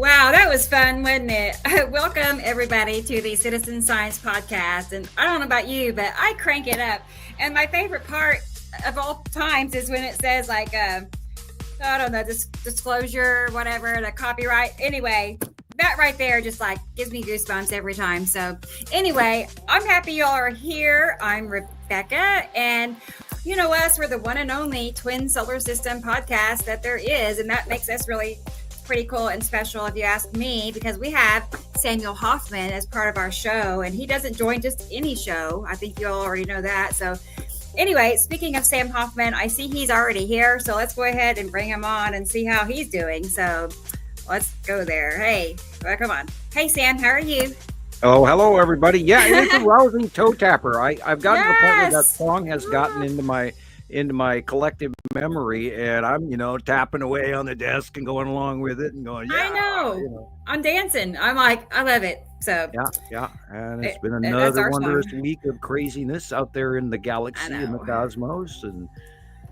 Wow, that was fun, wasn't it? Welcome, everybody, to the Citizen Science Podcast. And I don't know about you, but I crank it up. And my favorite part of all times is when it says, like, I don't know, disclosure, whatever, the copyright. Anyway, that right there just like gives me goosebumps every time. So anyway, I'm happy y'all are here. I'm Rebecca, and you know us, we're the one and only twin solar system podcast that there is. And that makes us really pretty cool and special, if you ask me, because we have Samuel Hofman as part of our show, and he doesn't join just any show. I think you all already know that. So anyway, speaking of Sam Hofman, I see he's already here, so let's go ahead and bring him on and see how he's doing. So let's go there. Hey, come on. Hey, Sam, how are you? Oh, hello, everybody. Yeah, it's a rousing toe tapper. I've gotten to the point where that song has gotten into my collective memory, and I'm, tapping away on the desk and going along with it and going, yeah. I know. I'm dancing. I'm like, I love it. So yeah. And it's been another wondrous week of craziness out there in the galaxy and the cosmos, and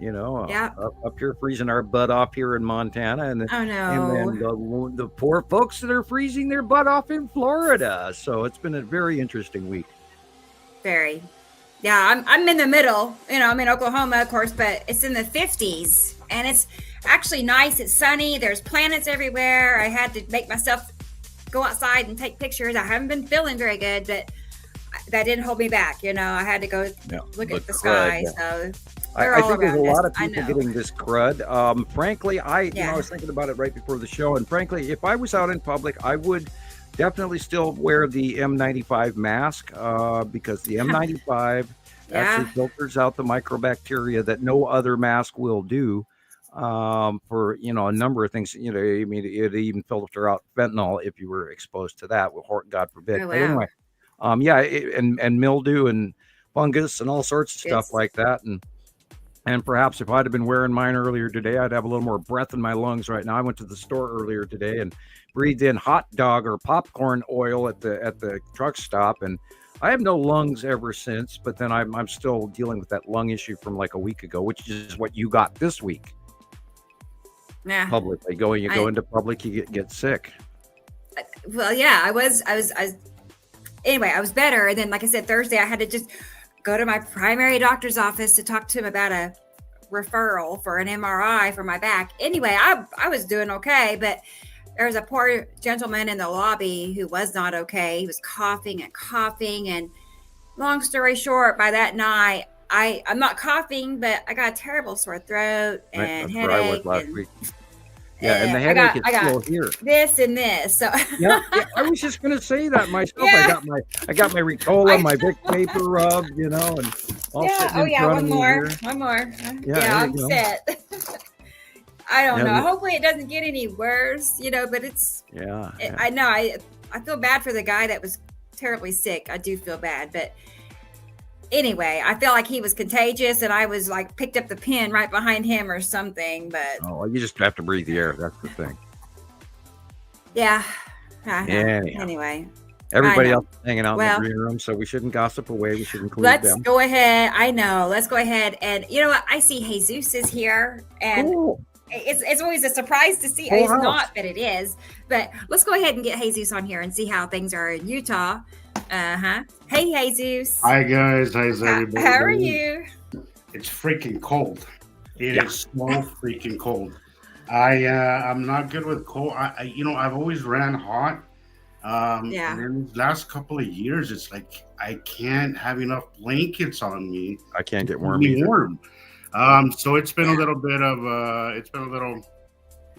up here freezing our butt off here in Montana, and then the poor folks that are freezing their butt off in Florida. So it's been a very interesting week. Very. Yeah, I'm in the middle. I'm in Oklahoma, of course, but it's in the 50s, and it's actually nice. It's sunny. There's planets everywhere. I had to make myself go outside and take pictures. I haven't been feeling very good, but that didn't hold me back. I had to go look at the sky. Yeah. So I think there's a lot of people getting this crud. Frankly, I was thinking about it right before the show, and frankly, if I was out in public, I would definitely still wear the N95 mask because the N95 actually filters out the microbacteria that no other mask will do for a number of things. It even filter out fentanyl if you were exposed to that. God forbid. Oh, wow. But anyway, and mildew and fungus and all sorts of stuff like that. And perhaps if I'd have been wearing mine earlier today, I'd have a little more breath in my lungs right now. I went to the store earlier today and breathed in hot dog or popcorn oil at the truck stop, and I have no lungs ever since. But then I'm still dealing with that lung issue from like a week ago, which is what you got this week. Yeah, publicly go into public, you get sick. Well, yeah, I was anyway. I was better, and then like I said, Thursday I had to just go to my primary doctor's office to talk to him about a referral for an MRI for my back. Anyway, I was doing okay, but there was a poor gentleman in the lobby who was not okay. He was coughing, and long story short, by that night, I'm not coughing, but I got a terrible sore throat and headache. Where I was last week. Yeah, and the headache is still here. This and this. So yeah, I was just going to say that myself. Yeah. I got my Ricola, my Vic Paper rub, and all sitting in front of me here. One more. Yeah, I'm set. I don't know. Hopefully it doesn't get any worse, but it's. Yeah. I know. I feel bad for the guy that was terribly sick. I do feel bad, but. Anyway, I felt like he was contagious, and I was like picked up the pen right behind him or something. But you just have to breathe the air. That's the thing. Yeah. Anyway, everybody else is hanging out in the green room, so we shouldn't gossip away. We should include them. Let's go ahead. I know. Let's go ahead, and you know what? I see Jesus is here, and it's always a surprise to see. It's not, but it is. But let's go ahead and get Jesus on here and see how things are in Utah. Hey, Jesus. Hi, guys. How's everybody? How are you? It's freaking cold. It is so freaking cold. I'm not good with cold. I've always ran hot. And in the last couple of years, it's like I can't have enough blankets on me. I can't get warm either. So it's been a little bit of it's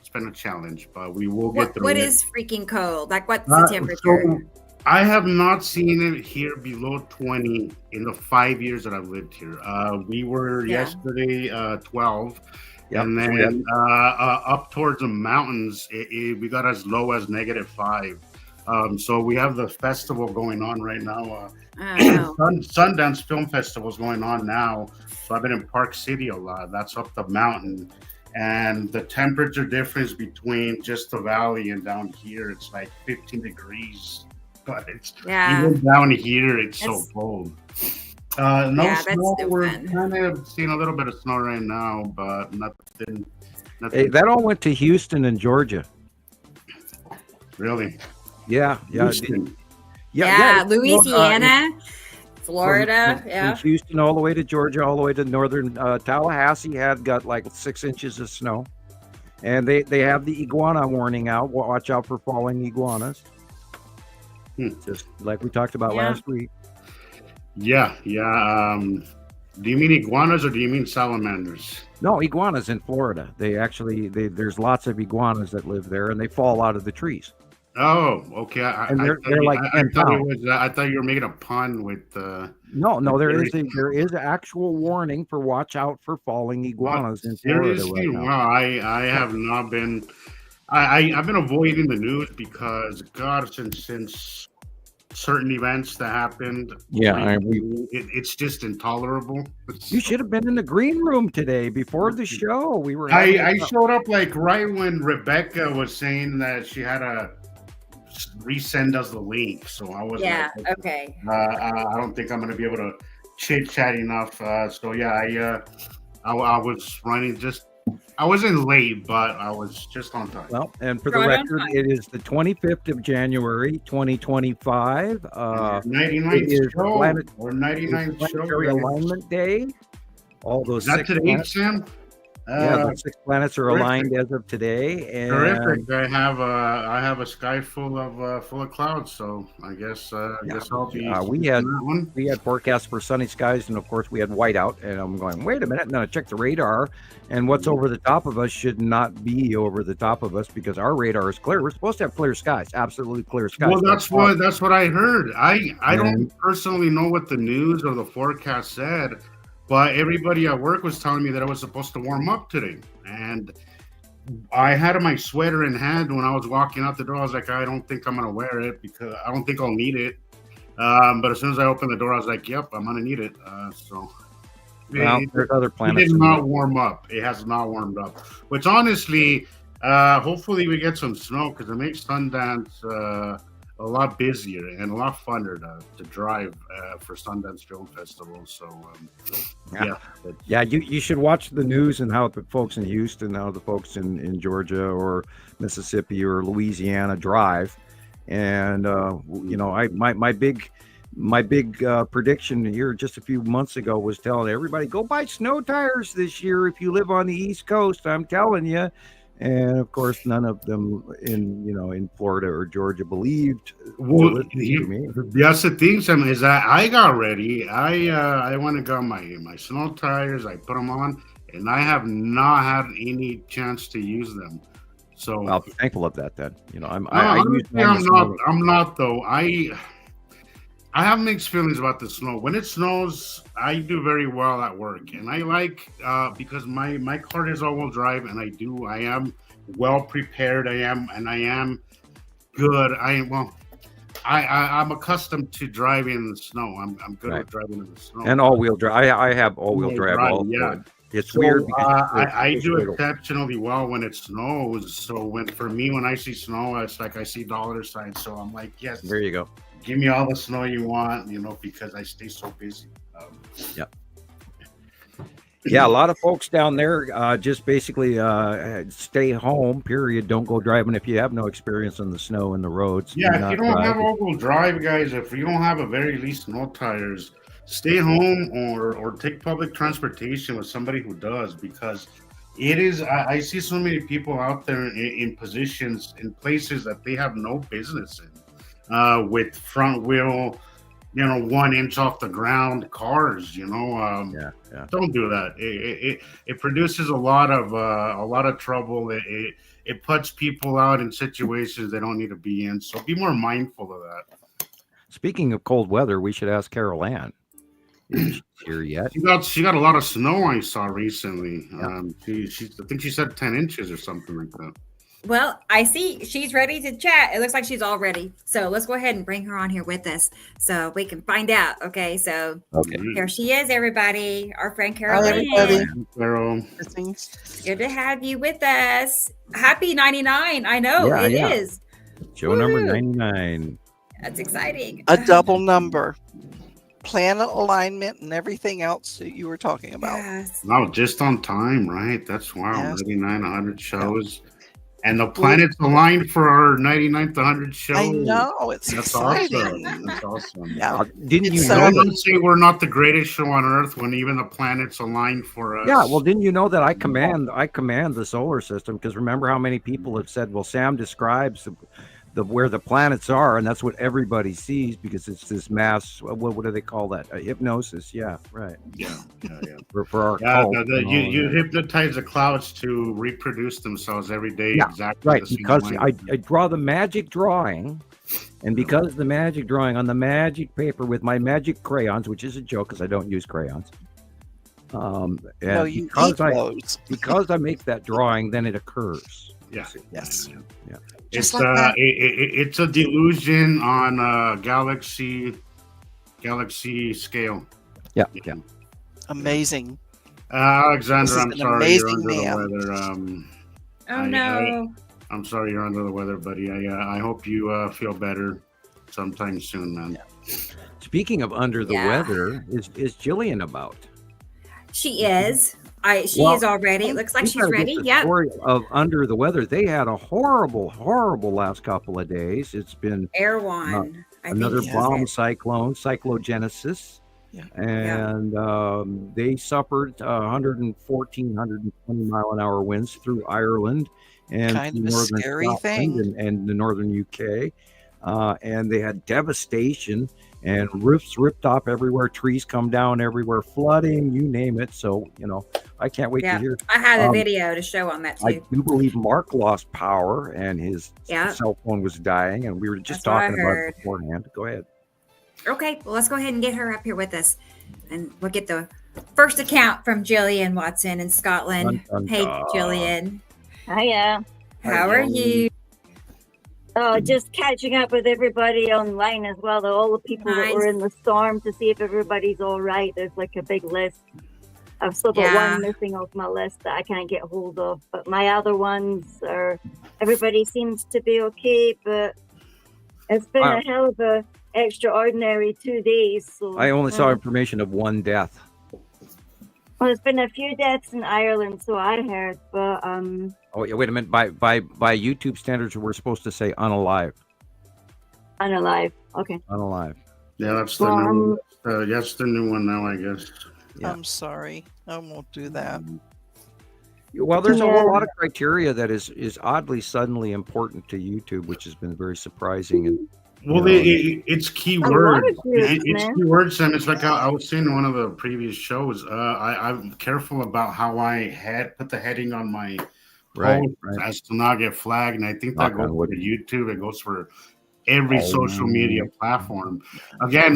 been a challenge, but we will get through it. What is freaking cold? Like, what's the temperature? I have not seen it here below 20 in the 5 years that I've lived here. We were yesterday 12, and then up towards the mountains, we got as low as -5. So we have the festival going on right now. Sundance Film Festival is going on now. So I've been in Park City a lot. That's up the mountain. And the temperature difference between just the valley and down here, it's like 15 degrees. But it's even down here, it's so cold. No snow. We're kind of seeing a little bit of snow right now, but nothing. Hey, that all went to Houston and Georgia. Really? Yeah. Louisiana, Florida, from Houston all the way to Georgia, all the way to northern Tallahassee got like 6 inches of snow. And they have the iguana warning out. Watch out for falling iguanas. Just like we talked about last week. Yeah. Do you mean iguanas or do you mean salamanders? No, iguanas in Florida. There's lots of iguanas that live there, and they fall out of the trees. Oh, okay. I thought you were making a pun with. No. There is actual warning for watch out for falling iguanas in Florida right now. Well, I have not been. I've been avoiding the news because God, since certain events that happened, it's just intolerable. You should have been in the green room today before the show. We were. I showed up like right when Rebecca was saying that she had to resend us the link, so I was okay. I don't think I'm going to be able to chit chat enough. So yeah, I was running I wasn't late, but I was just on time. Well, and for the record, it is the 25th of January, 2025. 99th show or 99th show. Alignment Day. All those. Is that today, Sam? The 6 planets are aligned as of today. And terrific. I have a sky full of clouds, so I guess I'll be. We had forecasts for sunny skies, and of course we had whiteout. And I'm going, wait a minute. And then I checked the radar, and what's over the top of us should not be over the top of us because our radar is clear. We're supposed to have clear skies, absolutely clear skies. Well, that's what I heard. I don't personally know what the news or the forecast said. But everybody at work was telling me that I was supposed to warm up today. And I had my sweater in hand when I was walking out the door. I was like, I don't think I'm going to wear it because I don't think I'll need it. But as soon as I opened the door, I was like, yep, I'm going to need it. There's other planets. It did not warm up. It has not warmed up. Which honestly, hopefully we get some snow because it makes Sundance a lot busier and a lot funner to drive for Sundance Film Festival. So, you should watch the news and how the folks in Houston, how the folks in Georgia or Mississippi or Louisiana drive. And my big prediction here just a few months ago was telling everybody go buy snow tires this year if you live on the East Coast. I'm telling you. And of course, none of them in Florida or Georgia believed. Well, that's the thing, Sam, is that I got ready. I went and got my snow tires. I put them on, and I have not had any chance to use them. So I'll be thankful of that. Then I'm not though. I have mixed feelings about the snow. When it snows, I do very well at work, and I like because my car is all-wheel drive, and I am well prepared. I am good. I'm accustomed to driving in the snow. I'm good at driving in the snow. And all-wheel drive. I have all-wheel drive. It's weird because I do exceptionally well when it snows. So when I see snow, it's like I see dollar signs. So I'm like, yes. There you go. Give me all the snow you want, because I stay so busy. Yeah, a lot of folks down there just basically stay home, period. Don't go driving if you have no experience on the snow and the roads. Yeah, if you don't have all-wheel drive, guys, if you don't have a very least snow tires, stay home or take public transportation with somebody who does, because it is. I see so many people out there in positions, in places that they have no business in. With front wheel, 1 inch off the ground cars, don't do that. It produces a lot of trouble. It puts people out in situations they don't need to be in. So be more mindful of that. Speaking of cold weather, we should ask CarolAnne. Is she here yet? She got a lot of snow I saw recently. I think she said 10 inches or something like that. Well, I see she's ready to chat. It looks like she's all ready. So let's go ahead and bring her on here with us so we can find out. Okay, so here she is, everybody. Our friend CarolAnne. Hi, everybody. Carol. Good to have you with us. Happy 99. I know it is. Show number 99. That's exciting. A double number. Planet alignment and everything else that you were talking about. Yes. Wow, just on time, right? That's wow. Yes. 99, 100 shows. And the planets aligned for our 99th 100 show. I know, it's That's exciting. awesome. That's awesome. Yeah. Didn't you No know one say we're not the greatest show on Earth when even the planets align for us? Yeah, well, didn't you know that I command the solar system? Because remember how many people have said, well, Sam describes the where the planets are, and that's what everybody sees because it's this mass. What do they call that? Hypnosis. Yeah, right. Yeah. For our cult, you hypnotize the clouds to reproduce themselves every day. Yeah, exactly right. the same Because way. I draw the magic drawing, and because the magic drawing on the magic paper with my magic crayons, which is a joke because I don't use crayons. And No, you because eat I those. because I make that drawing, then it occurs. Yeah. Yes. Yeah. It's Just like that. it's a delusion on galaxy scale. Yeah. Amazing. Alexander, This is I'm an sorry you're amazing under man. the weather. Oh no. I'm sorry you're under the weather, buddy. I hope you feel better sometime soon, man. Speaking of under the weather, is Gillian about? She is. She Well, is already. It looks like We she's gotta get ready. the Yep. story of under the weather. They had a horrible last couple of days. It's been Erewhon. I another think bomb cyclone, cyclogenesis. Yeah. And they suffered 114, 120 mile an hour winds through Ireland and Kind of a northern scary Scotland thing. and the northern UK. And they had devastation and roofs ripped off everywhere, trees come down everywhere, flooding, you name it. So, I can't wait to hear. I have a video to show on that too. I do believe Mark lost power and his cell phone was dying, and we were just talking about it beforehand. Go ahead. Okay, well, let's go ahead and get her up here with us, and we'll get the first account from Gillian Watson in Scotland. Dun, dun, Hey, dun. Gillian. Hiya. How are you? Oh, just catching up with everybody online as well. All the people that were in the storm to see if everybody's all right. There's like a big list. I've still got one missing off my list that I can't get hold of. But my other ones are, everybody seems to be okay. But it's been a hell of a extraordinary 2 days. So I only saw information of one death. Well, there's been a few deaths in Ireland, so I heard. But Oh, yeah, wait a minute. By YouTube standards, we're supposed to say unalive. unalive. Okay. Unalive. Yeah, that's the new. That's the new one now, I guess. Yeah. I'm sorry. I won't do that. Well, there's a whole lot of criteria that is oddly suddenly important to YouTube, which has been very surprising. And well, it's keywords. It's man. keywords, and it's like I was saying in one of the previous shows. I'm careful about how I put the heading on my post as to not get flagged, and I think that goes for YouTube. It goes for every social media platform. Again,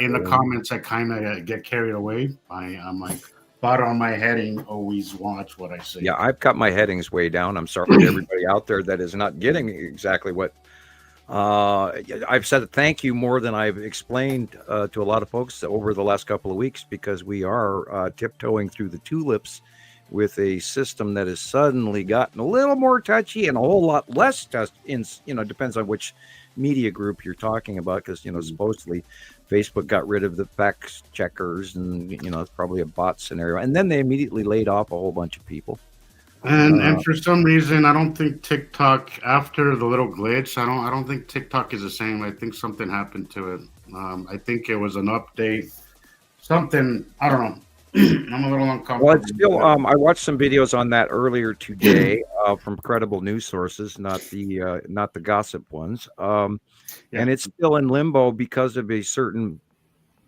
in the comments, I kind of get carried away. I'm like, but on my heading, always watch what I say. Yeah, I've got my headings way down. I'm sorry to everybody out there that is not getting exactly what I've said. Thank you more than I've explained to a lot of folks over the last couple of weeks, because we are tiptoeing through the tulips with a system that has suddenly gotten a little more touchy and a whole lot less touchy. Depends on which media group you're talking about, because supposedly Facebook got rid of the fact checkers, and it's probably a bot scenario, and then they immediately laid off a whole bunch of people. And for some reason, I don't think TikTok, after the little glitch, I don't think TikTok is the same. I think something happened to it. I think it was an update. Something, I don't know. I'm a little uncomfortable. Well, it's still, I watched some videos on that earlier today from credible news sources, not the gossip ones. And it's still in limbo because of a certain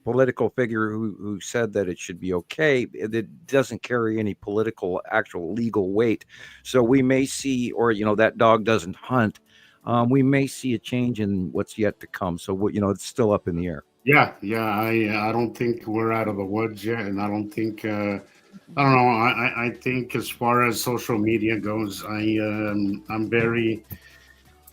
political figure who said that it should be okay. It doesn't carry any political, actual legal weight. So we may see, or, that dog doesn't hunt. We may see a change in what's yet to come. So, it's still up in the air. Yeah. I don't think we're out of the woods yet, and I don't think. I don't know. I think as far as social media goes, I'm very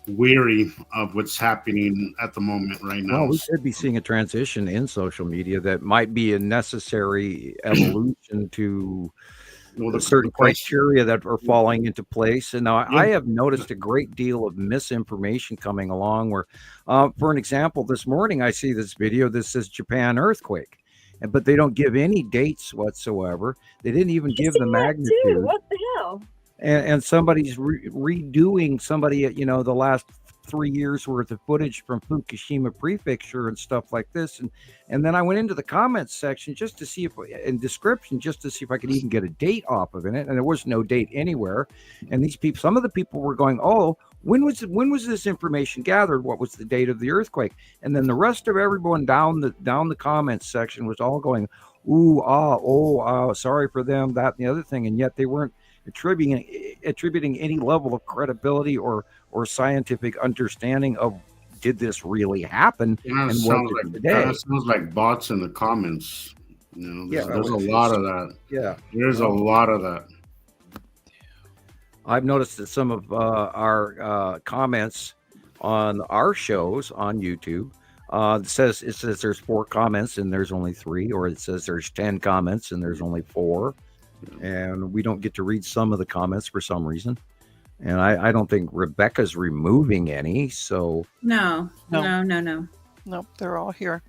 weary of what's happening at the moment right now. Well, we could be seeing a transition in social media that might be a necessary evolution to certain criteria that are falling into place. And now I have noticed a great deal of misinformation coming along where, for an example, this morning I see this video that says Japan earthquake, but they don't give any dates whatsoever. They didn't even give the magnitude. What the hell? and somebody's redoing somebody at the last 3 years worth of footage from Fukushima Prefecture and stuff like this, and then I went into the comments section just to see if in description just to see if I could even get a date off of it, and there was no date anywhere. And these people, some of the people were going, "Oh, when was this information gathered? What was the date of the earthquake?" And then the rest of everyone down the comments section was all going, "Ooh, sorry for them, that and the other thing," and yet they weren't attributing any level of credibility or scientific understanding of did this really happen. And sounds like bots in the comments. There's a lot of that. Yeah, there's a lot of that. I've noticed that some of our comments on our shows on YouTube, it says there's 4 comments and there's only 3, or it says there's 10 comments and there's only 4, and we don't get to read some of the comments for some reason. And I don't think Rebecca's removing any. So no, They're all here.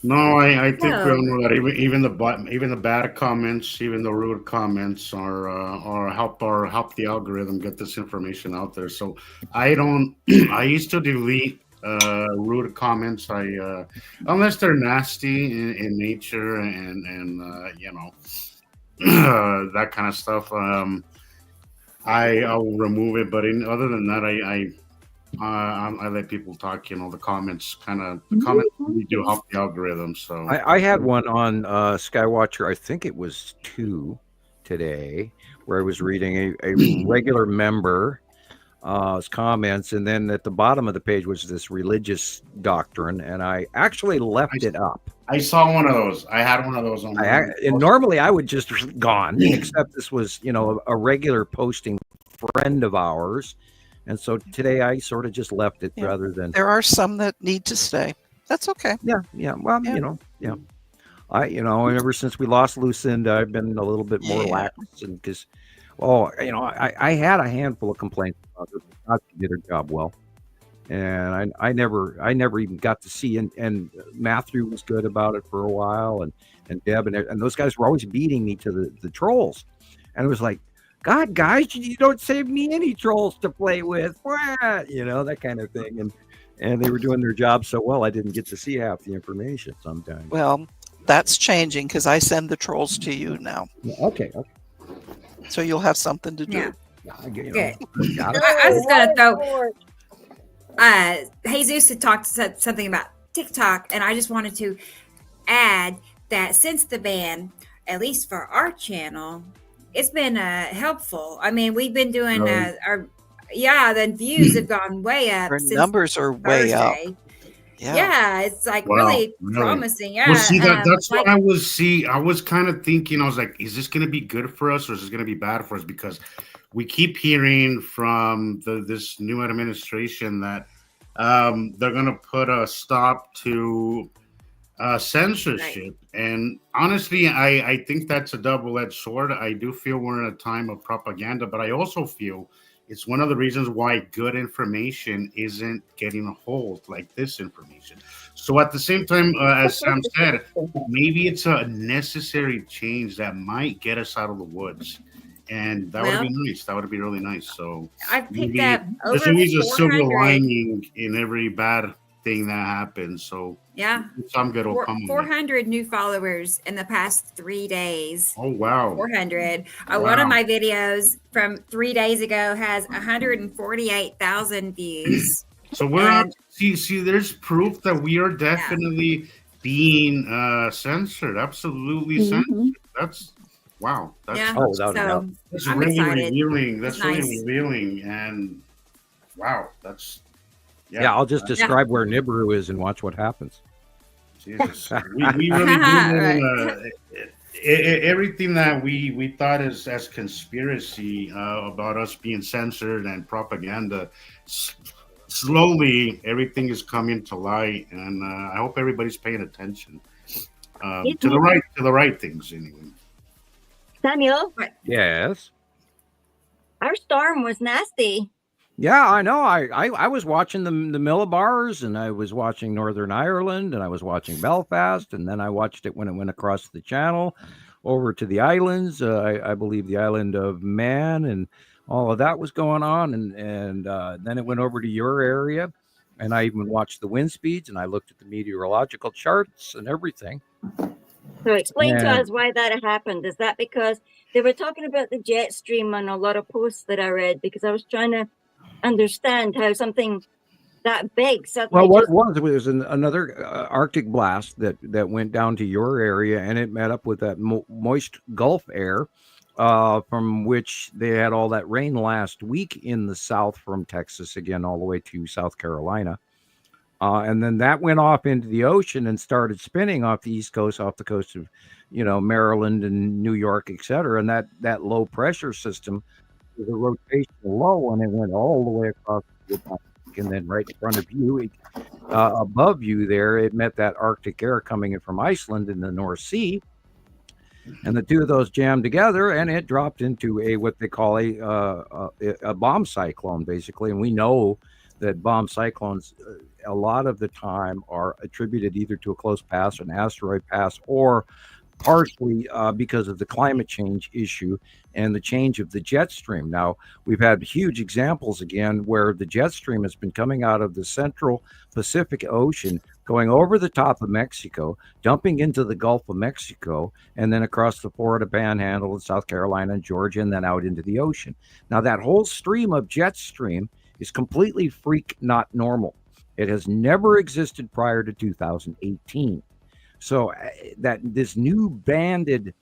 No, I think we all know that even the bad comments, even the rude comments are help the algorithm get this information out there. So I used to delete rude comments. Unless they're nasty in nature and that kind of stuff. I'll remove it, but other than that, I let people talk. The comments really do help the algorithm. So I had one on Skywatcher. I think it was 2 today, where I was reading a regular member comments, and then at the bottom of the page was this religious doctrine, and I actually left it up. I saw one of those. I had one of those on. And normally I would just gone, except this was a regular posting friend of ours, and so today I sort of just left it rather than. There are some that need to stay. That's okay. Yeah. Well, I ever since we lost Lucinda, I've been a little bit more lax, and because, I had a handful of complaints about her, but she did her job well. And I never even got to see, and Matthew was good about it for a while, and Deb and those guys were always beating me to the trolls, and it was like, God, guys, you don't save me any trolls to play with, that kind of thing, and they were doing their job so well, I didn't get to see half the information sometimes. Well, that's changing because I send the trolls to you now. Okay. So you'll have something to do. Yeah, good. I was gonna throw. Jesus had said something about TikTok, and I just wanted to add that since the ban, at least for our channel, it's been helpful. I mean, we've been doing the views have gone way up. Our numbers are way up. Yeah, it's like really promising. Yeah. Well, see, that's what I was kind of thinking. I was like, is this going to be good for us or is this going to be bad for us? Because we keep hearing from this new administration that they're going to put a stop to censorship. Right. And honestly, I think that's a double-edged sword. I do feel we're in a time of propaganda, but I also feel it's one of the reasons why good information isn't getting a hold like this information. So at the same time, as Sam said, maybe it's a necessary change that might get us out of the woods. And that would be nice. That would be really nice. So I picked up over there's always a silver lining in every bad thing that happens. So some good will come. 400 new followers in the past 3 days. Oh wow! 400. One of my videos from 3 days ago has 148,000 views. So we're on. See, there's proof that we are definitely being censored. Absolutely censored. That's. Wow. That's really revealing. That's really revealing. And wow, that's I'll just describe where Nibiru is and watch what happens. Jesus. we really do everything that we thought as conspiracy about us being censored and propaganda. Slowly everything is coming to light, and I hope everybody's paying attention to the right things anyway. Samuel? Yes? Our storm was nasty. Yeah, I know. I was watching the Millibars, and I was watching Northern Ireland, and I was watching Belfast, and then I watched it when it went across the channel. over to the islands. I believe the island of Man and all of that was going on. And then it went over to your area. And I even watched the wind speeds and I looked at the meteorological charts and everything. So explain to us why that happened. Is that because they were talking about the jet stream on a lot of posts that I read? Because I was trying to understand how something that big suddenly. Well, what it was another Arctic blast that went down to your area, and it met up with that moist Gulf air, from which they had all that rain last week in the south from Texas again all the way to South Carolina. And then that went off into the ocean and started spinning off the East Coast, off the coast of, Maryland and New York, et cetera. And that low pressure system was a rotational low, and it went all the way across the Atlantic. And then right in front of you, above you there, it met that Arctic air coming in from Iceland in the North Sea. And the two of those jammed together, and it dropped into what they call a bomb cyclone, basically. And we know that bomb cyclones a lot of the time are attributed either to a close pass, an asteroid pass, or partially because of the climate change issue and the change of the jet stream. Now, we've had huge examples again where the jet stream has been coming out of the central Pacific Ocean, going over the top of Mexico, dumping into the Gulf of Mexico, and then across the Florida Panhandle and South Carolina and Georgia, and then out into the ocean. Now, that whole stream of jet stream is completely freak, not normal. It has never existed prior to 2018. So that this new banded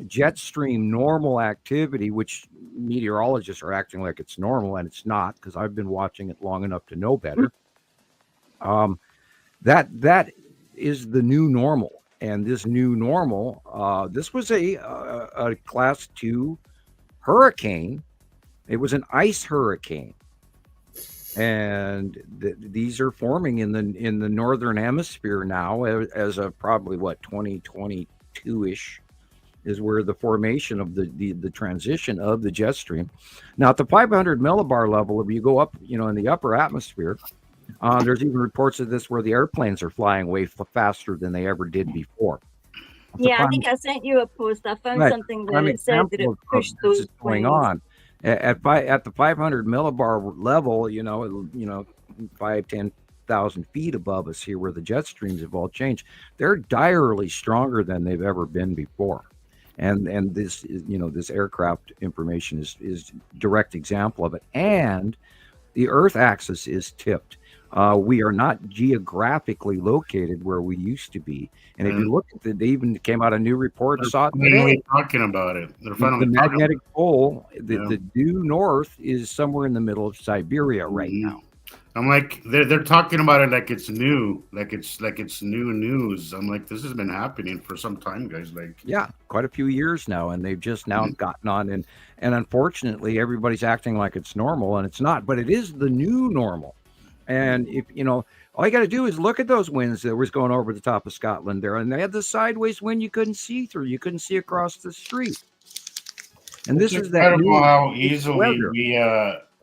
jet stream normal activity, which meteorologists are acting like it's normal, and it's not, because I've been watching it long enough to know better. That is the new normal, and this new normal, this was a class 2 hurricane. It was an ice hurricane. And these are forming in the northern hemisphere now as of probably 2022-ish is where the formation of the transition of the jet stream. Now at the 500 millibar level, if you go up, in the upper atmosphere, there's even reports of this where the airplanes are flying way faster than they ever did before. I think I sent you a post. I found something that it said that it pushed those going on. At the 500 millibar level, 5,000-10,000 feet above us here, where the jet streams have all changed, they're direly stronger than they've ever been before. And this is, this aircraft information is direct example of it. And the Earth axis is tipped. We are not geographically located where we used to be. And if you look at they even came out a new report. They're finally talking about it. The magnetic pole, the due north is somewhere in the middle of Siberia right now. I'm like, they're talking about it like it's new, like it's new news. I'm like, this has been happening for some time, guys. Quite a few years now, and they've just now gotten on, and unfortunately, everybody's acting like it's normal, and it's not. But it is the new normal. And if all you got to do is look at those winds that was going over the top of Scotland there, and they had the sideways wind you couldn't see through. You couldn't see across the street. And this is that how easily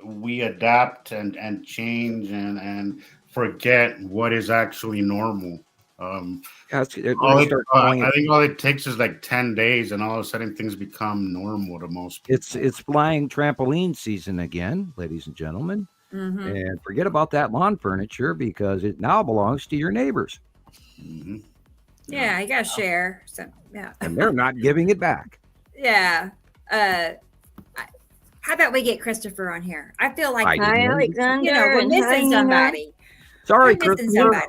we adapt and change and forget what is actually normal. I think all it takes is like 10 days, and all of a sudden things become normal to most people. It's flying trampoline season again, ladies and gentlemen. Mm-hmm. And forget about that lawn furniture, because it now belongs to your neighbors. Mm-hmm. Yeah, you gotta share. So and they're not giving it back. Yeah. How about we get Christoper on here? I feel like Alexander, we're missing somebody. Sorry, Christoper.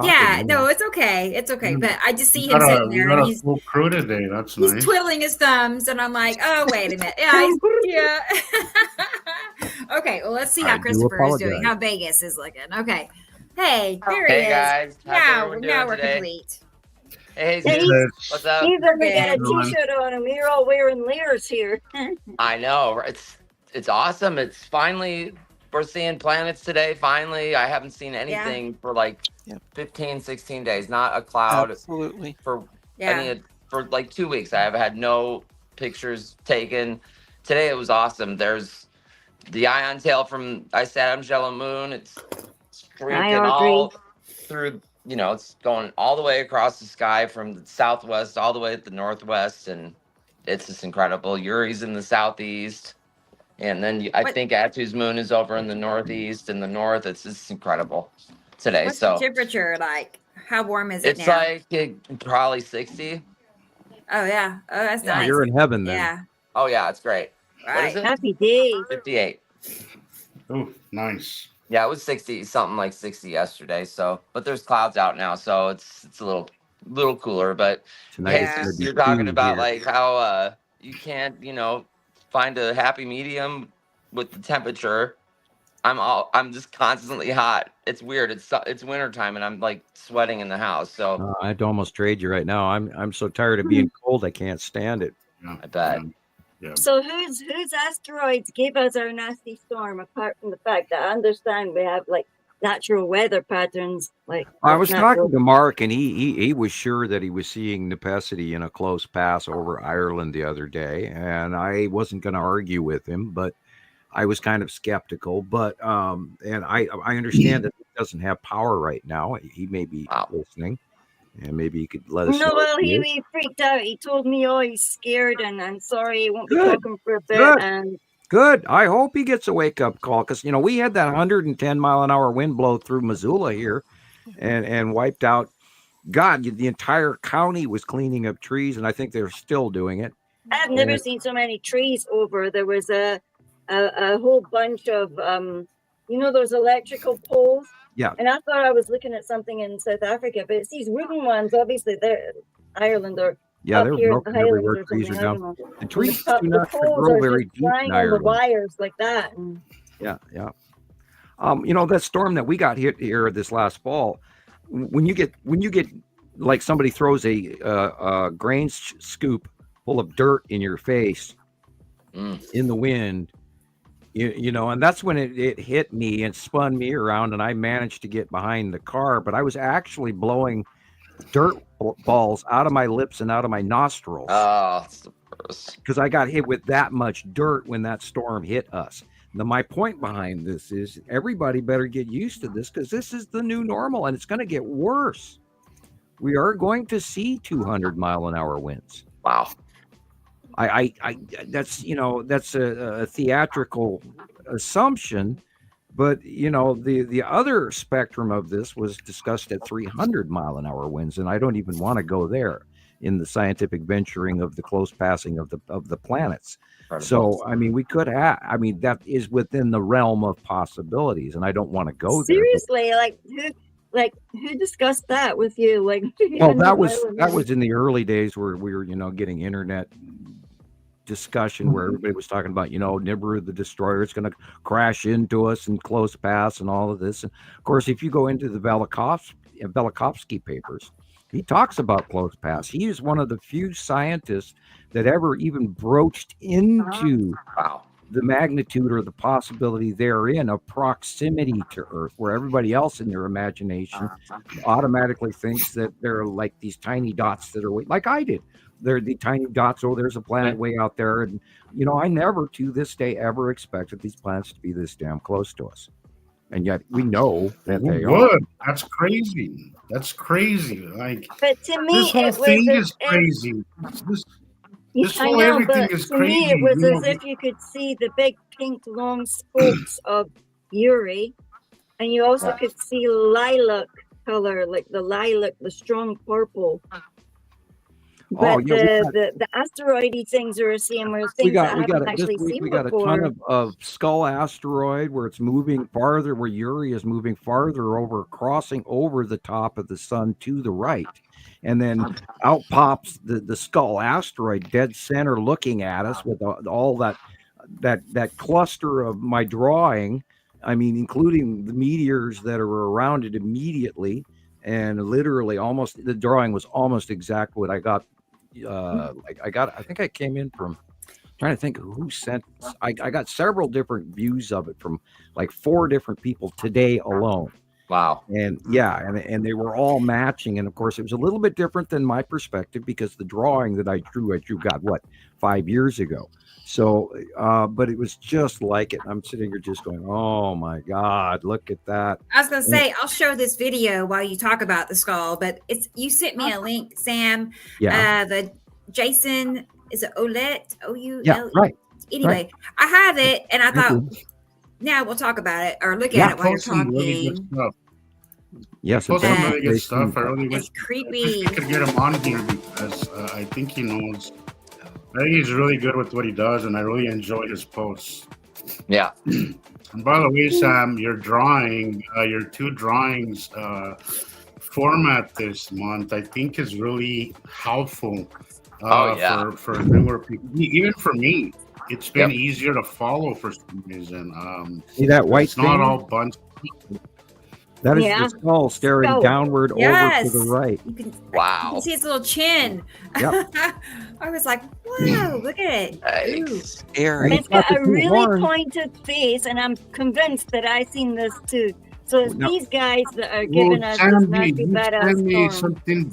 Yeah, no, it's okay. It's okay. But I just see him sitting there. And he's full crew today. That's nice. He's twiddling his thumbs, and I'm like, oh, wait a minute. Yeah. Okay, well, let's see how Christoper is doing. How Vegas is looking. Okay. Hey, there he is. Hey guys. Now we're complete. Hey, what's up? He's even got a t-shirt on him. You're all wearing layers here. I know. It's awesome. It's finally, we're seeing planets today. Finally, I haven't seen anything for like 15, 16 days. Not a cloud. Absolutely. For 2 weeks. I have had no pictures taken. Today it was awesome. There's the ion tail from Ice Adam's yellow moon. It's streaking all through it's going all the way across the sky from the southwest all the way to the northwest, and it's just incredible. Uri's in the southeast, and then I think Attu's moon is over in the northeast and the north. It's just incredible today. What's so the temperature like? How warm is it it's now? like probably 60. Oh yeah. Oh, that's Yeah, nice. you're in heaven then. Yeah. Oh yeah, it's great. What Right. is it? Happy day. 58. Oh, nice. Yeah, it was 60, something like 60 yesterday. So, but there's clouds out now, so it's a little cooler. But Tonight hey, it's you're talking about here. like how you can't, find a happy medium with the temperature. I'm just constantly hot. It's weird. It's wintertime and I'm like sweating in the house. So I'd almost trade you right now. I'm so tired of being cold. I can't stand it. Yeah, I bet. Yeah. So whose asteroids gave us our nasty storm? Apart from the fact that I understand we have like natural weather patterns. Like I was talking to Mark, and he was sure that he was seeing Nepacity in a close pass over Ireland the other day, and I wasn't going to argue with him, but I was kind of skeptical. But and I understand that he doesn't have power right now. He may be listening. And maybe you could let us know. No, well, he freaked out. He told me, he's scared and I'm sorry, he won't be talking for a bit. Good. I hope he gets a wake-up call because, we had that 110-mile-an-hour wind blow through Missoula here and wiped out. God, the entire county was cleaning up trees, and I think they're still doing it. I've never seen so many trees over. There was a whole bunch of, those electrical poles. Yeah. And I thought I was looking at something in South Africa, but it's these wooden ones. Obviously, they're Ireland or they're here broken in the everywhere. Highlands Trees are down. The trees the do not poles grow are very just deep in flying on the Ireland. wires like that. And Yeah. That storm that we got hit here this last fall, when you get like somebody throws a grain scoop full of dirt in your face in the wind, and that's when it hit me and spun me around, and I managed to get behind the car, but I was actually blowing dirt balls out of my lips and out of my nostrils. Oh, it's the worst. Because I got hit with that much dirt when that storm hit us. Now, my point behind this is everybody better get used to this because this is the new normal and it's going to get worse. We are going to see 200-mile-an-hour winds. Wow. I that's a theatrical assumption, but the other spectrum of this was discussed at 300-mile-an-hour winds, and I don't even want to go there in the scientific venturing of the close passing of the planets. So we could have. That is within the realm of possibilities, and I don't want to go seriously, there. Who discussed that with you? Well, that was in the early days where we were, getting internet discussion where everybody was talking about, Nibiru the destroyer is going to crash into us and close pass and all of this. And of course, if you go into the Velikovsky papers, he talks about close pass. He is one of the few scientists that ever even broached into the magnitude or the possibility therein of proximity to Earth, where everybody else in their imagination automatically thinks that they're like these tiny dots that are like I did. They're the tiny dots. Oh, there's a planet way out there. And, I never to this day ever expected these planets to be this damn close to us. And yet we know that they are. That's crazy. That's crazy. But to me, this whole thing is crazy. This whole everything is crazy. To me, it was as if you could see the big pink long spokes of Uri, and you also could see lilac color, like the lilac, the strong purple. But the asteroidy things are seeing where things that I haven't actually seen before. We got a ton of Skull asteroid where it's moving farther, where Uri is moving farther over, crossing over the top of the sun to the right. And then out pops the Skull asteroid dead center looking at us with all that cluster of my drawing. Including the meteors that are around it immediately. And literally the drawing was almost exactly what I got. I think I came in from trying to think who sent. I got several different views of it from like 4 different people today alone, Wow. And and they were all matching. And of course, it was a little bit different than my perspective because the drawing that I drew got 5 years ago. So, but it was just like it. I'm sitting here just going, oh my God, look at that. I was going to say, I'll show this video while you talk about the skull, but you sent me a link, Sam. Yeah. The Jason, is it Ouellette? O-U-L-E? Yeah, right. Anyway, right. I have it, and I thought, now we'll talk about it or look at it while you're talking. Really good stuff. Yes, some really good stuff. I really wish creepy. I wish we could get him on here because I think he knows. I think he's really good with what he does, and I really enjoy his posts. Yeah. And by the way, Sam, your drawing, your 2 drawings format this month, I think is really helpful for newer people. Even for me, it's been easier to follow for some reason. See that white it's thing? not all bunched. That is the skull staring downward over to the right. You can see its little chin. Yep. I was like, wow, look at it. Nice. Scary. It's got a really pointed face, and I'm convinced that I've seen this too. So it's these guys that are giving us this nasty badass storm.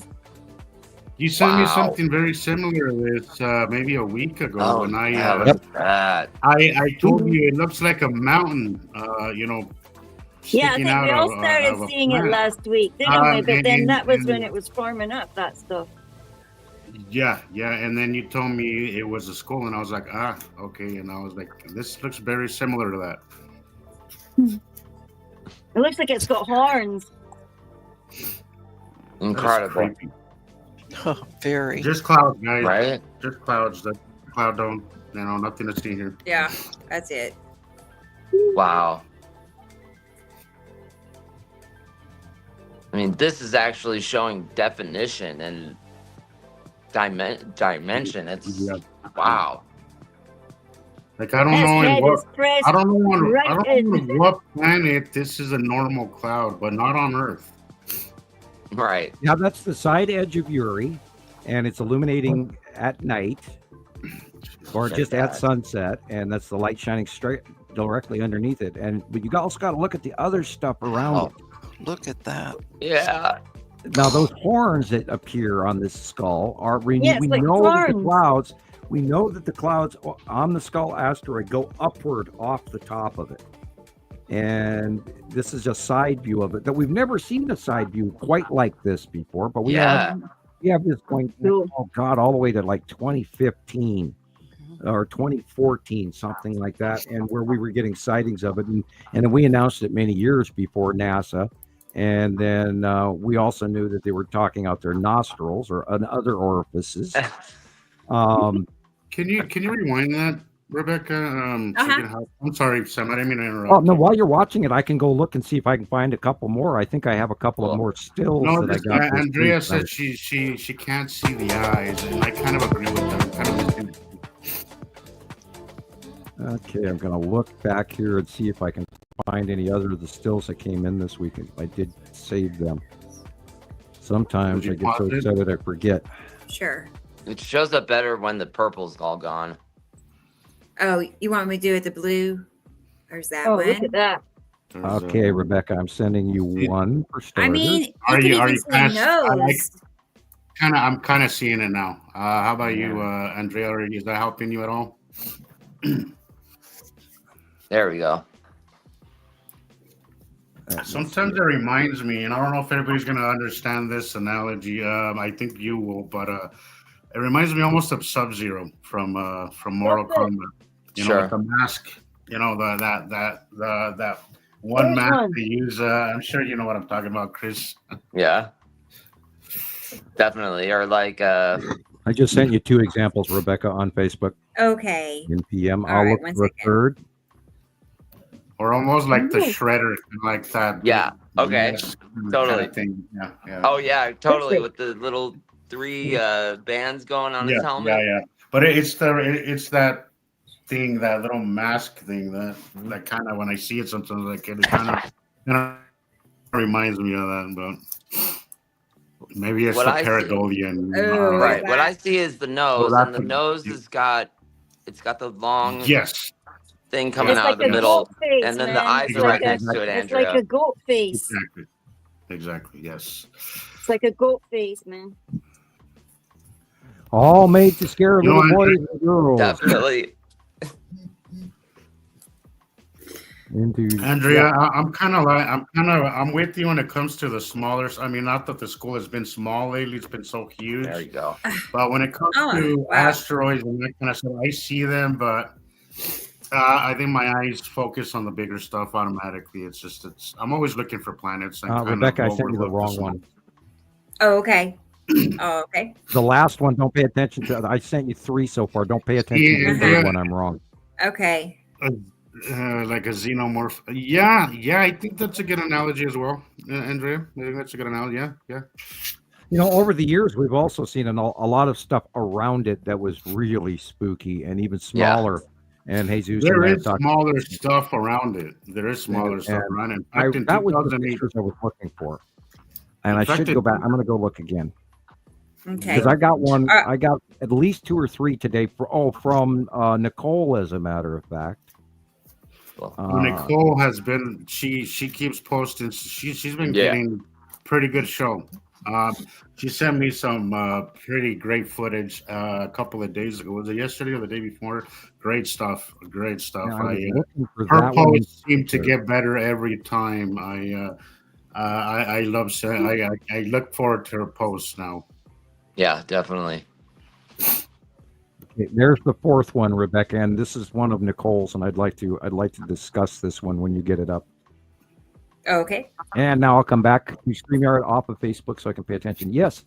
You sent me something very similar to this maybe a week ago, when I told you it looks like a mountain, Yeah, I think we all started seeing it last week, didn't we? But then that was when it was forming up, that stuff. Yeah, and then you told me it was a skull, and I was like, okay. And I was like, this looks very similar to that. It looks like it's got horns. Incredible. Very. Just clouds, guys. Right? Just clouds. The cloud dome. Nothing to see here. Yeah, that's it. Wow. I mean, this is actually showing definition and dimension. It's wow. Like I don't know what planet this is a normal cloud, but not on Earth. Right. Now that's the side edge of Uri, and it's illuminating at night or just at sunset, and that's the light shining straight directly underneath it. But you also got to look at the other stuff around it. Look at that. Yeah. Now those horns that appear on this skull are we know that the clouds on the skull asteroid go upward off the top of it. And this is a side view of it that we've never seen a side view quite like this before, but we have this going, all the way to like 2015 or 2014, something like that, and where we were getting sightings of it. And then we announced it many years before NASA. And then we also knew that they were talking out their nostrils or other orifices. Can you rewind that, Rebecca? I'm sorry, Sam. I didn't mean to interrupt. Oh no! While you're watching it, I can go look and see if I can find a couple more. I think I have a couple of more stills. No, that I got Andrea said she can't see the eyes, and I kind of agree with that. Okay, I'm going to look back here and see if I can find any other of the stills that came in this week. I did save them. Sometimes I get so excited I forget. Sure. It shows up better when the purple's all gone. Oh, you want me to do it the blue? Or is that one? Look at that. Okay, Rebecca, I'm sending you one for starters. I mean, I'm kind of seeing it now. How about you, Andrea? Is that helping you at all? There we go. Sometimes it reminds me, and I don't know if everybody's going to understand this analogy. I think you will, but it reminds me almost of Sub-Zero from Mortal Kombat. You know, with the mask. You know, that one mask they use. I'm sure you know what I'm talking about, Chris. Yeah, definitely. Or like. I just sent you 2 examples, Rebecca, on Facebook. Okay. In PM, I'll look for a third. Or almost like the Shredder, like that. Yeah. Okay. Totally. Kind of thing. Yeah. Oh yeah, totally. With the little 3 bands going on his helmet. Yeah. But it's that thing, that little mask thing that kind of, when I see it sometimes, like it kind of reminds me of that. But maybe it's the Paradolian. Right. What I see is the nose, and the nose has got the long. Yes. thing coming out of the middle, and then the eyes are right next to it, Andrea. It's like a goat face. Exactly. Yes. It's like a goat face, man. All made to scare little boys and girls. Definitely. Andrea, I'm with you when it comes to the smaller. I mean, not that the school has been small lately; it's been so huge. There you go. But when it comes to asteroids and that kind of stuff, I see them, but I think my eyes focus on the bigger stuff automatically. I'm always looking for planets. And Rebecca, I sent you the wrong one. Oh, okay. Oh, okay. The last one, don't pay attention to. I sent you 3 so far. Don't pay attention to the third one. I'm wrong. Okay. Like a xenomorph. Yeah. I think that's a good analogy as well, Andrea. I think that's a good analogy. Yeah. You know, over the years, we've also seen a lot of stuff around it that was really spooky and even smaller. Yeah. And Jesus, there is smaller stuff around it. There is smaller stuff around it. In fact, that was the pictures I was looking for. And I should go back. I'm going to go look again. Okay. Because I got one. I got at least 2 or 3 today. From Nicole, as a matter of fact. Nicole has been. She keeps posting. She's been getting pretty good show. She sent me some pretty great footage a couple of days ago. Was it yesterday or the day before? Great stuff. Yeah, her posts seem to get better every time. I love saying. I look forward to her posts now. Yeah, definitely. Okay, there's the 4th one, Rebecca, and this is one of Nicole's, and I'd like to discuss this one when you get it up. Okay. And now I'll come back to StreamYard off of Facebook so I can pay attention. Yes,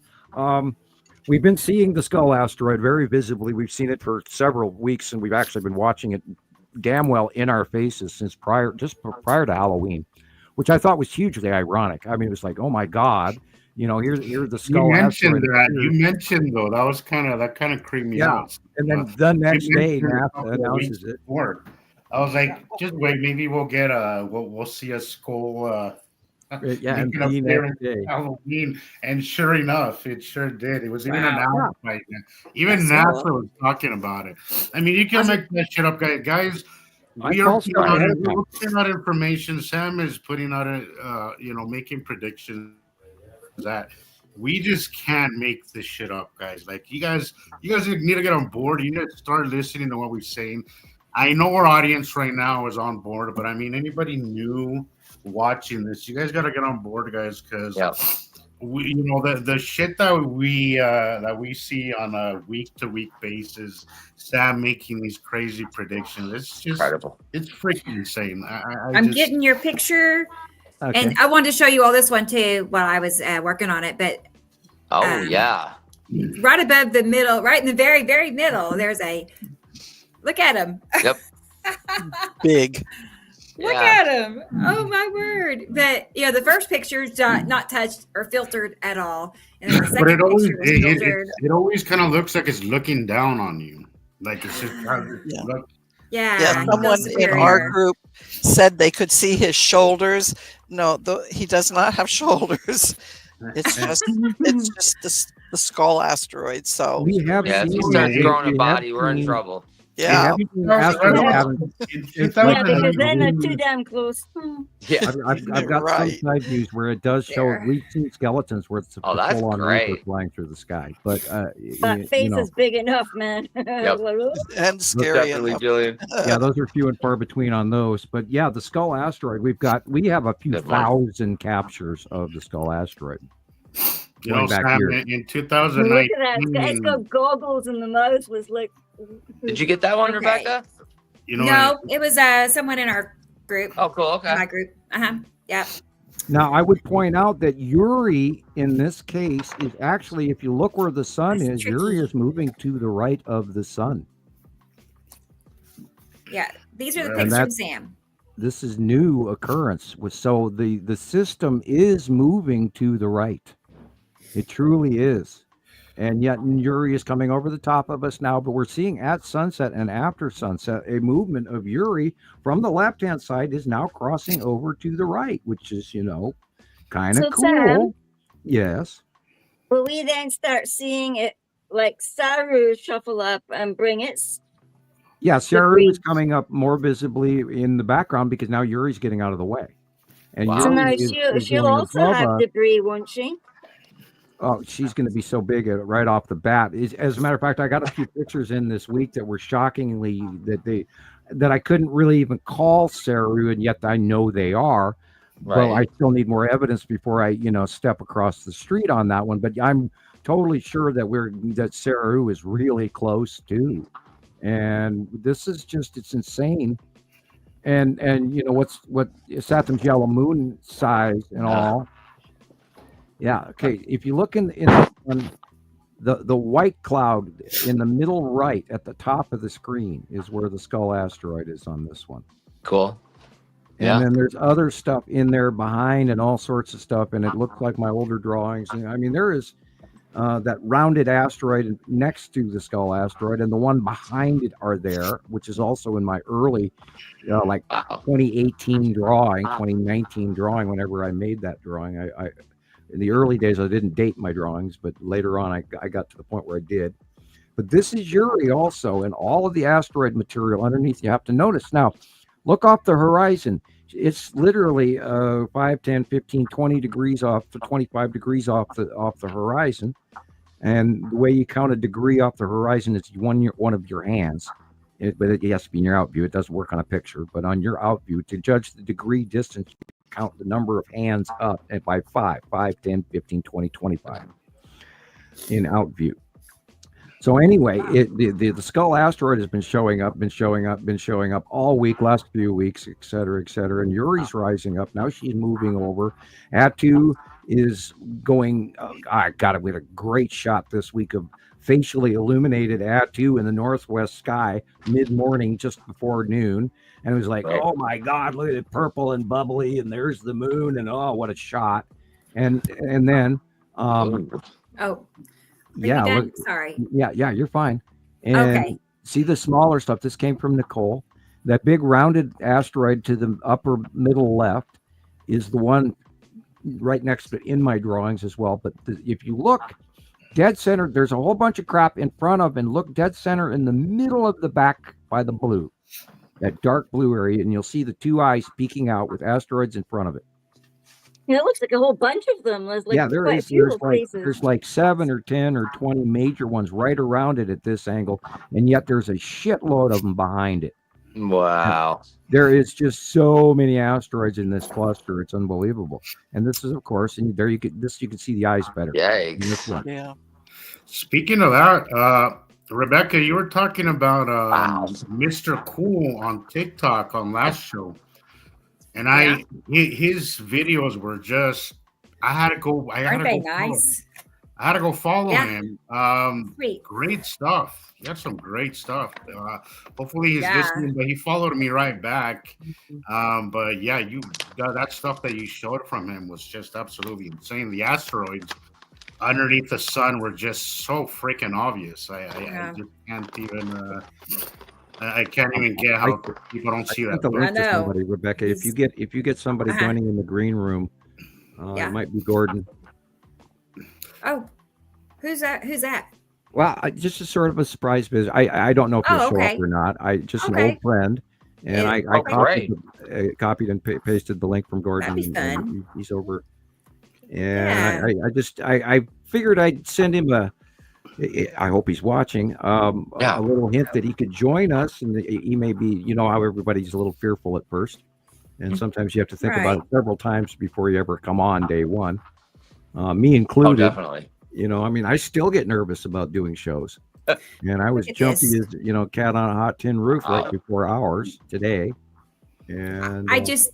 we've been seeing the Skull asteroid very visibly. We've seen it for several weeks, and we've actually been watching it damn well in our faces since prior to Halloween, which I thought was hugely ironic. I mean, it was like, oh my God. You know, here's the Skull asteroid. You mentioned though, that kind of creeped me out. And then the next day, NASA announces it. I was like, just wait, maybe we'll get we'll see a skull. And Halloween, and sure enough, it sure did. It was even announced right now. Even NASA was talking about it. I mean, you can make that shit up, guys. We are putting out information. Sam is putting out making predictions. That we just can't make this shit up, guys. Like you guys need to get on board. You need to start listening to what we're saying. I know our audience right now is on board, but I mean anybody new watching this, you guys got to get on board, guys, because we, the shit that we see on a week-to-week basis, Sam making these crazy predictions. It's just incredible. It's freaking insane. I'm getting your picture. Okay. And I wanted to show you all this one too while I was working on it. But right above the middle, right in the very, very middle, there's a look at him. Yep. Big. Look at him. Oh my word. But the first picture is not touched or filtered at all. And then the second it always kind of looks like it's looking down on you. Like it's just someone in our group said they could see his shoulders. No, he does not have shoulders. It's just the skull asteroid. So if he starts growing a body, we're in trouble. Yeah. Because then they're too damn close. Yeah, I've got some side views where it does show. We've seen skeletons where it's that's full on great flying through the sky. But face is big enough, man. And scary enough. Gillian. Yeah, those are few and far between on those. But yeah, the skull asteroid. We have a few thousand captures of the skull asteroid. Sam, in 2019, look at that. It's got goggles and the nose was like. Did you get that one, Rebecca? No, it was someone in our group. Oh, cool. Okay. My group. Yeah. Now, I would point out that Uri, in this case, is actually, if you look where the sun is, tricky. Uri is moving to the right of the sun. Yeah, these are the pictures from Sam. This is new occurrence. So the system is moving to the right. It truly is. And yet Uri is coming over the top of us now, but we're seeing at sunset and after sunset, a movement of Uri from the left-hand side is now crossing over to the right, which is, kind of cool. Sam, yes. Will we then start seeing it like Saru shuffle up and bring its Yeah, Saru is coming up more visibly in the background because now Yuri's getting out of the way. And So now is she'll going also have us. debris, won't she? Oh, she's going to be so big right off the bat. As a matter of fact, I got a few pictures in this week that were shockingly that I couldn't really even call Saru, and yet I know they are. Right. Well, I still need more evidence before I, step across the street on that one. But I'm totally sure that Saru is really close too. And this is it's insane. And what Satham's yellow moon size and all. Yeah. Okay. If you look in the white cloud in the middle right at the top of the screen is where the Skull asteroid is on this one. Cool. And then there's other stuff in there behind and all sorts of stuff. And it looks like my older drawings. And I mean, there is that rounded asteroid next to the Skull asteroid, and the one behind it are there, which is also in my early, 2018 drawing, 2019 drawing. Whenever I made that drawing, I in the early days I didn't date my drawings, but later on I got to the point where I did. But this is Yuri also, and all of the asteroid material underneath. You have to notice now. Look off the horizon. It's literally 5, 10, 15, 20 degrees off to 25 degrees off the horizon. And the way you count a degree off the horizon is one of your hands. But it has to be in your out view. It doesn't work on a picture. But on your out view, to judge the degree distance, you count the number of hands up and by 5, 10, 15, 20, 25 in out view. So anyway, the Skull asteroid has been showing up all week, last few weeks, et cetera, and Yuri's rising up. Now she's moving over. Atu is going, we had a great shot this week of facially illuminated Atu in the northwest sky, mid-morning, just before noon. And it was like, oh my God, look at it, purple and bubbly, and there's the moon, and oh, what a shot. And then, sorry. Yeah, you're fine. And see the smaller stuff. This came from Nicole. That big rounded asteroid to the upper middle left is the one right next to it in my drawings as well. But if you look dead center, there's a whole bunch of crap in front of, and look dead center in the middle of the back by the blue, that dark blue area, and you'll see the two eyes peeking out with asteroids in front of it. Yeah, it looks like a whole bunch of them. There's there's like 7 or 10 or 20 major ones right around it at this angle, and yet there's a shitload of them behind it. Wow. And there is just so many asteroids in this cluster. It's unbelievable. And this is, of course, and there you can see the eyes better. Yikes. Yeah. Speaking of that, Rebecca, you were talking about Mr. Cool on TikTok on last show. And his videos were just, I had to go follow him. Great stuff. He had some great stuff. Hopefully he's listening, but he followed me right back. But yeah, that stuff that you showed from him was just absolutely insane. The asteroids underneath the sun were just so freaking obvious. I just can't even. I can't even get how people don't see that. I know, somebody, Rebecca. If you get somebody joining in the green room, it might be Gordon. Oh, who's that? Well, just a sort of a surprise visit. I don't know if he'll show up or not. An old friend, and I copied and pasted the link from Gordon. That'd be fun. He's over, and I figured I'd send him I hope he's watching. A little hint that he could join us, and he may be. You know how everybody's a little fearful at first, and sometimes you have to think about it several times before you ever come on day one. Me included. Oh, definitely. I still get nervous about doing shows, and I was jumpy as cat on a hot tin roof right before ours today. And I just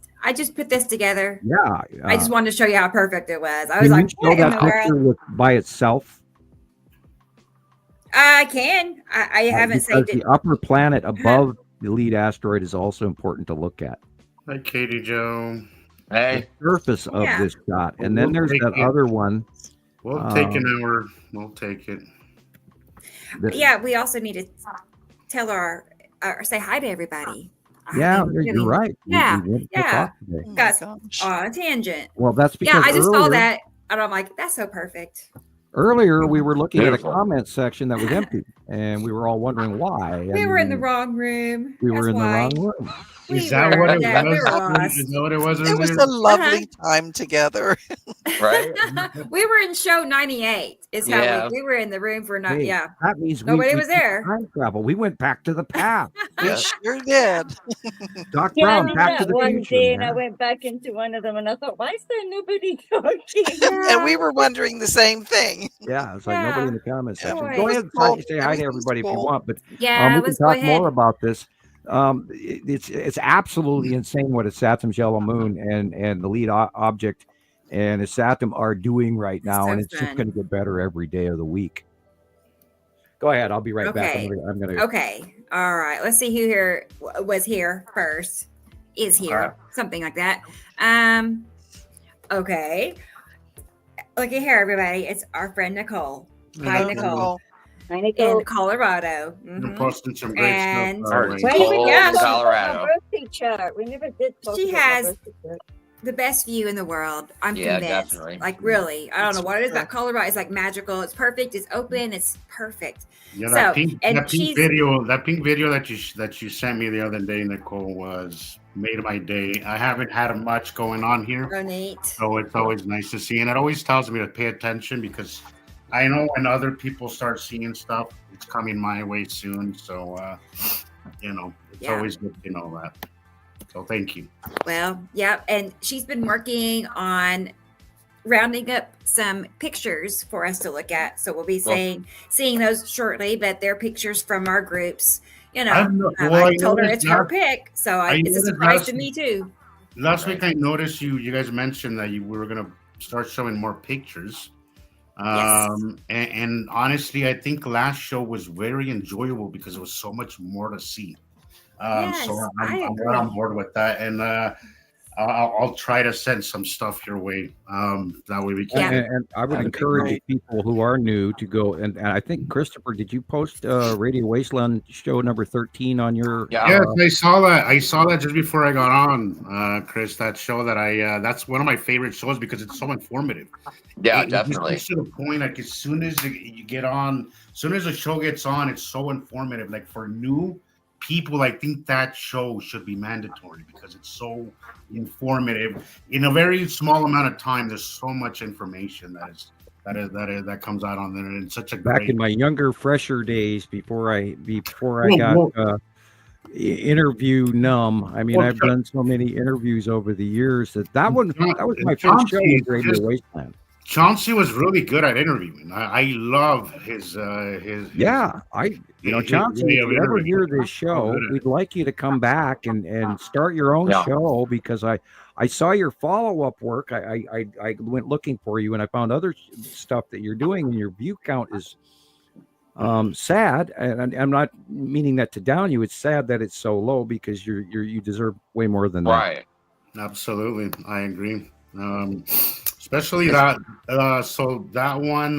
put this together. Yeah, I just wanted to show you how perfect it was. I was like, show that picture by itself. I can. I haven't saved it. The upper planet above the lead asteroid is also important to look at. Hi, Katie Joe. Hey. The surface of this dot, and then there's that other one. We'll take an hour. We'll take it. We also need to tell or say hi to everybody. You're right. Got on a tangent. Well, that's because I just saw that, and I'm like, that's so perfect. Earlier, we were looking Beautiful. at a comment section that was empty, and we were all wondering why. We were in the wrong room. We That's were in the why. wrong room. Is that what it We were was? lost. Is that what it was? It was a lovely time together. Right? We were in show 98. Is how Yeah. we were in the room for Hey, yeah. That means Nobody we was there. Time travel. We went back to the past. We sure did. Doc Yeah, I Brown, did Back to that the one Future. day, and I man. went back into one of them, and I thought, why is there nobody talking? And we were wondering the same thing. Yeah, it's like nobody in the comment section. Boy. Go ahead Cool. and say hi to everybody if you Cool. want, but Yeah, we can let's go talk ahead. more about this. It's absolutely insane what a Saturn's yellow moon and the lead object and a Saturn are doing right now, So and it's just fun. going to get better every day of the week. Go ahead, I'll be right back. Okay. I'm gonna. Okay. All right. Let's see who here was here first. Is here. All right. Something like that. Okay. Look at here, everybody. It's our friend Nicole. Hi, Hello. Nicole. I need to In Colorado. You're Mhm. posting some great And- stuff. by the way. Why did we Nicole never in talk about Colorado. my birthday chart? We never did talk She about my has- birthday chart. The best view in the world. I'm Yeah, convinced. definitely. Like really. I don't It's know what it is about wonderful. Colorado. It's like magical. It's perfect. It's open. It's perfect. Yeah, So, that pink and she's- video that you sent me the other day, Nicole, was made my day. I haven't had much going on here, So neat. so it's always nice to see, and it always tells me to pay attention because I know when other people start seeing stuff, it's coming my way soon. So it's Yeah. always good to know that. So thank you. Well, yeah, and she's been working on rounding up some pictures for us to look at. So we'll be seeing those shortly, but they're pictures from our groups. You know, I told her it's her pick, so it's a noticed surprise to me too. Last week I noticed you guys mentioned that you were gonna start showing more pictures. Yes. And honestly, I think last show was very enjoyable because there was so much more to see. Yes, So I I'm agree. right on board with that, and I'll try to send some stuff your way. That way we can. Yeah. And I would That'd be encourage great. people who are new to go and I think Christopher, did you post Radio Wasteland show number 13 on your? Yeah. Yes, I saw that. I saw that just before I got on, Chris. That show that that's one of my favorite shows because it's so informative. Yeah, It just definitely. gets to the point, like as soon as you get on, as soon as the show gets on, it's so informative. Like for new people, I think that show should be mandatory because it's so informative. In a very small amount of time, there's so much information that comes out on there, and it's such a Back great. in my younger, fresher days before I Whoa, got interview numb. I mean, Well, I've done so many interviews over the years that was my first show Chauncey with Radio just- Wasteland. Chauncey was really good at interviewing. I love his. Yeah, Chauncey, way if of you ever interviewing. hear this show, good at it. we'd like you to come back and start your own Yeah. show because I saw your follow-up work. I went looking for you and I found other stuff that you're doing, and your view count is sad. And I'm not meaning that to down you. It's sad that it's so low because you deserve way more than that. Right. Absolutely, I agree. Especially that. So that one,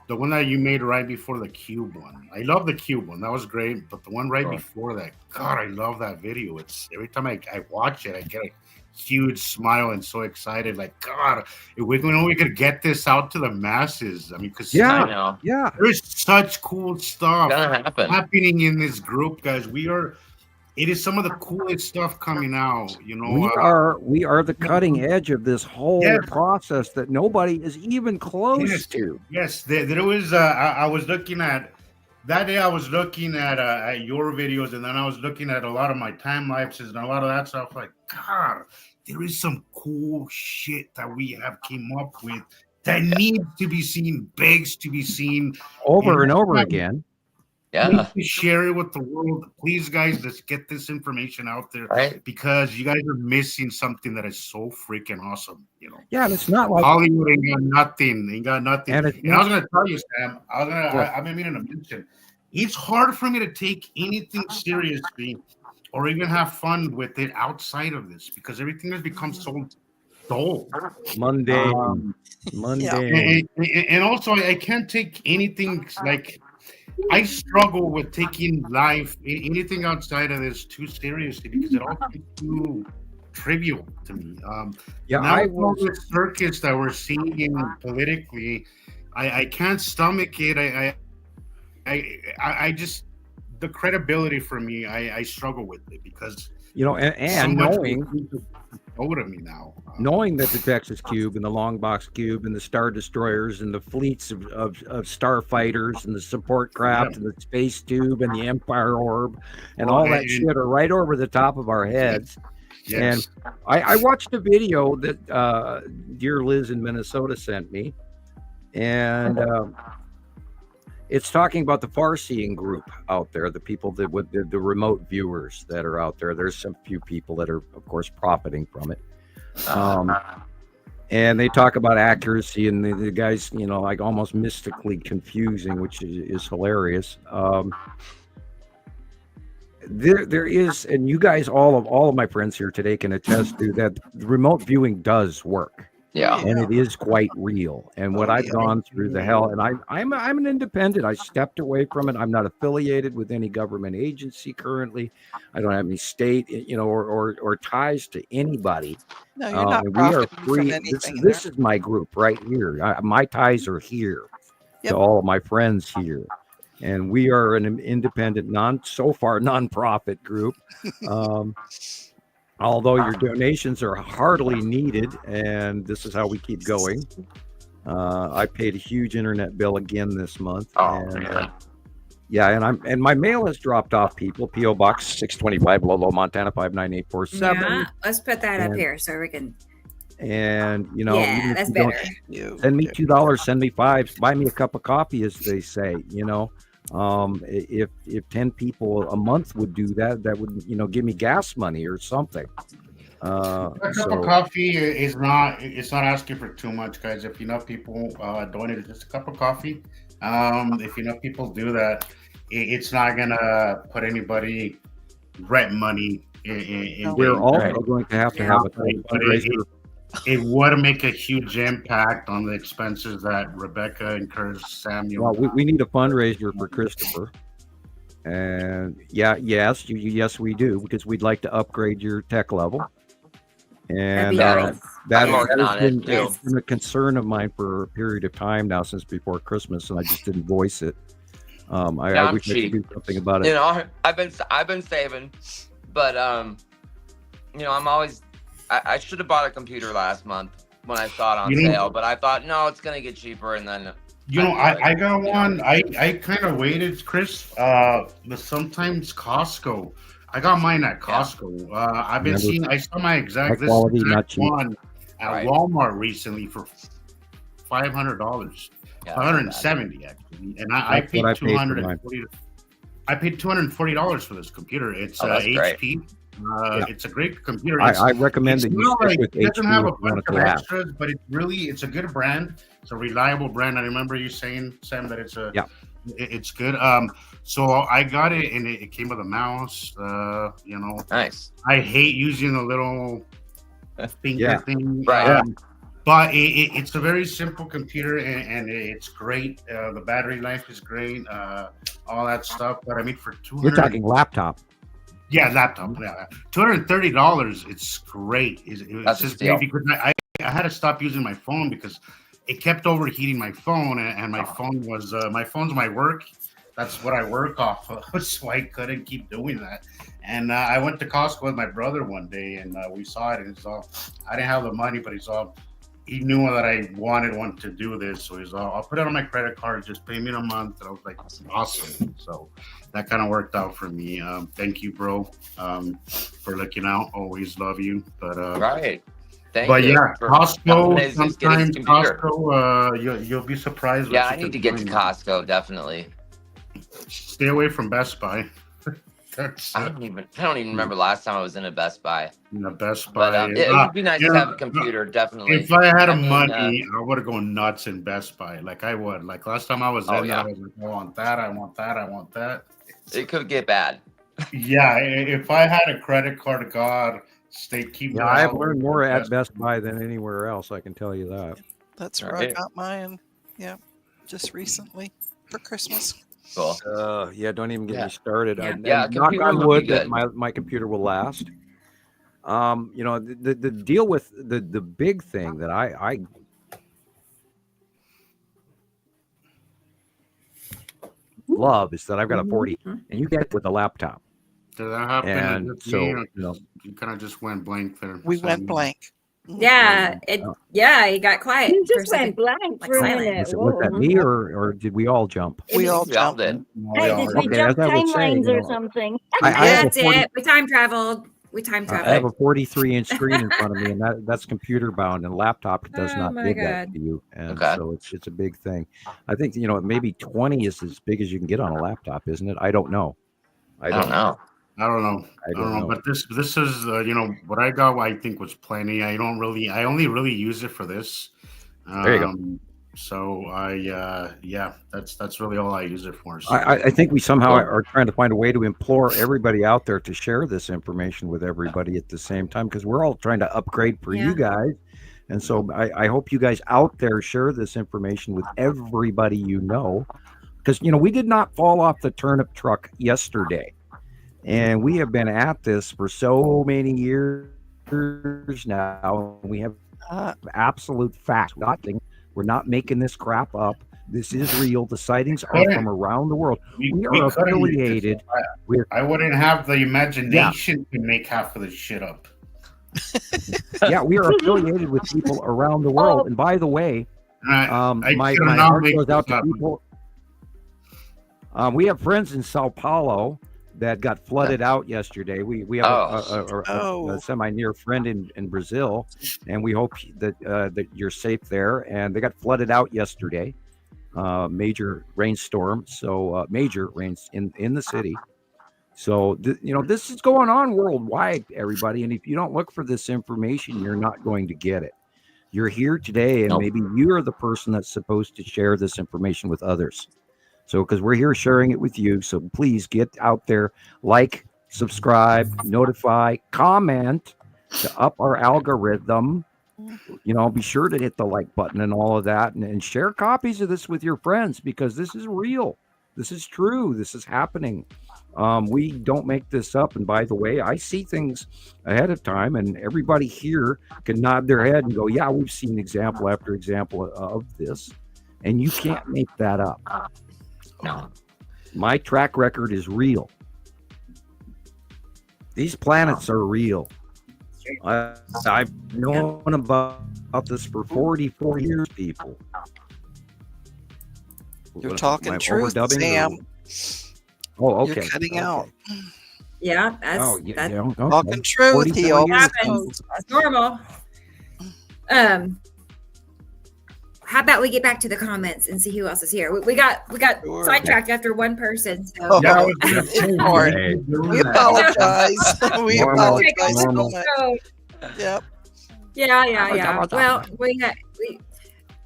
the one that you made right before the cube one. I love the cube one. That was great. But the one right before that, God, I love that video. It's every time I watch it, I get a huge smile and so excited. Like, God, if we could get this out to the masses. I mean, because I know. Yeah. there's such cool stuff Gonna happen. happening in this group, guys. It is some of the coolest stuff coming out. We are the cutting edge of this whole Yes. process that nobody is even close to. Yes, there was. I was looking at that day. I was looking at your videos, and then I was looking at a lot of my time lapses and a lot of that stuff. Like, God, there is some cool shit that we have came up with that needs to be seen, begs to be seen Over and over again. Yeah. Please share it with the world. Please, guys, let's get this information out there Right. because you guys are missing something that is so freaking awesome. Yeah, and it's not like Hollywood ain't got nothing. Ain't got nothing. And And, it's I was gonna tell you, Sam. I've been meaning to mention. It's hard for me to take anything seriously or even have fun with it outside of this because everything has become so dull. mundane. Mundane. And also, I can't take anything like. I struggle with taking life, anything outside of this, too seriously because it all seems too trivial to me. Yeah, Now I with all was. the circus that we're seeing politically, I can't stomach it. I just, the credibility for me, I struggle with it because and knowing to me now, knowing that the Texas Cube and the Long Box Cube and the Star Destroyers and the fleets of starfighters and the support craft and the Space Tube and the Empire Orb and all that shit are right over the top of our heads. Yes. And I watched a video that dear Liz in Minnesota sent me, and it's talking about the far-seeing group out there, the people that with the remote viewers that are out there. There's some few people that are, of course, profiting from it. And they talk about accuracy, and the guys, like almost mystically confusing, which is hilarious. There is, and you guys, all of my friends here today can attest to that. The remote viewing does work. Yeah, and it is quite real. And what I've gone through the hell, and I'm an independent. I stepped away from it. I'm not affiliated with any government agency currently. I don't have any state, or ties to anybody. No, you're not. We are free. This is my group right here. My ties are here to all of my friends here. And we are an independent, nonprofit group. Although your donations are heartily needed, and this is how we keep going. I paid a huge internet bill again this month. And my mail has dropped off, people. P.O. Box 625, Lolo, Montana 59847. Yeah, let's put that up here so we can. And that's better. Send me $2, send me $5, buy me a cup of coffee, as they say. If 10 people a month would do that would give me gas money or something. A cup of coffee is not asking for too much, guys. If enough people donate just a cup of coffee, if enough people do that, it's not gonna put anybody rent money in we're also going to have a fundraiser. It would make a huge impact on the expenses that Rebecca incurs, Samuel. Well, we need a fundraiser for Christoper. And yes, we do, because we'd like to upgrade your tech level. And that has been a concern of mine for a period of time now, since before Christmas, and I just didn't voice it. I wish I could do something about it. I've been saving, but I'm always. I should have bought a computer last month when I saw it on sale, but I thought, no, it's going to get cheaper. And then, I got one. I kind of waited, Chris, but sometimes Costco. I got mine at Costco. I saw my exact one at Walmart recently for $500, $570 actually. And I paid $240. I paid $240 for this computer. It's HP. It's a great computer. I recommend that you stick with HP. It doesn't have a bunch of extras, but it's a good brand. It's a reliable brand. I remember you saying, Sam, that it's good. So I got it, and it came with a mouse. Nice. I hate using the little finger thing. Right. But it's a very simple computer, and it's great. The battery life is great. All that stuff. But I mean, for $200, you're talking laptop. Yeah, laptop. Yeah, $230. It's great. It's just great because I had to stop using my phone because it kept overheating my phone, and my phone was my phone's my work. That's what I work off of, so I couldn't keep doing that. And I went to Costco with my brother one day, and we saw it, and I didn't have the money, but he knew that I wanted one to do this, so he's all, I'll put it on my credit card, just pay me in a month. And I was like, awesome. So that kind of worked out for me. Thank you, bro, for looking out. Always love you. But right. Costco, sometimes Costco, you'll be surprised. Yeah, I need to get to Costco, definitely. Stay away from Best Buy. I don't even remember last time I was in a Best Buy. In a Best Buy, but it would be nice to have a computer. Definitely. If I had money, I would have gone nuts in Best Buy. Like I would. Like last time I was in there, I was like, I want that. I want that. I want that. It could get bad. Yeah, if I had a credit card, God, keep. Yeah, I've learned more at Best Buy than anywhere else. I can tell you that. That's where I got mine. Yeah, just recently for Christmas. Cool. Don't even get me started. Knock on wood that my computer will last. The deal with the big thing that love is that I've got a 40, and you get it with a laptop. Did that happen? And so, you kind of just went blank there. We went blank. Yeah, he got quiet. You for a just went second. blank Like for a silent. minute. Was that me or did we all jump? We all We all jumped. did. Hey, did we Okay, jump as I was saying, timelines or something? I have That's a 40, it. We time traveled. I have a 43-inch screen in front of me, and that's computer bound, and laptop does Oh not my give that God. to you, and Okay. so it's a big thing. I think maybe 20 is as big as you can get on a laptop, isn't it? I don't know. I don't know. I don't know. I don't know. But this is what I got. I think was plenty. I only really use it for this. There you go. So that's really all I use it for. So. I think we somehow are trying to find a way to implore everybody out there to share this information with everybody at the same time, because we're all trying to upgrade for you guys. And so I hope you guys out there share this information with everybody you know, because we did not fall off the turnip truck yesterday, and we have been at this for so many years now. We have absolute fact. We're not making this crap up. This is real. The sightings are from around the world. We are affiliated with. I wouldn't have the imagination to make half of this shit up. Yeah, we are affiliated with people around the world. And by the way, my heart goes out to people. We have friends in Sao Paulo that got flooded out yesterday. We have a semi-near friend in Brazil, and we hope that you're safe there. And they got flooded out yesterday, major rainstorm, so major rains in the city. So this is going on worldwide, everybody. And if you don't look for this information, you're not going to get it. You're here today, and maybe you're the person that's supposed to share this information with others. So, because we're here sharing it with you, so please get out there, like, subscribe, notify, comment to up our algorithm. Be sure to hit the like button and all of that, and share copies of this with your friends, because this is real. This is true. This is happening. We don't make this up. And by the way, I see things ahead of time, and everybody here can nod their head and go, yeah, we've seen example after example of this. And you can't make that up. No. My track record is real. These planets are real. I've known about this for 44 years, people. You're talking truth, Sam. Oh, okay. You're cutting out. Yeah, that's talking truth. He always happens. That's normal. How about we get back to the comments and see who else is here? We got sidetracked after one person. So. We apologize. We apologize so much. Yep. Yeah. Well,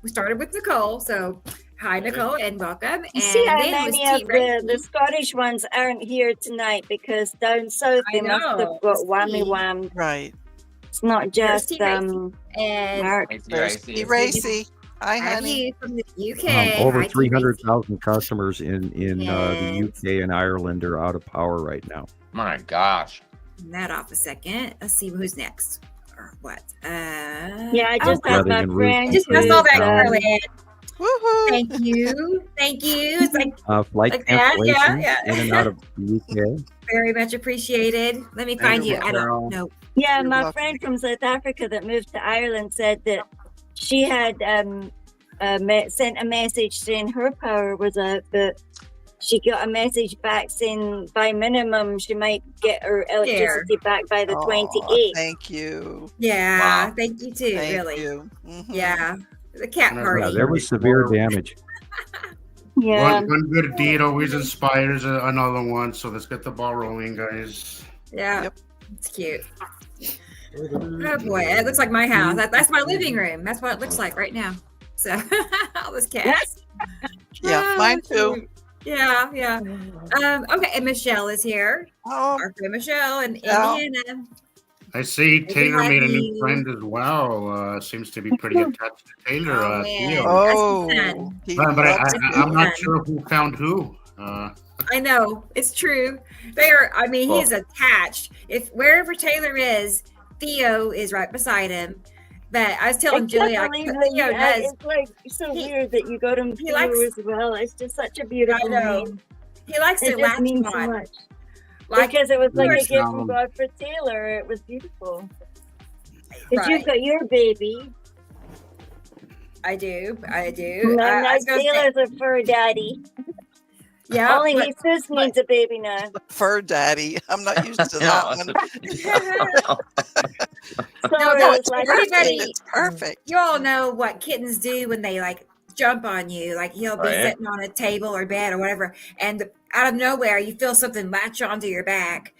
we started with Nicole, so hi Nicole and welcome. And see how then many of the Scottish ones aren't here tonight, because down south they must have got whammy. Right. It's not just and Mark. Racy. Hi, honey. From the UK. Over 300,000 customers in the UK and Ireland are out of power right now. My gosh. Turn that off a second. Let's see who's next or what. Yeah, I just had my friend. Just saw that CarolAnne. Woohoo! Thank you. It's like flight cancellation in and out of the UK. Very much apprecited. Let me find you. I don't know. Yeah, my friend from South Africa that moved to Ireland said that she had sent a message saying her power was out, but she got a message back saying by minimum she might get her electricity back by the 28th. Thank you. Yeah, wow. Thank you too. Thank really. You. Mm-hmm. Yeah, the cat party. Yeah, there was severe damage. Yeah. One good deed always inspires another one. So let's get the ball rolling, guys. Yeah. Yep. It's cute. Oh boy, it looks like my house. That's my living room. That's what it looks like right now. So all those cats. Yeah, mine too. Yeah. Okay, and Michelle is here. Oh, our friend Michelle in Indiana. I see Taylor made a new friend as well. Seems to be pretty attached to Taylor. But I'm not sure who found who. I know, it's true. He's attached. If wherever Taylor is, Theo is right beside him. But I was telling Julia, Theo does. It's like so weird that you got him Theo as well. It's just such a beautiful name. He likes It to just latch means so on. much. Like, Because it was like a Nice gift album. from God for Taylor. It was beautiful. Because right. you've got your baby. I do. Now Say, Taylor's a fur daddy. yeah. Only Jesus needs a baby now. Fur daddy. I'm not used to that one. Sorry, No, I was it's like, everybody- It's perfect. You all know what kittens do when they like jump on you. Like he'll be Right. sitting on a table or bed or whatever, and out of nowhere you feel something latch onto your back.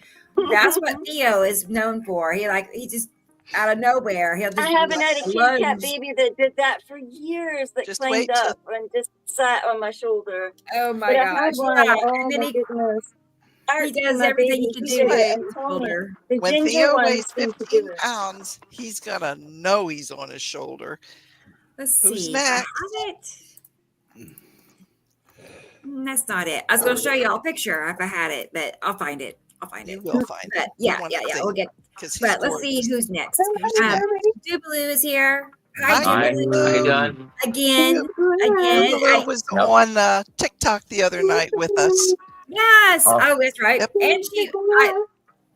That's what Theo is known for. He just out of nowhere he'll just. I haven't had a kitty cat lunge. baby that did that for years. That Just climbed wait till- up and just sat on my shoulder. Oh my But I gosh! had one. Yeah. Oh And then my goodness. he does My everything he baby, can he do did with it. his I'm telling you. shoulder. The When ginger Theo ones weighs seem to do 15 it. pounds, he's gonna know he's on his shoulder. Let's Who's see. next? I have it. That's not it. I was going to show you all a picture if I had it, but I'll find it. You will find But it. yeah. We'll get. But let's see who's next. Dubaloo is here. Hi, Hi, Dubaloo. how you doing? Again. Dubaloo was on TikTok the other night with us. Yes. Oh. Oh, that's right. Yep. And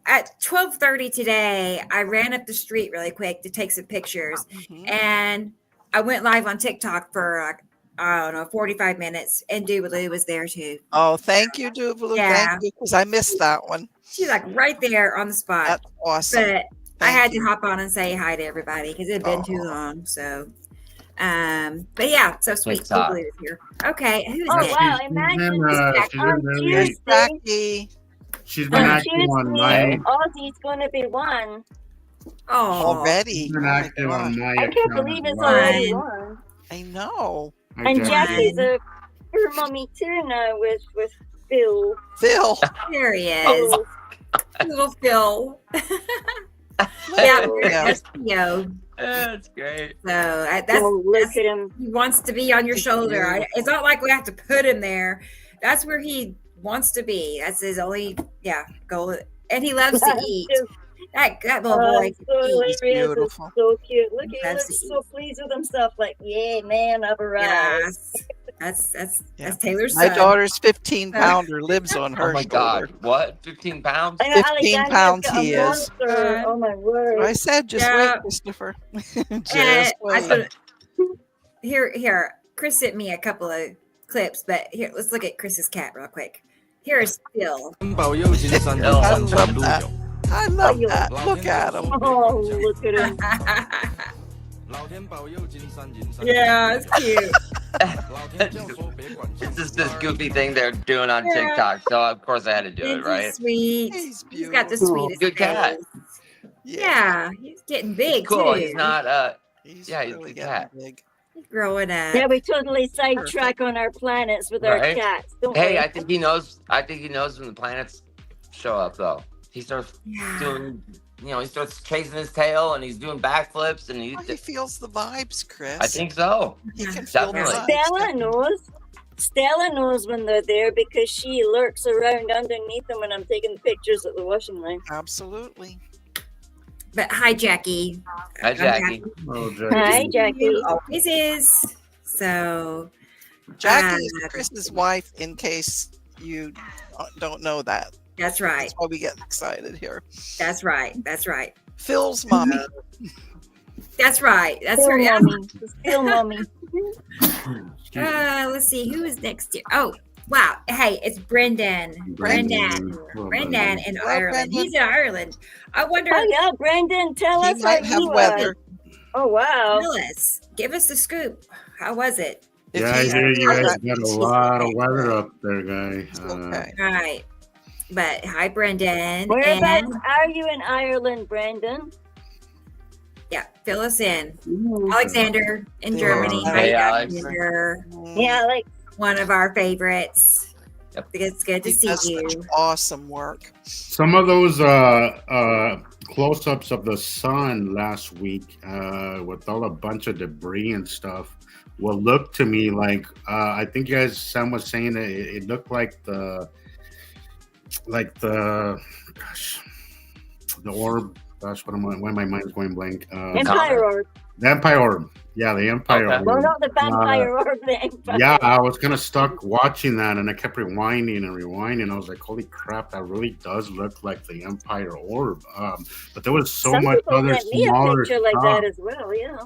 at 12:30 today, I ran up the street really quick to take some pictures, Mhm. and I went live on TikTok for I don't know 45 minutes, and Dubaloo was there too. Oh, thank you, Dubaloo. Yeah. Thank you, because I missed that one. She's like right there on the spot. That's awesome. But I Thank had you. to hop on and say hi to everybody because it had been too long. So, but yeah, so sweet. TikTok. Dubaloo is here. Okay, who's Oh next? wow! She's Imagine been, on she's been very, Tuesday. Jackie. she's been On active on my, Tuesday, Aussie's going to be one. Oh, Already. she's Oh been my active gosh. on my I can't account believe as it's well. already one. I know. Hi, And Jackie. Jackie's a fur mommy too now with Phil. Phil. there he is, Phil. little Phil. yeah, Yeah. that's Theo. That's great. So that's Oh, look at him. he wants to be on your shoulder. It's not like we have to put him there. That's where he wants to be. That's his only goal. And he loves to eat. That little boy can so eat. hilarious. beautiful. It's so cute. Look, he That's looks so pleased with himself. Like, yeah, man, I've arrived. Yes. That's Yeah. Taylor's My son. daughter's 15-pounder lives on her Oh my shoulder. God. What? 15 pounds? I know 15 Alexandra's pounds got a he is. monster. Oh my word. I said, just Yeah. wait, Christopher. And Just wait. here. Chris sent me a couple of clips, but here, let's look at Chris's cat real quick. Here's Phil. I love that. I love that. Look at him. Oh, look at him. Yeah, it's cute. It's just this goofy thing they're doing on Yeah. TikTok. So, of course, I had to do it, He's right? sweet. He's He's got the beautiful. sweetest Good cat. face. Yeah, he's getting big Cool. too. He's not, He's Yeah, he's really a getting cat. big. He's growing up. Yeah, we totally sidetrack on our planets with our Right. cats, don't hey, we? I think he knows when the planets show up, though. He starts Yeah. doing, he starts chasing his tail and he's doing backflips and Oh, he feels the vibes, Chris. I think so. he can feel the Definitely. vibes. Stella knows. Stella knows when they're there because she lurks around underneath them when I'm taking pictures at the washing line. Absolutely. But hi, Jackie. Hi, I'm Jackie. happy Oh, to Jackie. Hi, see Jackie. you. Always is. So Jackie is Chris's wife, in case you don't know that. that's right. That's why we get excited here. That's right. That's right. Phil's mommy. That's right. That's Still her. mommy. Still mommy. Let's see who is next here. Oh, wow. Hey, it's Brendan. Brendan in Hello, Ireland. Brendan. He's in Ireland. I wonder. Oh yeah, Brendan, tell He us might how have you weather. Oh wow. Tell us. Give us the scoop. How was it? If Yeah, I he- hear you guys Okay. got a lot of weather up there, guy. Okay. Right. But hi, Brendan. Whereabouts And are you in Ireland, Brendan? yeah, fill us in. Alexander in There. Germany. Hey, Hi, Alex. Alexander. Yeah, like One of our favorites. Yep. It's good to He see does you. such awesome work. Some of those close-ups of the sun last week, with all a bunch of debris and stuff, will look to me like I think you guys, Sam was saying it looked like the orb gosh, why my mind's going blank? Empire Orb. The Empire Orb. Yeah, the Empire Orb. Well, not the Vampire Orb, the Empire. Yeah, I was kind of stuck watching that, and I kept rewinding and rewinding. I was like, holy crap, that really does look like the Empire Orb. But there was Some much people other sent me a smaller picture stuff. like that as well, yeah.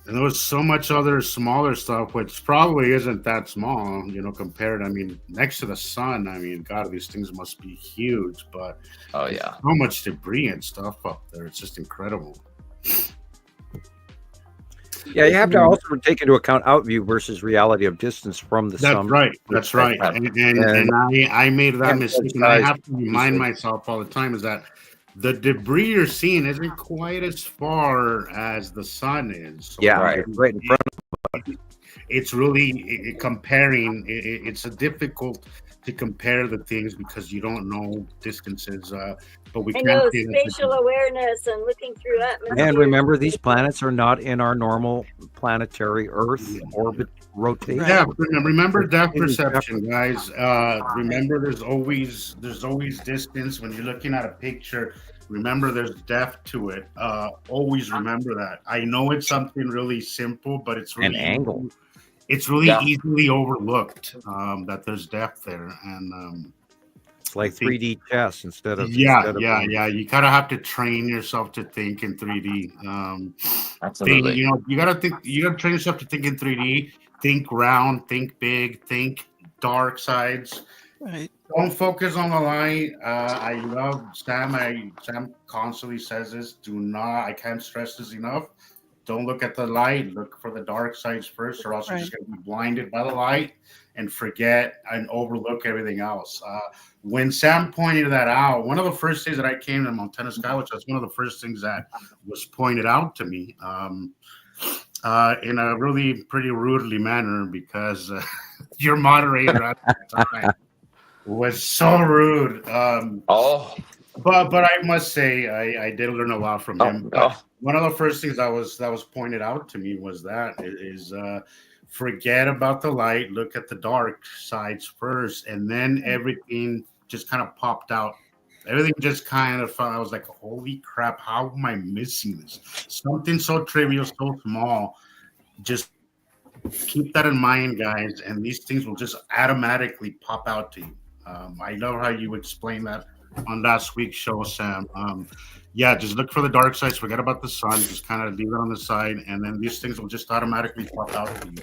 And there was so much other smaller stuff, which probably isn't that small, compared. I mean, next to the sun, I mean, God, these things must be huge, but so much debris and stuff up there. It's just incredible. Yeah, you have to also take into account outview versus reality of distance from the sun. That's right. And I made that mistake, and I have to remind myself all the time is that the debris you're seeing isn't quite as far as the sun is. So right in front of us. It's really comparing. It's difficult to compare the things because you don't know distances. But we can spatial awareness and looking through atmosphere. And remember, these planets are not in our normal planetary Earth orbit rotation. Yeah, remember depth perception, guys. Remember, there's always distance when you're looking at a picture. Remember, there's depth to it. Always remember that. I know it's something really simple, but it's really an angle. It's really easily overlooked that there's depth there, and it's like 3D chess instead of You kind of have to train yourself to think in 3D. Absolutely. You gotta train yourself to think in 3D. Think round, think big, think dark sides. Right. Don't focus on the light. I love Sam. Sam constantly says this. I can't stress this enough. Don't look at the light. Look for the dark sides first, or else you're just going to be blinded by the light and forget and overlook everything else. When Sam pointed that out, one of the first days that I came to Montana Sky, which was one of the first things that was pointed out to me in a really pretty rudely manner, because your moderator at the time was so rude. But I must say I did learn a lot from him. One of the first things that was pointed out to me was forget about the light, look at the dark sides first, and then everything just kind of popped out. Everything just kind of, I was like, holy crap, how am I missing this? Something so trivial, so small. Just keep that in mind, guys, and these things will just automatically pop out to you. I love how you explained that on last week's show, Sam. Just look for the dark sides, forget about the sun, just kind of leave it on the side, and then these things will just automatically pop out to you.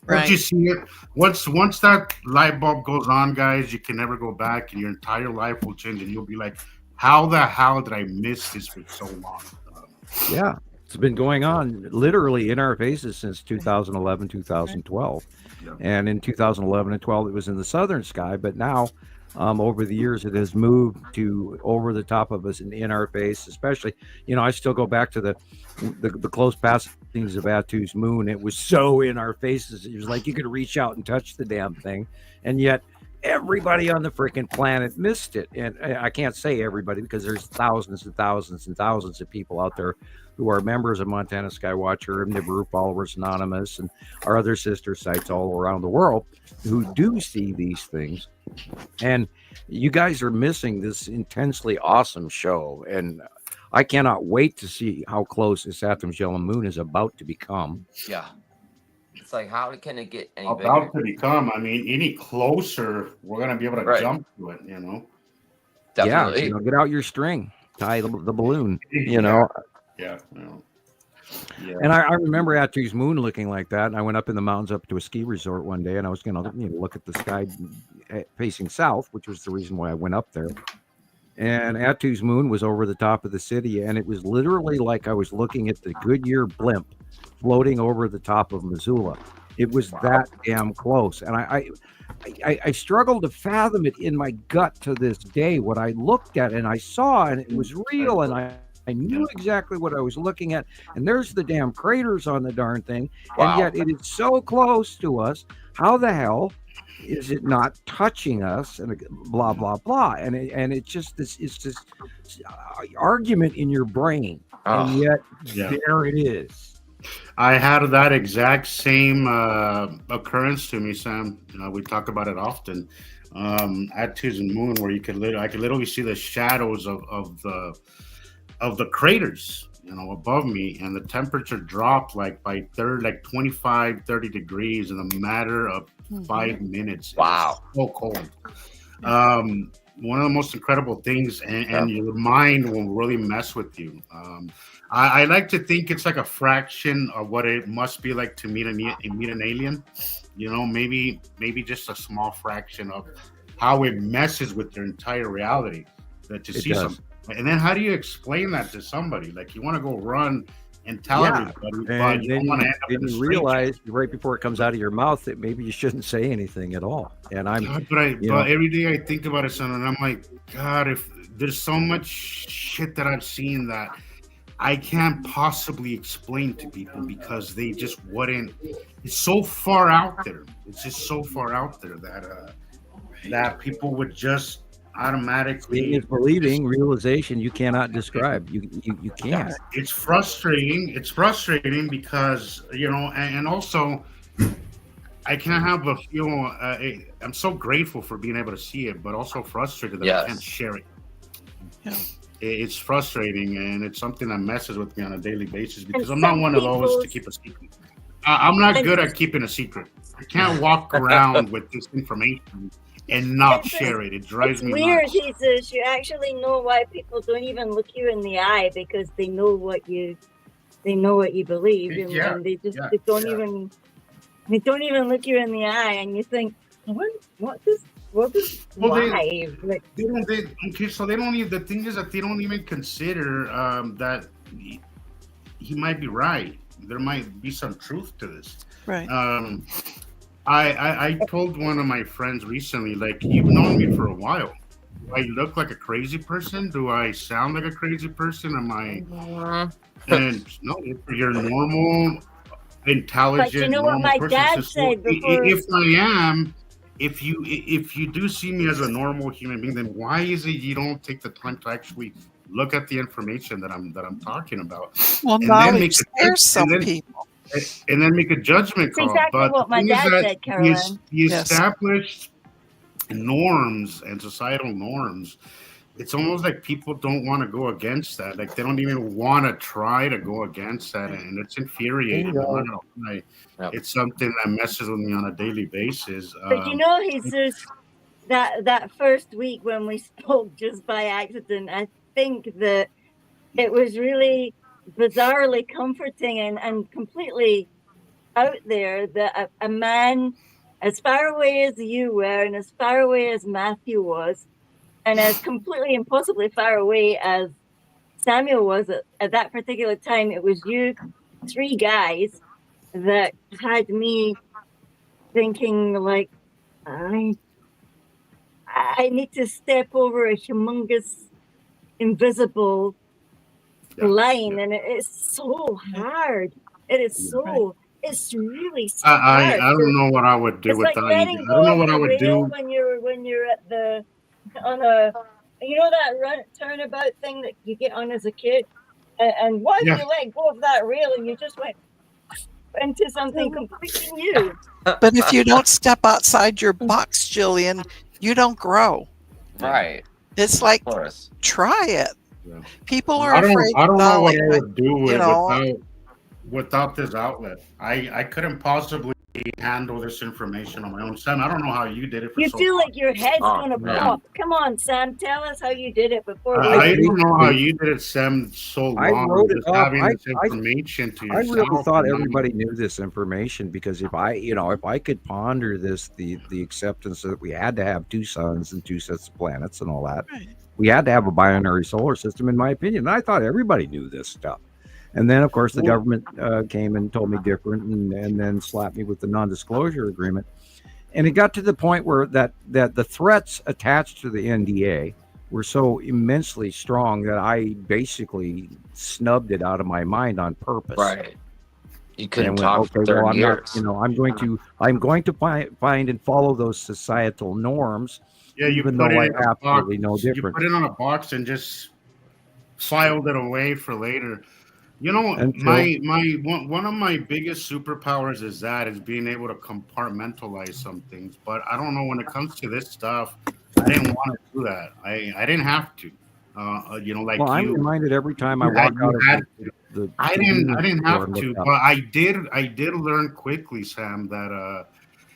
Right. Once you see it, once that light bulb goes on, guys, you can never go back, and your entire life will change, and you'll be like, how the hell did I miss this for so long? It's been going on literally in our faces since 2011, 2012. And in 2011 and 12, it was in the southern sky, but now over the years, it has moved to over the top of us and in our face, especially, I still go back to the close passings of Attu's moon. It was so in our faces. It was like you could reach out and touch the damn thing. And yet everybody on the freaking planet missed it. And I can't say everybody, because there's thousands and thousands and thousands of people out there who are members of Montana Skywatcher and Nibiru Followers Anonymous and our other sister sites all around the world who do see these things. And you guys are missing this intensely awesome show. And I cannot wait to see how close this Saturn's yellow moon is about to become. Yeah. It's like, how can it get any bigger? About to become, I mean, any closer, we're going to be able to jump to it, Definitely. Yeah, get out your string, tie the balloon, Yeah. And I remember Attu's moon looking like that. And I went up in the mountains up to a ski resort one day, and I was going to look at the sky facing south, which was the reason why I went up there. And Attu's moon was over the top of the city, and it was literally like I was looking at the Goodyear blimp floating over the top of Missoula. It was that damn close. And I struggled to fathom it in my gut to this day, what I looked at and I saw, and it was real, and I knew exactly what I was looking at. And there's the damn craters on the darn thing. And yet it is so close to us. How the hell is it not touching us? And blah, blah, blah. And it's just this argument in your brain. And yet there it is. I had that exact same occurrence to me, Sam. We talk about it often. Attu's moon, where I could literally see the shadows of of the craters, above me, and the temperature dropped like by 25, 30 degrees in a matter of 5 minutes. Wow. It was so cold. One of the most incredible things, and your mind will really mess with you. I like to think it's like a fraction of what it must be like to meet an alien. Maybe just a small fraction of how it messes with your entire reality. That to see something, and then how do you explain that to somebody? Like you want to go run and tell everybody, but you don't want to end up in the realize right before it comes out of your mouth that maybe you shouldn't say anything at all. And but every day I think about it, son, and I'm like, God, if there's so much shit that I've seen that I can't possibly explain to people because they just wouldn't. It's so far out there. It's just so far out there that people would just automatically believing realization you cannot describe. You can't. It's frustrating. It's frustrating because and also I can't have a feel. I'm so grateful for being able to see it, but also frustrated that I can't share it. Yeah. It's frustrating, and it's something that messes with me on a daily basis because I'm not one of those to keep a secret. I'm not good at keeping a secret. I can't walk around with this information and not share it. It drives me nuts. Weird, Jesus. You actually know why people don't even look you in the eye because they know what you believe, and they don't even look you in the eye, and you think, why? So they don't even. The thing is that they don't even consider that he might be right. There might be some truth to this. Right. I told one of my friends recently, like, you've known me for a while. Do I look like a crazy person? Do I sound like a crazy person? Am I? And no, you're normal, intelligent. But you know what my dad said before? If I am, if you do see me as a normal human being, then why is it you don't take the time to actually look at the information that I'm talking about? Well, knowledge scares some people. And then make a judgment call. Exactly but what my dad said, CarolAnne. The established norms and societal norms, it's almost like people don't want to go against that. Like they don't even want to try to go against that, and it's infuriating. It's something that messes with me on a daily basis. But Jesus, that first week when we spoke just by accident, I think that it was really bizarrely comforting and completely out there that a man as far away as you were and as far away as Matthew was and as completely impossibly far away as Samuel was at that particular time, it was you three guys that had me thinking like I need to step over a humongous invisible line, and it's so hard. It is so. It's really hard. I don't know what I would do without you. I don't know what I would do when you're at the on a that turnabout thing that you get on as a kid, and once you let go of that rail and you just went into something completely new. But if you don't step outside your box, Gillian, you don't grow. Right. It's like try it. Yeah. People are afraid. I don't know what I would do without this outlet. I couldn't possibly handle this information on my own. Sam, I don't know how you did it. You feel like your head's gonna pop. Come on, Sam, tell us how you did it before. I don't know how you did it, Sam. So long. I wrote it up. Having this information to yourself. I really thought everybody knew this information because if I could ponder this, the acceptance that we had to have two suns and two sets of planets and all that. Right. We had to have a binary solar system, in my opinion. And I thought everybody knew this stuff. And then, of course, the government came and told me different and then slapped me with the non-disclosure agreement. And it got to the point where that the threats attached to the NDA were so immensely strong that I basically snubbed it out of my mind on purpose. Right. You couldn't talk for 30 years. I'm going to find and follow those societal norms. Yeah, even though I absolutely know different. You put it on a box and just filed it away for later. You know, one of my biggest superpowers is being able to compartmentalize some things. But I don't know, when it comes to this stuff, I didn't want to do that. I didn't have to. Like well, I'm reminded every time I walk out of the I didn't have to, but I did learn quickly, Sam, that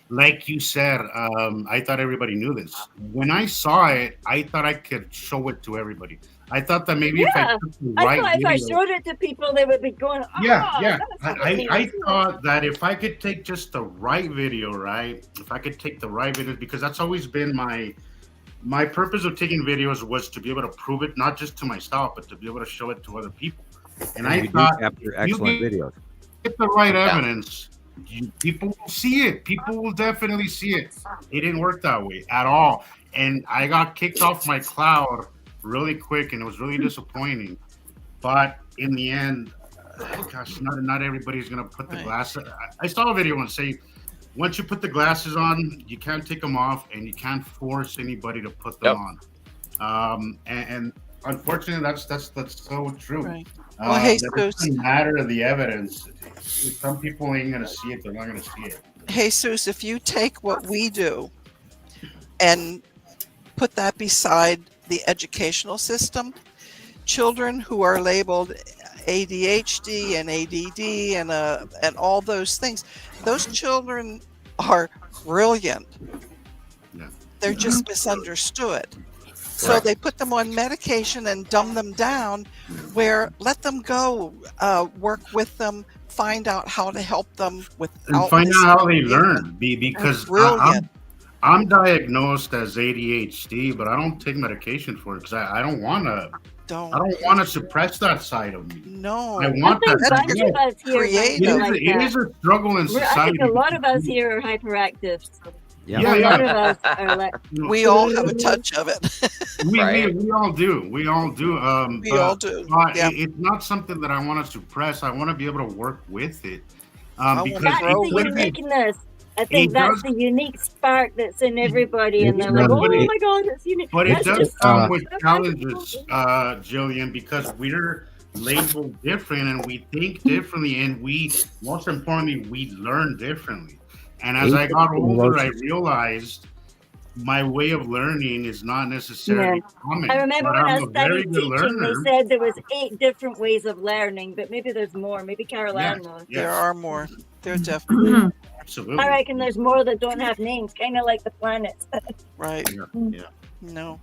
like you said, I thought everybody knew this. When I saw it, I thought I could show it to everybody. I thought that maybe if I took the right thought if I video, showed it to people, they would be going, yeah. I thought that if I could take just the right video, right? If I could take the right video, because that's always been my purpose of taking videos was to be able to prove it, not just to myself, but to be able to show it to other people. And I thought after excellent videos, get the right evidence, people will see it. People will definitely see it. It didn't work that way at all, and I got kicked off my cloud really quick, and it was really disappointing. But in the end, gosh, not everybody's gonna put the glasses. I saw a video and say, once you put the glasses on, you can't take them off, and you can't force anybody to put them on. And unfortunately, that's so true. Right. Well, hey, it doesn't matter the evidence. If some people ain't gonna see it, they're not gonna see it. Jesus, if you take what we do and put that beside the educational system, children who are labeled ADHD and ADD and all those things, those children are brilliant. Yeah. They're just misunderstood. So they put them on medication and dumb them down, where let them go, work with them, find out how to help them and find out how they learn. Because I'm diagnosed as ADHD, but I don't take medication for it because I don't want to. I don't want to suppress that side of me. No, I want that. It is a struggle in society. I think a lot of us here are hyperactive. Yeah. A lot of us are like. We all have a touch of it. we all do. We all do. All do. It's not something that I want to suppress. I want to be able to work with it. Because that's the uniqueness. I think that's the unique spark that's in everybody, and they're like, "Oh my God, it's unique." But it does come with challenges, Gillian, because we're labeled different and we think differently, and most importantly, we learn differently. And as I got older, I realized my way of learning is not necessarily common. I remember when I studied teaching, they said there was 8 different ways of learning, but maybe there's more. Maybe CarolAnne knows. There are more. There definitely. Absolutely. I reckon there's more that don't have names, kind of like the planets. Right. Yeah. No.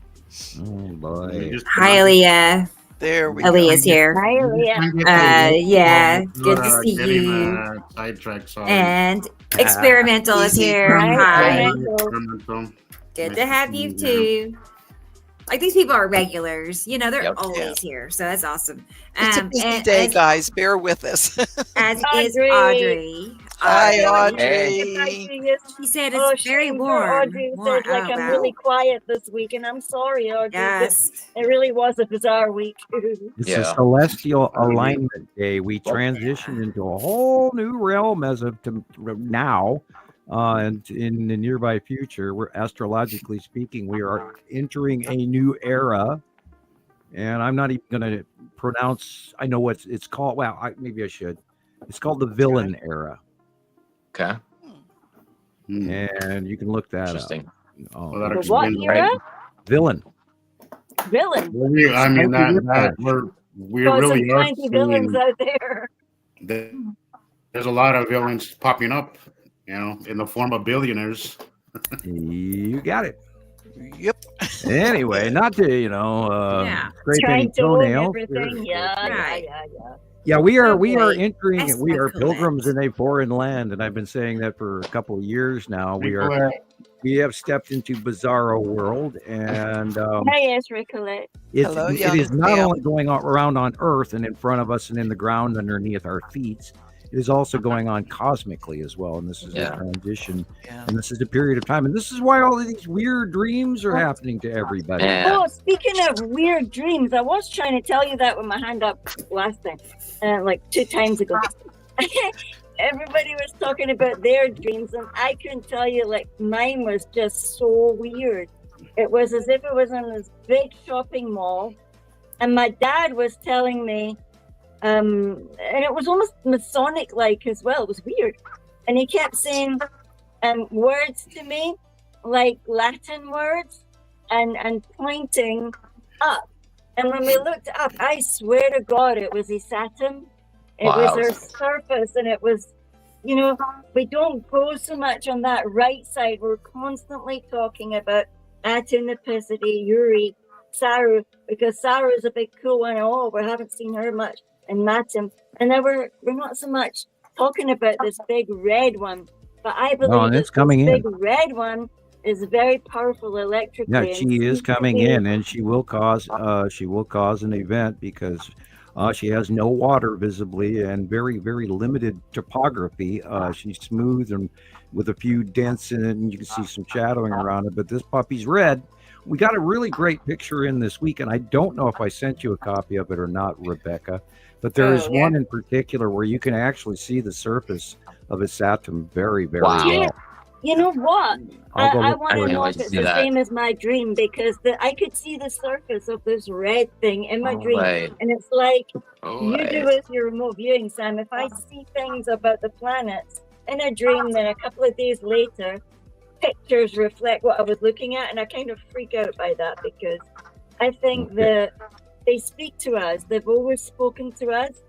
Oh boy. Hi, Leah. There we Ellie go. is here. Hi, Leah. Yeah, good to see you. And Experimental is here. Hi. Good to have you too. Like, these people are regulars, they're always here, so that's awesome. It's a busy day, guys. Bear with us. As is Audrey. Hi, Audrey. She said it's very warm. Audrey said, I'm really quiet this week, and I'm sorry, Audrey. Yes. It really was a bizarre week. It's a celestial alignment day. We transition into a whole new realm as of now. And in the nearby future, we're astrologically speaking, we are entering a new era. And I'm not even going to pronounce. I know what it's called. Well, maybe I should. It's called the villain era. Okay. And you can look that Interesting. up. What era? Villain. Villain. I mean, we're really are plenty villains out there. There's a lot of villains popping up. In the form of billionaires. You got it. Yep. Anyway, not to scrape any toenails. Yeah, we are entering. We are pilgrims in a foreign land, and I've been saying that for a couple of years now. We have stepped into bizarro world, and Ricolette. It is not only going around on Earth and in front of us and in the ground underneath our feet. It is also going on cosmically as well, and this is a transition, and this is a period of time, and this is why all of these weird dreams are happening to everybody. Oh, speaking of weird dreams, I was trying to tell you that with my hand up last time, like 2 times ago. Everybody was talking about their dreams, and I couldn't tell you, mine was just so weird. It was as if it was in this big shopping mall, and my dad was telling me, and it was almost Masonic-like as well. It was weird. And he kept saying words to me, like Latin words, and pointing up. And when we looked it up, I swear to God, it was a Saturn. It was our surface, and it was, you know, we don't go so much on that right side. We're constantly talking about atomicity, Uri, Saru, because Saru is a big cool one. Oh, we haven't seen her much, and Matim. And then we're not so much talking about this big red one, but I believe it's coming this in. big red one is very powerful electrically. Yeah, she is coming in, and she will cause an event because she has no water visibly and very, very limited topography. She's smooth and with a few dents in it, and you can see some shadowing around it. But this puppy's red. We got a really great picture in this week, and I don't know if I sent you a copy of it or not, Rebecca. But there is one in particular where you can actually see the surface of its atom very, very well. You know what? I want to know I if it's see the that. same as my dream, because I could see the surface of this red thing in my dream. Right. And it's like you Right. do with your remote viewing, Sam. If I see things about the planets in a dream, then a couple of days later, pictures reflect what I was looking at. And I kind of freak out by that, because I think that they speak to us. They've always spoken to us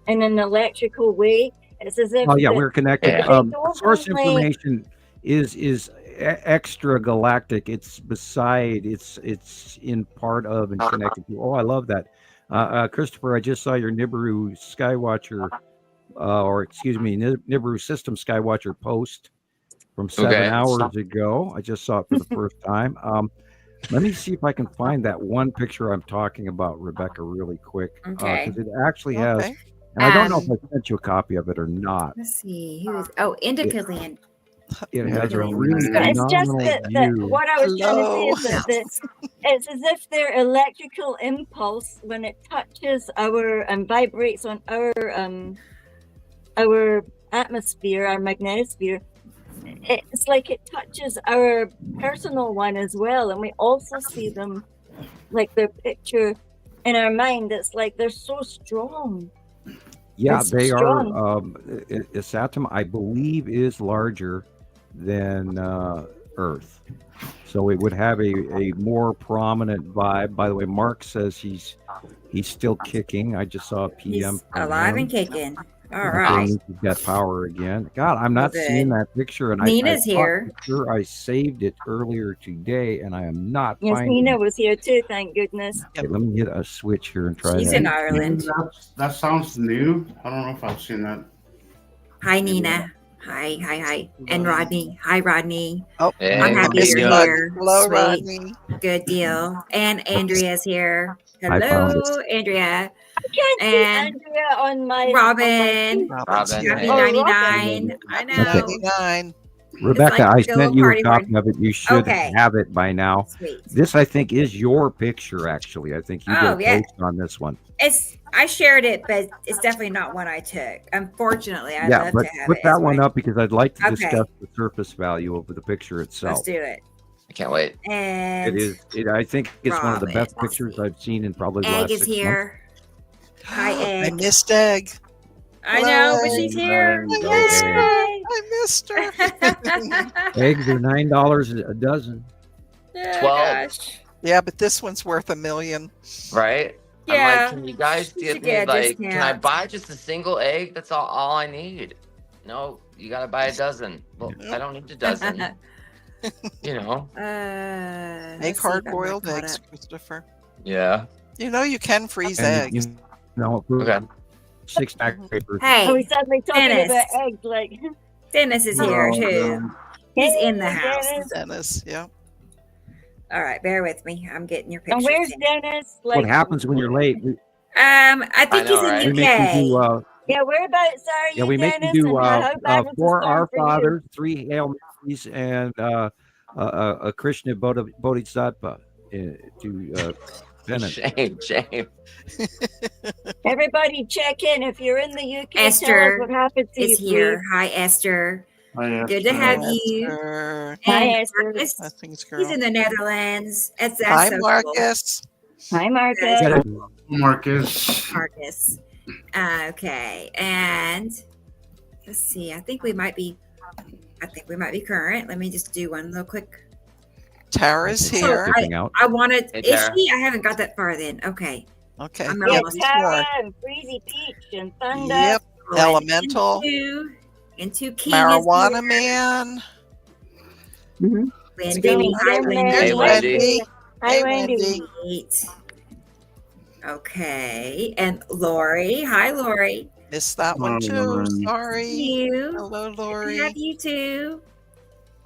in an electrical way. It's as if we're connected. Yeah. Source information is extra galactic. It's beside. It's in part of and connected to. Oh, I love that, Christopher. I just saw your Nibiru Skywatcher, Nibiru System Skywatcher post from 7 hours ago. I just saw it for the first time. Let me see if I can find that one picture I'm talking about, Rebecca, really quick, because it actually has. And I don't know if I sent you a copy of it or not. Let's see. Indica Land. It has a really it's just that what I was trying to say is that it's as if their electrical impulse, when it touches our and vibrates on our atmosphere, our magnetosphere, it's like it touches our personal one as well. And we also see them like their picture in our mind. It's like they're so strong. Yeah, they are. Its atom, I believe, is larger than Earth, so it would have a more prominent vibe. By the way, Mark says he's still kicking. I just saw a PM. He's alive and kicking. All He's right. got power again. God, I'm not seeing that picture. And Nina's here. Sure, I saved it earlier today, and I am not. Yes, finding Nina it. was here too. Thank goodness. Okay, let me hit a switch here and try. She's in Ireland. That sounds new. I don't know if I've seen that. Hi, Nina. Hi. And Rodney. Hi, Rodney. Oh, I'm happy you're here. Hello, Sweet. Rodney. Good deal. And Andrea's here. I found Hello, Andrea. I can't see And Andrea on my Robin. Robin. Happy Hey. 99. I know. 99. Rebecca, like I the sent you a party copy of it. You should Okay. have it by now. Sweet. This, I think, is your picture. Actually, I think you did a post on this one. I shared it, but it's definitely not one I took. Unfortunately, I'd love but to have put it. that one up because I'd like to Okay. discuss the surface value of the picture itself. Let's do it. I can't wait. And It is. I think it's one of the best Robin. pictures I've seen in probably the Egg last is 6 months. here. Hi, I Egg. missed Egg. I know, but she's here. I missed her. Eggs are $9 a dozen. Oh, 12. gosh. Yeah, but this one's worth $1 million. Right? I'm Yeah. like, can you guys You give should me get a like, can I discount. buy just a single egg? That's all I need. No, you gotta buy a dozen. Well, I don't need a dozen. You know? Make hard-boiled eggs, Christopher. Yeah. You know you can freeze And, eggs. you know, Okay. 6-pack paper. Hey, Are we suddenly talking Dennis. about eggs? Like, Dennis is here too. He's in the house. Dennis. Dennis, yeah. All right, bear with me. I'm getting your picture. And where's Dennis? Like, What happens when you're late? I think I know, he's in right? We make you do. UK. yeah, whereabouts are you, Yeah, we make Dennis? you do And how bad was the 4 storm Our for you? Fathers, 3 Hail Marys, and a Krishna Bodhisattva to penance. Shame. Everybody check in. If you're in the UK, tell Esther us what happened to you, Is here. please. Hi, Esther. Hi, Good to Esther. have you. Esther. Hi, And Esther. Marcus, Nothing's he's girl. in the Netherlands. That's Hi, so cool. Marcus. Hi, Marcus. Marcus. Marcus. Okay, and let's see. I think we might be current. Let me just do one real quick. Tara's here. I wanted. Hey, Is Tara. she? I haven't got that far. Then okay. Okay. I'm Yeah, almost Tara and Freezy Peach and Thunder. Yep. Elemental. Into King Marijuana Man. Mm-hmm. Wendy. Hi, Wendy. Hey, Wendy. Hi, Hey, Wendy. Wendy. Great. Okay, and Lori. Hi, Lori. Missed that one too. Sorry. You. Hello, Good to Lori. have you too.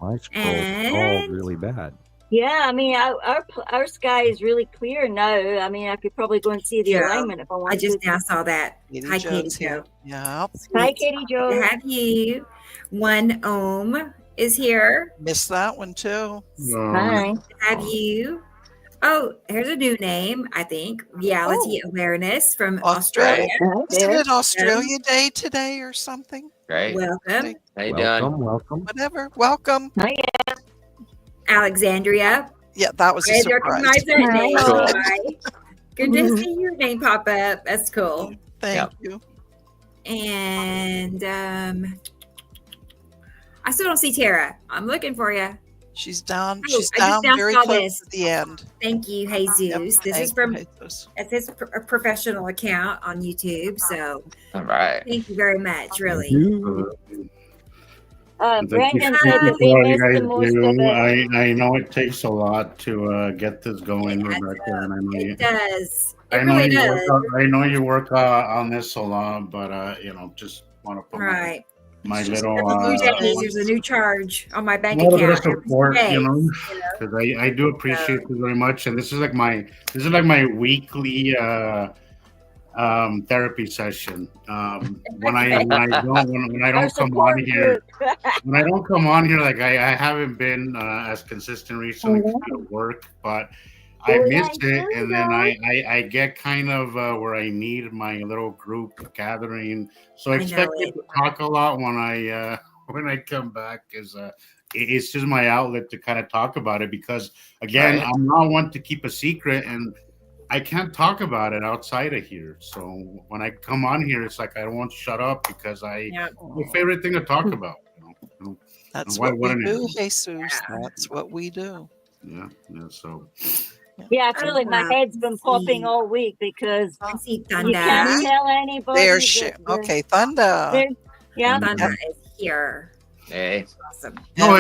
My scroll's really bad. Yeah, I mean, our sky is really clear now. I mean, I could probably go and see the alignment if I I wanted just to. now saw that. Katie Hi, Jones Katie here. Jo. Yep. Hi, Katie Jo. Good to have you. One Ohm is here. Missed that one too. Hi. Good to have you. Oh, here's a new name, I think. Reality Awareness from Australia. Isn't it Australia Day today or something? Great. Welcome. How you doing? Welcome. Whatever. Welcome. Alexandria. Yeah, that was a I surprise. recognize that name. Cool. Hi. Good to see your name pop up. That's cool. Thank you. And I still don't see Tara. I'm looking for you. She's down. Oh, She's I just down now very saw close this. to the end. Thank you, Jesus. Yep, This thank is from you, Jesus. it's his professional account on YouTube. So All right. thank you very much. Really. Brandon said Thank you that for they all you missed the guys most do. of it. I know it takes a lot to get this going, Yeah, Rebecca, and I know It does. It I know really you does. I know you work on this a lot, but just want to put Right. my It's just little Every 2 days, there's a new charge on my bank little bit of account. support, Every 2 days, because I do appreciate it very much, and this is like my weekly therapy session. When I don't come on here, like I haven't been as consistent recently because of work, but I miss it, and then I get kind of where I need my little group gathering. So expect me to talk a lot when I come back, because it's just my outlet to kind of talk about it, because again, right. I'm not one to keep a secret, and I can't talk about it outside of here. So when I come on here, it's like I don't want to shut up, because my favorite thing to talk about. That's what we do, Jesus. That's what we do. Yeah. So. Yeah, I feel like my head's been popping all week, because I see you Thunder. can't tell anybody. There's okay, Thunder. Yeah, Thunder is here. Hey. Awesome. No,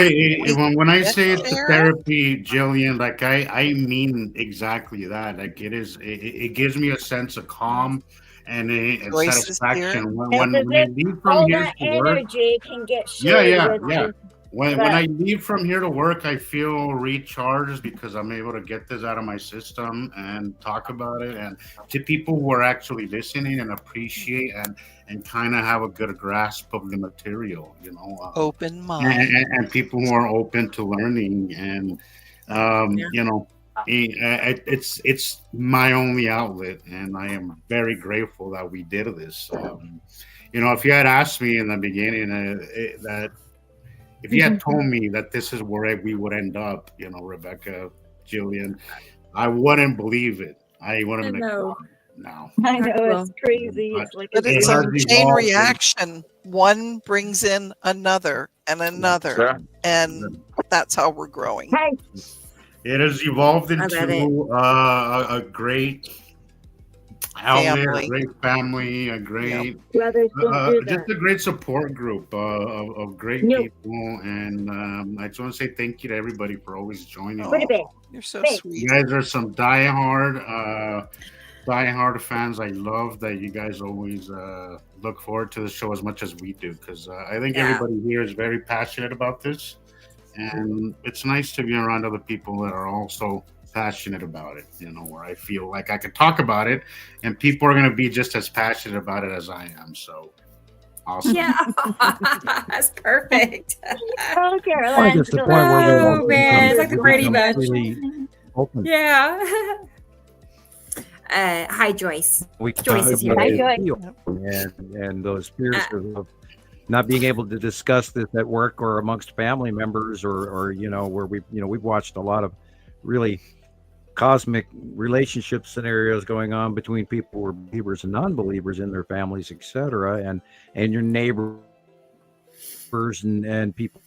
when I say it's a therapy, Gillian, like I mean exactly that. Like it gives me a sense of calm and a satisfaction when I leave from here to work. Energy can get shared. Yeah. When I leave from here to work, I feel recharged, because I'm able to get this out of my system and talk about it, and to people who are actually listening and appreciate and kind of have a good grasp of the material, open mind, and people who are open to learning, and it's my only outlet, and I am very grateful that we did this. If you had asked me in the beginning if you had told me that this is where we would end up, Rebecca, Gillian, I wouldn't believe it. I wouldn't. No. I know, it's crazy. But it's a chain reaction. One brings in another and another, and that's how we're growing. It has evolved into a great outlet, a great family, a great just a great support group of great people, and I just want to say thank you to everybody for always joining. You're so sweet. You guys are some diehard fans. I love that you guys always look forward to the show as much as we do, because I think everybody here is very passionate about this, and it's nice to be around other people that are also passionate about it, where I feel like I could talk about it and people are going to be just as passionate about it as I am. So awesome. Yeah. That's perfect. Oh, CarolAnne. It's the point where it's like the Brady Bunch. Open. Yeah. Hi, Joyce. Joyce is here. Hi, Joyce. And those fears of not being able to discuss this at work or amongst family members, or where we've watched a lot of really cosmic relationship scenarios going on between people who are believers and non-believers in their families, etc., and your neighbors and people.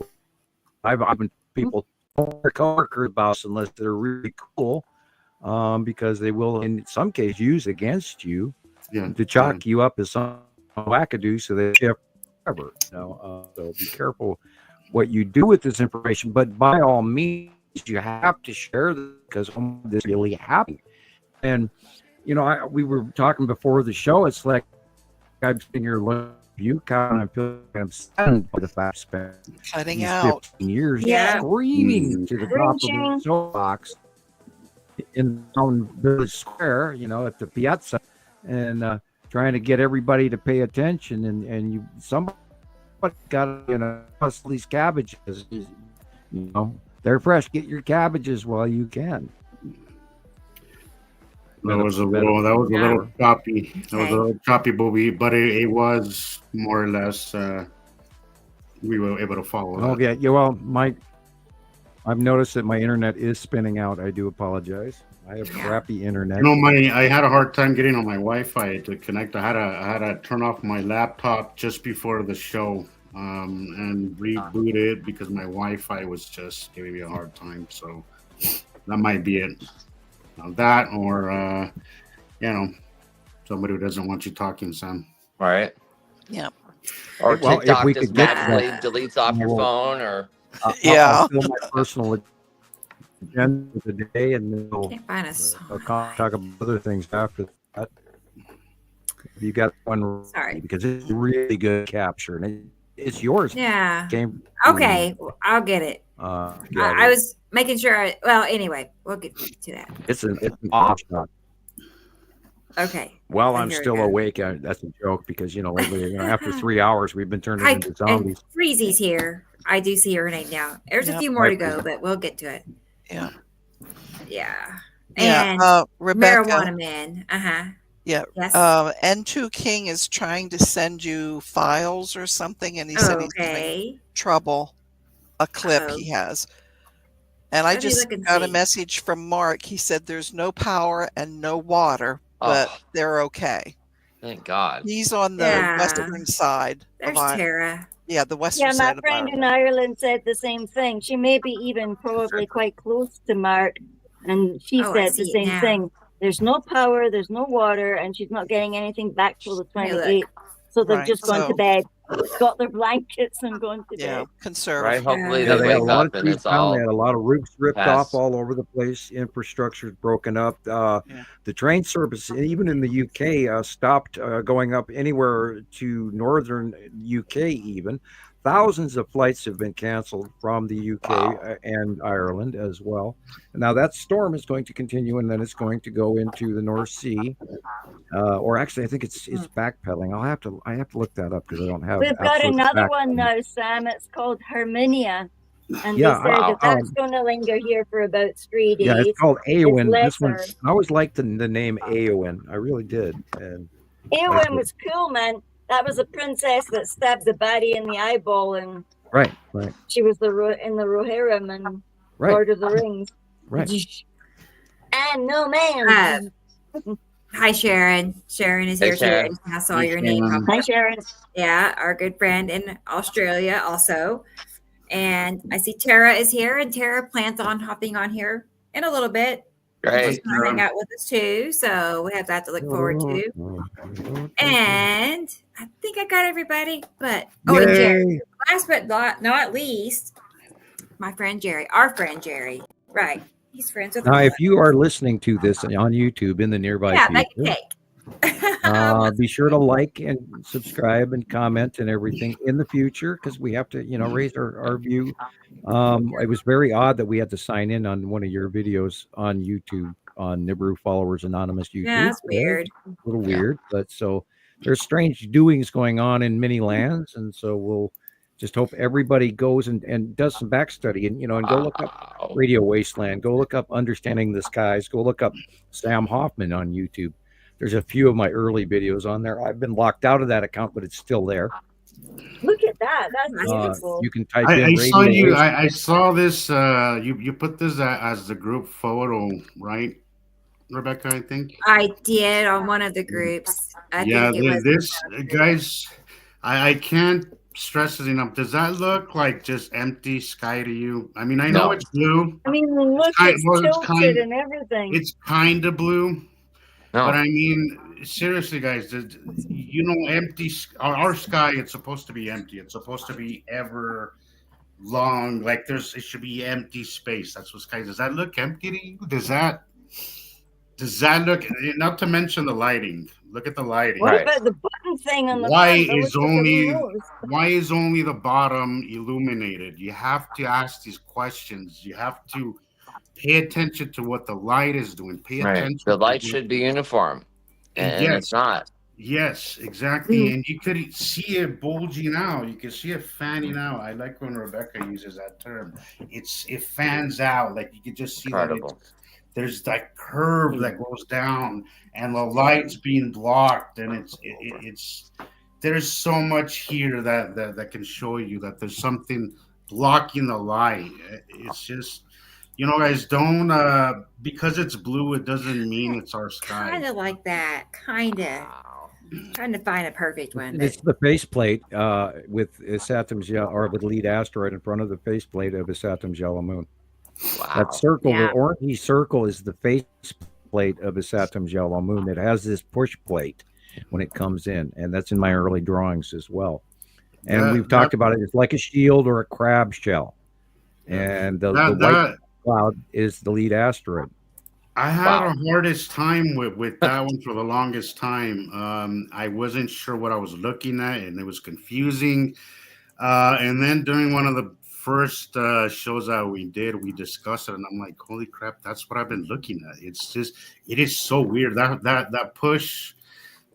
I've been people their coworkers about unless they're really cool, because they will, in some cases, use against you to chalk you up as some wackadoo, so they shift forever. So be careful what you do with this information. But by all means, you have to share this because this really happened. And we were talking before the show. It's like I'm sitting here looking at you, kind of feeling kind of saddened by the fact spent cutting these out 15 years screaming to the top of the soapbox in Village Square, at the piazza, and trying to get everybody to pay attention. And somebody got plus these cabbages. They're fresh. Get your cabbages while you can. That was a little choppy. That was a little choppy, but it was more or less. We were able to follow. Okay. Yeah. Well, I've noticed that my internet is spinning out. I do apologize. I have crappy internet. I had a hard time getting on my Wi-Fi to connect. I had to turn off my laptop just before the show, and reboot it because my Wi-Fi was just giving me a hard time. So that might be it. That or somebody who doesn't want you talking, Sam. All right. Yeah. Or TikTok just magically deletes off your phone, or I'll fill my personal agenda for the day, and then I'll talk about other things after that. You got one, because it's really good capture, and it's yours. Yeah. Okay, I'll get it. I was making sure. Well, anyway, we'll get to that. It's an off shot. Okay. Well, I'm still awake. That's a joke because lately, after 3 hours, we've been turning into zombies. And Freezy's here. I do see her name now. There's a few more to go, but we'll get to it. Yeah. Yeah. And Rebecca, Marijuana Man. Yeah. Yes. N2 King is trying to send you files or something, and he said he's having trouble. A clip he has. And I just got a message from Mark. He said there's no power and no water, but they're okay. Thank God. He's on the western side. There's Tara. Yeah, the western side. Yeah, my friend in Ireland said the same thing. She may be even probably quite close to Mark, and she said the same thing. There's no power, there's no water, and she's not getting anything back till the 28th. So they've just gone to bed, got their blankets and gone to bed. Conserve. Right, hopefully they wake up and it's all. They had a lot of roofs ripped off all over the place. Infrastructure is broken up. The train service, even in the UK, stopped going up anywhere to northern UK even. Thousands of flights have been canceled from the UK and Ireland as well. Now that storm is going to continue, and then it's going to go into the North Sea, or actually, I think it's backpedaling. I have to look that up because I don't have. We've got another one now, Sam. It's called Herminia, and they said that's going to linger here for about 3 days. Yeah, it's called Eowyn. This one, I always liked the name Eowyn. I really did. And Eowyn was cool, man. That was a princess that stabbed the baddie in the eyeball, and right. She was in the Rohirrim and Lord of the Rings. Right. And no man. Hi, Sharon. Sharon is here too. I saw your name. Hi, Sharon. Yeah, our good friend in Australia also. And I see Tara is here, and Tara plans on hopping on here in a little bit. Great. Hang out with us too, so we have that to look forward to. And I think I got everybody, but and Jerry. Last but not least, my friend Jerry, our friend Jerry. Right, he's friends with. Now, if you are listening to this on YouTube in the nearby future, be sure to like and subscribe and comment and everything in the future, because we have to, raise our view. It was very odd that we had to sign in on one of your videos on YouTube, on Nibiru Followers Anonymous YouTube. Yeah, that's weird. A little weird, but so there's strange doings going on in many lands, and so we'll just hope everybody goes and does some back study and go look up Radio Wasteland, go look up Understanding the Skies, go look up Sam Hofman on YouTube. There's a few of my early videos on there. I've been locked out of that account, but it's still there. Look at that. That's beautiful. You can type in. I saw this. You put this as the group photo, right, Rebecca? I think I did on one of the groups. I think this guys. I can't stress is enough. Does that look like just empty sky to you? I mean, I know No. it's blue. I mean, look, it's tilted and everything. It's kind of blue. No. But I mean, seriously, guys, you know, empty our sky. It's supposed to be empty. It's supposed to be ever long. Like it should be empty space. That's what sky. Does that look empty to you? Does that look? Not to mention the lighting. Look at the lighting. What about the button thing on the why front? is only the bottom illuminated? You have to ask these questions. You have to pay attention to what the light is doing. Pay attention. The light should be uniform, and it's not. Yes, exactly. And you could see it bulging out. You can see it fanning out. I like when Rebecca uses that term. It fans out. Like you can just see that there's that curve that goes down, and the light's being blocked, and it's there's so much here that can show you that there's something blocking the light. It's just, you know, guys, don't because it's blue, it doesn't mean it's our sky. Kind of like that, kind of. Trying to find a perfect one. It's the faceplate with Saturn's or with lead asteroid in front of the faceplate of Saturn's yellow moon. Wow. That circle, the orangey circle, is the faceplate of Saturn's yellow moon. It has this push plate when it comes in, and that's in my early drawings as well. And we've talked about it. It's like a shield or a crab shell, and the white cloud is the lead asteroid. I had a hardest time with that one for the longest time. I wasn't sure what I was looking at, and it was confusing. And then during one of the first shows that we did, we discussed it, and I'm like, holy crap, that's what I've been looking at. It's just, it is so weird. That push,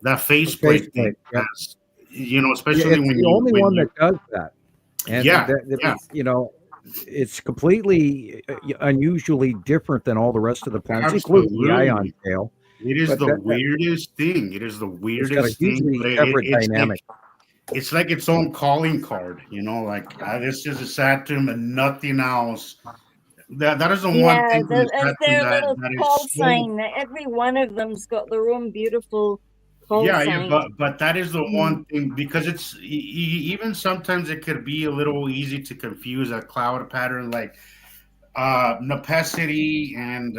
that faceplate thing, you know, especially when the only one that does that. And yeah. You know, it's completely unusually different than all the rest of the planets, including the ion tail. It is the weirdest thing. It is the weirdest thing. Separate dynamic. It's like its own calling card, you know, like this is a Saturn and nothing else. That is the one thing. It's their little call sign. Every one of them's got their own beautiful call sign. But that is the one thing, because it's even sometimes it could be a little easy to confuse a cloud pattern like Nepacity and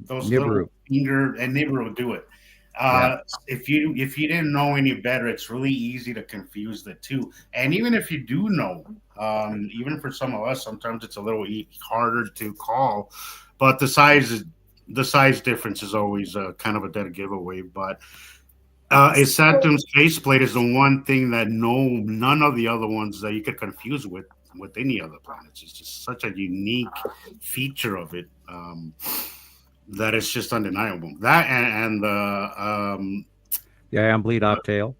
those Nibiru. little finger and Nibiru do it. If you didn't know any better, it's really easy to confuse the two. And even if you do know, even for some of us, sometimes it's a little harder to call. But the size difference is always kind of a dead giveaway. But Saturn's faceplate is the one thing that none of the other ones that you could confuse with any other planets. It's just such a unique feature of it. That is just undeniable. That and the ion bleed off tail.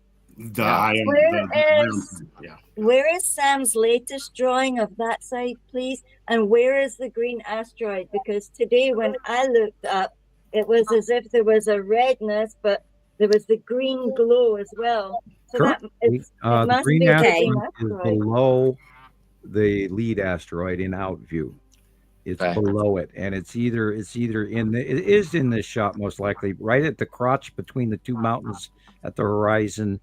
Where is Sam's latest drawing of that side, please? And where is the green asteroid? Because today when I looked up, it was as if there was a redness, but there was the green glow as well. So the green asteroid is below the lead asteroid in out view. It's below it, and it is in this shot most likely, right at the crotch between the two mountains at the horizon.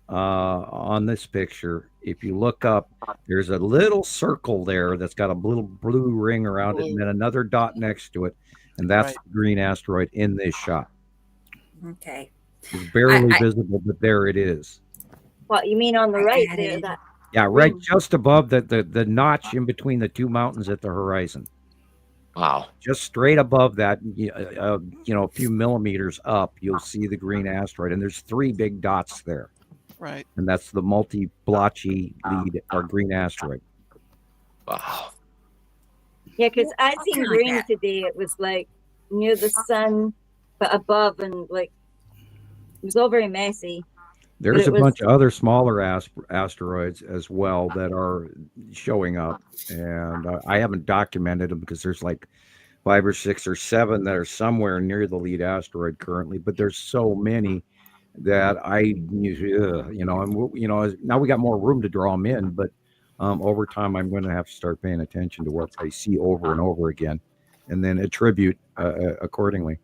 On this picture, if you look up, there's a little circle there that's got a little blue ring around it, and then another dot next to it, and that's the green asteroid in this shot. Okay, it's barely visible, but there it is. What you mean on the right there? Right just above the notch in between the two mountains at the horizon. Wow. Just straight above that, a few millimeters up, you'll see the green asteroid, and there's 3 big dots there. Right. And that's the multi-blotchy lead or green asteroid. Wow. Yeah, because I seen green today. It was like near the sun, but above, and like it was all very messy. There's a bunch of other smaller asteroids as well that are showing up, and I haven't documented them because there's like 5 or 6 or 7 that are somewhere near the lead asteroid currently, but there's so many that now we got more room to draw them in, but over time I'm going to have to start paying attention to what I see over and over again, and then attribute accordingly.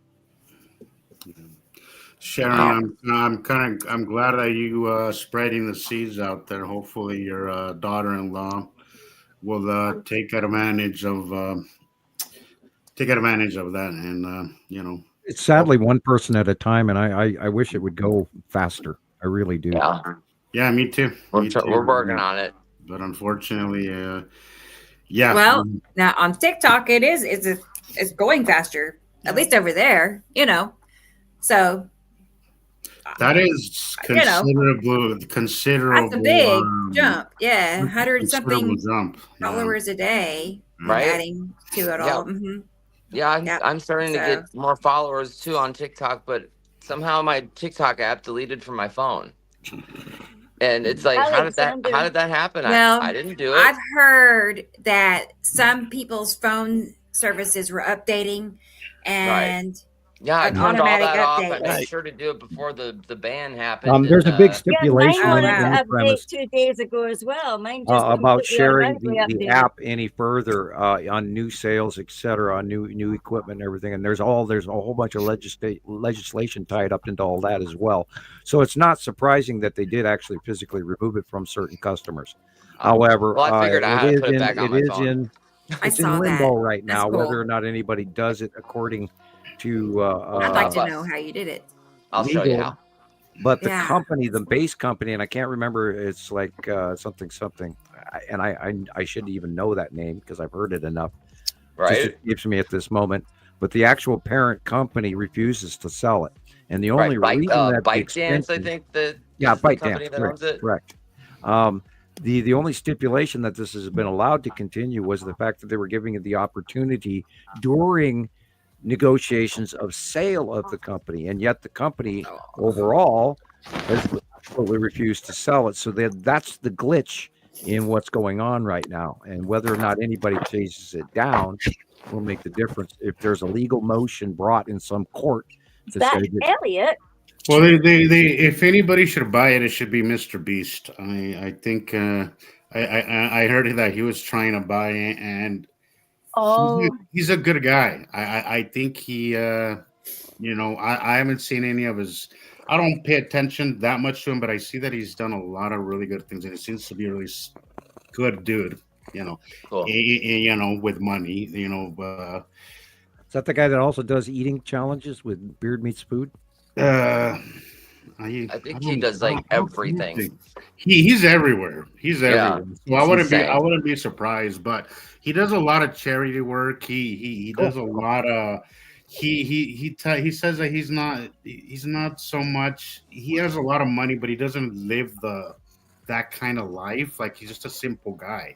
Sharon, I'm glad that you spreading the seeds out there. Hopefully, your daughter-in-law will take advantage of that, and It's sadly one person at a time, and I wish it would go faster. I really do. Yeah, me too. We're working on it, but unfortunately, Well, now on TikTok, it's going faster, at least over there. So that is considerable. That's a big jump. Yeah, 100 something jump. followers a day, right? Adding to it all. Mm-hmm. Yeah, I'm starting to get more followers too on TikTok, but somehow my TikTok app deleted from my phone. And it's like, how did that happen? Well, I didn't do it. I've heard that some people's phone services were updating, and I turned all that off. I made sure to do it before the ban happened. There's a big stipulation in the premise 2 days ago as well. Mine just about sharing the app any further on new sales, etc., on new equipment and everything. And there's a whole bunch of legislation tied up into all that as well. So it's not surprising that they did actually physically remove it from certain customers. However, I figured I had to put it back on my phone. It's in limbo right now, whether or not anybody does it according to I'd like to know how you did it. I'll show you how. But the company, the base company, and I can't remember, it's like something, and I shouldn't even know that name because I've heard it enough. Right. Just escapes me at this moment. But the actual parent company refuses to sell it, and the only reason that ByteDance, I think ByteDance, that owns it. Correct. The only stipulation that this has been allowed to continue was the fact that they were giving it the opportunity during negotiations of sale of the company, and yet the company overall has absolutely refused to sell it. So that's the glitch in what's going on right now, and whether or not anybody chases it down will make the difference. If there's a legal motion brought in some court to say that, Elliot. Well, they if anybody should buy it, it should be Mr. Beast. I think I heard that he was trying to buy it, and he's a good guy. I think he, I haven't seen any of his. I don't pay attention that much to him, but I see that he's done a lot of really good things, and he seems to be a really good dude. Cool. With money. Is that the guy that also does eating challenges with Beard Meets Food? I think he does like everything. He's everywhere. He's everywhere. So I wouldn't be surprised, but he does a lot of charity work. He does a lot of he says that he's not so much. He has a lot of money, but he doesn't live that kind of life. Like, he's just a simple guy.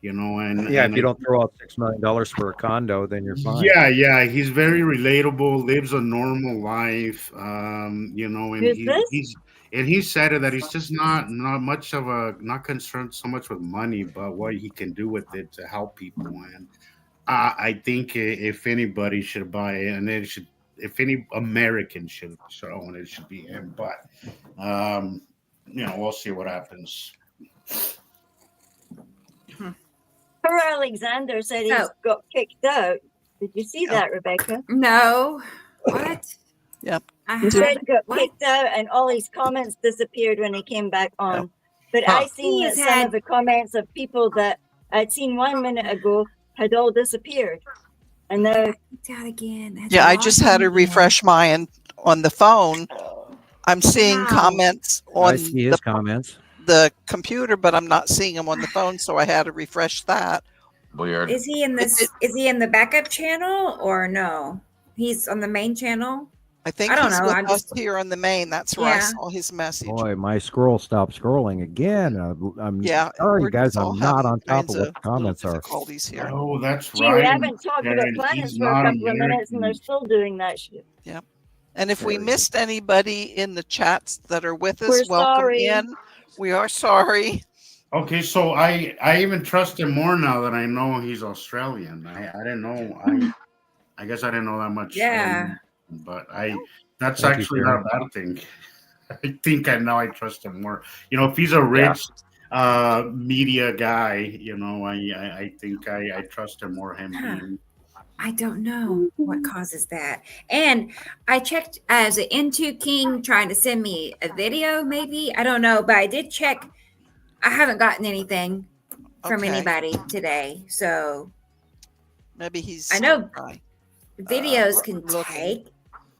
And if you don't throw out $6 million for a condo, then you're fine. Yeah, he's very relatable, lives a normal life, and he said that he's just not concerned so much with money, but what he can do with it to help people. And I think if anybody should buy it, and if any American should own it, it should be him. But we'll see what happens. Alexander said he got kicked out. Did you see that, Rebecca? No. What? Yep. He said he got kicked out, and all his comments disappeared when he came back on. Yep. But I seen that some of the comments of people that I'd seen 1 minute ago had all disappeared, and now out again. I just had to refresh mine on the phone. I'm seeing comments on I see his comments. The computer, but I'm not seeing him on the phone, so I had to refresh that. Weird. Is he in this? Is he in the backup channel or no? He's on the main channel. I think I don't know. I'm just here on the main. That's where I saw his message. Boy, my scroll stopped scrolling again. I'm sorry, guys. I'm not on top of what the comments are. Here. Oh, that's right. We haven't talked about planets for a couple of minutes, and they're still doing that shit. Yeah. And if we missed anybody in the chats that are with us, welcome in. We are sorry. Okay, so I even trust him more now that I know he's Australian. I didn't know. I guess I didn't know that much. Yeah. But that's actually not a bad thing. I think I trust him more. If he's a rich media guy, I think I trust him more. I don't know what causes that. And I checked as an N2 King trying to send me a video, maybe. I don't know, but I did check. I haven't gotten anything from anybody today. So maybe he's I know trying. videos can take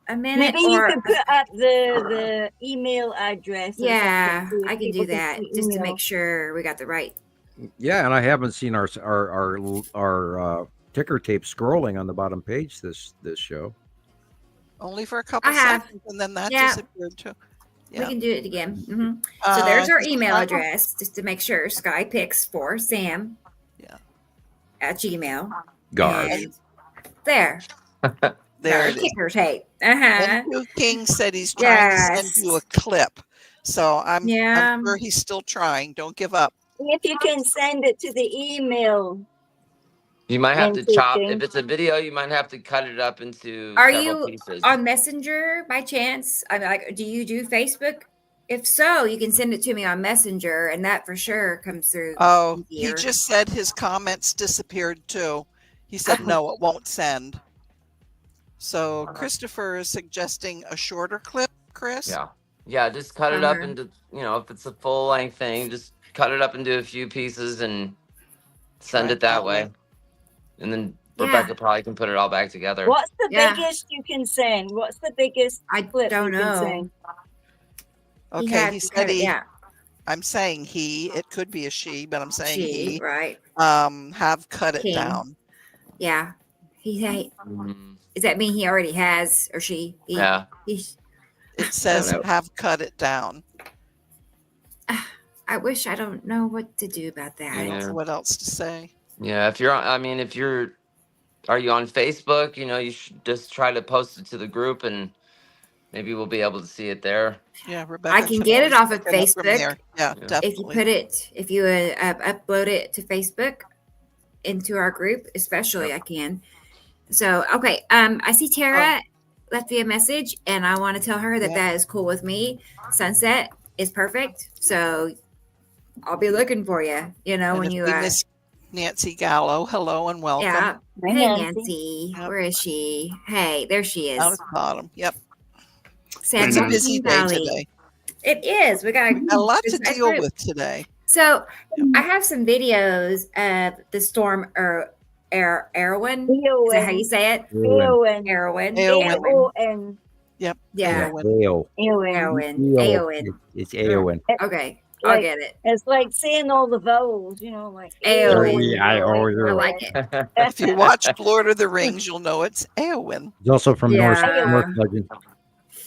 a minute. Maybe you can put up the email address. Yeah, I can do that just to make sure we got the right. Yeah, and I haven't seen our ticker tape scrolling on the bottom page this show. Only for a couple seconds, and then that disappeared too. Yeah. We can do it again. So there's our email address, just to make sure. SkyPix4Sam. Yeah. At Gmail. Gosh. There. There it is. Ticker tape. King said he's trying to send you a clip. So I'm sure he's still trying. Don't give up. If you can send it to the email. You might have to chop. If it's a video, you might have to cut it up into several pieces. On Messenger by chance? I mean, like, do you do Facebook? If so, you can send it to me on Messenger, and that for sure comes through. Oh, he just said his comments disappeared too. He said, no, it won't send. So Christopher is suggesting a shorter clip, Chris? Yeah, just cut it up into, if it's a full length thing, just cut it up into a few pieces and send it that way. And then Rebecca probably can put it all back together. What's the biggest you can send? What's the biggest clip don't you can send? Okay, he said I'm saying he, it could be a she, but I'm saying he, right. Have cut it down. Yeah. Does that mean he already has, or she? Yeah. It says have cut it down. I wish. I don't know what to do about that. Yeah. What else to say? Yeah, are you on Facebook? You should just try to post it to the group, and maybe we'll be able to see it there. Yeah, Rebecca. I can get it off of Facebook. Yeah, definitely. If you upload it to Facebook into our group, especially, I can. So, okay. I see Tara left me a message, and I want to tell her that is cool with me. Sunset is perfect. So I'll be looking for you, when you miss Nancy Gallo. Hello and welcome. Yeah. Hey, Nancy. Yep. Where is she? Hey, there she is. Out at the bottom. Yep. It's a busy day today. It is. We got a lot to deal with today. So I have some videos of the storm Erwin. Is that how you say it? Erwin. Erwin. Yep. Yeah. Eowyn. It's Eowyn. Okay. I'll get it. It's like saying all the vowels, like Eowyn. I like it. If you watched Lord of the Rings, you'll know it's Eowyn. It's also from Norse legend.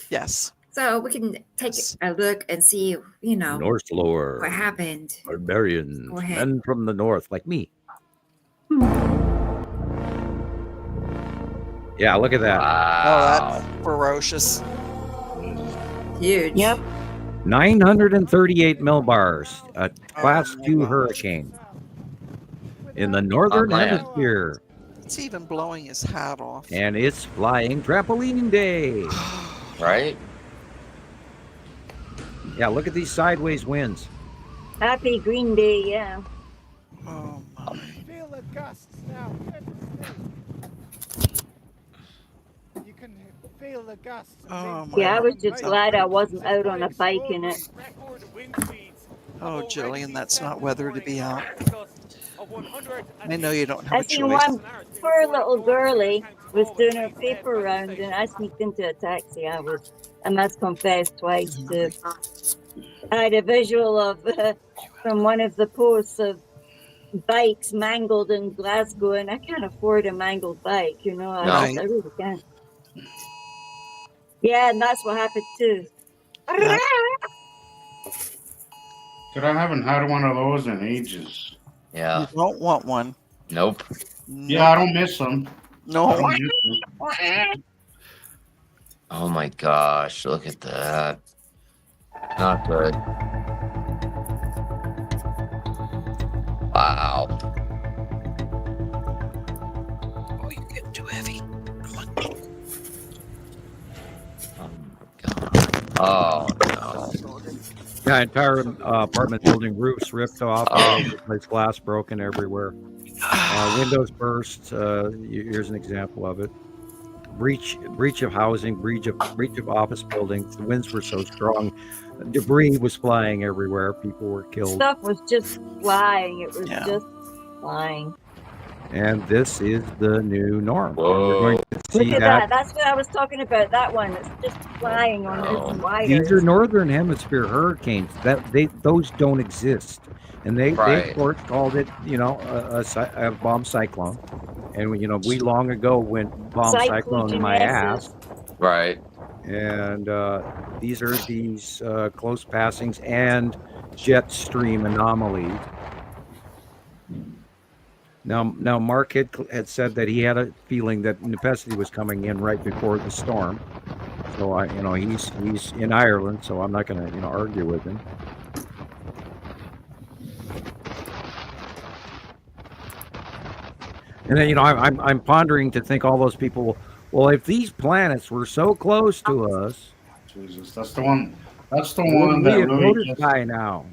Yes. So we can take a look and see, Norse lore. What happened. Barbarians, men from the north, like me. Yeah, look at that. Wow. Oh, that's ferocious. Huge. Yep. 938 millbars, a class 2 hurricane in the northern hemisphere. It's even blowing his hat off. And it's flying trampoline day. Right? Yeah, look at these sideways winds. Happy Green Day, yeah. Oh my. Feel the gusts now. You can feel the gusts. Oh my. Yeah, I was just glad I wasn't out on a bike in it. Oh, Gillian, that's not weather to be out. I know you don't have a choice. One poor little girlie was doing her paper round, and I sneaked into a taxi. I must confess twice too. I had a visual of from one of the posts of bikes mangled in Glasgow, and I can't afford a mangled bike, I really can't. Yeah, and that's what happened too. Yeah. But I haven't had one of those in ages. Yeah. You don't want one. Nope. Yeah, I don't miss them. No. Oh my gosh, look at that. Not good. Wow. Oh, you're getting too heavy. Come on. Oh my god. Oh no. Yeah, entire apartment building roofs ripped off. There's glass broken everywhere. Windows burst. Here's an example of it. Breach of housing, breach of office buildings. The winds were so strong, debris was flying everywhere. People were killed. Stuff was just flying. It was just flying. And this is the new norm. Whoa. We're going to see Look at that. That's what I was talking about. That one that's just flying on those wires. These are northern hemisphere hurricanes. Those don't exist, and they of course called it, a bomb cyclone. And we long ago went bomb cyclone in my ass. Right. And these are close passings and jet stream anomalies. Now, Mark had said that he had a feeling that Nepenthe was coming in right before the storm. So he's in Ireland, so I'm not going to argue with him. And then I'm pondering to think all those people. Well, if these planets were so close to us, Jesus, that's the one. That's the one that really by now.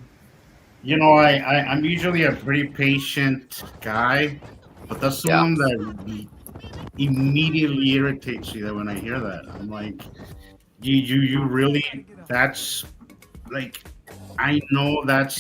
I'm usually a pretty patient guy, but that's the one that immediately irritates me. That when I hear that, I'm like, you really? That's like, I know that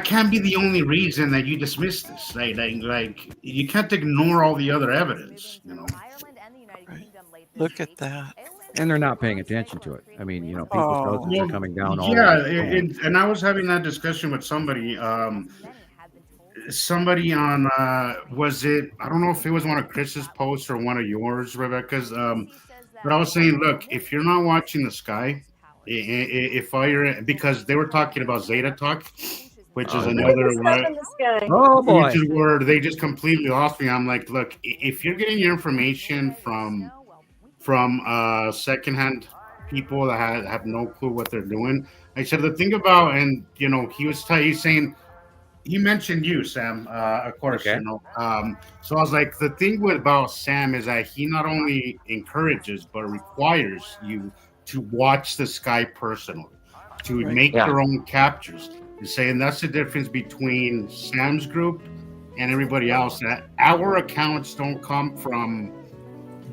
can't be the only reason that you dismiss this. Like you can't ignore all the other evidence. Right. Look at that. And they're not paying attention to it. I mean, people's houses are coming down. And I was having that discussion with somebody. Somebody on was it? I don't know if it was one of Chris's posts or one of yours, Rebecca's. But I was saying, look, if you're not watching the sky, because they were talking about Zeta Talk, which is another word. Oh boy! Which is where they just completely lost me. I'm like, look, if you're getting your information from secondhand people that have no clue what they're doing, I said the thing about, and he's saying, he mentioned you, Sam, of course, okay. So I was like, the thing about Sam is that he not only encourages but requires you to watch the sky personally, to make your own captures. And saying that's the difference between Sam's group and everybody else. That our accounts don't come from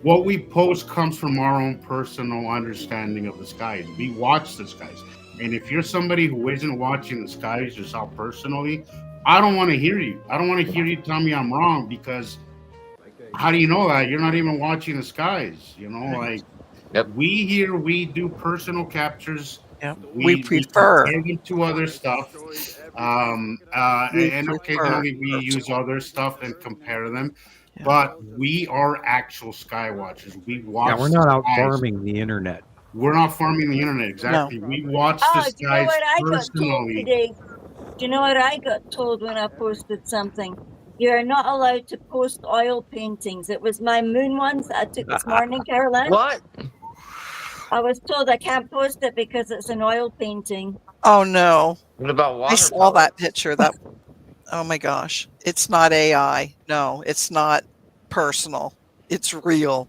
what we post, comes from our own personal understanding of the skies. We watch the skies, and if you're somebody who isn't watching the skies yourself personally, I don't want to hear you. I don't want to hear you tell me I'm wrong, because how do you know that? You're not even watching the skies. We do personal captures. Yep. We prefer to other stuff, and occasionally we use other stuff and compare them. Yeah. But we are actual sky watchers. We watch. Yeah, we're not out farming the internet. We're not farming the internet, exactly. No. We watch the skies personally. Do you know what I got told when I posted something? You're not allowed to post oil paintings. It was my moon ones that I took this morning, CarolAnne. What? I was told I can't post it because it's an oil painting. Oh no! What about water? I saw that picture. Oh my gosh! It's not AI. No, it's not personal. It's real.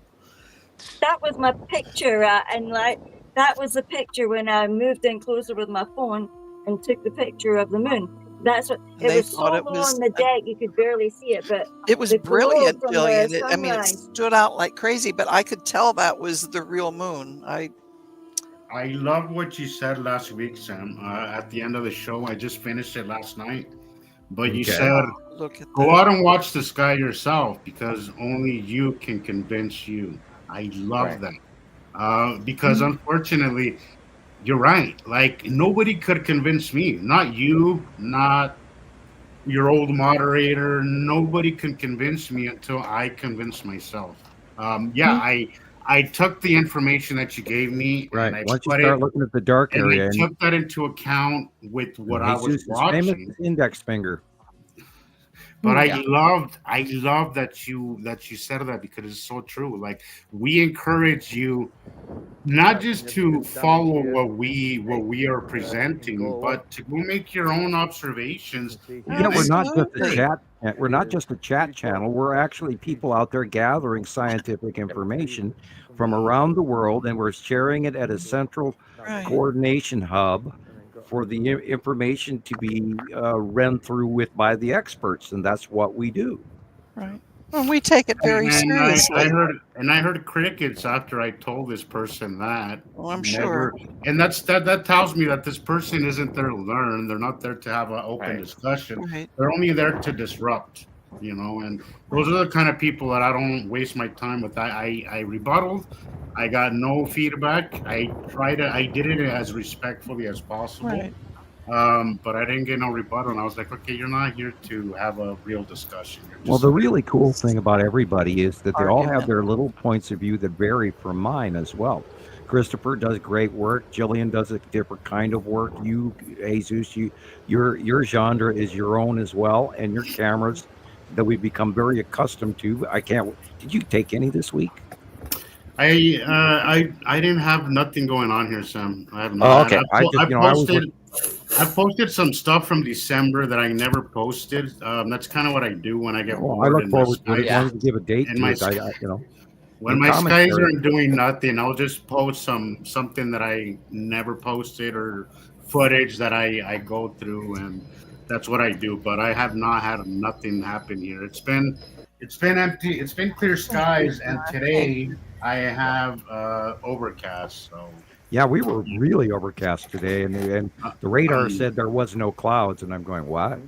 That was my picture, and that was the picture when I moved in closer with my phone and took the picture of the moon. That's what it was. So low on the deck you could barely see it, but it was brilliant, Gillian. It stood out like crazy, but I could tell that was the real moon. I love what you said last week, Sam. At the end of the show, I just finished it last night. But you said, go out and watch the sky yourself, because only you can convince you. I love that. Because unfortunately, you're right. Like, nobody could convince me. Not you, not your old moderator. Nobody can convince me until I convince myself. I took the information that you gave me. Right. And once you start looking at the dark area, I took that into account with what I was watching. Famous index finger. But I love that you said that, because it's so true. Like, we encourage you not just to follow what we are presenting, but to go make your own observations. Yeah, we're not just a chat. We're not just a chat channel. We're actually people out there gathering scientific information from around the world, and we're sharing it at a central coordination hub for the information to be run through with by the experts, and that's what we do. Right. Well, we take it very seriously. I heard crickets after I told this person that. Well, I'm sure. And that tells me that this person isn't there to learn. They're not there to have an open discussion. Right. They're only there to disrupt, and those are the kind of people that I don't waste my time with. I rebutted. I got no feedback. I did it as respectfully as possible. Right. But I didn't get no rebuttal, and I was like, okay, you're not here to have a real discussion. Well, the really cool thing about everybody is that they all have their little points of view that vary from mine as well. Christoper does great work. Gillian does a different kind of work. You, Jesus, your genre is your own as well, and your cameras that we've become very accustomed to. Did you take any this week? I didn't have nothing going on here, Sam. I have not. Oh, okay. I posted some stuff from December that I never posted. That's kind of what I do when I get bored. I look forward to it. I wanted to give a date to it. When my skies aren't doing nothing, I'll just post something that I never posted or footage that I go through, and that's what I do. But I have not had nothing happen here. It's been empty. It's been clear skies, and today I have overcast. So. Yeah, we were really overcast today, and the radar said there was no clouds, and I'm going, what?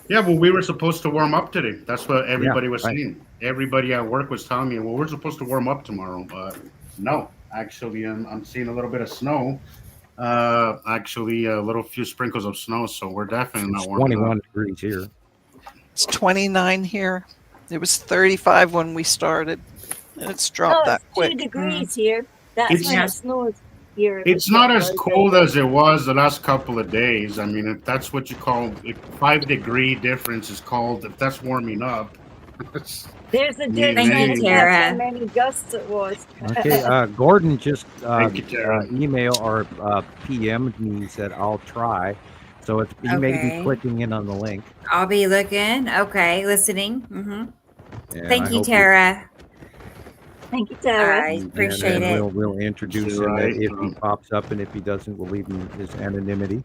Yeah, well, we were supposed to warm up today. That's what everybody was saying. Everybody at work was telling me, well, we're supposed to warm up tomorrow, but no. Actually, I'm seeing a little bit of snow. Actually, a little few sprinkles of snow, so we're definitely not warming 21 degrees here. It's 29 here. It was 35 when we started, and it's dropped that quick. 2 degrees here. That's when it snows here. It's not as cold as it was the last couple of days. I mean, if that's what you call 5 degree difference is called, if that's warming up. There's a difference. Thank you, Tara. How many gusts it was. Okay, Gordon just email or PM me and said, I'll try. So he may be clicking in on the link. I'll be looking. Okay, listening. Mm-hmm. Yeah, Thank you, Tara. Thank you, Tara. I appreciate it. We'll introduce him if he pops up, and if he doesn't, we'll leave him his anonymity.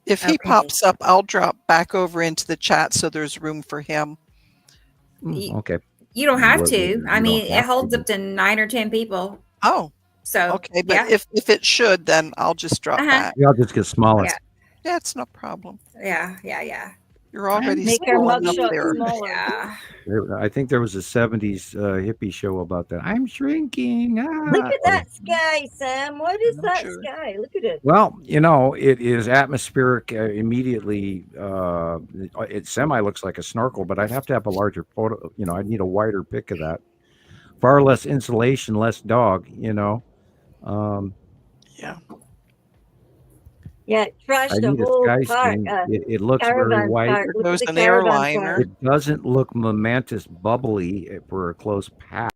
If he pops up, I'll drop back over into the chat so there's room for him. Okay. You don't have to. I mean, it holds up to 9 or 10 people. Oh. So okay, but if it should, then I'll just drop back. Yeah, I'll just get smaller. Yeah, it's no problem. Yeah. You're already make our up mugshot there. smaller. Yeah. I think there was a 70s hippie show about that. I'm shrinking. Look at that sky, Sam. What is that sky? Look at it. Well, it is atmospheric immediately. It semi looks like a snorkel, but I'd have to have a larger photo. I'd need a wider pic of that. Far less insulation, less dog, Yeah, it trashed the whole park. It looks very white. There's an airliner. It doesn't look momentous, bubbly for a close pass.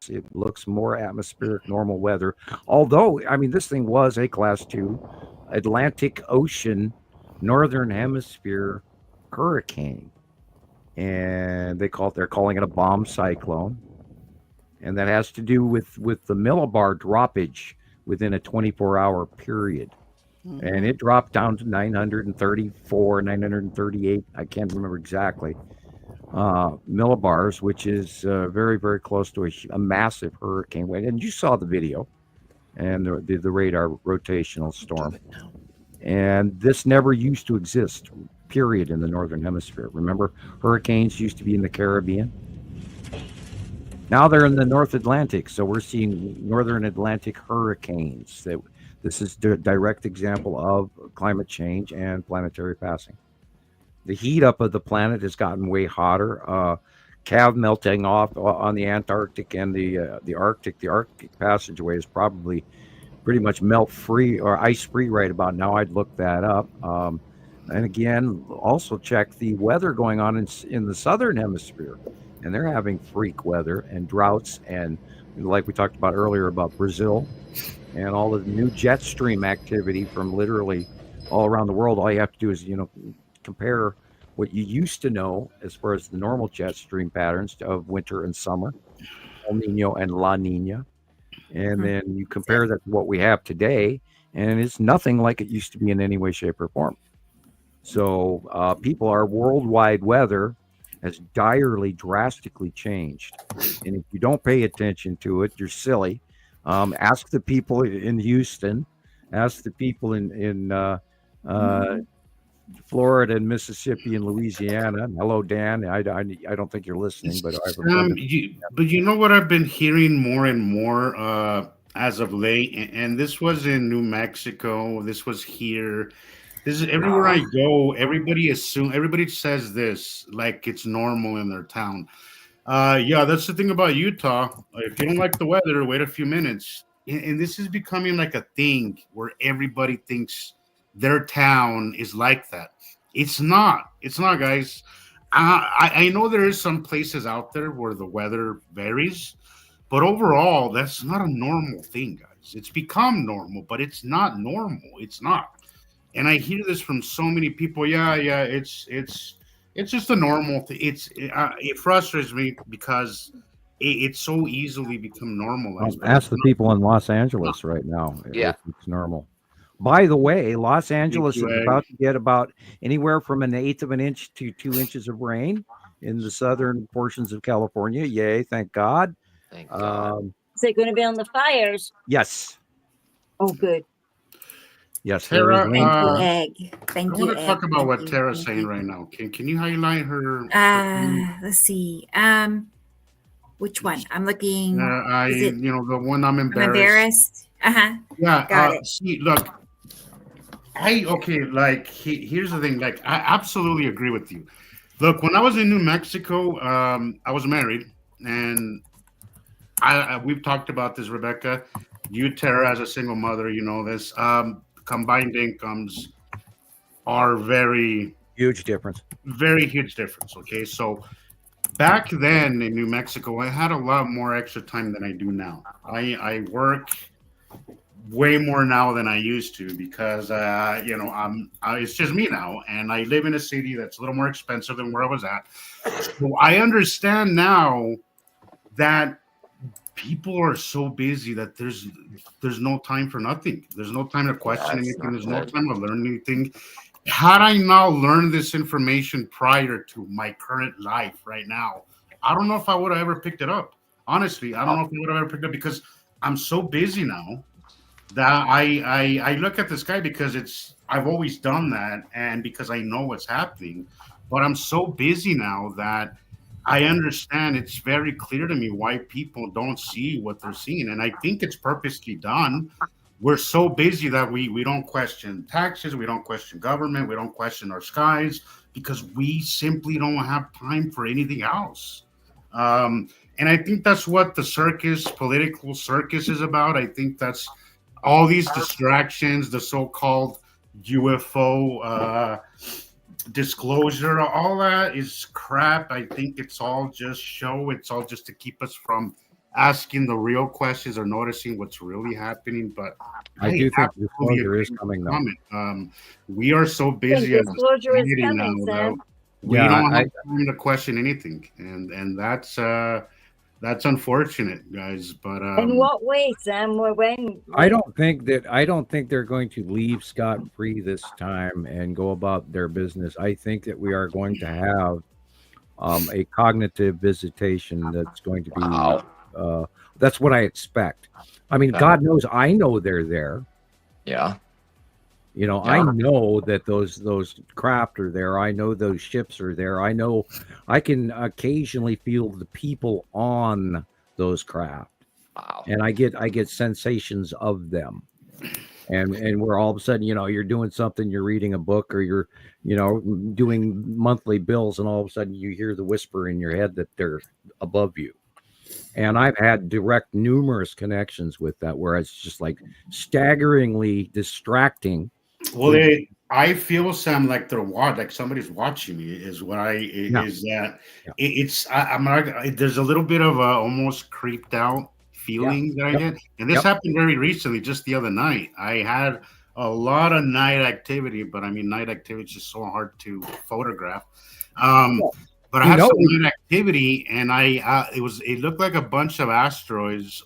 It looks more atmospheric, normal weather. Although, I mean, this thing was a Class 2 Atlantic Ocean, Northern Hemisphere hurricane, and they're calling it a bomb cyclone, and that has to do with the millibar droppage within a 24-hour period. And it dropped down to 934, 938. I can't remember exactly. Millibars, which is very, very close to a massive hurricane wave. And you saw the video and the radar rotational storm. And this never used to exist, period, in the Northern Hemisphere. Remember, hurricanes used to be in the Caribbean. Now they're in the North Atlantic. So we're seeing Northern Atlantic hurricanes. This is the direct example of climate change and planetary passing. The heat up of the planet has gotten way hotter. Calv melting off on the Antarctic and the Arctic. The Arctic passageway is probably pretty much melt free or ice free right about now. I'd look that up. And again, also check the weather going on in the Southern Hemisphere. And they're having freak weather and droughts. And like we talked about earlier about Brazil, and all the new jet stream activity from literally all around the world. All you have to do is, compare what you used to know as far as the normal jet stream patterns of winter and summer, El Nino and La Nina. And then you compare that to what we have today, and it's nothing like it used to be in any way, shape, or form. So our worldwide weather has drastically changed. And if you don't pay attention to it, you're silly. Ask the people in Houston, ask the people in Florida and Mississippi and Louisiana. Hello, Dan. I don't think you're listening, but but you know what I've been hearing more and more as of late, and this was in New Mexico. This was here. This is everywhere I go. Everybody says this like it's normal in their town. Yeah, that's the thing about Utah. If you don't like the weather, wait a few minutes. And this is becoming like a thing where everybody thinks their town is like that. It's not. It's not, guys. I know there is some places out there where the weather varies, but overall, that's not a normal thing, guys. It's become normal, but it's not normal. It's not. And I hear this from so many people. Yeah, it's just a normal thing. It frustrates me because it's so easily become normalized. Ask the people in Los Angeles right now. Yeah, it's normal. By the way, Los Angeles is about to get about anywhere from 1/8 of an inch to 2 inches of rain in the southern portions of California. Yay! Thank God. Thank God. Is it going to be on the fires? Yes. Oh, good. Yes, Tara, Thank you, Egg. Thank I you. want to talk about what Tara's saying right now. Can you highlight her? Let's see. Which one? I'm looking. The one I'm embarrassed. I'm embarrassed. Yeah. Got it. See, look. Here's the thing. Like, I absolutely agree with you. Look, when I was in New Mexico, I was married, and we've talked about this, Rebecca. You, Tara, as a single mother, you know this. Combined incomes are very huge difference. Very huge difference. Okay, so back then in New Mexico, I had a lot more extra time than I do now. I work way more now than I used to because it's just me now, and I live in a city that's a little more expensive than where I was at. So I understand now that people are so busy that there's no time for nothing. There's no time to question anything. There's no time to learn anything. Had I not learned this information prior to my current life right now, I don't know if I would have ever picked it up. Honestly, I don't know if I would have ever picked it up because I'm so busy now that I look at the sky because I've always done that and because I know what's happening. But I'm so busy now that I understand it's very clear to me why people don't see what they're seeing. And I think it's purposely done. We're so busy that we don't question taxes, we don't question government, we don't question our skies because we simply don't have time for anything else. And I think that's what the political circus is about. I think that's all these distractions, the so-called UFO disclosure, all that is crap. I think it's all just show. It's all just to keep us from asking the real questions or noticing what's really happening. But I do think disclosure is coming now. We are so busy as disclosure is coming, Sam. We don't have time to question anything, and that's unfortunate, guys. But in what way, Sam? When? I don't think they're going to leave scot-free this time and go about their business. I think that we are going to have a cognitive visitation that's going to be. That's what I expect. I mean, God knows I know they're there. Yeah. I know that those craft are there. I know those ships are there. I know I can occasionally feel the people on those craft. Wow. And I get sensations of them. And we're all of a sudden, you're doing something, you're reading a book or you're, doing monthly bills, and all of a sudden you hear the whisper in your head that they're above you. And I've had numerous connections with that where it's just like staggeringly distracting. Well, I feel, Sam, like like somebody's watching me. Is what there's a little bit of a almost creeped out feeling that I get, and this happened very recently, just the other night. I had a lot of night activity, but I mean, night activity is just so hard to photograph. But I had some night activity, and it looked like a bunch of asteroids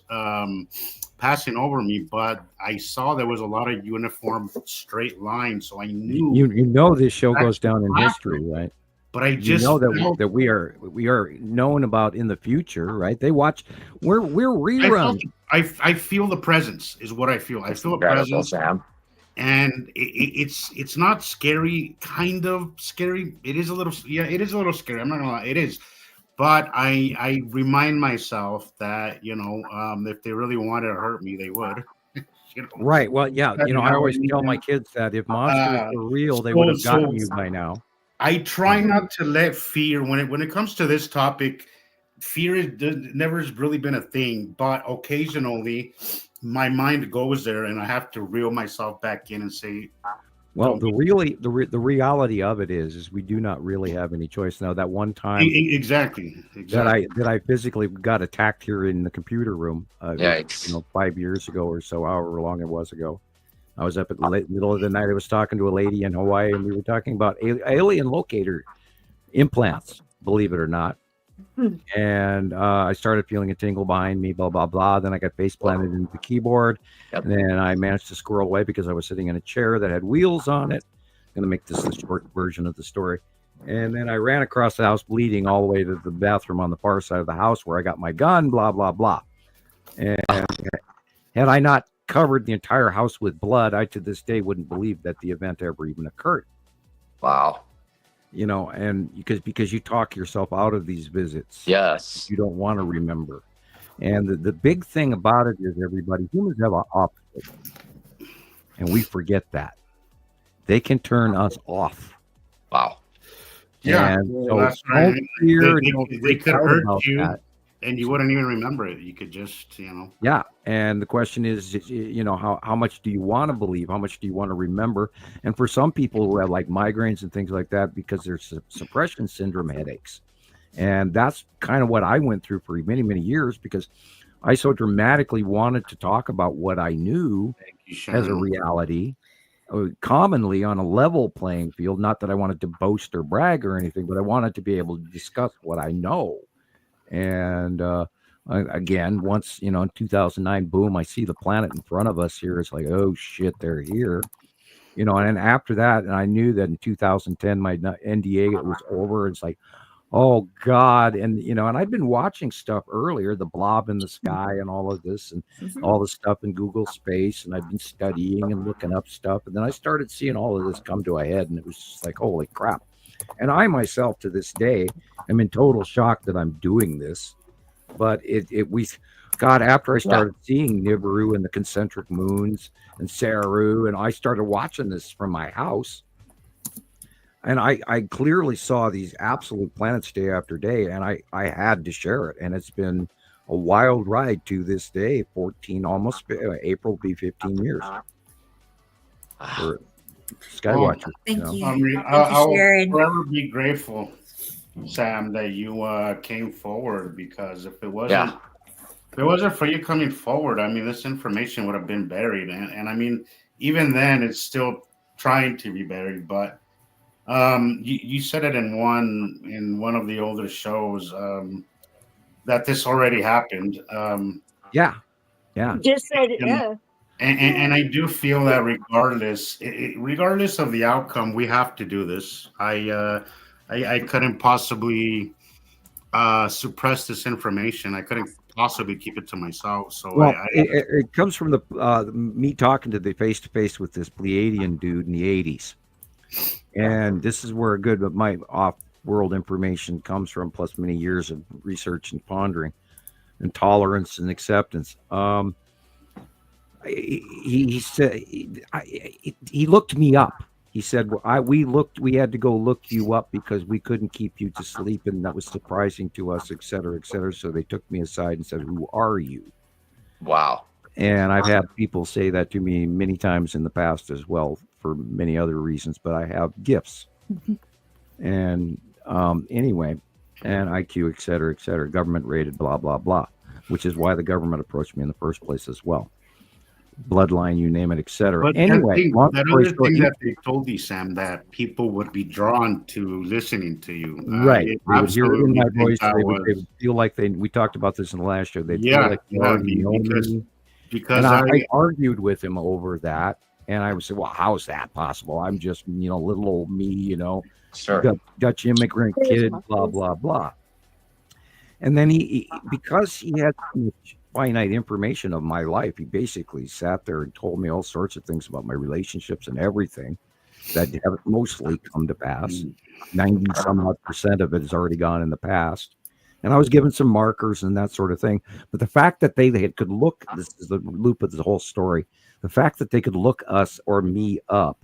passing over me, but I saw there was a lot of uniform straight lines, so I knew. You know this show goes down in history, right? But I just that we are known about in the future, right? They watch. We're rerun. I feel the presence is what I feel. I feel a presence, Sam. And it's not scary, kind of scary. It is a little, it is a little scary. I'm not gonna lie, it is. But I remind myself that, if they really wanted to hurt me, they would. Right. Well, yeah. I always tell my kids that if monsters were real, they would have gotten you by now. I try not to let fear, when it comes to this topic, fear never has really been a thing, but occasionally my mind goes there and I have to reel myself back in and say, well, the reality of it is we do not really have any choice now. That one time exactly. that I physically got attacked here in the computer room 5 years ago or so, however long it was ago. I was up at the middle of the night. I was talking to a lady in Hawaii, and we were talking about alien locator implants, believe it or not. And I started feeling a tingle behind me, blah, blah, blah. Then I got face planted into the keyboard. Yep. And then I managed to squirrel away because I was sitting in a chair that had wheels on it. I'm going to make this the short version of the story. And then I ran across the house bleeding all the way to the bathroom on the far side of the house where I got my gun, blah, blah, blah. And had I not covered the entire house with blood, I to this day wouldn't believe that the event ever even occurred. Wow. And because you talk yourself out of these visits. Yes. You don't want to remember. And the big thing about it is, everybody, humans have an opposite. And we forget that. They can turn us off. Wow. Yeah. And so that's right. They could hurt you. That. And you wouldn't even remember it. You could just, Yeah. And the question is, how much do you want to believe? How much do you want to remember? And for some people who have like migraines and things like that, because there's suppression syndrome headaches. And that's kind of what I went through for many, many years, because I so dramatically wanted to talk about what I knew as a reality, commonly on a level playing field. Not that I wanted to boast or brag or anything, but I wanted to be able to discuss what I know. And again, once, in 2009, boom, I see the planet in front of us here. It's like, oh shit, they're here, and then after that, and I knew that in 2010, my NDA was over. It's like, oh God. And, and I'd been watching stuff earlier, the blob in the sky and all of this and all the stuff in Google space. And I've been studying and looking up stuff. And then I started seeing all of this come to a head, and it was just like, holy crap. And I myself, to this day, am in total shock that I'm doing this. But after I started seeing Nibiru and the concentric moons and Saru, and I started watching this from my house, and I clearly saw these absolute planets day after day, and I had to share it. And it's been a wild ride to this day. April will be 15 years. Skywatcher. Thank you. I'll forever be grateful, Sam, that you came forward, because if it wasn't for you coming forward, I mean, this information would have been buried, and I mean, even then, it's still trying to be buried. But you said it in one of the older shows that this already happened. Yeah. Just said it. Yeah. And I do feel that regardless of the outcome, we have to do this. I couldn't possibly suppress this information. I couldn't possibly keep it to myself. So it comes from the me talking to the face-to-face with this Pleiadian dude in the 80s. And this is where good of my off-world information comes from, plus many years of research and pondering and tolerance and acceptance. He said he looked me up. He said, we had to go look you up because we couldn't keep you to sleep, and that was surprising to us, et cetera, et cetera. So they took me aside and said, who are you? Wow. And I've had people say that to me many times in the past as well, for many other reasons, but I have gifts. And anyway, and IQ, et cetera, government rated, blah, blah, blah, which is why the government approached me in the first place as well. Bloodline, you name it, etc. But anyway, that they told you, Sam, that people would be drawn to listening to you. Right. They would hear it in my voice. They would feel like we talked about this in the last show. They'd feel like they already know me. because I argued with him over that. And I would say, well, how is that possible? I'm just, little old me, Sure. Dutch immigrant kid, blah, blah, blah. And then he because he had so much finite information of my life, he basically sat there and told me all sorts of things about my relationships and everything that have mostly come to pass. 90% of it has already gone in the past. And I was given some markers and that sort of thing. But the fact that they could look, this is the loop of the whole story, the fact that they could look us or me up,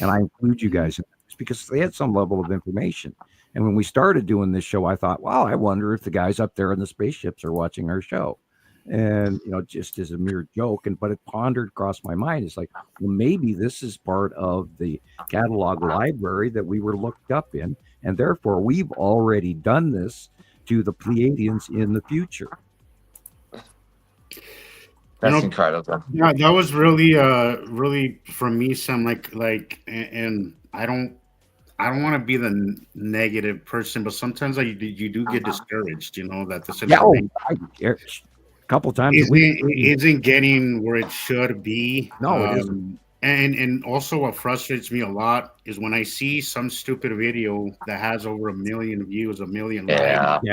and I include you guys in this because they had some level of information. And when we started doing this show, I thought, wow, I wonder if the guys up there in the spaceships are watching our show. And, just as a mere joke. But it pondered across my mind. It's like, well, maybe this is part of the catalog library that we were looked up in. And therefore, we've already done this to the Pleiadians in the future. That's incredible. Yeah, that was really, really for me, Sam. And I don't want to be the negative person, but sometimes you do get discouraged. That this a couple times isn't getting where it should be. No, it isn't. And also, what frustrates me a lot is when I see some stupid video that has over 1 million views, 1 million likes.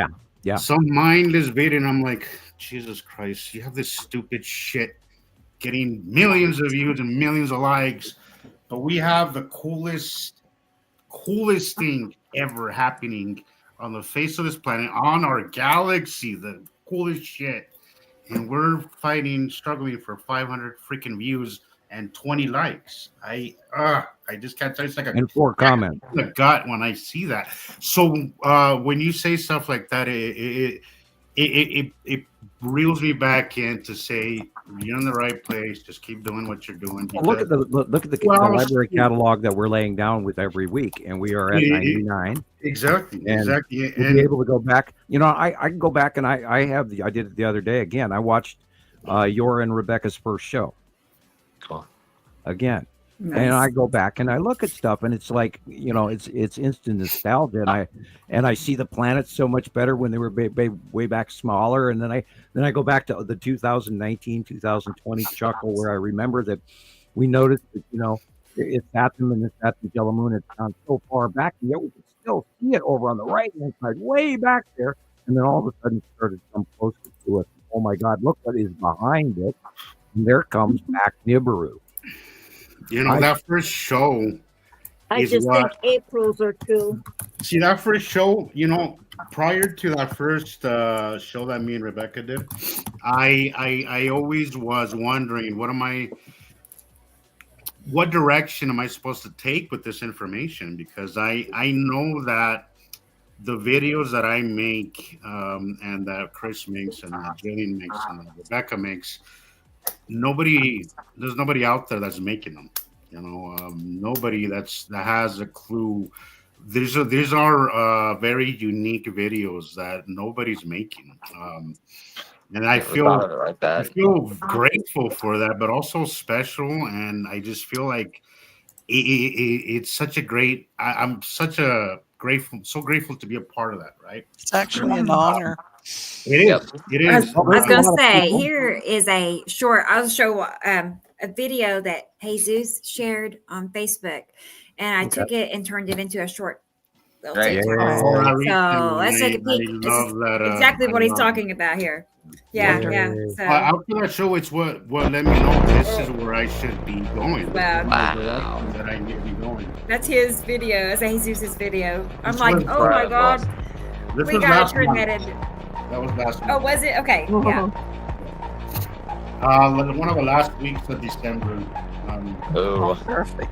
Yeah. Some mindless video, and I'm like, Jesus Christ, you have this stupid shit getting millions of views and millions of likes, but we have the coolest thing ever happening on the face of this planet, on our galaxy, the coolest shit, and we're struggling for 500 freaking views and 20 likes. I just can't tell. It's like and 4 comments. The gut when I see that. So when you say stuff like that, it reels me back in to say you're in the right place. Just keep doing what you're doing. Look at the library catalog that we're laying down with every week, and we are at 99. Exactly. And be able to go back. I can go back, and I did it the other day again. I watched your and Rebecca's first show. Cool. Again. Nice. And I go back and I look at stuff, and it's like, it's instant nostalgia, and I see the planets so much better when they were way back smaller, and then I go back to the 2019 2020 chuckle where I remember that we noticed that it's Saturn and it's Saturn yellow moon. It's gone so far back, and yet we can still see it over on the right hand side, way back there, and then all of a sudden it started to come closer to us. Oh my God, look what is behind it! And there comes back Nibiru. That first show. I just think April's are cool. See, that first show, prior to that first show that me and Rebecca did, I always was wondering, what direction am I supposed to take with this information? Because I know that the videos that I make and that Chris makes and that Gillian makes and that Rebecca makes, there's nobody out there that's making them. Nobody that has a clue. These are very unique videos that nobody's making. And I feel grateful for that, but also special. And I just feel like it's such a great. I'm so grateful to be a part of that. Right? It's actually an honor. It is. It is. I was going to say, here is a short. I'll show a video that Jesus shared on Facebook, and I took it and turned it into a short. Right. So let's take a peek. Exactly what he's talking about here. Yeah. So after that show, it's what let me know this is where I should be going. Wow. That I need to be going. That's his video. That's Jesus' video. I'm like, oh my God, we got to turn that in. That was last week. Oh, was it? Okay. Yeah. One of the last weeks of December. Perfect.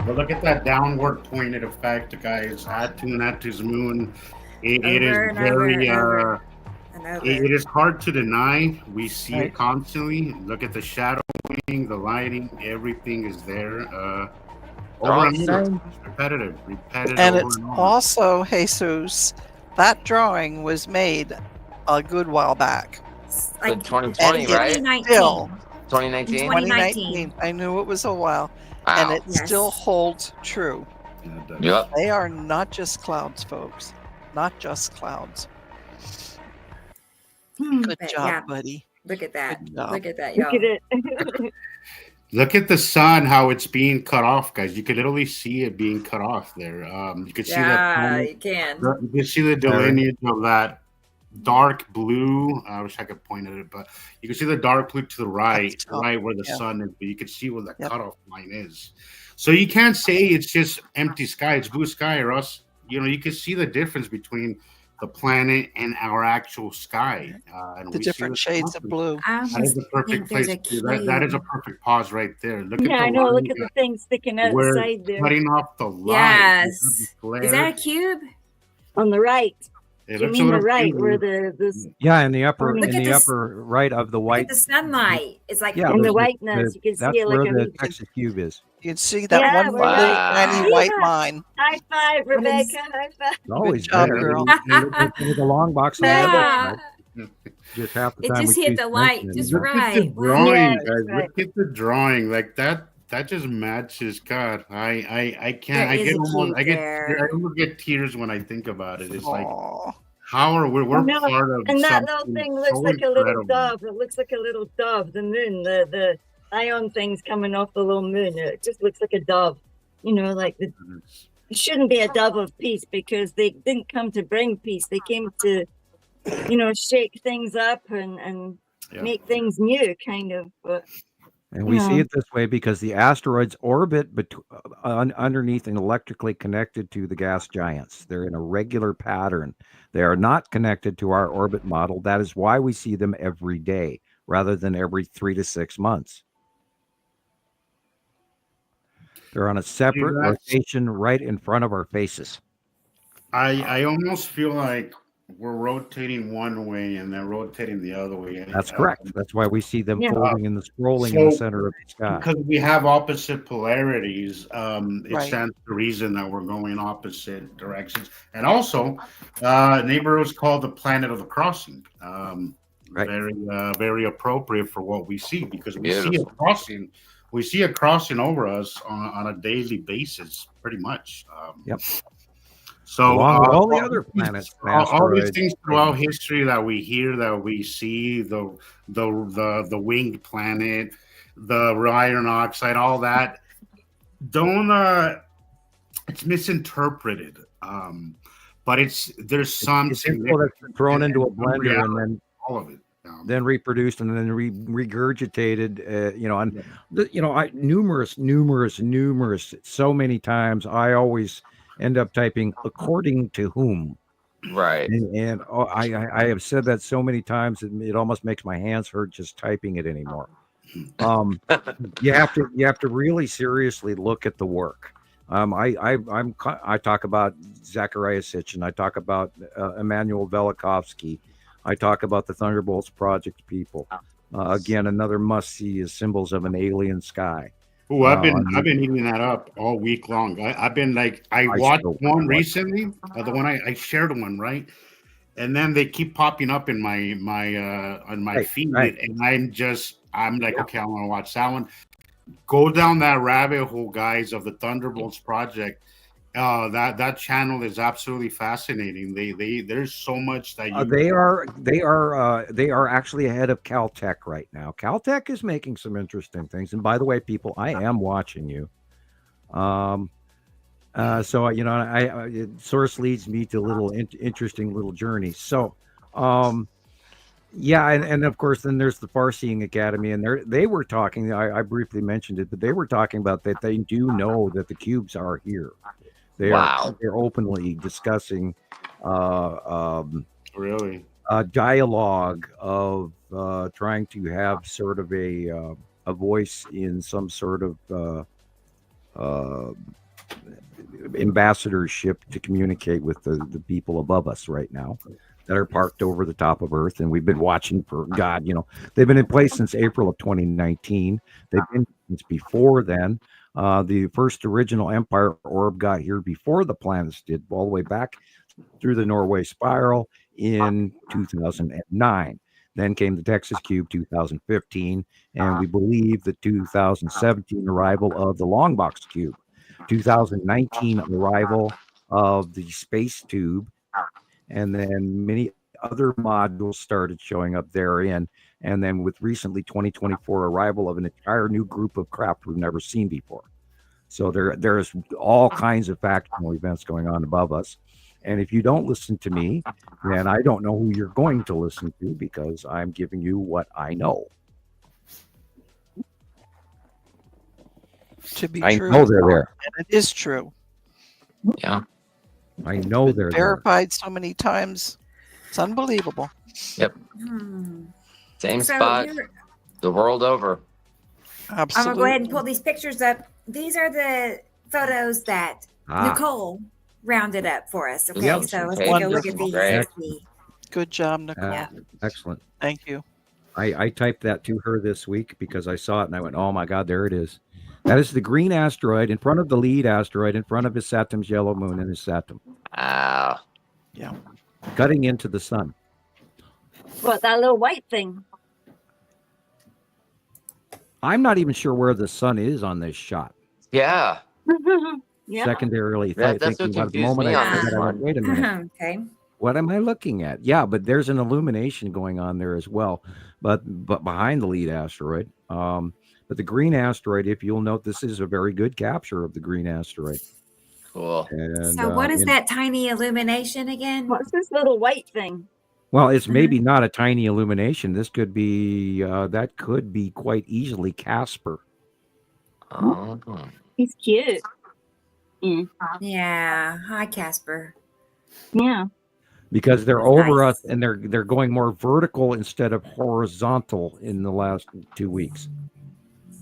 But look at that downward pointed effect, guys. Attu's moon. It is very. It is hard to deny. We see it constantly. Look at the shadowing, the lighting. Everything is there. Repetitive. And it's also, Jesus, that drawing was made a good while back. Like 2020, right? 2019. I knew it was a while. Wow. And it still holds true. Yep. They are not just clouds, folks. Not just clouds. Good job, buddy. Look at that. Look at that, Look y'all. at it. Look at the sun, how it's being cut off, guys. You can literally see it being cut off there. You can see that. You can. You can see the delineage of that dark blue. I wish I could point at it, but you can see the dark blue to the right, right where the sun is. But you can see where the cutoff line is. So you can't say it's just empty sky. It's blue sky, or else you can see the difference between the planet and our actual sky. And the different shades of blue. That is the perfect place. That is a perfect pause right there. Look at I know. Look at the thing sticking out the side there. Cutting off the line. Yes. Is that a cube? On the right. You mean the right where in the upper right of the white. Look at the sunlight. It's like in the whiteness. You can see it like where the Texas cube is. You can see that one tiny white line. High five, Rebecca. High five. Always good job, there. girl. With the long box. Just half the time. It just hit the light just right. Look at the drawing, guys. Look at the drawing. Like that just matches. God, I can't. I almost get tears when I think about it. It's like, how are we're part of? And that little thing looks like a little dove. It looks like a little dove. The moon, the ion things coming off the little moon. It just looks like a dove. Like it shouldn't be a dove of peace, because they didn't come to bring peace. They came to, shake things up and make things new, kind of. But and we see it this way because the asteroids orbit underneath and electrically connected to the gas giants. They're in a regular pattern. They are not connected to our orbit model. That is why we see them every day rather than every 3 to 6 months. They're on a separate rotation right in front of our faces. I almost feel like we're rotating one way and then rotating the other way. That's correct. That's why we see them folding and scrolling in the center of the sky. Because we have opposite polarities, it stands to reason that we're going opposite directions. And also, Nibiru is called the planet of the crossing. Very appropriate for what we see, because we see a crossing. We see a crossing over us on a daily basis, pretty much. So all the other planets, all these things throughout history that we hear, that we see, the winged planet, the iron oxide, all that, it's misinterpreted. But there's some it's that's thrown into a blender and then all of it. Then reproduced and then regurgitated, numerous, so many times. I always end up typing according to whom, right? And I have said that so many times that it almost makes my hands hurt just typing it anymore. You have to really seriously look at the work. I talk about Zachariah Sitchin. I talk about Emmanuel Velikovsky. I talk about the Thunderbolts Project people. Again, another must-see is Symbols of an Alien Sky. Oh, I've been eating that up all week long. I've been like, I watched one recently, the one I shared one, right? And then they keep popping up in my feed, and I'm like, okay, I want to watch that one. Go down that rabbit hole, guys, of the Thunderbolts Project. That channel is absolutely fascinating. There's so much that they are actually ahead of Caltech right now. Caltech is making some interesting things. And by the way, people, I am watching you. So source leads me to a little interesting little journey. So, and of course, then there's the Farseeing Academy, and they were talking. I briefly mentioned it, but they were talking about that they do know that the cubes are here. They're openly discussing really a dialogue of trying to have sort of a voice in some sort of ambassadorship to communicate with the people above us right now that are parked over the top of Earth. And we've been watching for they've been in place since April of 2019. They've been since before then. The first original Empire orb got here before the planets did, all the way back through the Norway Spiral in 2009. Then came the Texas Cube 2015, and we believe the 2017 arrival of the Longbox Cube, 2019 arrival of the Space Tube, and then many other modules started showing up therein. And then with recently 2024 arrival of an entire new group of craft we've never seen before. So there's all kinds of factional events going on above us. And if you don't listen to me, then I don't know who you're going to listen to, because I'm giving you what I know. To be I true. know they're there. And it is true. Yeah. I know they're verified so many times. It's unbelievable. Yep. Same spot the world over. Absolutely. I'm going to go ahead and pull these pictures up. These are the photos that Nicole rounded up for us. Okay, Yep. so let's take a look at these. Great. Good job, Nicole. Excellent. Thank you. I typed that to her this week because I saw it and I went, oh my God, there it is. That is the green asteroid in front of the lead asteroid, in front of his Saturn's yellow moon and his Saturn. Wow. Yeah. Cutting into the sun. What, that little white thing? I'm not even sure where the sun is on this shot. Yeah. Yeah. Secondarily, That's thinking what about the confused moment me I on said this that, I went, one. wait a minute. Okay. What am I looking at? Yeah, but there's an illumination going on there as well, but behind the lead asteroid. But the green asteroid, if you'll note, this is a very good capture of the green asteroid. Cool. And, So what is that tiny illumination again? What's this little white thing? Well, it's maybe not a tiny illumination. This could be, that could be quite easily Casper. Oh. He's cute. Yeah. Hi, Casper. Yeah. Because they're That's over nice. us and they're going more vertical instead of horizontal in the last 2 weeks.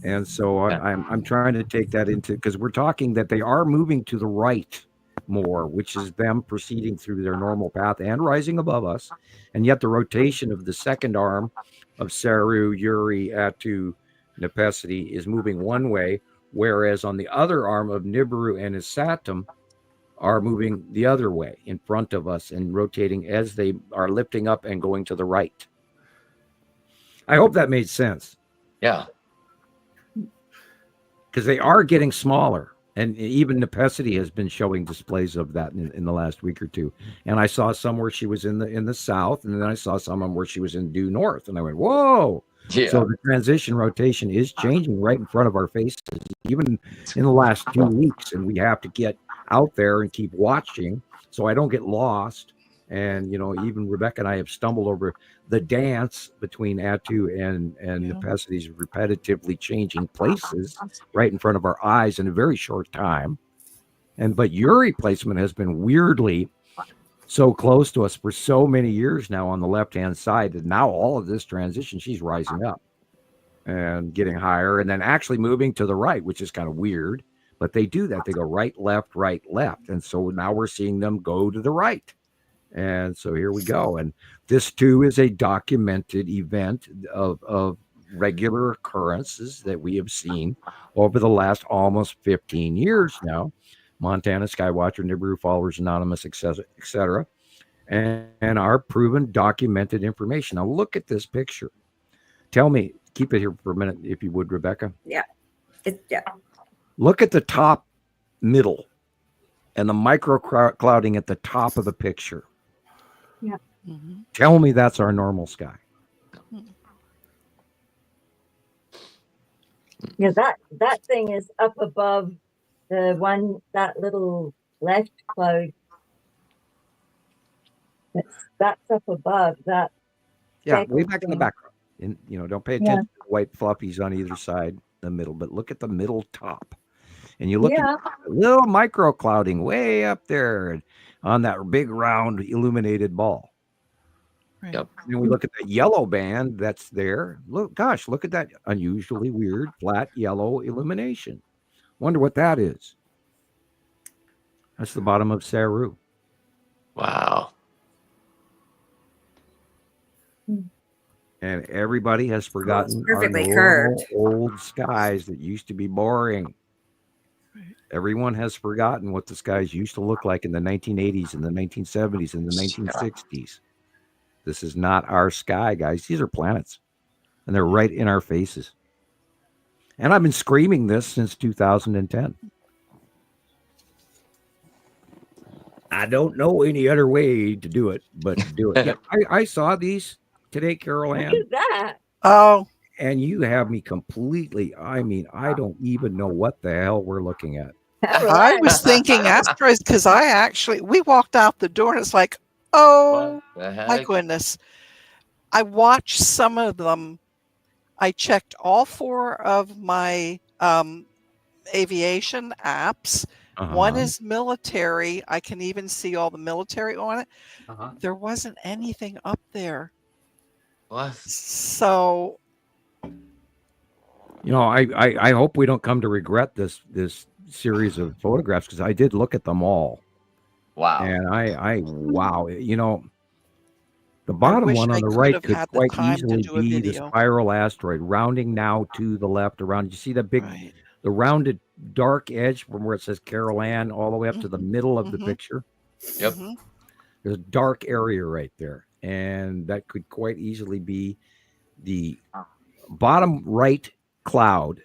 And so I'm trying to take that into, because we're talking that they are moving to the right more, which is them proceeding through their normal path and rising above us. And yet the rotation of the second arm of Saru, Uri, Atu, Nepesity is moving one way, whereas on the other arm of Nibiru and his Saturn are moving the other way in front of us and rotating as they are lifting up and going to the right. I hope that made sense. Yeah. Because they are getting smaller, and even Nepesity has been showing displays of that in the last week or two. And I saw some where she was in the south, and then I saw some where she was in due north, and I went, "Whoa!" Yeah. So the transition rotation is changing right in front of our faces, even in the last 2 weeks, and we have to get out there and keep watching so I don't get lost. And even Rebecca and I have stumbled over the dance between Atu and Nepesity's repetitively changing places right in front of our eyes in a very short time. But Uri placement has been weirdly so close to us for so many years now on the left-hand side that now all of this transition, she's rising up and getting higher and then actually moving to the right, which is kind of weird. But they do that. They go right, left, right, left. And so now we're seeing them go to the right. And so here we go. And this too is a documented event of regular occurrences that we have seen over the last almost 15 years now. Montana Skywatcher, Nibiru Followers Anonymous, etc. And our proven documented information. Now look at this picture. Tell me, keep it here for a minute, if you would, Rebecca. Yeah. Look at the top middle and the micro clouding at the top of the picture. Yeah. Mm-hmm. Tell me that's our normal sky. Yeah, that thing is up above the one, that little left cloud. That's up above that. Yeah, way back in the background. And don't pay attention to the white fluffies on either side, the middle, but look at the middle top. And you look at a little micro clouding way up there on that big round illuminated ball. Right. Yep. And we look at the yellow band that's there. Look at that unusually weird flat yellow illumination. Wonder what that is. That's the bottom of Saru. Wow. And everybody has forgotten perfectly our curved old skies that used to be boring. Everyone has forgotten what the skies used to look like in the 1980s and the 1970s and the 1960s. This is not our sky, guys. These are planets. And they're right in our faces. And I've been screaming this since 2010. I don't know any other way to do it, but do it. Yeah, I saw these today, CarolAnne. Look at that. Oh, and you have me completely. I mean, I don't even know what the hell we're looking at. I was thinking asteroids because we walked out the door and it's like, oh my goodness. I watched some of them. I checked all 4 of my aviation apps. One is military. I can even see all the military on it. There wasn't anything up there. What? So, I hope we don't come to regret this series of photographs, because I did look at them all. Wow. And wow, the bottom one on the right could quite easily be the spiral asteroid rounding now to the left around. You see that big, the rounded dark edge from where it says CarolAnne all the way up to the middle of the picture. Yep. There's a dark area right there. And that could quite easily be the bottom right cloud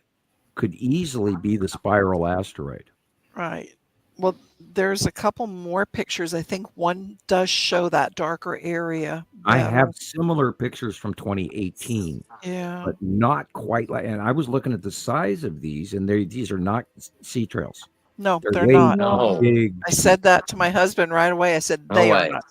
could easily be the spiral asteroid. Right. Well, there's a couple more pictures. I think one does show that darker area. I have similar pictures from 2018. Yeah. But not quite like, and I was looking at the size of these, and these are not sea trails. No, they're not. No. Big. I said that to my husband right away. I said, they are not.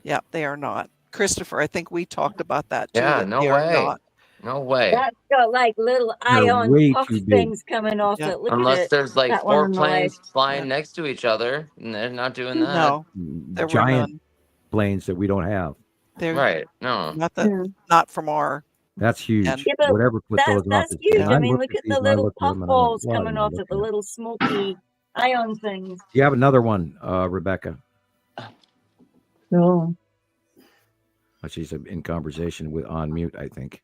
Yeah, they are not. Christopher, I think we talked about that too. Yeah, that no they way. are not. No way. That's got like little ion puff things coming off it. Look Unless at it. there's like That 4 planes flying next to each other, and they're not doing that. No, there giant were none. planes that we don't have. Right. No. Not from our. That's huge. Yeah, whatever put those that's off. huge. I mean, look at the little puff balls coming off it, the at. little smoky ion things. Do you have another one, Rebecca? No. She's in conversation with on mute, I think.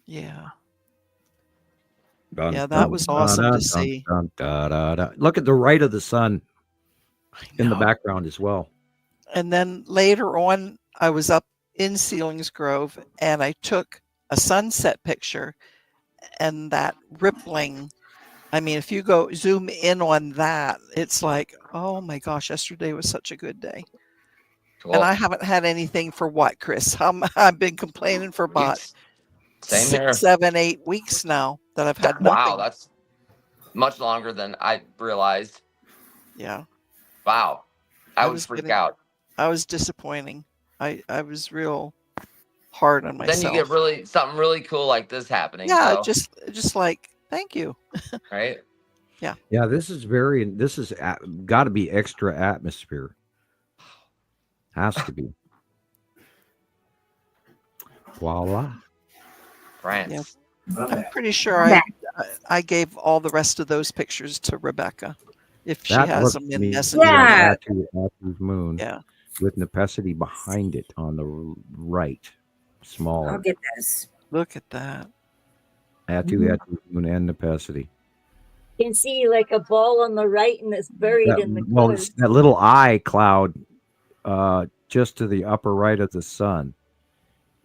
Yeah. Dun, yeah, that dun, was dun, awesome dun, to see. Dun, dun, dun, dun. Look at the right of the sun in the background as well. And then later on, I was up in Selingsgrove and I took a sunset picture, and that rippling. I mean, if you go zoom in on that, it's like, oh my gosh, yesterday was such a good day. Cool. And I haven't had anything for what, Chris? I've been complaining for about 6, 7, 8 weeks now that I've had nothing. Wow, that's much longer than I realized. Yeah. Wow. I would freak out. I was disappointing. I was real hard on myself. Then you get something really cool like this happening. Yeah, so. just like, thank you. Right? Yeah. Yeah, this is got to be extra atmosphere. Has to be. Voila. France. Yeah. I'm pretty sure I gave all the rest of those pictures to Rebecca, if she has them in Messenger. Yeah. Moon. Yeah. With Nepacity behind it on the right, smaller. I'll get this. Look at that. Atu Moon and Nepacity. You can see like a ball on the right, and it's buried in the cloud. It's that little eye cloud just to the upper right of the sun.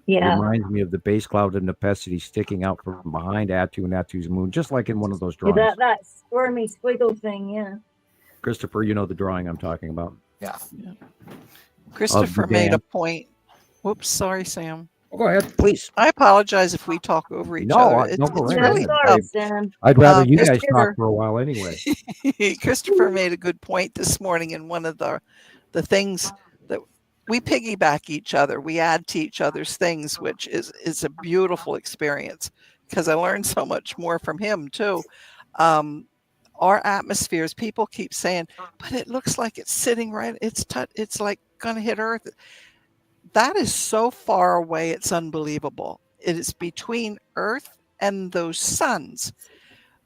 Yeah. It reminds me of the base cloud of Nepacity sticking out from behind Atu and Atu's moon, just like in one of those drawings. Yeah, that squirmy squiggle thing, yeah. Christopher, you know the drawing I'm talking about. Yeah. Christopher made a point. Whoops, sorry, Sam. Go ahead, please. I apologize if we talk over each other. It's really sorry, Sam. I'd rather you guys talk for a while anyway. Christopher made a good point this morning in one of the things that we piggyback each other. We add to each other's things, which is a beautiful experience because I learned so much more from him too. Our atmospheres, people keep saying, but it looks like it's sitting right. It's like going to hit Earth. That is so far away. It's unbelievable. It is between Earth and those suns.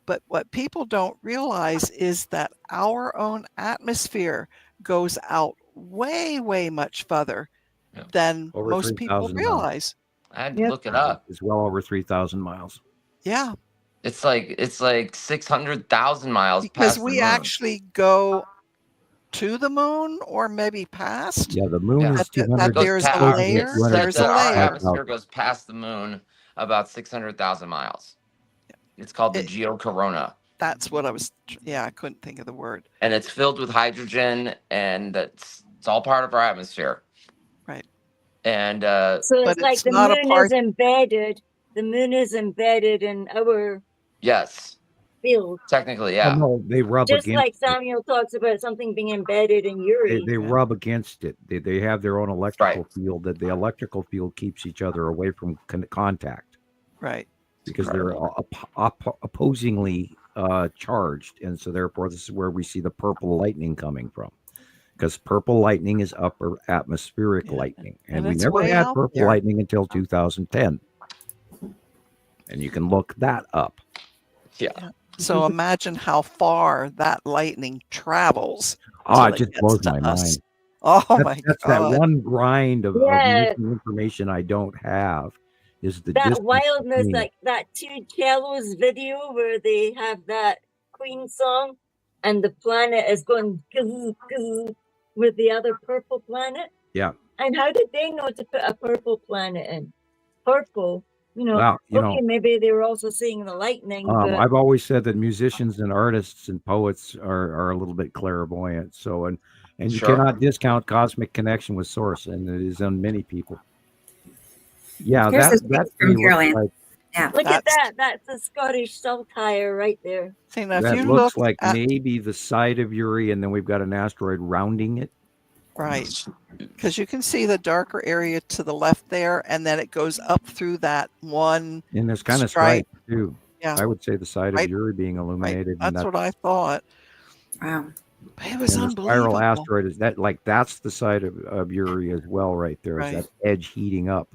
But what people don't realize is that our own atmosphere goes out way, way much further than over most people realize. I had to look it up. It's well over 3,000 miles. Yeah. It's like 600,000 miles because past we actually go to the moon or maybe past. Yeah, the moon is 200. There's a layer. There's a layer. Our atmosphere goes past the moon about 600,000 miles. It's called the geocorona. That's what I was. Yeah, I couldn't think of the word. And it's filled with hydrogen, and it's all part of our atmosphere. Right. And so it's like the moon is embedded. the moon is embedded in our Yes. field. Technically, yeah. No, they rub Just against like Samuel talks about something being embedded in Uri. They rub against it. They have their own electrical Right. field. That the electrical field keeps each other away from contact. Right. Because they're opposingly charged, and so therefore this is where we see the purple lightning coming from. Because purple lightning is upper atmospheric lightning, and we never had purple lightning until 2010. And you can look that up. Yeah. So imagine how far that lightning travels. Oh, it just blows my mind. Oh that's that one grind of information I don't have. Is that wildness, like that Two Cellos video where they have that Queen song and the planet is going with the other purple planet? Yeah. And how did they know to put a purple planet in? Purple, maybe they were also seeing the lightning. I've always said that musicians and artists and poets are a little bit clairvoyant. So, and you cannot discount cosmic connection with source, and it is on many people. Yeah, that's from CarolAnne. Like, yeah, look at that. That's a Scottish saltire right there. See, now, that looks like maybe the side of Uri, and then we've got an asteroid rounding it. Right, because you can see the darker area to the left there, and then it goes up through that one. And there's kind of stripe too. Yeah, I would say the side of Uri being illuminated. Right. That's what I thought. Wow. It was unbelievable. The spiral asteroid is that's the side of Uri as well, right there. Right. Is that edge heating up?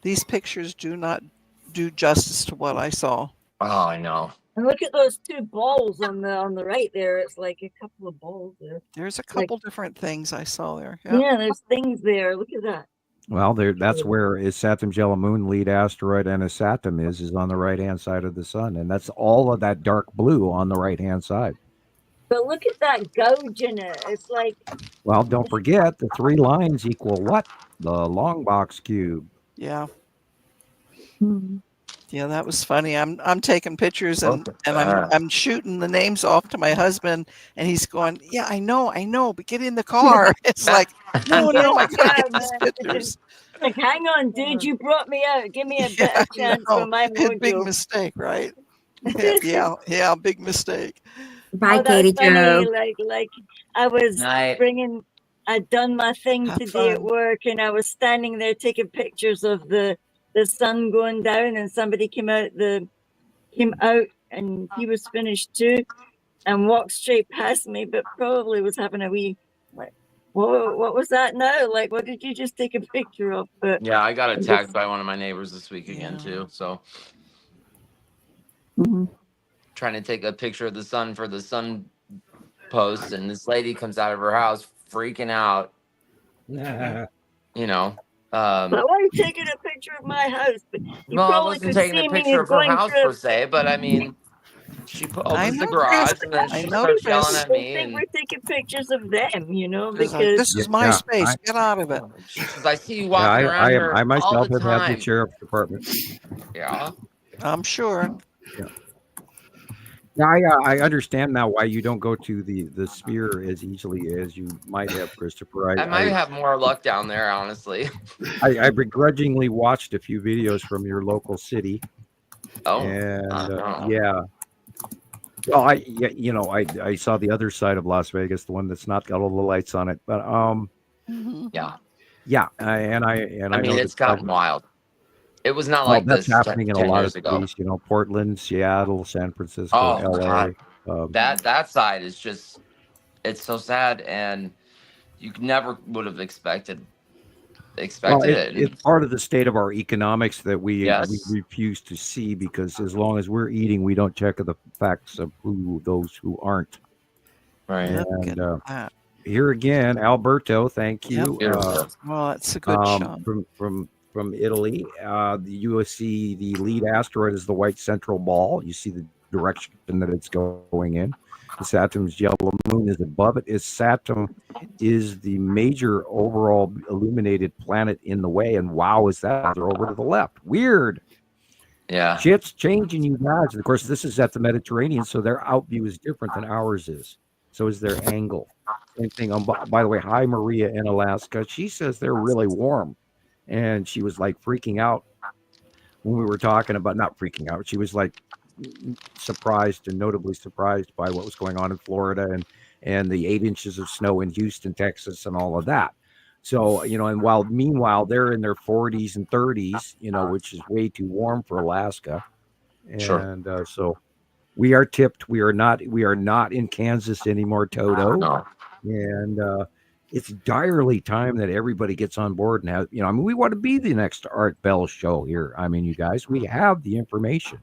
These pictures do not do justice to what I saw. Oh, I know. And look at those two balls on the right there. It's like a couple of balls there. There's a couple different things I saw there. Yeah, there's things there. Look at that. Well, that's where Saturn Moon lead asteroid Anasatum is on the right-hand side of the sun. And that's all of that dark blue on the right-hand side. But look at that gouge in it. It's like... Well, don't forget, the 3 lines equal what? The long box cube. Yeah. Yeah, that was funny. I'm taking pictures and I'm shooting the names off to my husband, and he's going, "Yeah, I know, but get in the car." It's like, no, I gotta get these pictures. Like, hang on, dude, you brought me out. Give me a better chance for my mojo. Big mistake, right? yeah, big mistake. Bye, Katie Joe. Like I was I'd done my thing today at work, and I was standing there taking pictures of the sun going down, and somebody came out and he was finished too and walked straight past me, but probably was having a wee like, what was that now? Like, what did you just take a picture of? But yeah, I got attacked by one of my neighbors this week again too. So trying to take a picture of the sun for the sun post, and this lady comes out of her house freaking out. But why are you taking a picture of my house? But I wasn't taking a picture of her house per se, but I mean, she opens the garage and then she starts yelling at me. And we're taking pictures of them, because this is my space. Get out of it. Because I see you walking around here I myself all the have time. had the sheriff's department. Yeah, I'm sure. Yeah. I understand now why you don't go to the sphere as easily as you might have, Christoper. I might have more luck down there, honestly. I begrudgingly watched a few videos from your local city. Oh, and yeah. Well, I saw the other side of Las Vegas, the one that's not got all the lights on it. But yeah, and I mean, it's gotten wild. It was not like that's this happening in a lot of ago. cities, Portland, Seattle, San Francisco, LA. That side is just, it's so sad, and you never would have expected it. It's part of the state of our economics that we refuse to see, because as long as we're eating, we don't check the facts of those who aren't. Right. And here again, Alberto, thank you. Well, it's a good shot. From Italy. You see the lead asteroid is the white central ball. You see the direction that it's going in. Saturn's yellow moon is above it. Saturn is the major overall illuminated planet in the way. And wow, is that they're over to the left? Weird. Yeah. Shit's changing, you guys. And of course, this is at the Mediterranean, so their outview is different than ours is. So is their angle. Same thing. By the way, hi, Maria in Alaska. She says they're really warm. And she was like freaking out when we were talking about not freaking out. She was like surprised and notably surprised by what was going on in Florida and the 8 inches of snow in Houston, Texas, and all of that. So, and meanwhile, they're in their 40s and 30s, which is way too warm for Alaska. And so we are tipped. We are not in Kansas anymore, Toto. No. And it's direly time that everybody gets on board and has, we want to be the next Art Bell show here. I mean, you guys, we have the information.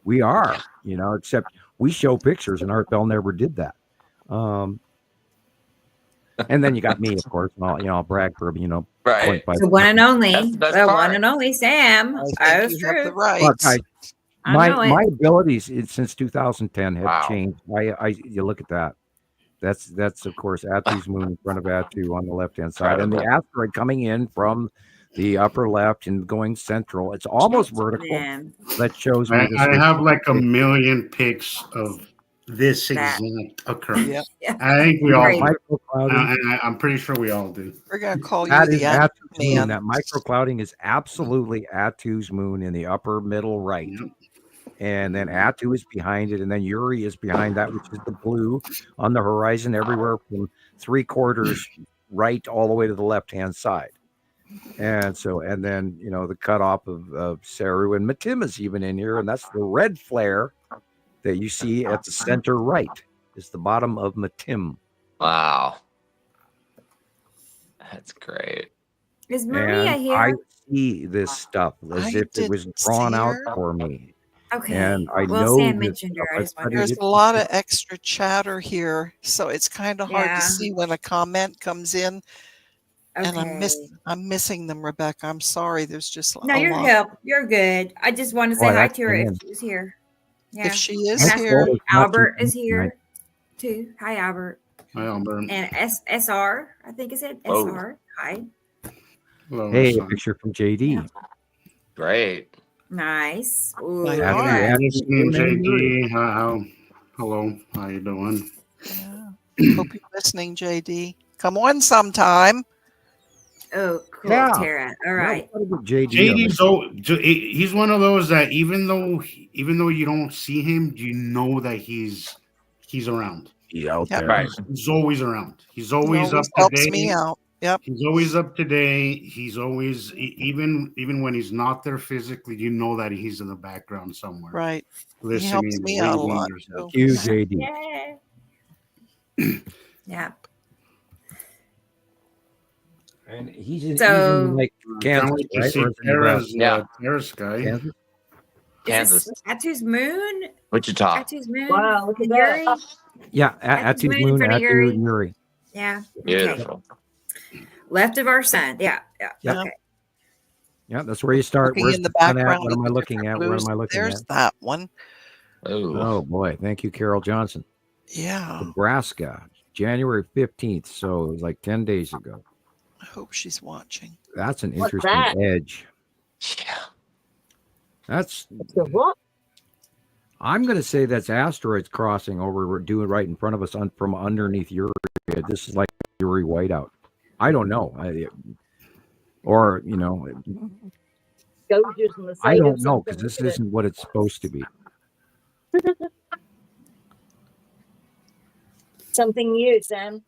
We are, except we show pictures and Art Bell never did that. And then you got me, of course, and I'll brag for, right. The one and only, one and only Sam. I think you have the rights. My abilities since 2010 have changed. You look at that. That's of course Attu's moon in front of Attu on the left-hand side, and the asteroid coming in from the upper left and going central. It's almost vertical. Man. That shows me. I have like a million pics of this exact occurrence. Yep. I think we all do. I'm pretty sure we all do. We're going to call you the Attu's moon. That microclouding is absolutely Attu's moon in the upper middle right. Yep. And then Attu is behind it, and then Uri is behind that, which is the blue on the horizon everywhere from 3/4 right all the way to the left-hand side. And then, the cutoff of Saru and Matim is even in here, and that's the red flare that you see at the center right is the bottom of Matim. Wow. That's great. Is Maria here? I see this stuff as if it was drawn out for me. Okay. And I know Sam mentioned her. There's a lot of extra chatter here, so it's kind of hard to see when a comment comes in. Okay. And I'm missing them, Rebecca. I'm sorry. There's just you're good. I just want to say hi to her if she's here. Yeah. If she is here, Albert is here too. Hi, Albert. Hi, Albert. And SR, I think is it SR. Hi. Hello, hey, a picture from JD. Great. Nice. JD. Hello. How you doing? Yeah. Hope you're listening, JD. Come on sometime. Oh, cool, Tara. All right. JD's he's one of those that even though you don't see him, you know that he's around. He's out there. Right. He's always around. He's always up to helps date. Me out. Yep. He's always up to date. He's always even when he's not there physically, you know that he's in the background somewhere. Right. Listening. He helps me out a lot. Thank you, JD. Yeah. And he's in like Kansas, right? Tara's guy. Kansas. Attu's moon. Wichita. Attu's moon. Wow, look at that. Yeah, Attu's moon, Attu and Uri. Yeah. Beautiful. Okay. Left of our sun. Yeah. Okay. Yeah, that's where you start. Where's in the background? What am I looking at? What am I looking at? There's that one. Oh boy, thank you, Carol Johnson. Yeah. Nebraska, January 15th. So it was like 10 days ago. I hope she's watching. That's an interesting edge. Yeah. That's what? I'm going to say that's asteroids crossing over. We're doing right in front of us from underneath Uri. This is like Uri whiteout. I don't know. I don't know because this isn't what it's supposed to be. Something new, Sam.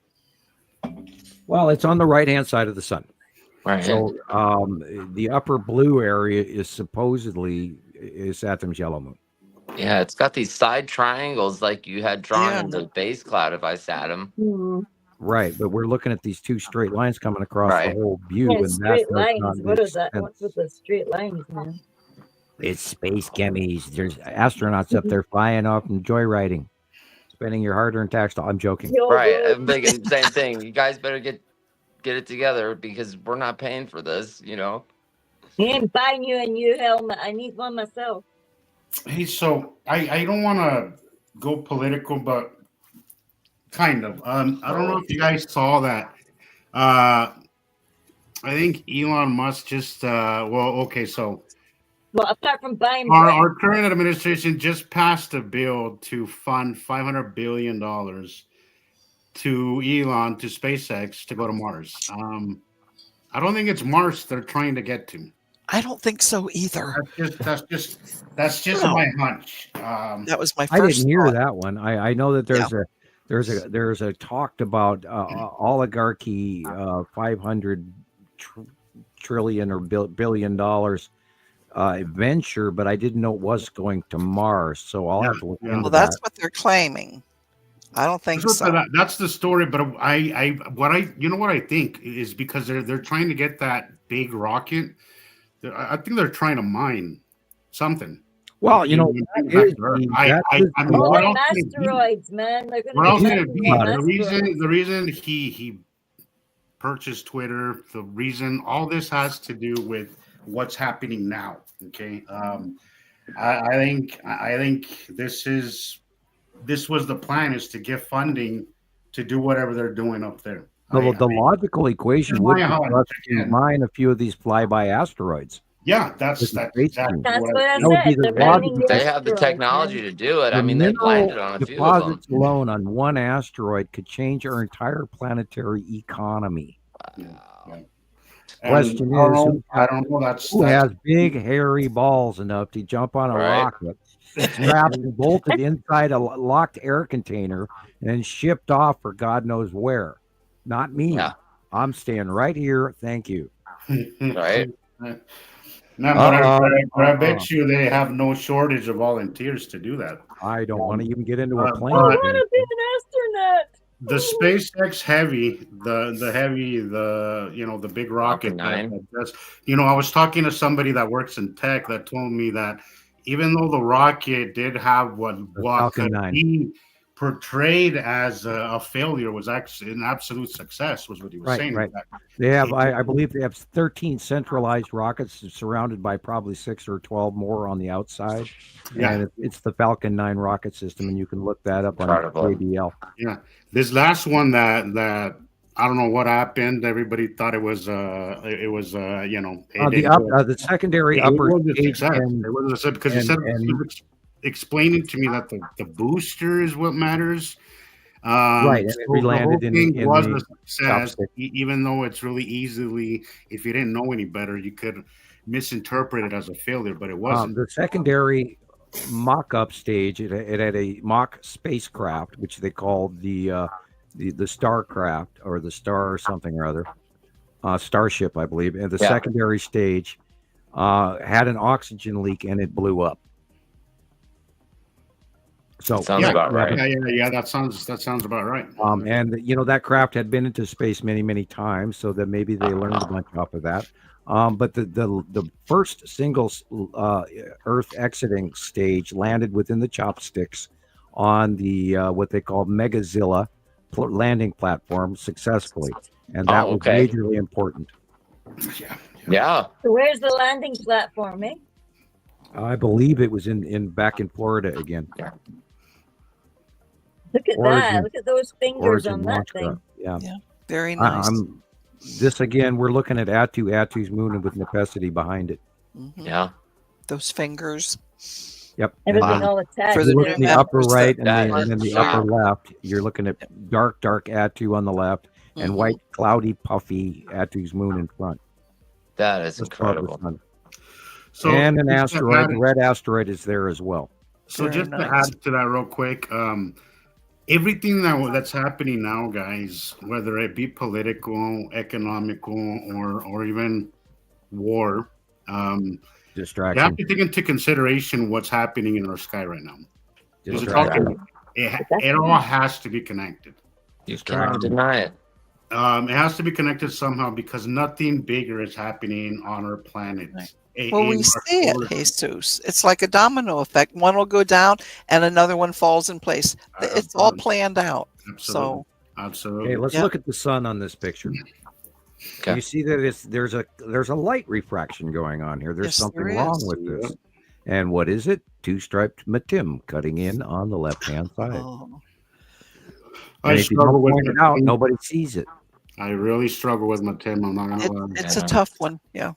Well, it's on the right-hand side of the sun. Right. So the upper blue area is supposedly Saturn's yellow moon. Yeah, it's got these side triangles like you had drawn in the base cloud of Saturn. Mm-hmm. Right, but we're looking at these two straight lines coming across the whole view. Yeah, and straight lines. What is that? What's with the straight lines, man? It's space chemies. There's astronauts up there flying off and joyriding, spending your hard-earned tax dollars. I'm joking. Right, I'm thinking the same thing. You guys better get it together because we're not paying for this, I ain't buying you a new helmet. I need one myself. Hey, so I don't want to go political, but kind of. I don't know if you guys saw that. I think Elon Musk just Well, apart from buying our current administration just passed a bill to fund $500 billion to Elon, to SpaceX, to go to Mars. I don't think it's Mars they're trying to get to. I don't think so either. That's just No. my hunch. That was my I first didn't hear thought. that one. I know that there's a talked about oligarchy, 500 trillion or billion dollars venture, but I didn't know it was going to Mars. So I'll have to look into Well, that. that's what they're claiming. I don't think so. That's the story, but what I think is because they're trying to get that big rocket. I think they're trying to mine something. Well, you know, asteroids, man. They're going to be the reason he purchased Twitter, the reason all this has to do with what's happening now. Okay, I think this was the plan, is to get funding to do whatever they're doing up there. The logical equation would be for us to mine a few of these flyby asteroids. Yeah, that's exactly what I said. They have the technology to do it. I mean, they landed on a few of them. Deposits alone on one asteroid could change our entire planetary economy. Wow. Question is, I don't know. Who has big hairy balls enough to jump on a rocket, strapped and bolted inside a locked air container, and shipped off for God knows where? Not me. Yeah. I'm staying right here. Thank you. Right. No, but I bet you they have no shortage of volunteers to do that. I don't want to even get into a plane. I want to be an astronaut. The SpaceX Heavy, the big rocket. I was talking to somebody that works in tech that told me that even though the rocket did have what could be portrayed as a failure, was actually an absolute success, was what he was saying. Right. They have, I believe, they have 13 centralized rockets surrounded by probably 6 or 12 more on the outside. Yeah, and it's the Falcon 9 rocket system, and you can look that up on JBL. Yeah, this last one that I don't know what happened. Everybody thought it was the secondary upper stage. It was because he said he was explaining to me that the booster is what matters. Right, and it landed in the success, even though it's really easily, if you didn't know any better, you could misinterpret it as a failure, but it wasn't. The secondary mock-up stage, it had a mock spacecraft, which they called the Starcraft or the Star or something or other, Starship, I believe. And the secondary stage had an oxygen leak and it blew up. So sounds about right. Yeah, that sounds about right. And that craft had been into space many, many times, so that maybe they learned a bunch off of that. But the first single Earth exiting stage landed within the chopsticks on the what they call Megazilla landing platform successfully, and that was majorly important. Yeah. So where's the landing platform, eh? I believe it was back in Florida again. Yeah. Look at that! Look at those fingers on that thing. Yeah, very nice. This again, we're looking at Atu's moon with Necessity behind it. Mm-hmm. Yeah, those fingers. Yep. Everything all attached. For the upper right and then the upper left, you're looking at dark Atu on the left and white, cloudy, puffy Atu's moon in front. That is incredible. So, and an asteroid, the red asteroid is there as well. So just to add to that real quick, everything that's happening now, guys, whether it be political, economical, or even war, distraction. You have to take into consideration what's happening in our sky right now. It all has to be connected. You cannot deny it. It has to be connected somehow because nothing bigger is happening on our planet. Right. We see it, Jesus. It's like a domino effect. One will go down and another one falls in place. It's all planned out. Absolutely. Absolutely. Hey, let's look at the sun on this picture. Okay. You see that there's a light refraction going on here. There's something wrong with this. And what is it? Two-striped Matim cutting in on the left-hand side. Oh. And if you don't point it out, nobody sees it. I really struggle with Matim. I'm not gonna lie. It's a tough one. Yeah.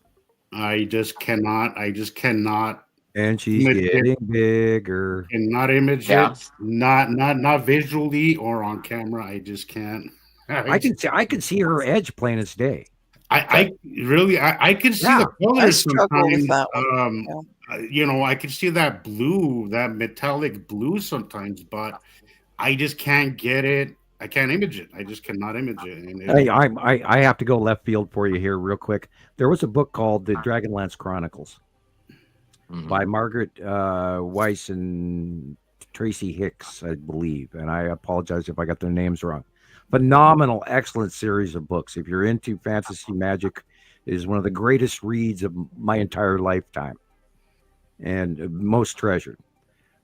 I just cannot. And she's getting bigger. And not image it, not visually or on camera. I just can't. I can see her edge plain as day. I really I can see the I colors struggle with sometimes. that one. You know, I can see that blue, that metallic blue sometimes, but I just can't get it. I can't image it. I just cannot image it. And Hey, I have to go left field for you here real quick. There was a book called The Dragonlance Chronicles by Margaret Weiss and Tracy Hicks, I believe. And I apologize if I got their names wrong. Phenomenal, excellent series of books. If you're into fantasy magic, it is one of the greatest reads of my entire lifetime and most treasured.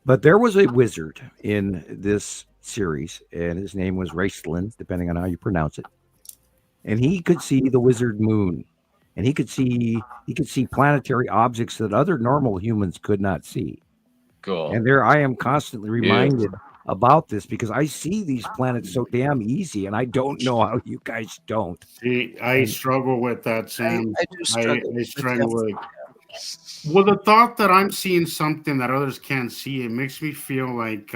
But there was a wizard in this series, and his name was Raistlin, depending on how you pronounce it. And he could see the wizard moon, and he could see planetary objects that other normal humans could not see. Cool. And there I am constantly reminded about this because I see these planets so damn easy, and I don't know how you guys don't. See, I struggle with that, Sam. I do struggle. I struggle with. Well, the thought that I'm seeing something that others can't see, it makes me feel like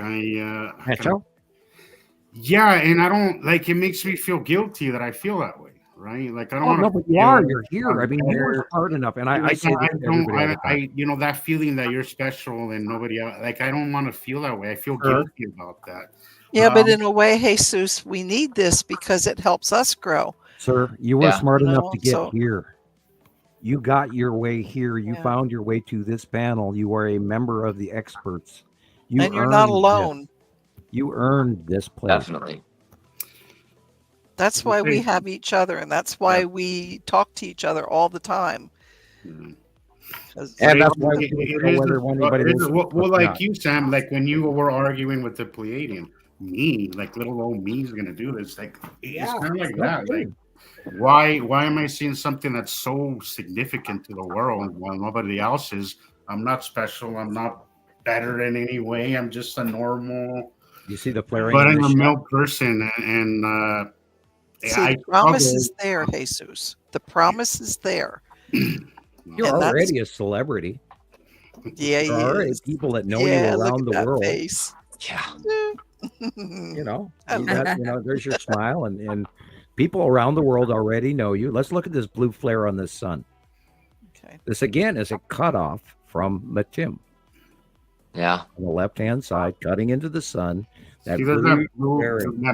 yeah, and I don't like. It makes me feel guilty that I feel that way, right? Like I don't want to. No, but you are. You're here. I mean, you're smart enough, and I say this to everybody all the time. You know, that feeling that you're special and nobody else. Like I don't want to feel that way. I feel guilty about that. Yeah, but in a way, Jesus, we need this because it helps us grow. Sir, you were smart enough to get here. You got your way here. You found your way to this panel. You are a member of the experts. And you're not alone. You earned this place. Definitely. That's why we have each other, and that's why we talk to each other all the time. And that's why well, like you, Sam, like when you were arguing with the Pleiadian, me, like little old me is gonna do this. Like it's kind of like that. Like why am I seeing something that's so significant to the world while nobody else is? I'm not special. I'm not better in any way. I'm just a normal. You see the flaring, but I'm a male person, and the promise is there, Jesus. The promise is there. You're already a celebrity. Yeah, there are already people that know you around the world. Face. Yeah. You know, there's your smile, and people around the world already know you. Let's look at this blue flare on the sun. Okay. This again is a cutoff from Matim. Yeah. On the left-hand side, cutting into the sun. That that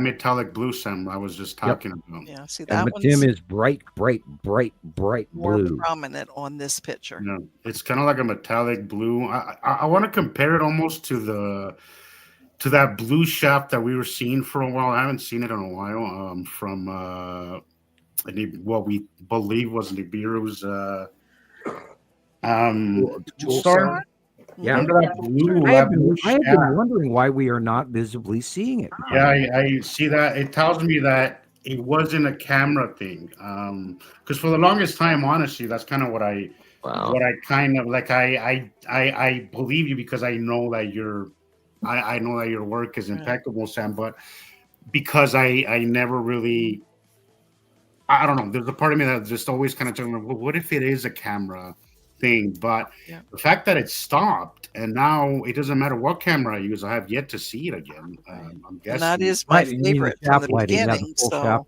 metallic blue, Sam, I was just talking about. Yeah, see that one. Matim is bright blue. More prominent on this picture. No, it's kind of like a metallic blue. I want to compare it almost to that blue shaft that we were seeing for a while. I haven't seen it in a while. From what we believe was Nibiru's star. Yeah, I have been wondering why we are not visibly seeing it. Yeah, I see that. It tells me that it wasn't a camera thing. Because for the longest time, honestly, that's kind of what I kind of like. I believe you because I know that I know that your work is impeccable, Sam. But because I never really, I don't know. There's a part of me that just always kind of telling me, well, what if it is a camera thing? But the fact that it stopped and now it doesn't matter what camera I use, I have yet to see it again. I'm guessing. And that is my favorite from the beginning. It's the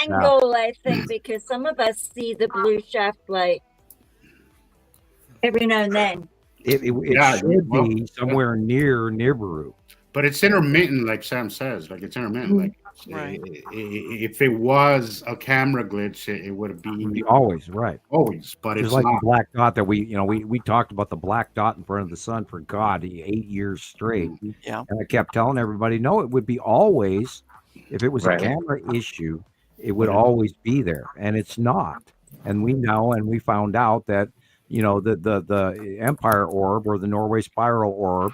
angle, I think, because some of us see the blue shaft light every now and then. It should be somewhere near Nibiru. But it's intermittent, like Sam says. Like it's intermittent. Like if it was a camera glitch, it would be always right. Always, but it's like not. The black dot that we talked about the black dot in front of the sun for 8 years straight. Yeah, and I kept telling everybody, no, it would be always. If it was a camera issue, it would always be there, and it's not. And we know, and we found out that the Empire orb or the Norway spiral orb,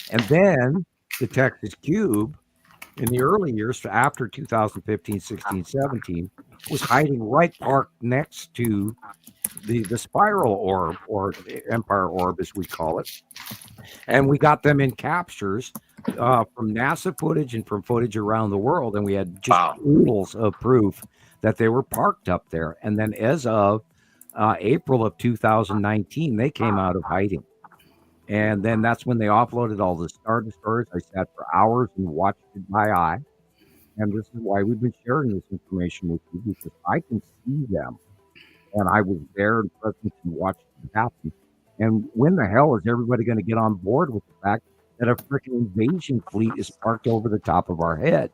and then the Texas cube in the early years after 2015, 16, 17 was hiding right parked next to the spiral orb or Empire orb, as we call it. And we got them in captures from NASA footage and from footage around the world. And we had just oodles of proof that they were parked up there. And then as of April of 2019, they came out of hiding. And then that's when they offloaded all the Star Destroyers. I sat for hours and watched it by eye. And this is why we've been sharing this information with you, because I can see them. And I was there and present and watched it happen. And when the hell is everybody going to get on board with the fact that a freaking invasion fleet is parked over the top of our head?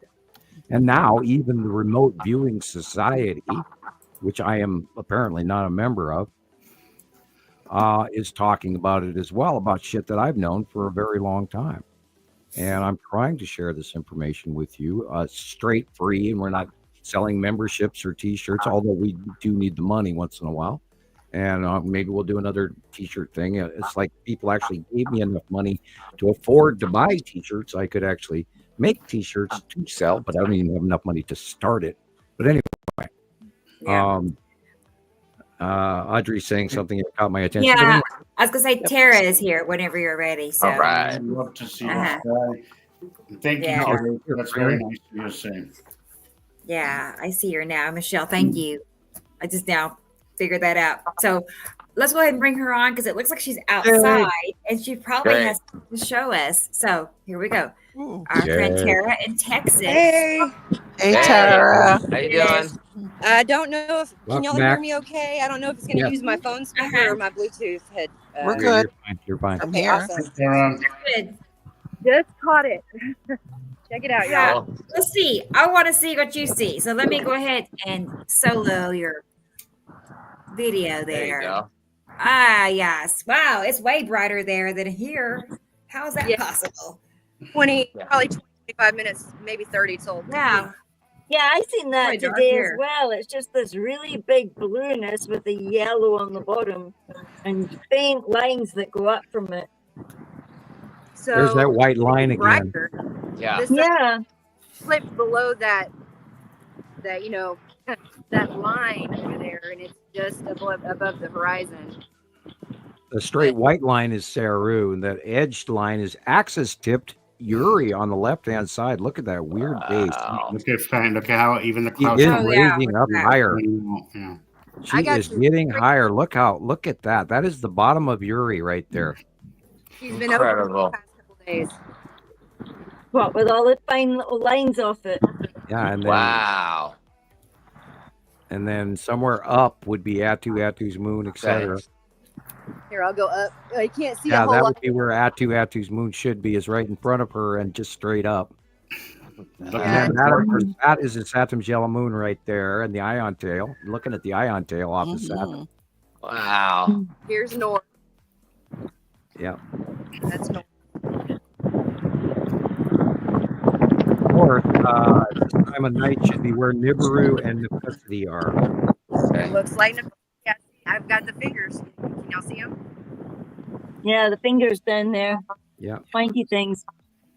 And now even the Remote Viewing Society, which I am apparently not a member of, is talking about it as well, about shit that I've known for a very long time. And I'm trying to share this information with you straight free, and we're not selling memberships or T-shirts, although we do need the money once in a while. And maybe we'll do another T-shirt thing. It's like people actually gave me enough money to afford to buy T-shirts. I could actually make T-shirts to sell, but I don't even have enough money to start it. But anyway, Audrey's saying something that caught my attention. Yeah, Anyway, I was gonna say Tara is here whenever you're ready. So All right. I'd love to see you. Thank you, Yeah. Carol. That's very nice of you to say. yeah, I see her now, Michelle. Thank you. I just now figured that out. So let's go ahead and bring her on because it looks like she's outside and she probably Great. has to show us. So here we go. Ooh. Our friend Yay. Tara in Texas. Hey, Hey, Hey. Tara. How you doing? I don't know if Welcome can y'all back. hear me okay? I don't know if it's going to Yes. use my phone speaker Uh-huh. or my Bluetooth head. We're good. You're fine. I'm Okay, here. awesome. Good. Just caught it. Check it out, Yeah. y'all. Let's see. I want to see what you see. So let me go ahead and solo your video There you there. go. Ah, yes. Wow, it's way brighter there than here. How is that Yeah. possible? 20, Yeah. probably 25 minutes, maybe 30 till. Yeah. Yeah, I seen that Quite dark today here. as well. It's just this really big blueness with the yellow on the bottom and faint lines that go up from it. So There's that white line again. brighter. Yeah. This Yeah. flip below that that line over there, and it's just above the horizon. The straight white line is Saru, and that edged line is axis tipped Yuri on the left-hand side. Look at that weird base. Wow. Look at how even the She clouds is Oh, yeah, raising look up at that. higher. Yeah. She I got is you. getting higher. Look at that. That is the bottom of Yuri right there. She's been over Incredible. the past couple days. What with all the fine little lines off it. Yeah, and then Wow. somewhere up would be Atu's moon, etc. Okay. Here, I'll go up. I can't see a Yeah, whole that lot. would be where Atu's moon should be, is right in front of her and just straight up. Look And Yeah. then that, of course, that is a Saturn yellow moon right there, and the ion tail. Looking at the ion tail off of Saturn. Mhm. Wow. Here's north. Yeah. That's north. North, this time of night should be where Nibiru and Necessity are. Okay. Looks like yeah, I've got the fingers. Can y'all see them? Yeah, the fingers down there. Yeah. Pointy things.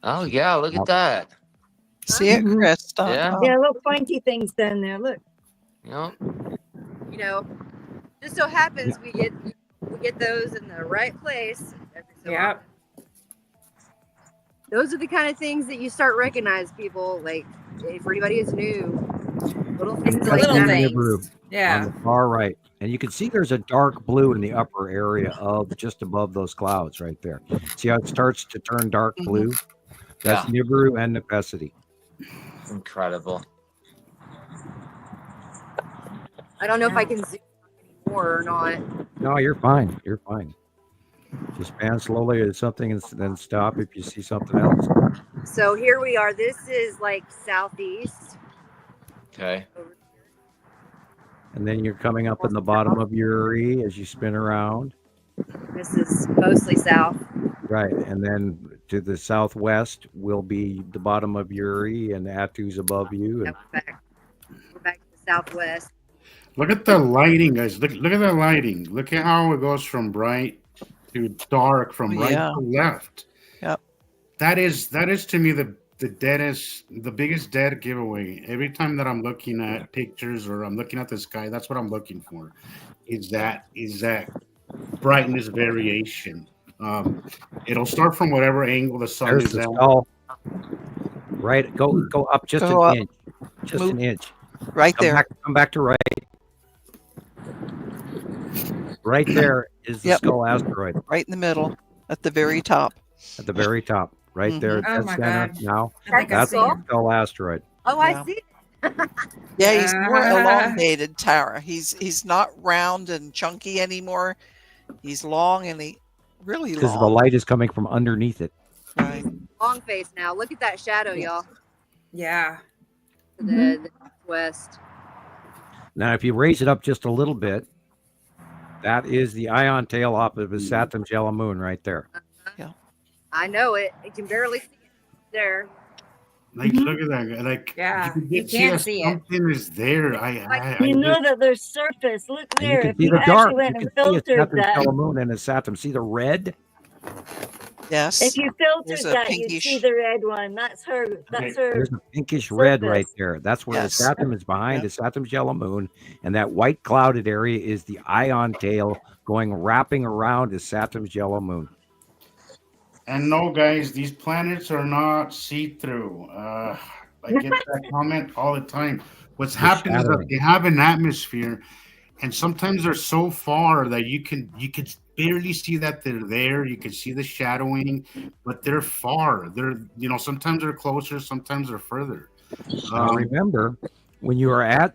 Oh yeah, look at that. See it, Mhm. Chris? Yeah. Yeah, little pointy things down there. Look. Yep. You know, just so happens we get those in the right place. Every so Yeah. often. Those are the kind of things that you start recognize people like. For anybody who's new, little things like Little that. things. Nibiru on Yeah. the far right. And you can see there's a dark blue in the upper area of just above those clouds right there. See how it starts to turn dark blue? That's Nibiru and Necessity. Incredible. I don't know if I can zoom anymore or not. No, you're fine. You're fine. Just pan slowly to something and then stop if you see something else. So here we are. This is like southeast. Okay. Over here. And then you're coming up in the bottom of Yuri as you spin around. This is mostly south. Right. And then to the southwest will be the bottom of Yuri, and Atu's above you. And We're back to the southwest. Look at the lighting, guys. Look at the lighting. Look at how it goes from bright to dark, from right Yeah. to left. Yep. That is to me the biggest dead giveaway. Every time that I'm looking at pictures or I'm looking at the sky, that's what I'm looking for. Is that brightness variation. It'll start from whatever angle the sun there's is the at. skull. Right. Go up just Go an up. inch. Just Move. an inch. Right there. Come back to right. Right there is the Yep. skull asteroid Right in the middle, at the very top. at the very top. Right there. Oh That's my that God. now. I think I That's see the him. skull asteroid. Oh, I see. Yeah, he's more elongated, Tara. He's not round and chunky anymore. He's long and really long. Because the light is coming from underneath it. Right. Long face now. Look at that shadow, y'all. Yeah. The west. Now, if you raise it up just a little bit, that is the ion tail off of his Saturn's yellow moon right there. Yeah. I know it. You can barely see it there. Like, look at that. Like, you can't see it. Something is there. You know that there's surface. Look And there. you If can see you the dark. actually went You and can see a filtered Saturn's that, yellow moon and a Saturn. See the red? Yes. if you There's filtered a that, you'd pinkish- see the red one. That's her. That's her. There's a pinkish red surface. right there. That's where Yes. the Saturn is behind the Saturn's yellow moon, and that white clouded area is the ion tail wrapping around the Saturn's yellow moon. And no, guys, these planets are not see-through. I get that comment all the time. What's happening is that they have an atmosphere, and sometimes they're so far that you can barely see that they're there. You can see the shadowing, but they're far. They're sometimes they're closer, sometimes they're further. Now remember, when you are at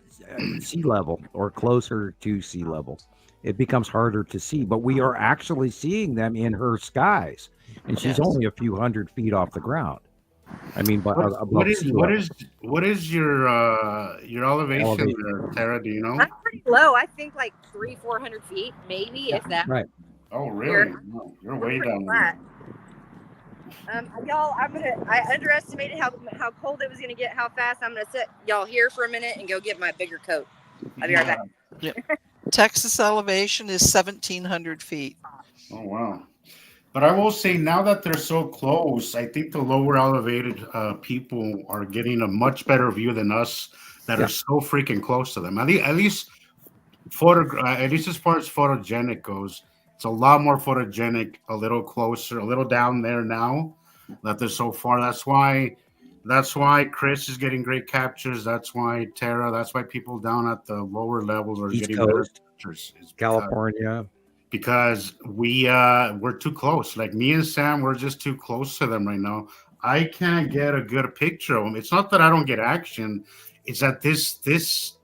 sea level or closer to sea level, it becomes harder to see. But we are actually seeing them in her skies, and she's only a few hundred feet off the ground. I mean, but what is your elevation there, Tara? Do you know? I'm pretty low. I think like 300-400 feet, maybe if that. Right. Oh, really? No, you're way down there. Y'all, I underestimated how cold it was gonna get. How fast I'm gonna sit y'all here for a minute and go get my bigger coat. I'll be right back. Yeah. Texas elevation is 1,700 feet. Oh wow! But I will say, now that they're so close, I think the lower elevated people are getting a much better view than us that are so freaking close to them. At least as far as photogenic goes, it's a lot more photogenic, a little closer, a little down there now that they're so far. That's why Chris is getting great captures. That's why Tara. That's why people down at the lower levels are East getting Coast, better captures. California. Because we're too close. Like me and Sam, we're just too close to them right now. I can't get a good picture of them. It's not that I don't get action. It's that this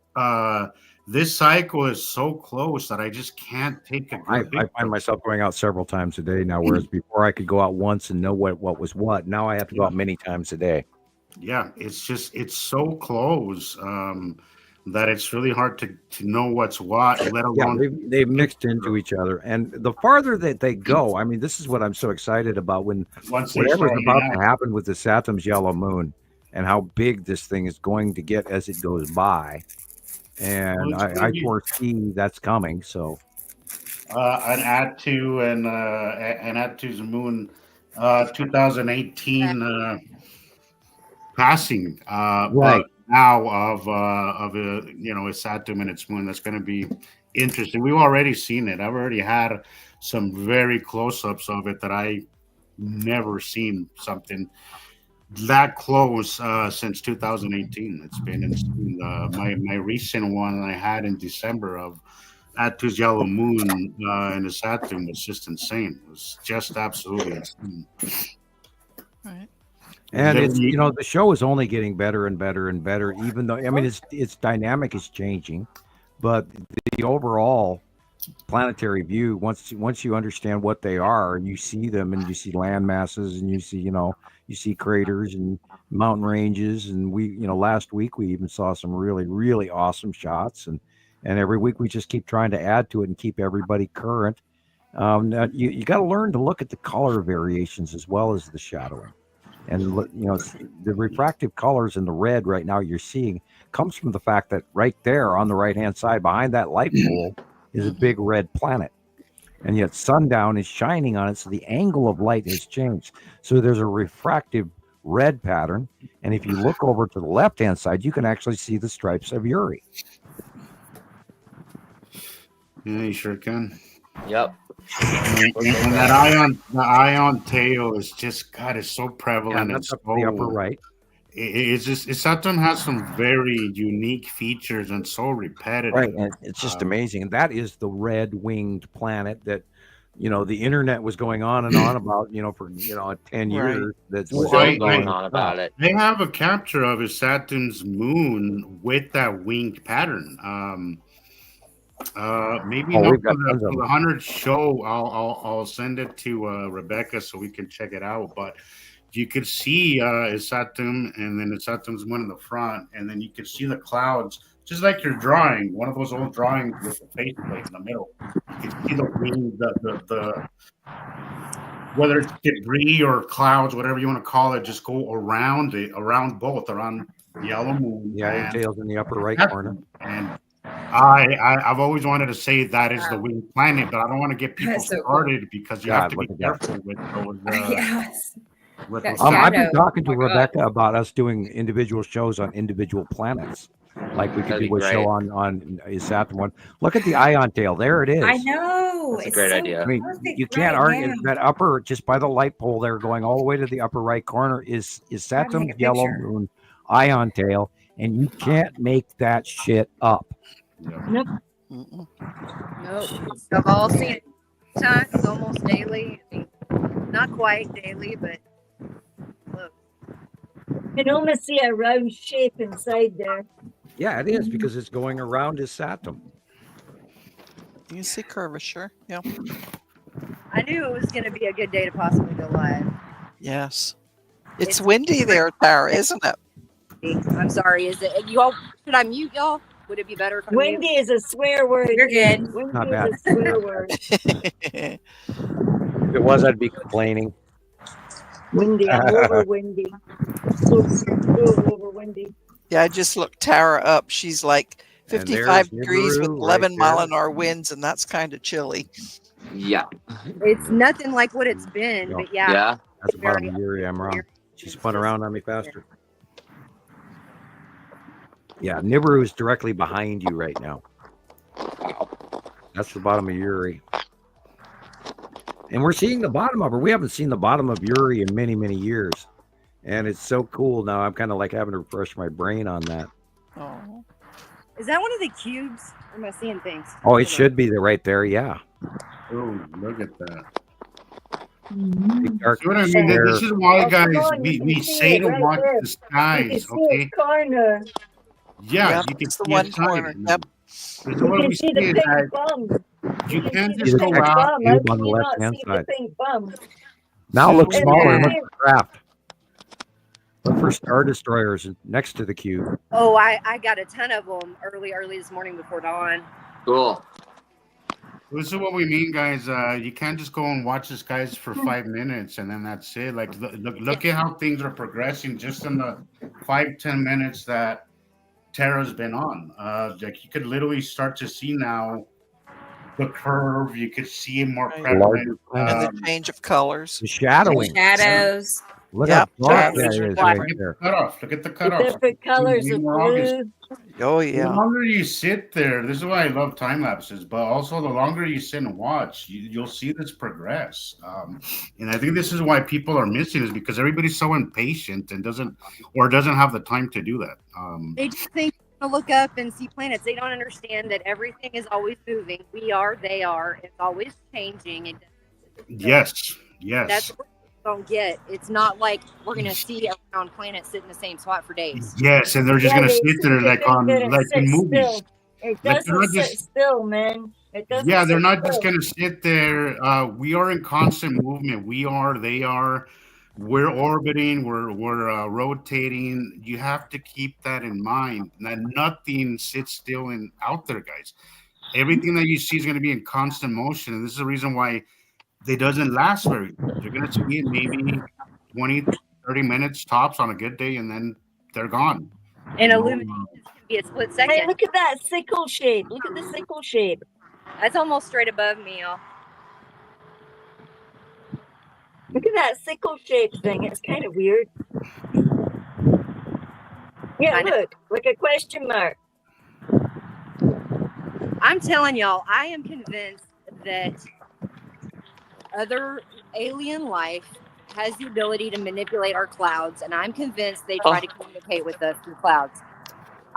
cycle is so close that I just can't take a good picture. I find myself going out several times a day now, whereas before I could go out once and know what was what. Now I have to go out many times a day. Yeah, it's so close that it's really hard to know what's what, let alone they've mixed into each other. And the farther that they go, I mean, this is what I'm so excited about when whatever's about to happen with the Saturn's yellow moon and how big this thing is going to get as it goes by. And I foresee that's coming. So an add to the moon 2018 passing right now of a Saturn and its moon. That's going to be interesting. We've already seen it. I've already had some very close-ups of it that I never seen something that close since 2018. It's been insane. My recent one I had in December of Atu's yellow moon in the Saturn was just insane. It was just absolutely insane. Right. And it's the show is only getting better and better and better, even though its dynamic is changing, but the overall planetary view, once you understand what they are and you see them and you see land masses and you see craters and mountain ranges, and last week we even saw some really, really awesome shots, and every week we just keep trying to add to it and keep everybody current. You got to learn to look at the color variations as well as the shadowing. And the refractive colors in the red right now you're seeing comes from the fact that right there on the right-hand side behind that light pole is a big red planet. And yet sundown is shining on it, so the angle of light has changed. So there's a refractive red pattern. And if you look over to the left-hand side, you can actually see the stripes of Uri. Yeah, you sure can. Yep. And that ion tail is just, God, it's so prevalent. That's up the upper right. Saturn has some very unique features and so repetitive. Right, and it's just amazing. And that is the red-winged planet that the internet was going on and on about, for 10 years. That's still Well, going on about it. They have a capture of Saturn's moon with that winged pattern. Maybe not we've for got tons of the them. 100th show. I'll send it to Rebecca so we can check it out. But you could see Saturn and then Saturn's moon in the front, and then you could see the clouds, just like you're drawing one of those old drawings with the faceplate in the middle. You can see the wing, the whether it's debris or clouds, whatever you want to call it, just go around around the yellow moon. Yeah, and tails in the upper right corner. And I've always wanted to say that is the winged planet, but I don't want to get people started because you have to be careful with those. Yes. I've been talking to Rebecca about us doing individual shows on individual planets. Like we could do a show on Saturn one. Look at the ion tail. There it is. I know. That's a great idea. I mean, you can't argue that upper, just by the light pole there going all the way to the upper right corner is Saturn's yellow moon ion tail, and you can't make that shit up. Nope. Nope. I've all seen it times, almost daily. I mean, not quite daily, but close. You can almost see a round shape inside there. Yeah, it is because it's going around his Saturn. You see curvature. Yeah. I knew it was going to be a good day to possibly go live. Yes. It's windy there, Tara, isn't it? I'm sorry. Is it you all? Should I mute y'all? Would it be better if I Windy is a swear word. You're good. Windy Not bad. is a swear word. If it was, I'd be complaining. Windy. I'm over windy. So over windy. Yeah, I just looked Tara up. She's like 55 degrees with 11 mile an hour winds, and that's kind of chilly. Yeah. It's nothing like what it's been, but yeah. Yeah. That's the bottom of Yuri. I'm wrong. She spun around on me faster. Yeah, Nibiru is directly behind you right now. That's the bottom of Yuri. And we're seeing the bottom of her. We haven't seen the bottom of Yuri in many, many years. And it's so cool now. I'm kind of like having to refresh my brain on that. Oh. Is that one of the cubes? Or am I seeing things? Oh, it should be right there. Yeah. Oh, look at that. Big dark See what I mean? This is why, guys, we say to watch the skies, okay? Corner. Yeah, Yep, you can it's the see one it corner. shining. Yep. So what we see is that bum. you can't see just the go pink out. bum. How on can the you not left-hand see side. the pink bum? Now it looks Yeah. smaller. Look at the craft. Look for Star Destroyers next to the cube. Oh, I got a ton of them early this morning before dawn. Cool. This is what we mean, guys. You can't just go and watch the skies for 5 minutes and then that's it. Like, look at how things are progressing just in the 5-10 minutes that Tara's been on. Like you could literally start to see now the curve. You could see it more prevalent. And the change of colors. The shadowing. Shadows. Look Yep. how dark Yeah, that it's is black. right there. Look at the The cutoff. different colors of blue. Oh, The yeah. longer you sit there, this is why I love time lapses, but also the longer you sit and watch, you'll see this progress. And I think this is why people are missing is because everybody's so impatient and doesn't have the time to do that. They just think to look up and see planets. They don't understand that everything is always moving. We are, they are. It's always changing. Yes. That's what we don't get. It's not like we're gonna see around planets sit in the same spot for days. Yes, and they're just gonna sit there like in movies. Still. It doesn't sit still, man. It doesn't. Yeah, they're sit not still. just gonna sit there. We are in constant movement. We are. They are. We're orbiting. We're rotating. You have to keep that in mind. That nothing sits still and out there, guys. Everything that you see is going to be in constant motion, and this is the reason why they doesn't last very long. You're going to see it maybe 20, 30 minutes tops on a good day, and then they're gone. And illumination can be a split second. Hey, look at that sickle shape. Look at the sickle shape. That's almost straight above me, y'all. Look at that sickle shape thing. It's kind of weird. Yeah, look, like a question mark. I'm telling y'all, I am convinced that other alien life has the ability to manipulate our clouds, and I'm convinced they try to communicate with us through clouds.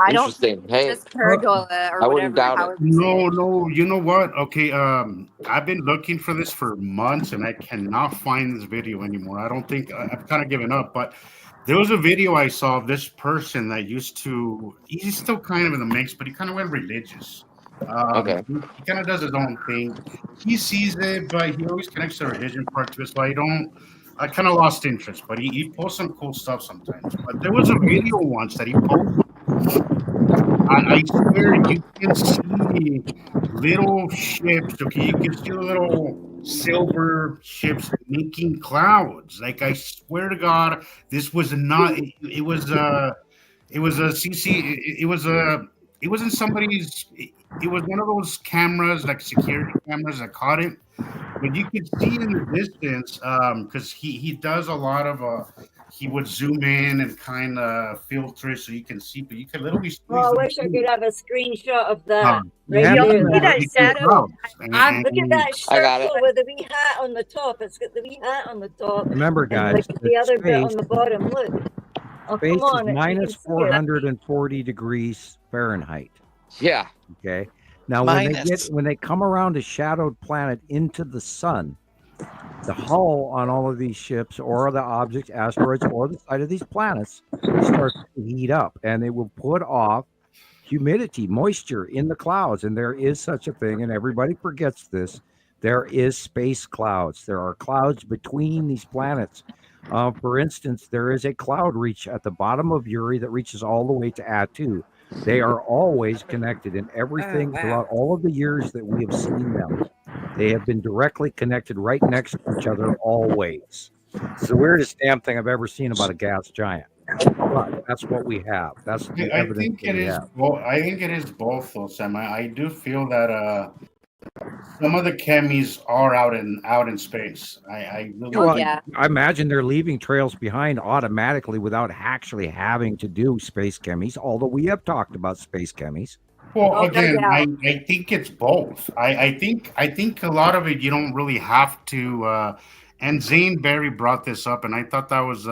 I don't Interesting. Hey, just pergola or I wouldn't whatever. doubt it. However you say it. No, you know what? Okay, I've been looking for this for months and I cannot find this video anymore. I don't think I've kind of given up, but there was a video I saw of this person that he's still kind of in the mix, but he kind of went religious. Okay. He kind of does his own thing. He sees it, but he always connects the religion part to it. So I kind of lost interest, but he posts some cool stuff sometimes. But there was a video once that he posted. I swear you can see little ships. Okay, you can see little silver ships making clouds. Like I swear to God, this was not. It was a CC. It wasn't somebody's. It was one of those cameras, like security cameras, that caught it. But you could see in the distance, because he does a lot of he would zoom in and kind of filter it so you can see, but you can literally see. Oh, I wish I could have a screenshot of that. Right Right You there. don't see that shadow. Look at that I got it. circle with the wee hat on the top. It's got the wee hat on the top. Remember, And guys, like the other bit on space, the bottom. Look. Oh, space come on. is minus you can see it. 440 degrees Fahrenheit. Yeah. Okay. Now, when they come around a shadowed planet into the sun, the hull on all of these ships or the objects, asteroids, or the side of these planets starts to heat up, and they will put off humidity, moisture in the clouds. And there is such a thing, and everybody forgets this. There is space clouds. There are clouds between these planets. For instance, there is a cloud reach at the bottom of Uri that reaches all the way to Atu. They are always connected in everything throughout all of the years that we have seen them. They have been directly connected right next to each other always. It's the weirdest damn thing I've ever seen about a gas giant. But that's what we have. That's the evidence I think it is both, though, Sam. I do feel that some of the chemis are out in space. I imagine they're leaving trails behind automatically without actually having to do space chemis, although we have talked about space chemis. Well, again, I think it's both. I think a lot of it you don't really have to. And Zane Berry brought this up, and I thought that was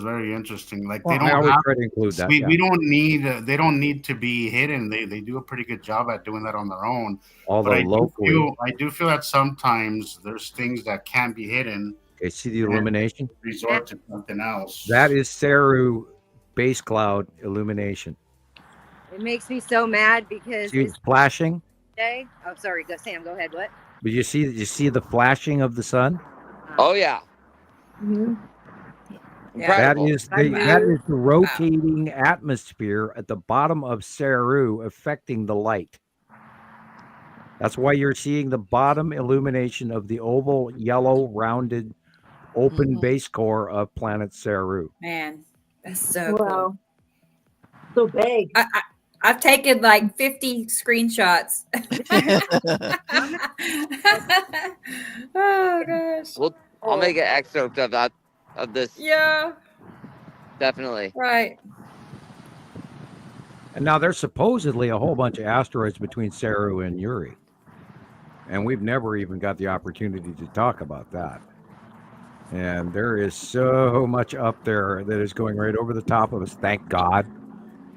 very interesting. Like they don't try to include that. We don't need they don't need to be hidden. They do a pretty good job at doing that on their own. Although I do feel that sometimes there's things that can be hidden. Okay, see the illumination? Resort to something else. That is Saru base cloud illumination. It makes me so mad because see it's flashing. Oh, sorry, Sam. Go ahead. What? But you see the flashing of the sun. Oh yeah. Mm-hmm. That is the rotating atmosphere at the bottom of Saru affecting the light. That's why you're seeing the bottom illumination of the oval, yellow, rounded, open base core of planet Saru. Man, that's so cool. So big. I've taken like 50 screenshots. Oh gosh. Well, I'll make an excerpt of that of this. Yeah. Definitely. Right. And now there's supposedly a whole bunch of asteroids between Saru and Uri. And we've never even got the opportunity to talk about that. And there is so much up there that is going right over the top of us, thank God.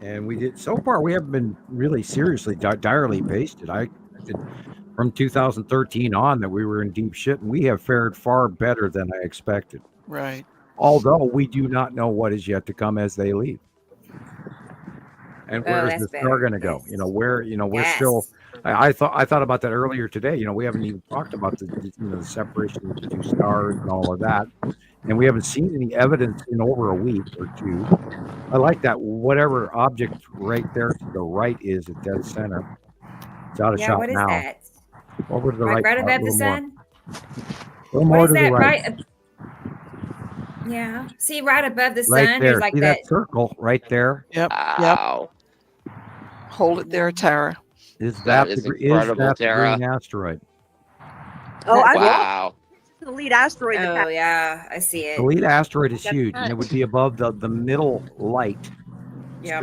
And so far we haven't been really seriously direly pasted. I did from 2013 on that we were in deep shit, and we have fared far better than I expected. Right. Although we do not know what is yet to come as they leave. And where is this star going to go? We're still. I thought about that earlier today. We haven't even talked about the separation of the two stars and all of that, and we haven't seen any evidence in over a week or two. I like that. Whatever object right there to the right is at dead center. It's out of shot what is now. That? Over to the right. Right above the sun. A little more to the right. Yeah. See, right above the sun, right there. there's like See that circle right there. Yep. Wow. Yep. Hold it there, Tara. Is that incredible, the Tara. green asteroid? Oh, wow. The lead asteroid. Oh, yeah, I see it. The lead asteroid is huge, and it would be above the middle light. Yep.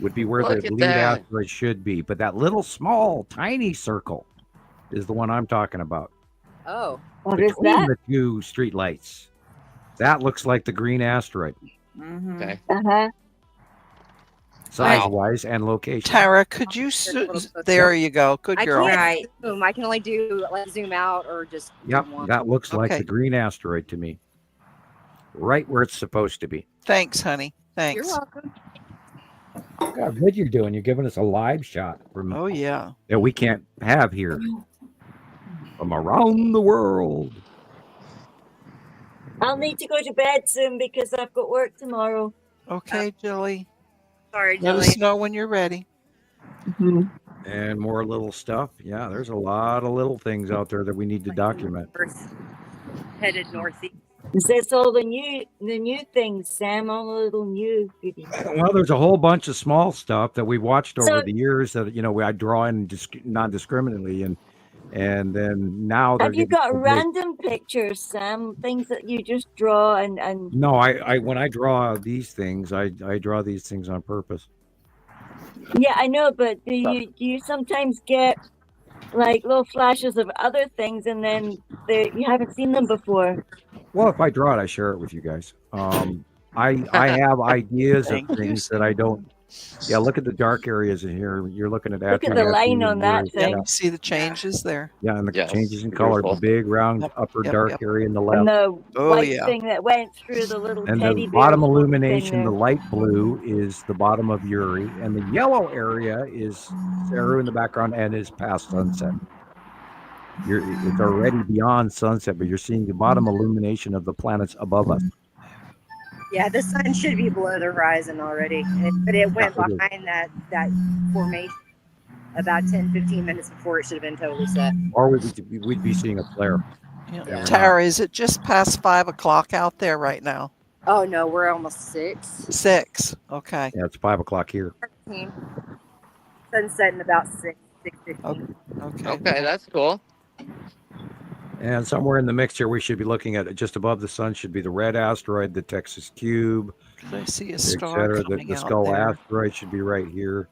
Would be where the lead asteroid should be. But that little small, tiny circle is the one I'm talking about. Oh. What is Between that? the two street lights. That looks like the green asteroid. Mm-hmm. Okay. Uh-huh. size-wise and location. Tara, could you? There you go. Good girl. I can't zoom. I can only do like zoom out or just. Yep, that looks like the green asteroid to me. Right where it's supposed to be. Thanks, honey. Thanks. You're welcome. How good you're doing. You're giving us a live shot from that we can't have here from around the world. I'll need to go to bed soon because I've got work tomorrow. Okay, Jilly. Sorry, Let us know when you're ready. Mm-hmm. And more little stuff. Yeah, there's a lot of little things out there that we need to document. Headed northeast. Is this all the new things, Sam? All the little new goodies. Well, there's a whole bunch of small stuff that we watched over the years that I draw in non-discriminately, and then now have you got random pictures, Sam? Things that you just draw and no, I when I draw these things, I draw these things on purpose. Yeah, I know, but do you sometimes get like little flashes of other things and then you haven't seen them before? Well, if I draw it, I share it with you guys. I have ideas of things that I don't. Yeah, look at the dark areas in here. You're looking at look at the line on that thing. Yeah, see the changes there. Yeah, and the changes in color. The big round upper dark area in the left. And the white thing that went through the little and teddy the bear bottom illumination, the light blue, is the bottom of Uri, and the yellow area is Saru in the background and is past sunset. It's already beyond sunset, but you're seeing the bottom illumination of the planets above us. Yeah, the sun should be below the horizon already, but it went behind that formation about 10-15 minutes before it should have been totally set. Or we'd be seeing a flare. Yeah. Tara, is it just past 5 o'clock out there right now? Oh no, we're almost 6. 6. Okay. Yeah, it's 5 o'clock here. Sunset in about 6:15. Okay, that's cool. And somewhere in the mix here, we should be looking at just above the sun should be the red asteroid, the Texas cube. I see a star coming the out skull there. asteroid should be right here.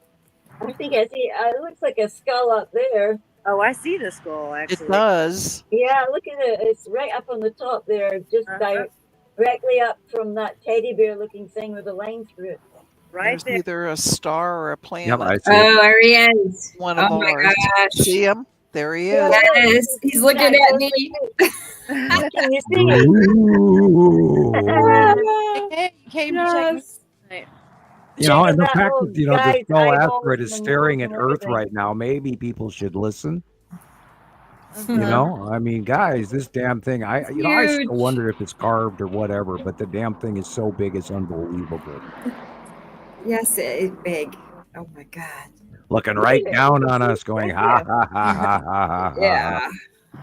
I think I see. It looks like a skull up there. Oh, I see the skull actually. It does. Yeah, look at it. It's right up on the top there, just directly up from that teddy bear looking thing with a line through it. Right There's there. either a star or a planet. Yep, I see there he is. One of ours. Gosh. See him? There he is. Yes, he's looking at me. Can you see it? Hey, came to check me tonight. And the fact that the guy's skull eyeballs asteroid is and staring at nose and Earth everything. right now, maybe people should listen. I mean, guys, this damn thing, I still wonder if it's carved or whatever, but the damn thing is so big, it's unbelievable. Yes, it is big. Oh my God. Looking right down on us, going, ha, ha, ha, ha, ha, ha. Yeah.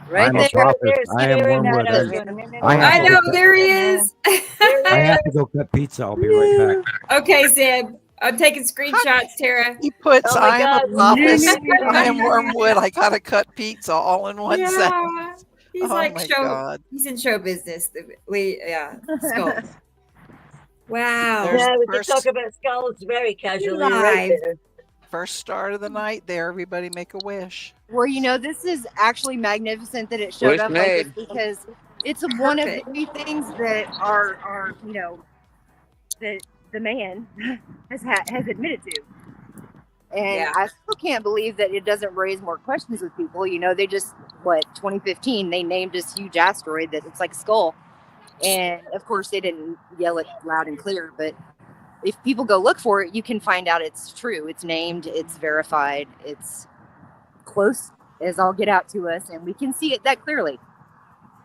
Right I'm there. a prophet. I am wormwood. I know, there he is. I have to go cut pizza. I'll be right back. Okay, Sid. I'm taking screenshots, Tara. He puts, Oh my I am a God. prophet. I am wormwood. I gotta cut pizza all in one sentence. He's Oh like my show. God. He's in show business. Skulls. Wow. There's Yeah, the we can first- talk about skulls very casually. Live. Right there. First star of the night there. Everybody make a wish. Well, this is actually magnificent that it showed Wish up made. like this because it's one of the few things that are that the man has admitted to. And I still can't believe that it doesn't raise more questions with people. They just 2015 they named this huge asteroid that looks like a skull. And of course they didn't yell it loud and clear, but if people go look for it, you can find out it's true. It's named, it's verified, it's close as all get out to us, and we can see it that clearly.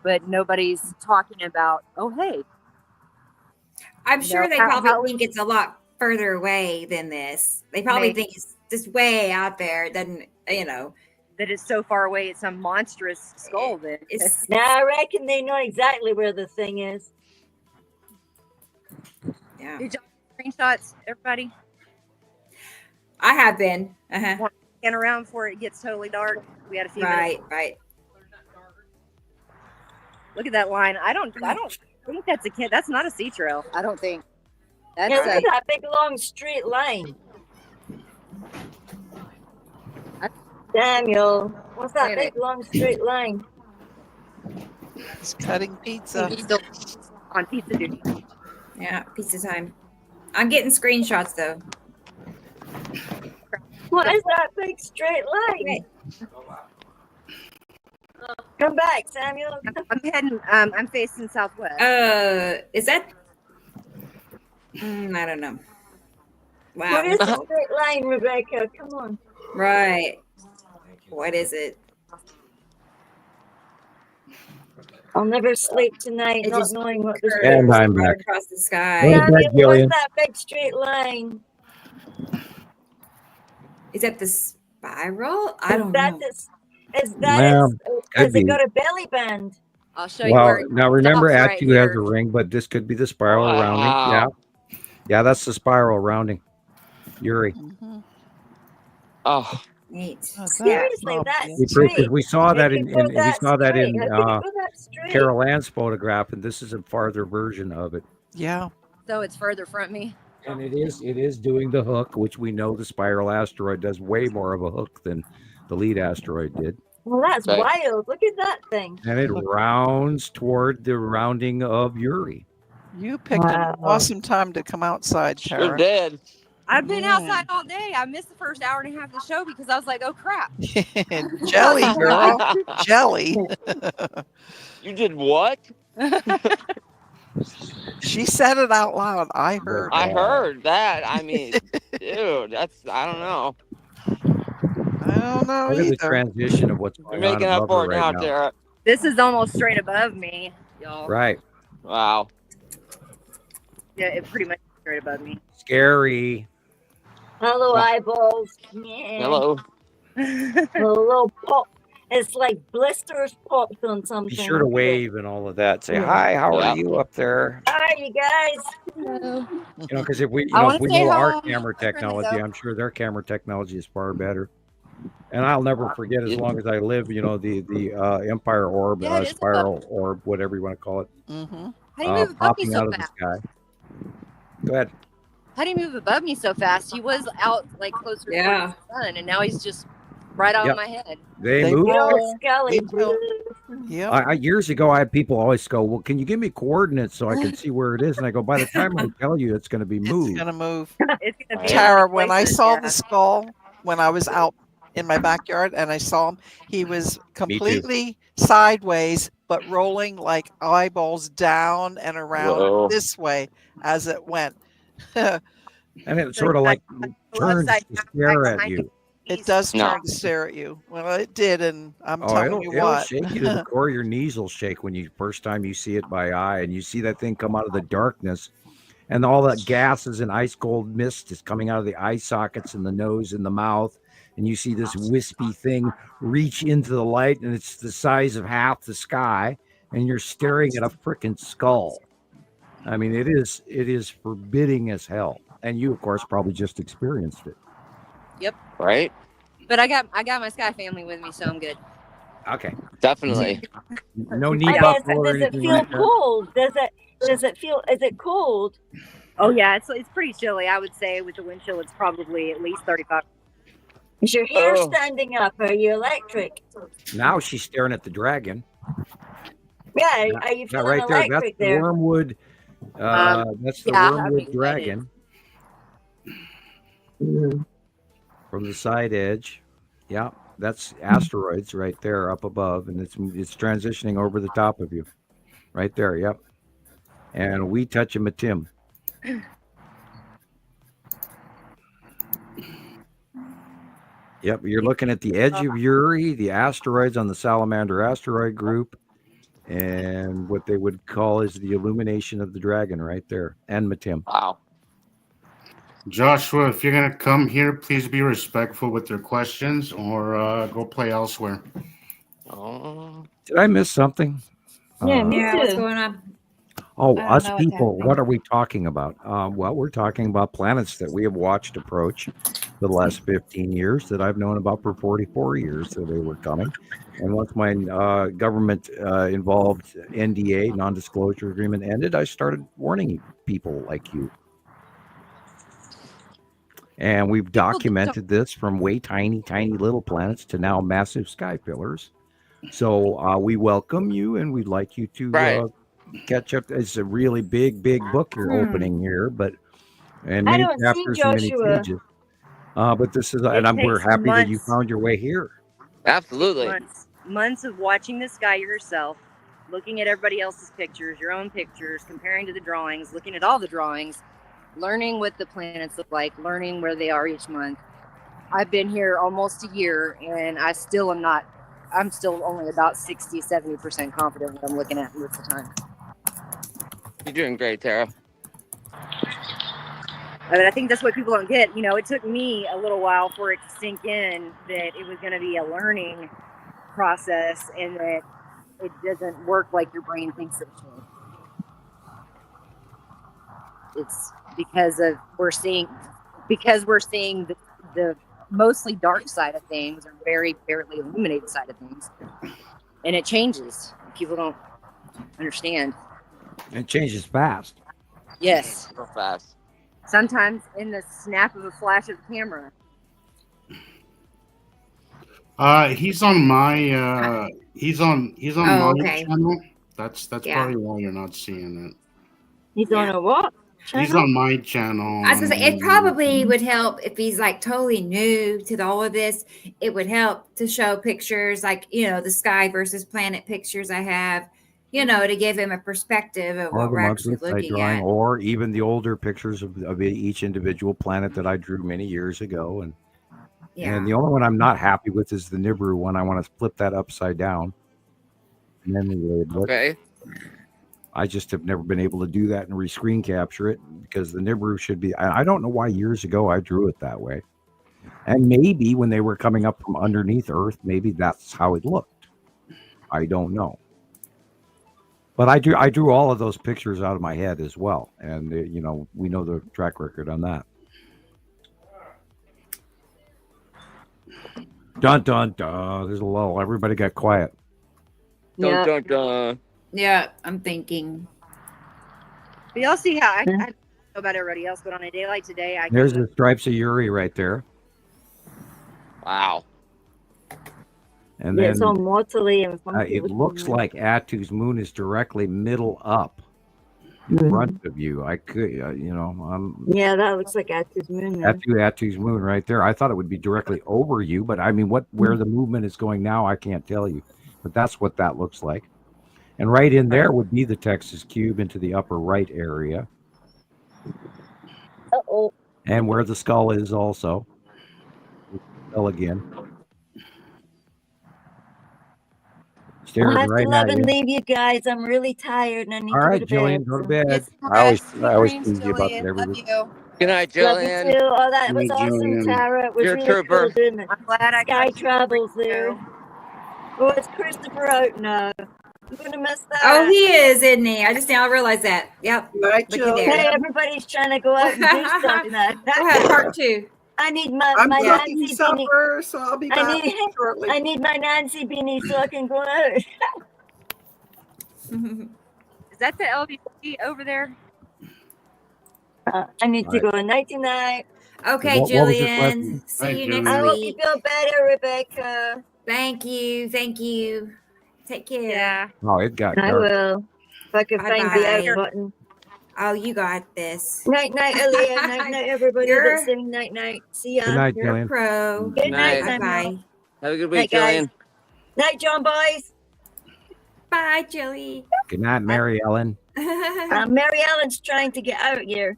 But nobody's talking about, oh, hey. I'm sure they probably think it's a lot further away than this. They probably think it's just way out there. It doesn't, that it's so far away, it's some monstrous skull. Now I reckon they know exactly where the thing is. Yeah. Did y'all screenshots, everybody? I have been. Scan around before it gets totally dark. We had a few minutes. Right. Look at that line. I don't think that's a kid. That's not a sea trail. I don't think. That's Look at that big long straight line. Samuel, what's that big long straight line? He's cutting pizza. He's still on pizza duty. Yeah, pizza time. I'm getting screenshots though. What is that big straight line? Come back, Samuel. I'm heading. I'm facing southwest. Is that? I don't know. Wow. What is the straight line, Rebecca? Come on. Right. What is it? I'll never sleep tonight, not knowing what the And I'm right back. across the sky. Samuel, Gillian. what's that big straight line? Is that the spiral? I don't know. Has could it be. got a belly band? I'll show you Well, where. now remember, stops right Atu has here. a ring, but this could be the spiral rounding. Yeah, Wow. yeah, that's the spiral rounding. Yuri. Oh, Neat. Seriously, that's Because straight. we saw that in How could it go that straight? CarolAnne's photograph, and this is a farther version of it. Yeah. So it's further from me. And it is doing the hook, which we know the spiral asteroid does way more of a hook than the lead asteroid did. Well, that's Right. wild. Look at that thing. And it rounds toward the rounding of Yuri. You picked an awesome time to come outside, sure Tara. did. I've been outside all day. I missed the first hour and a half of the show because I was like, oh crap. Jelly, girl. Jelly. You did what? She said it out loud. I heard. I heard that. I mean, dude, I don't know. I don't know Look at the either. transition of what's You're going on making up above for her it right now, now. Tara. This is almost straight above me, y'all. Right. Wow. Yeah, it pretty much is straight above me. Scary. Hello, eyeballs. Yeah. Hello. A little pop. It's like blisters popped on something. Be sure to wave and all of that. Say hi. How Yeah. are you up there? Hi, you guys. Hello. You know, because if we, I wanna if we say know our hi. camera Hi, Frenzel. technology, I'm sure their camera technology is far better. And I'll never forget, as long as I live, the Empire Orb, Yeah, it is spiral orb, whatever you want to call it, Mm-hmm. How do you move above me popping so out of the fast? sky. Go ahead. How do you move above me so fast? He was out like closer to Yeah. the sun, and now he's just right on Yep. my head. They move. You know, Scully. Yeah. Years ago, I had people always go, well, can you give me coordinates so I can see where it is? And I go, by the time I tell you, it's going to be moved. It's gonna move. It's gonna be Tara, in when I places, saw yeah. the skull, when I was out in my backyard and I saw him, he was completely sideways, but rolling like eyeballs down and around Whoa. this way as it went. And it sort of like turns upside to down, stare right at behind you. It does No. turn to stare at you. Well, it did, and I'm Oh, telling you it'll what. shake you to the core. Your knees will shake when you first time you see it by eye, and you see that thing come out of the darkness, and all that gases and ice cold mist is coming out of the eye sockets and the nose and the mouth, and you see this wispy thing reach into the light, and it's the size of half the sky, and you're staring at a freaking skull. I mean, it is forbidding as hell, and you, of course, probably just experienced it. Right? But I got my Sky family with me, so I'm good. Okay, Definitely. no knee I buff guess, or does it anything feel like that. cold? Does it feel? Is it cold? Oh yeah, it's pretty chilly. I would say with the wind chill, it's probably at least 35. Is your hair Oh. standing up? Are you electric? Now she's staring at the dragon. Yeah. Are you That feeling right there, that's electric the there? wormwood. That's the yeah, I wormwood think dragon from the side edge. Yeah, that's asteroids right there up above, and it's transitioning over the top of you, right there. Yep, and we touch him at Tim. Yep, you're looking at the edge of Uri, the asteroids on the Salamander asteroid group, and what they would call is the illumination of the dragon right there, and Matim. Wow. Joshua, if you're gonna come here, please be respectful with your questions, or go play elsewhere. Oh. Did I miss something? Yeah, me Yeah, what's too. going on? Oh, I don't us know what's people, happening. what are we talking about? Well, we're talking about planets that we have watched approach for the last 15 years that I've known about for 44 years that they were coming. And once my government involved NDA, non-disclosure agreement ended, I started warning people like you. And we've documented this from way tiny, tiny little planets to now massive sky pillars. So we welcome you, and we'd like you to Right. catch up. It's a really big book you're opening here, but and I many don't see chapters and many Joshua. pages. But this is, we're happy that you found your way here. Absolutely. Months of watching the sky yourself, looking at everybody else's pictures, your own pictures, comparing to the drawings, looking at all the drawings, learning what the planets look like, learning where they are each month. I've been here almost a year, and I'm still only about 60, 70% confident what I'm looking at most of the time. You're doing great, Tara. I think that's what people don't get. It took me a little while for it to sink in that it was going to be a learning process and that it doesn't work like your brain thinks it should. It's because we're seeing the mostly dark side of things or very barely illuminated side of things, and it changes. People don't understand. It changes fast. Yes, so fast. Sometimes in the snap of a flash of the camera. He's on my he's on my channel. That's probably why you're not seeing it. He's on a what? Channel? He's on my channel. I was gonna say it probably would help if he's like totally new to all of this. It would help to show pictures like the sky versus planet pictures I have. To give him a perspective of what we're actually looking at. Or even the older pictures of each individual planet that I drew many years ago. And the only one I'm not happy with is the Nibiru one. I want to flip that upside down. And then okay. I just have never been able to do that and rescreen capture it because the Nibiru should be. I don't know why years ago I drew it that way. And maybe when they were coming up from underneath Earth, maybe that's how it looked. I don't know. But I drew all of those pictures out of my head as well, and we know the track record on that. Dun dun dun! There's a lull. Everybody got quiet. Dun dun dun. Yeah, I'm thinking. But y'all see how I don't know about everybody else, but on a day like today, there's the stripes of Uri right there. Wow. And then it's on Waterley, and it looks like Atu's moon is directly middle up in front of you. I could, yeah, that looks like Atu's moon. Atu's moon right there. I thought it would be directly over you, but I mean, where the movement is going now, I can't tell you. But that's what that looks like. And right in there would be the Texas cube into the upper right area. Uh-oh. And where the skull is also. Skull again. I'll have to love and leave you guys. I'm really tired and I need to go to bed. Jillian, go to bed. I always tease you about that. Love you. Good night, Jillian. Love you too. Oh, that was awesome, Tara. It was You're really cool doing the I'm glad I sky got travels there. Oh, it's Christoper out now. I'm gonna miss that. Oh, he is, isn't he? I just now realized that. Yep. Right, hey, everybody's trying to go out and do stuff now. We'll have part 2. I need my Nancy supper, beanie. So I'll be back shortly. I need my Nancy beanie so I can go out. Is that the LVP over there? I need to go night-night. Okay, Jillian. See you next week. I hope you feel better, Rebecca. Thank you. Take care. Yeah. Oh, it got dark. I will. If I can find the out button. Oh, you got this. Night, Aaliyah. Night, everybody that's saying night. See ya. Good night, You're Jillian. a pro. Good night. Bye. Have a good week, Night, Jillian. Night, John boys. Bye, Jilly. Good night, Mary Ellen. Mary Ellen's trying to get out here.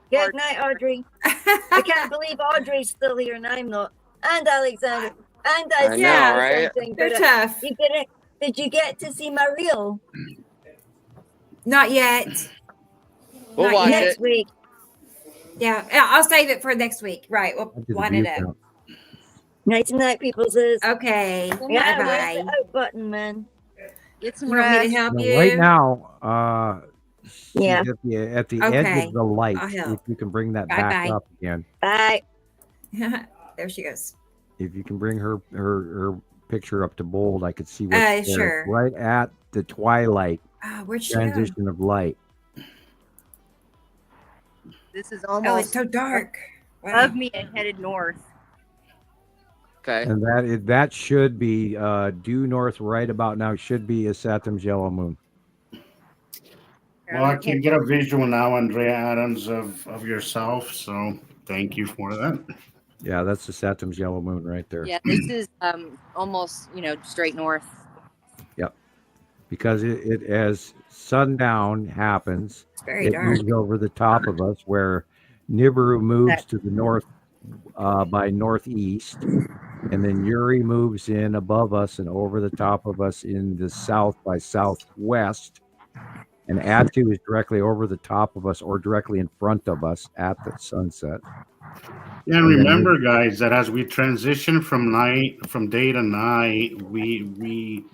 Good night, Audrey. I can't believe Audrey's still here and I'm not. And Alexander. And I know, right? They're tough. Did you get to see my reel? Not yet. We'll watch next week. Yeah, I'll save it for next week. Right, we'll line it up. Night, people. Okay. Yeah, bye. Where's the out button, man? Get some You want me rest. to help you? Right now, yeah. At the edge of the light, if you can bring that back up again. Bye. There she goes. If you can bring her picture up to bold, I could see what's there. Sure. Right at the twilight where'd she transition of light. This is go? almost Oh, it's so dark. above me and headed north. Okay. And that should be due north right about now. Should be a Saturn's yellow moon. Well, I can get a visual now, Andrea Adams, of yourself. So thank you for that. Yeah, that's the Saturn's yellow moon right there. Yeah, this is almost straight north. Yep. Because it as sundown happens, it dark. moves over the top of us, where Nibiru moves to the north by northeast, and then Uri moves in above us and over the top of us in the south by southwest, and Atu is directly over the top of us or directly in front of us at the sunset. Yeah, and remember, guys, that as we transition from day to night, we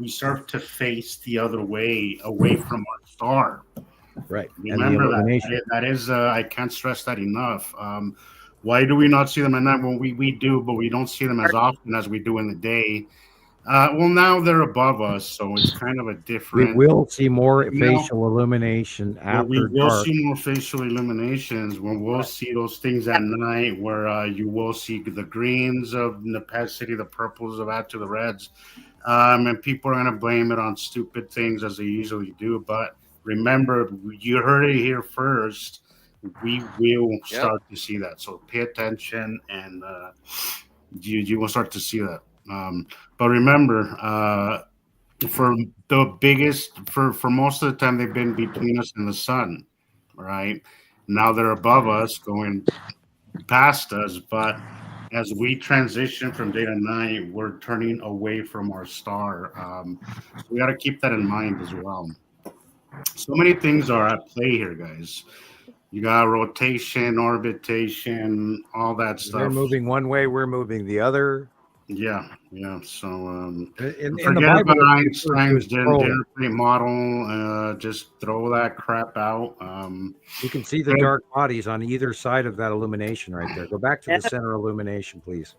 start to face the other way, away from our star. Right. Remember that is I can't stress that enough. Why do we not see them at night? Well, we do, but we don't see them as often as we do in the day. Well, now they're above us, so it's kind of a different. We will see more facial illumination after we will dark. see more facial illuminations when we'll see those things at night, where you will see the greens of Nepacity, the purples of Atu, the reds, and people are going to blame it on stupid things as they usually do. But remember, you heard it here first. We will start to see that. So pay attention, and you will start to see that. But remember, for the biggest, for most of the time, they've been between us and the sun, right? Now they're above us, going past us. But as we transition from day to night, we're turning away from our star. So we got to keep that in mind as well. So many things are at play here, guys. You got rotation, orbitation, all that stuff. They're moving one way, we're moving the other. Yeah. So in forget about Einstein's dinner model. Just throw that crap out. You can see the dark bodies on either side of that illumination right there. Go back to the center illumination, please.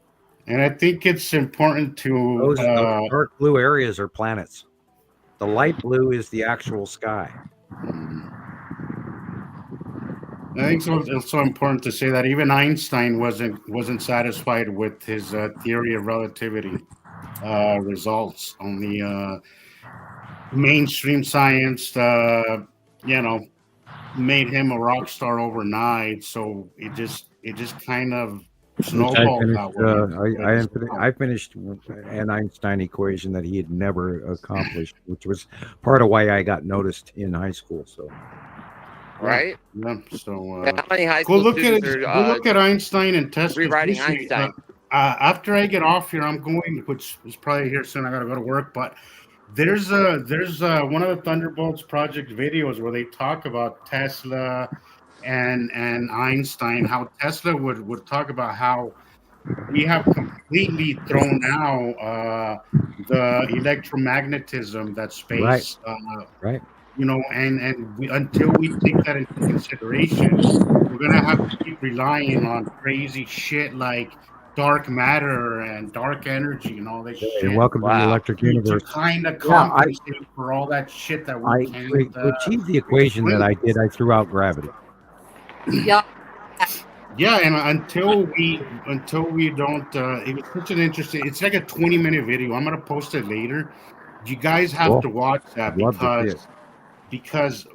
And I think it's important to those dark blue areas are planets. The light blue is the actual sky. I think it's so important to say that even Einstein wasn't satisfied with his theory of relativity results. Only mainstream science, made him a rock star overnight. So it just kind of snowballed that way. I finished an Einstein equation that he had never accomplished, which was part of why I got noticed in high school. So. Right. Yeah. So how many high school go look at Einstein and test rewriting Einstein. After I get off here, I'm going, which is probably here soon. I got to go to work, but there's one of the Thunderbolts project videos where they talk about Tesla and Einstein. How Tesla would talk about how we have completely thrown out the electromagnetism that space. Right. And until we take that into consideration, we're gonna have to keep relying on crazy shit like dark matter and dark energy and all that shit. And welcome to the electric universe. To kind of compensate for all that shit that we can't. To achieve the equation that I did, I threw out gravity. Yeah. Yeah, and until we don't, it was such an interesting. It's like a 20-minute video. I'm gonna post it later. You guys have to watch that because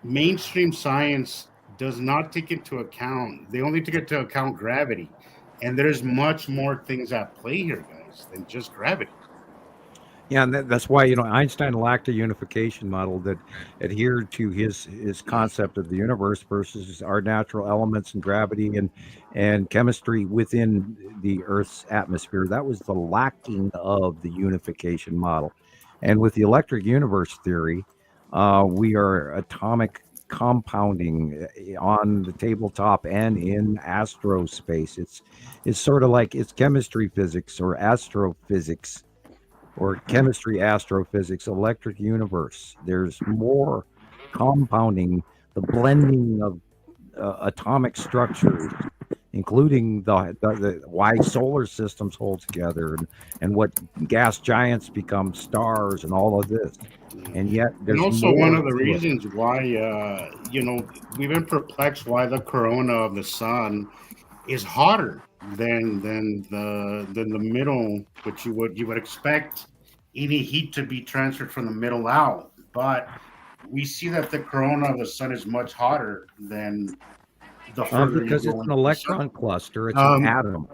mainstream science does not take into account. They only take into account gravity, and there's much more things at play here, guys, than just gravity. Yeah, and that's why Einstein lacked a unification model that adhered to his concept of the universe versus our natural elements and gravity and chemistry within the Earth's atmosphere. That was the lacking of the unification model. And with the electric universe theory, we are atomic compounding on the tabletop and in astrospace. It's sort of like it's chemistry physics or astrophysics. Or chemistry, astrophysics, electric universe. There's more compounding, the blending of atomic structures, including the why solar systems hold together and what gas giants become stars and all of this. And yet there's also one of the reasons why we've been perplexed why the corona of the sun is hotter than the middle, which you would expect any heat to be transferred from the middle out. But we see that the corona of the sun is much hotter than the further because you it's go an into the electron cluster. It's an Um, atom.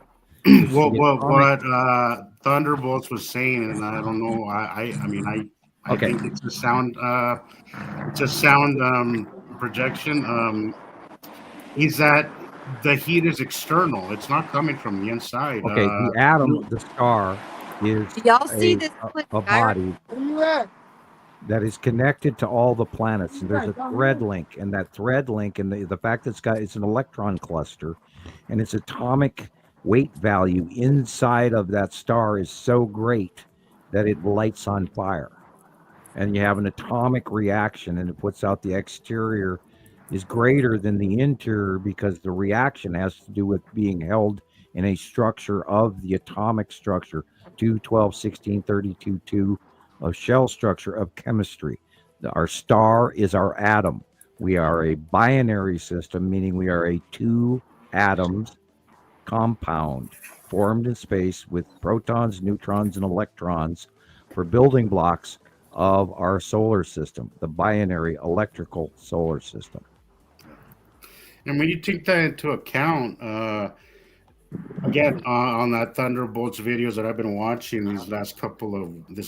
It's the atomic. what Thunderbolts was saying, and I don't know. I mean, I Okay. think it's a sound. It's a sound projection. Is that the heat is external? It's not coming from the inside. Okay. The atom, the star, is Do y'all see this a body that is connected to all the planets, and there's a thread link, and that thread link, and the fact that it's an electron cluster, and its atomic weight value inside of that star is so great that it lights on fire, and you have an atomic reaction, and it puts out the exterior is greater than the interior because the reaction has to do with being held in a structure of the atomic structure 2, 12, 16, 32, 2 of shell structure of chemistry. Our star is our atom. We are a binary system, meaning we are a 2 atoms compound formed in space with protons, neutrons, and electrons for building blocks of our solar system, the binary electrical solar system. And when you take that into account, again, on that Thunderbolts videos that I've been watching this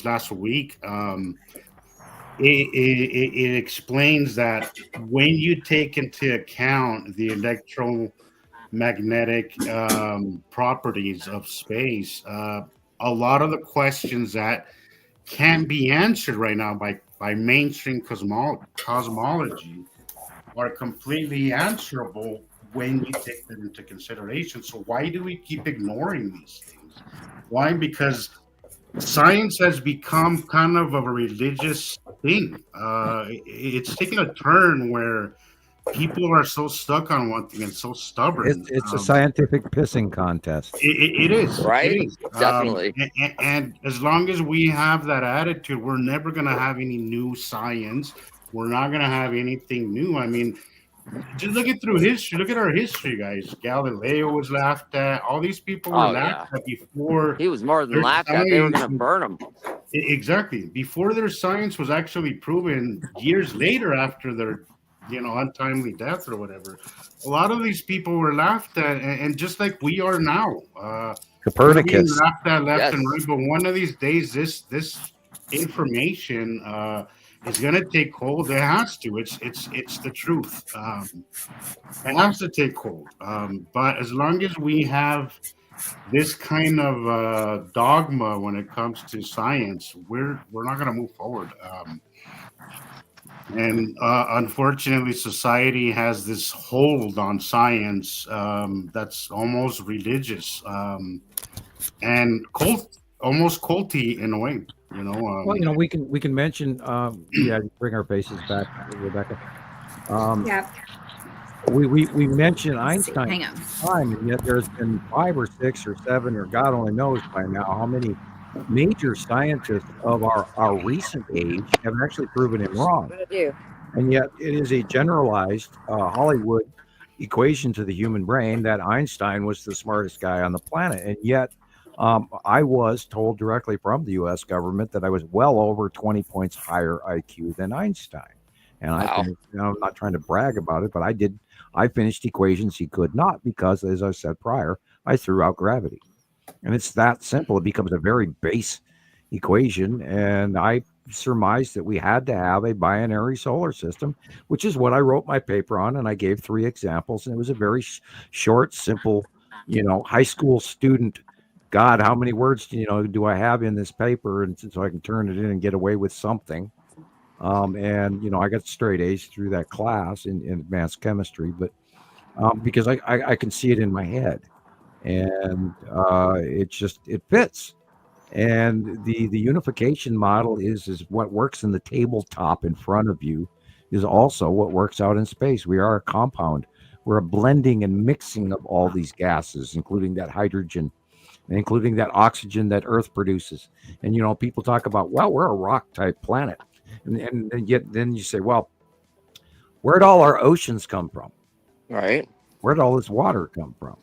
last week, it explains that when you take into account the electromagnetic properties of space, a lot of the questions that can be answered right now by mainstream cosmology are completely answerable when you take them into consideration. So why do we keep ignoring these things? Why? Because science has become kind of a religious thing. It's taken a turn where people are so stuck on one thing and so stubborn. It's a scientific pissing contest. It is, right? It is. Definitely. And as long as we have that attitude, we're never going to have any new science. We're not going to have anything new. I mean, just look through history. Look at our history, guys. Galileo was laughed at. All these people were laughed at before. He was more than laughed at. They were going to burn him. Exactly. Before their science was actually proven years later after their, untimely death or whatever. A lot of these people were laughed at, and just like we are now. Copernicus. Being laughed at left and right, but one of these days, this information is going to take hold. It has to. It's the truth. It has to take hold. But as long as we have this kind of dogma when it comes to science, we're not going to move forward. And unfortunately, society has this hold on science that's almost religious and almost culty in a way. Well, we can mention. Bring our faces back, Rebecca. We mentioned Einstein time, and yet there's been 5 or 6 or 7, or God only knows by now how many major scientists of our recent age have actually proven him wrong. And yet it is a generalized Hollywood equation to the human brain that Einstein was the smartest guy on the planet. And yet I was told directly from the U.S. government that I was well over 20 points higher IQ than Einstein. And I'm not trying to brag about it, but I finished equations he could not because, as I said prior, I threw out gravity. And it's that simple. It becomes a very base equation. And I surmised that we had to have a binary solar system, which is what I wrote my paper on. And I gave 3 examples. And it was a very short, simple, high school student. God, how many words do I have in this paper? And so I can turn it in and get away with something. And I got straight A's through that class in advanced chemistry, but because I can see it in my head. And it fits. And the unification model is what works in the tabletop in front of you is also what works out in space. We are a compound. We're a blending and mixing of all these gases, including that hydrogen, including that oxygen that Earth produces. And people talk about, well, we're a rock type planet, and yet then you say, well, where'd all our oceans come from? Right. Where'd all this water come from?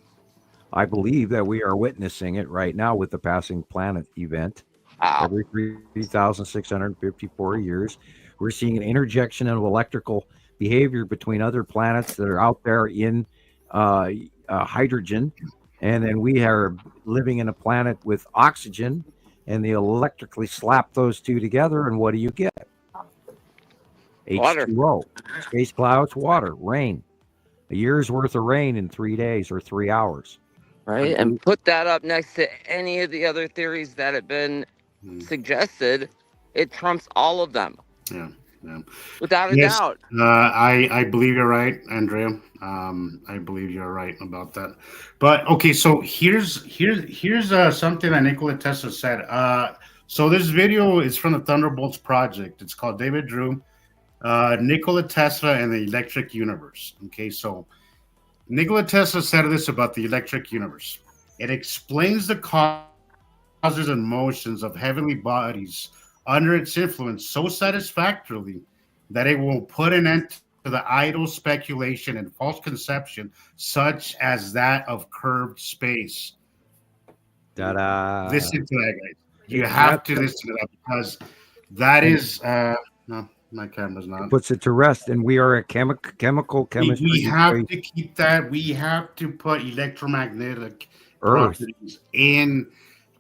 I believe that we are witnessing it right now with the passing planet event. Every 3,654 years, we're seeing an interjection of electrical behavior between other planets that are out there in hydrogen, and then we are living in a planet with oxygen, and they electrically slap those two together, and what do you get? Water. H2O, space clouds, water, rain. A year's worth of rain in 3 days or 3 hours. Right, and put that up next to any of the other theories that have been suggested. It trumps all of them. Yeah. Without a doubt. I believe you're right, Andrea. I believe you're right about that. But okay, so here's something that Nikola Tesla said. So this video is from the Thunderbolts Project. It's called David Drew, Nikola Tesla and the Electric Universe. Okay, so Nikola Tesla said this about the electric universe. It explains the causes and motions of heavenly bodies under its influence so satisfactorily that it will put an end to the idle speculation and false conception such as that of curved space. Ta-da. Listen to that, guys. You have to listen to that, because that is no, my camera's not. Puts it to rest, and we are a chemical chemistry. We have to keep that. We have to put electromagnetic properties in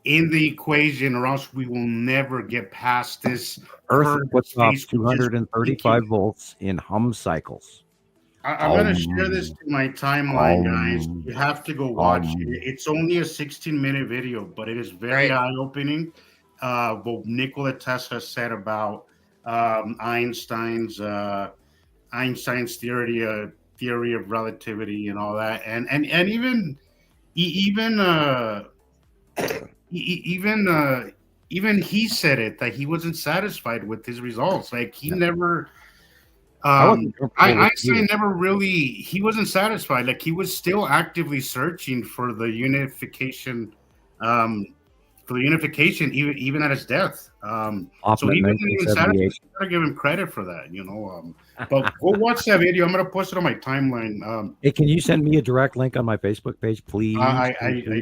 the equation, or else we will never get past this. Earth puts off 235 volts in hum cycles. I'm going to share this to my timeline, guys. You have to go watch it. It's only a 16-minute video, but it is very eye-opening. What Nikola Tesla said about Einstein's theory of relativity and all that, and even he said it, that he wasn't satisfied with his results. Like he never. Einstein never really. He wasn't satisfied. Like he was still actively searching for the unification. Even at his death. So he wasn't even satisfied. You gotta give him credit for that, you know. But go watch that video. I'm gonna post it on my timeline. Hey, can you send me a direct link on my Facebook page, please? I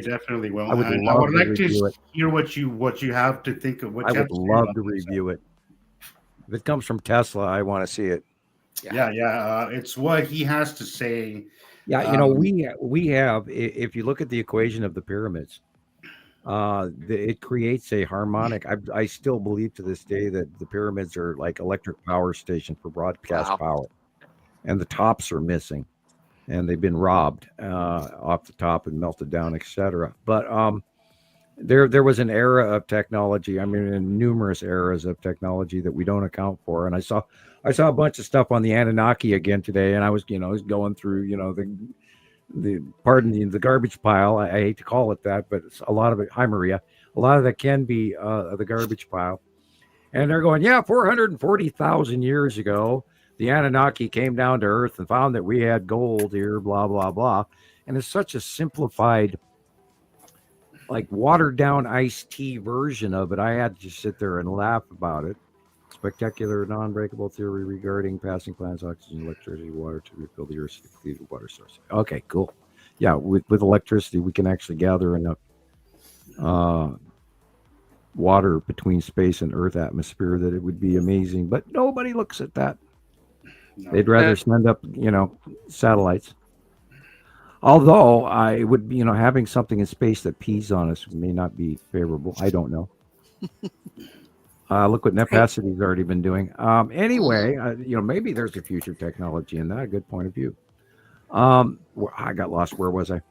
definitely will. I would like to hear what you have to think of. I would love to review it. If it comes from Tesla, I want to see it. Yeah. It's what he has to say. Yeah, you know, we have. If you look at the equation of the pyramids, it creates a harmonic. I still believe to this day that the pyramids are like electric power station for broadcast power, and the tops are missing, and they've been robbed off the top and melted down, etc. But there was an era of technology. I mean, numerous eras of technology that we don't account for. And I saw a bunch of stuff on the Anunnaki again today, and I was going through the garbage pile. I hate to call it that, but it's a lot of it. Hi, Maria. A lot of that can be the garbage pile. And they're going, 440,000 years ago, the Anunnaki came down to Earth and found that we had gold here, blah, blah, blah. And it's such a simplified, like watered down iced tea version of it. I had to sit there and laugh about it. Spectacular non-breakable theory regarding passing plants, oxygen, electricity, water to refill the Earth's depleted water source. Okay, cool. Yeah, with electricity, we can actually gather enough water between space and Earth atmosphere that it would be amazing. But nobody looks at that. They'd rather send up, satellites. Although I would, having something in space that pees on us may not be favorable. I don't know. Look what Nepacity's already been doing. Anyway, maybe there's a future technology in that. A good point of view. I got lost. Where was I?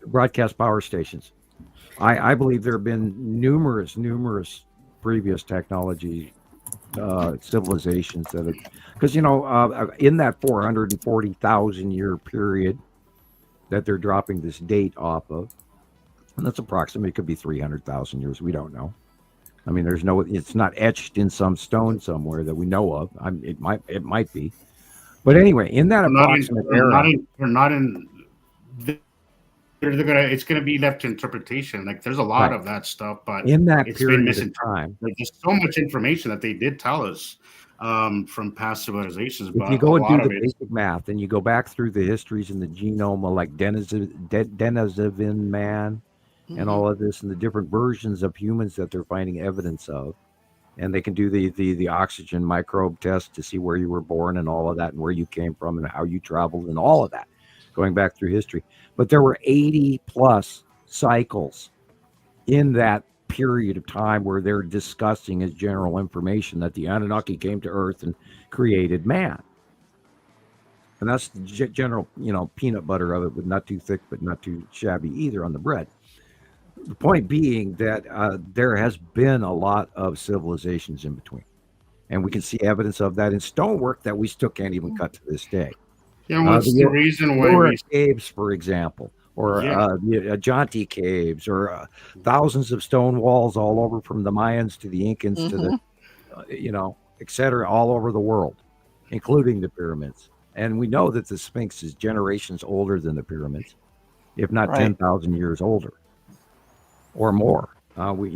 Broadcast power stations. I believe there have been numerous previous technology civilizations that have, because in that 440,000 year period that they're dropping this date off of, and that's approximately, it could be 300,000 years. We don't know. I mean, it's not etched in some stone somewhere that we know of. It might be, but anyway, in that approximate era, it's gonna be left to interpretation. Like there's a lot of that stuff, but in that period of time, there's just so much information that they did tell us from past civilizations. If you go and do the basic math and you go back through the histories in the genome of like Denisovan man and all of this and the different versions of humans that they're finding evidence of, and they can do the oxygen microbe test to see where you were born and all of that, and where you came from and how you traveled and all of that, going back through history. But there were 80 plus cycles in that period of time where they're discussing as general information that the Anunnaki came to Earth and created man. And that's the general, peanut butter of it, but not too thick, but not too shabby either on the bread. The point being that there has been a lot of civilizations in between. And we can see evidence of that in stonework that we still can't even cut to this day. Yeah, what's the reason why we caves, for example, or Ajanti caves, or thousands of stone walls all over, from the Mayans to the Incans to the, et cetera, all over the world, including the pyramids. And we know that the Sphinx is generations older than the pyramids, if not 10,000 years older or more. So we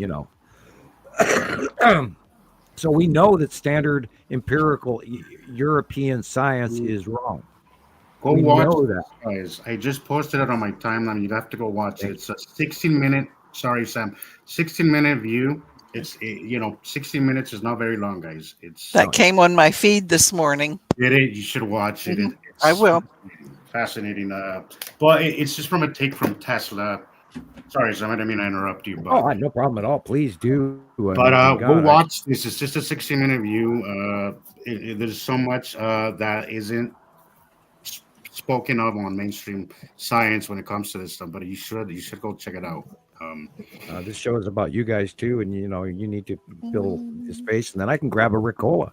know that standard empirical European science is wrong. Go watch that, guys. I just posted it on my timeline. You'd have to go watch it. It's a 16-minute. Sorry, Sam. 16-minute view. It's 16 minutes is not very long, guys. That came on my feed this morning. You should watch it. I will. Fascinating. But it's just from a take from Tesla. Sorry, Sam. I didn't mean to interrupt you. But, no problem at all. Please do. But go watch this. It's just a 16-minute view. There's so much that isn't spoken of on mainstream science when it comes to this stuff, but you should go check it out. This show is about you guys too, and you need to fill the space, and then I can grab a Ricola.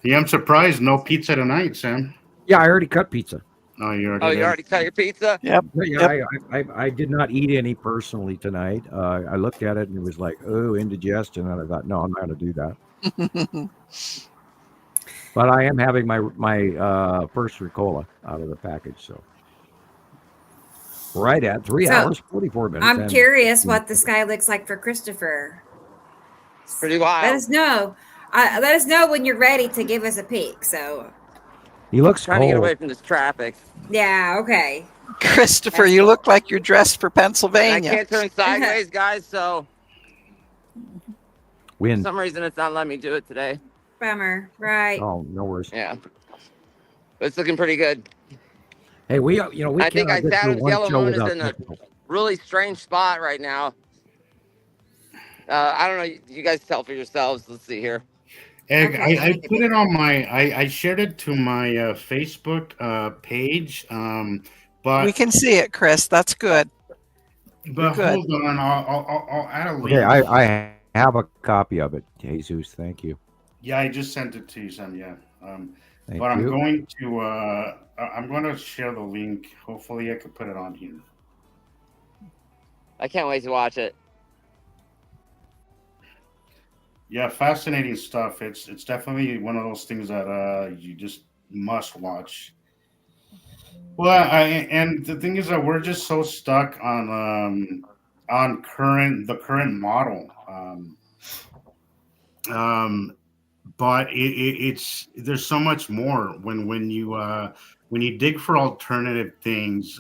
Yeah, I'm surprised no pizza tonight, Sam. Yeah, I already cut pizza. Oh, you already cut your pizza? Yep. Yeah, I did not eat any personally tonight. I looked at it and it was like, oh, indigestion, and I thought, no, I'm not going to do that. But I am having my first Ricola out of the package, so right at 3 hours 44 minutes. I'm curious what the sky looks like for Christoper. It's pretty wild. Let us know. Let us know when you're ready to give us a peek. So he looks trying to get away from this traffic. Yeah. Okay. Christoper, you look like you're dressed for Pennsylvania. I can't turn sideways, guys. So wind. For some reason, it's not letting me do it today. Bummer. Right. Oh, no worries. Yeah. But it's looking pretty good. Hey, we I think Saturn's yellow moon is in a really strange spot right now. I don't know. You guys tell for yourselves. Let's see here. I put it on I shared it to my Facebook page. But we can see it, Chris. That's good. But hold on, I'll add a link. Okay, I have a copy of it, Jesus. Thank you. Yeah, I just sent it to you, Sam. Yeah. Thank but you. I'm going to share the link. Hopefully, I could put it on here. I can't wait to watch it. Yeah, fascinating stuff. It's definitely one of those things that you just must watch. Well, and the thing is that we're just so stuck on the current model. But it's there's so much more when you dig for alternative things.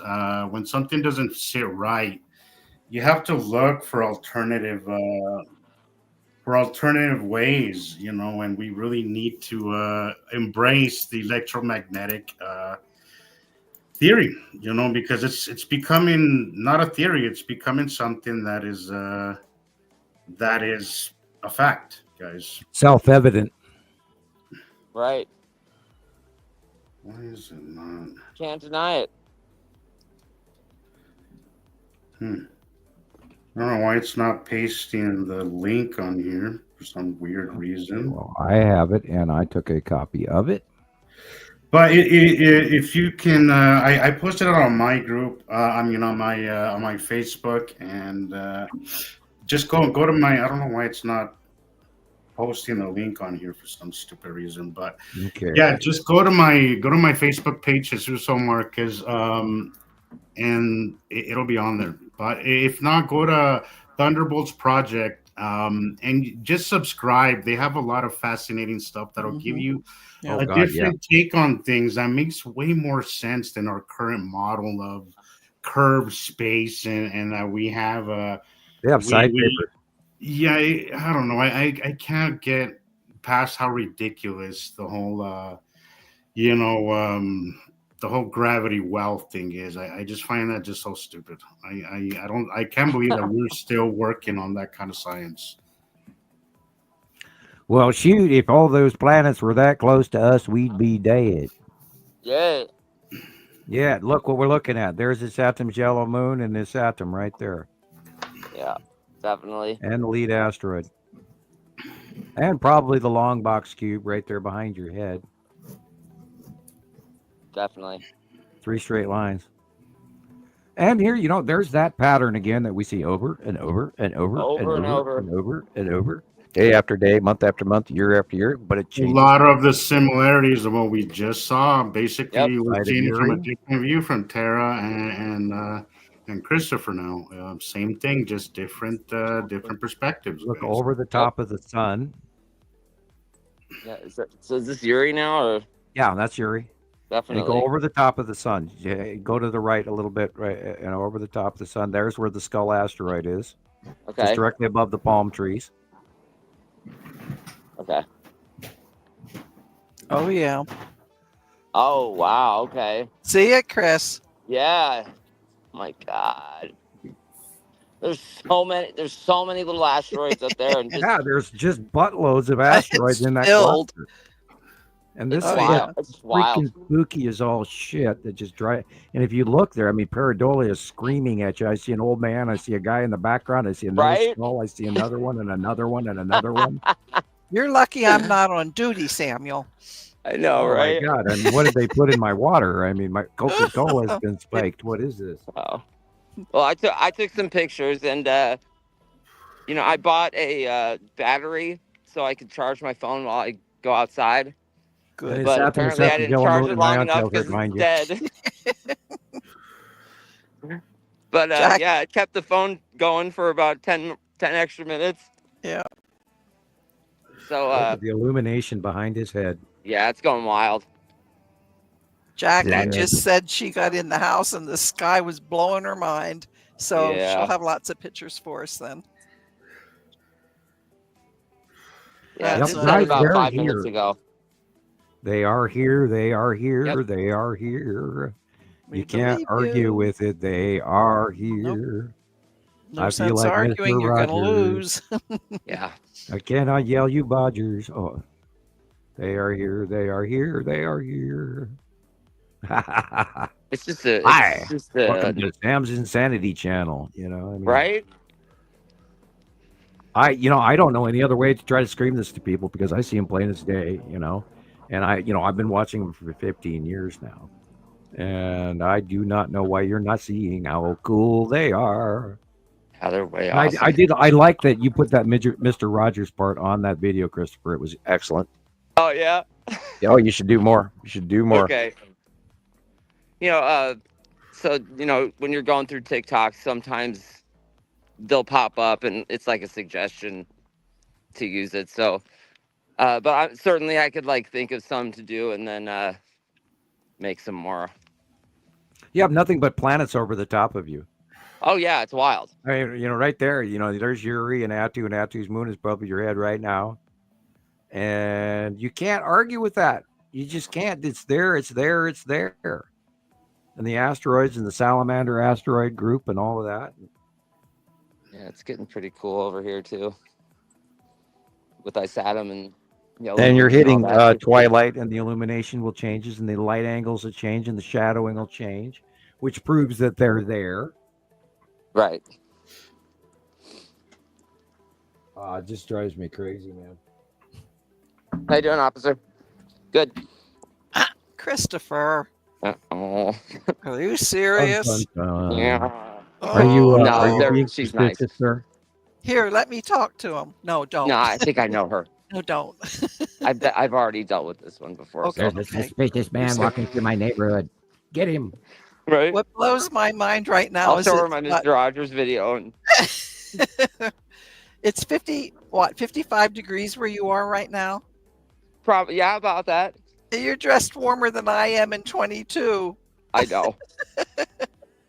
When something doesn't sit right, you have to look for alternative ways, and we really need to embrace the electromagnetic theory, because it's becoming not a theory, it's becoming something that is a fact, guys. Self-evident. Right. Why is it not? Can't deny it. I don't know why it's not pasting the link on here for some weird reason. Well, I have it, and I took a copy of it. But if you can, I posted it on my group. On my Facebook, and just go to my. I don't know why it's not posting the link on here for some stupid reason, but okay. Yeah, just go to my Facebook page, Jesus Marquez, and it'll be on there. But if not, go to Thunderbolts Project and just subscribe. They have a lot of fascinating stuff that'll give you a different take on things that makes way more sense than our current model of curved space, and that we have they have side papers. Yeah, I don't know. I can't get past how ridiculous the whole you know, the whole gravity well thing is. I just find that just so stupid. I can't believe that we're still working on that kind of science. Well, shoot, if all those planets were that close to us, we'd be dead. Yeah. Yeah, look what we're looking at. There's this Saturn's yellow moon and this Saturn right there. Yeah, definitely. And the lead asteroid. And probably the long box cube right there behind your head. Definitely. 3 straight lines. And here, there's that pattern again that we see over and over and over and over and over and over. Day after day, month after month, year after year, but it changes. A lot of the similarities of what we just saw. Basically, we're seeing it from a different view from Tara and Christoper now. Same thing, just different perspectives. Look over the top of the sun. Yeah, so is this Yuri now, or? Yeah, that's Yuri. Definitely. And go over the top of the sun. Go to the right a little bit, right, and over the top of the sun. There's where the Skull asteroid is. Okay. Just directly above the palm trees. Okay. Oh yeah. Oh wow. Okay. See it, Chris? Yeah. My God. There's so many little asteroids up there, and yeah, there's just buttloads of asteroids in that cluster. And this is freaking spooky as all shit that just dry. And if you look there, I mean, Pareidolia is screaming at you. I see an old man. I see a guy in the background. I see another skull. I see another one and another one and another one. You're lucky I'm not on duty, Samuel. I know, right? Oh my God. And what did they put in my water? I mean, my Coca-Cola has been spiked. What is this? Wow. Well, I took some pictures, and I bought a battery so I could charge my phone while I go outside. Good. But apparently I didn't charge it long enough because it's dead. But yeah, it kept the phone going for about 10 extra minutes. Yeah. So look at the illumination behind his head. Yeah, it's going wild. Jackie just said she got in the house and the sky was blowing her mind. So she'll have lots of pictures for us then. Yeah, this was about 5 minutes ago. They are here. They are here. Yep. They are here. You can't argue with it. They are here. Nope. No sense arguing. You're going to lose. Yeah. I cannot yell, you Bodgers. Oh, they are here. They are here. They are here. It's just a. Welcome to Sam's Insanity Channel. I mean, right? I don't know any other way to try to scream this to people because I see them plain as day. And I've been watching them for 15 years now, and I do not know why you're not seeing how cool they are. Yeah, they're way awesome. I like that you put that Mr. Rogers part on that video, Christoper. It was excellent. Oh yeah. Oh, you should do more. You should do more. Okay. So when you're going through TikTok, sometimes they'll pop up, and it's like a suggestion to use it. So. But I could think of some to do and then make some more. You have nothing but planets over the top of you. Oh yeah, it's wild. I mean, right there, there's Yuri and Atu's moon is above your head right now. And you can't argue with that. You just can't. It's there, it's there, it's there. And the asteroids and the salamander asteroid group and all of that. Yeah, it's getting pretty cool over here too. With Isatum and and you're hitting twilight, and the illumination will change, and the light angles will change, and the shadowing will change, which proves that they're there. Right. It just drives me crazy, man. How you doing, officer? Good. Christoper. Oh. Are you serious? Dun, dun, dun. Yeah. Are you? No, are you she's nice, sir. Here, let me talk to him. No, don't. No, I think I know her. No, don't. I've already dealt with this one before. Okay. There's a suspicious man walking through my neighborhood. Get him. Right. What blows my mind right now I'll is show her my Mr. Rogers video. And... It's 55 degrees where you are right now? Probably, yeah, about that. You're dressed warmer than I am in 22. I know.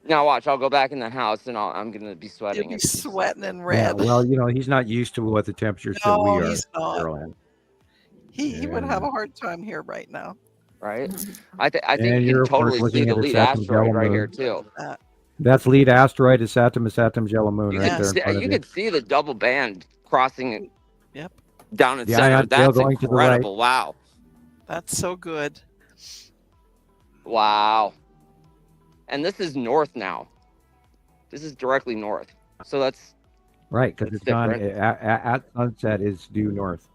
Now watch, I'll go back in the house and I'm gonna be sweating. You'll be sweating and Yeah, red. well, he's not used to what the temperatures that we No, are. he's not. CarolAnne. He would have a hard time here right now. Right? I think And you you're, can of course, totally see looking the at a lead Saturn asteroid yellow right moon. here too. That's lead asteroid is Saturn yellow moon You right can there in see, front of you you. can see the double band crossing Yep. down its The center. ion tail That's going to the right. incredible. Wow. That's so good. Wow. And this is north now. This is directly north. So that's Right, because it's gone at sunset is due north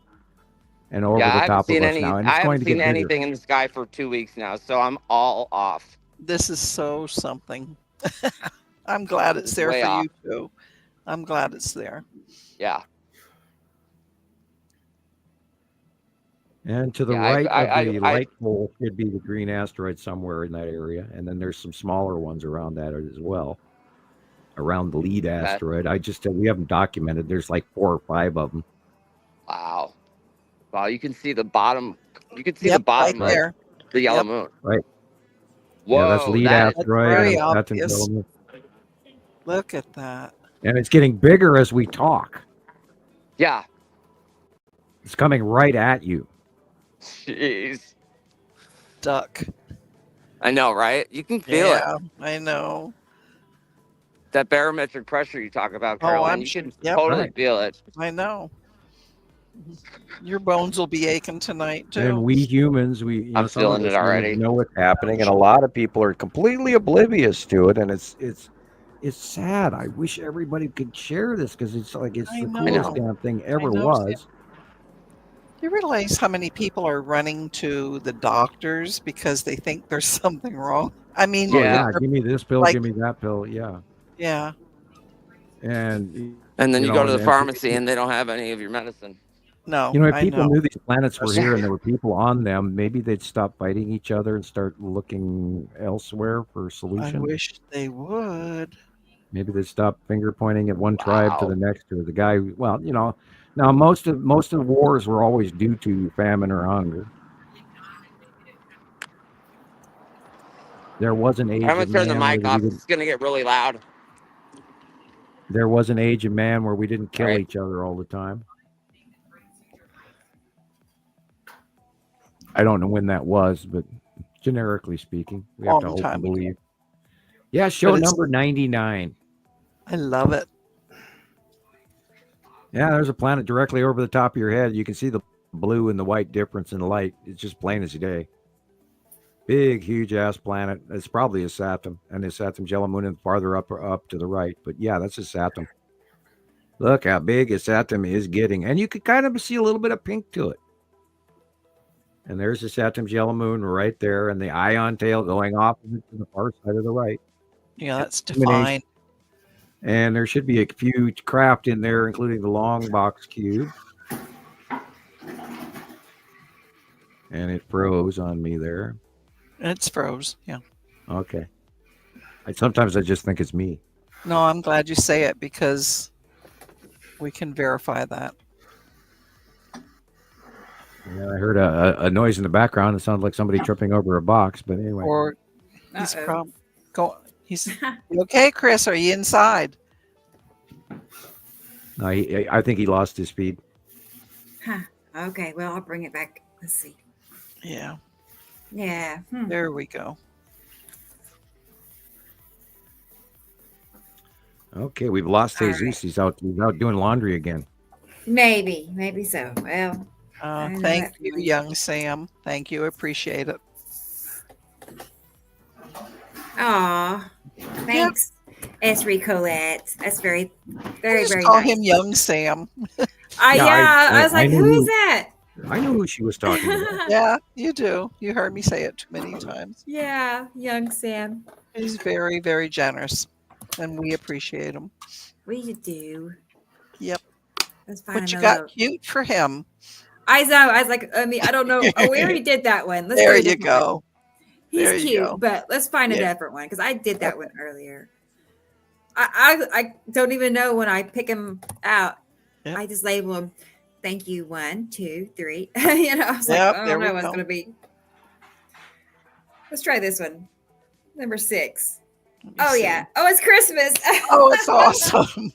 and over yeah, the I haven't top of seen us now. And I it's going haven't to seen get bigger. anything in the sky for 2 weeks now, so I'm all off. This is so something. I'm glad it's there Way for off. you too. I'm glad it's there. Yeah. And to the Yeah, right of the I light pole should be the green asteroid somewhere in that area. And then there's some smaller ones around that as well. Around the lead asteroid. We haven't documented. There's like 4 or 5 of them. Wow. Wow, you can see the bottom. You can see Yep, the bottom right of there. the yellow Yep. moon. Right. Whoa, Yeah, that's lead that is asteroid. very And that's obvious. yellow moon. Look at that. And it's getting bigger as we talk. yeah. It's coming right at you. Jeez. Duck. I know, right? You can feel it. Yeah, I know. That barometric pressure you talk about, Oh, CarolAnne. I'm You can yep. totally Right. feel it. I know. Your bones will be aching tonight too. And we humans, I'm some of feeling us it already. humans know what's happening, and a lot of people are completely oblivious to it, and it's sad. I wish everybody could share this because it's I the know. coolest damn thing ever know, was. You realize how many people are running to the doctors because they think there's something wrong? I mean, Oh Yeah. yeah, give me this pill, like- give me that pill, yeah. yeah. And And then you go to the and pharmacy and they don't have any of your medicine. No, if I people know. knew these planets were here and there were people on them, maybe they'd stop fighting each other and start looking elsewhere for I solutions. wish they would. Maybe they'd stop finger pointing at one tribe to Wow. the next, or the guy. Well, now most of wars were always due to famine or hunger. There was an age I'm of going to turn the man mic where off. It's going to get really loud. there was an age of man where we didn't kill Right. each other all the time. I don't know when that was, but generically speaking, we have to Long hope time and ago. believe. Yeah, show But it's- number 99. I love it. Yeah, there's a planet directly over the top of your head. You can see the blue and the white difference in light. It's just plain as day. Big, huge ass planet. It's probably a Saturn, and it's Saturn's yellow moon and farther up to the right. But yeah, that's a Saturn. Look how big a Saturn is getting, and you can kind of see a little bit of pink to it. And there's the Saturn's yellow moon right there, and the ion tail going off to the far side of the right. Yeah, that's Illumination. defined. And there should be a few craft in there, including the long box cube. And it froze on me there. It's froze. Yeah. Okay. Sometimes I just think it's me. No, I'm glad you say it because we can verify that. Yeah, I heard a noise in the background. It sounded like somebody tripping over a box, but anyway. Or he's Uh-oh. He's you okay, Chris? Are you inside? No, I think he lost his speed. Huh. Okay, well, I'll bring it back. Let's see. Yeah. Yeah. There we go. Okay, we've lost All Jesus. right. He's out doing laundry again. Maybe so. Well, I know Thank that you, feeling. young Sam. Thank you. Appreciate it. aw, thanks, Esri Colette. That's very, very, Just very call nice. him young Sam. Yeah, I was like, knew who is who- that? I knew who she was talking about. Yeah, you do. You heard me say it too many times. Yeah, young Sam. He's very, very generous, and we appreciate him. We do. Yep. Let's find But you another. got cute for him. I know. I was like, I don't know. Oh, we already did that one. Let's There do a you different one. go. He's There you cute, go. but let's find a Yeah. different one because I did that one earlier. I don't even know when I pick him out. Yep. I just label him. Thank you. 1, 2, 3. I was like, Yep, I there don't we know what's go. going to be. Let's try this one. Number 6. Oh, yeah. Oh, it's Christmas. Oh, it's awesome.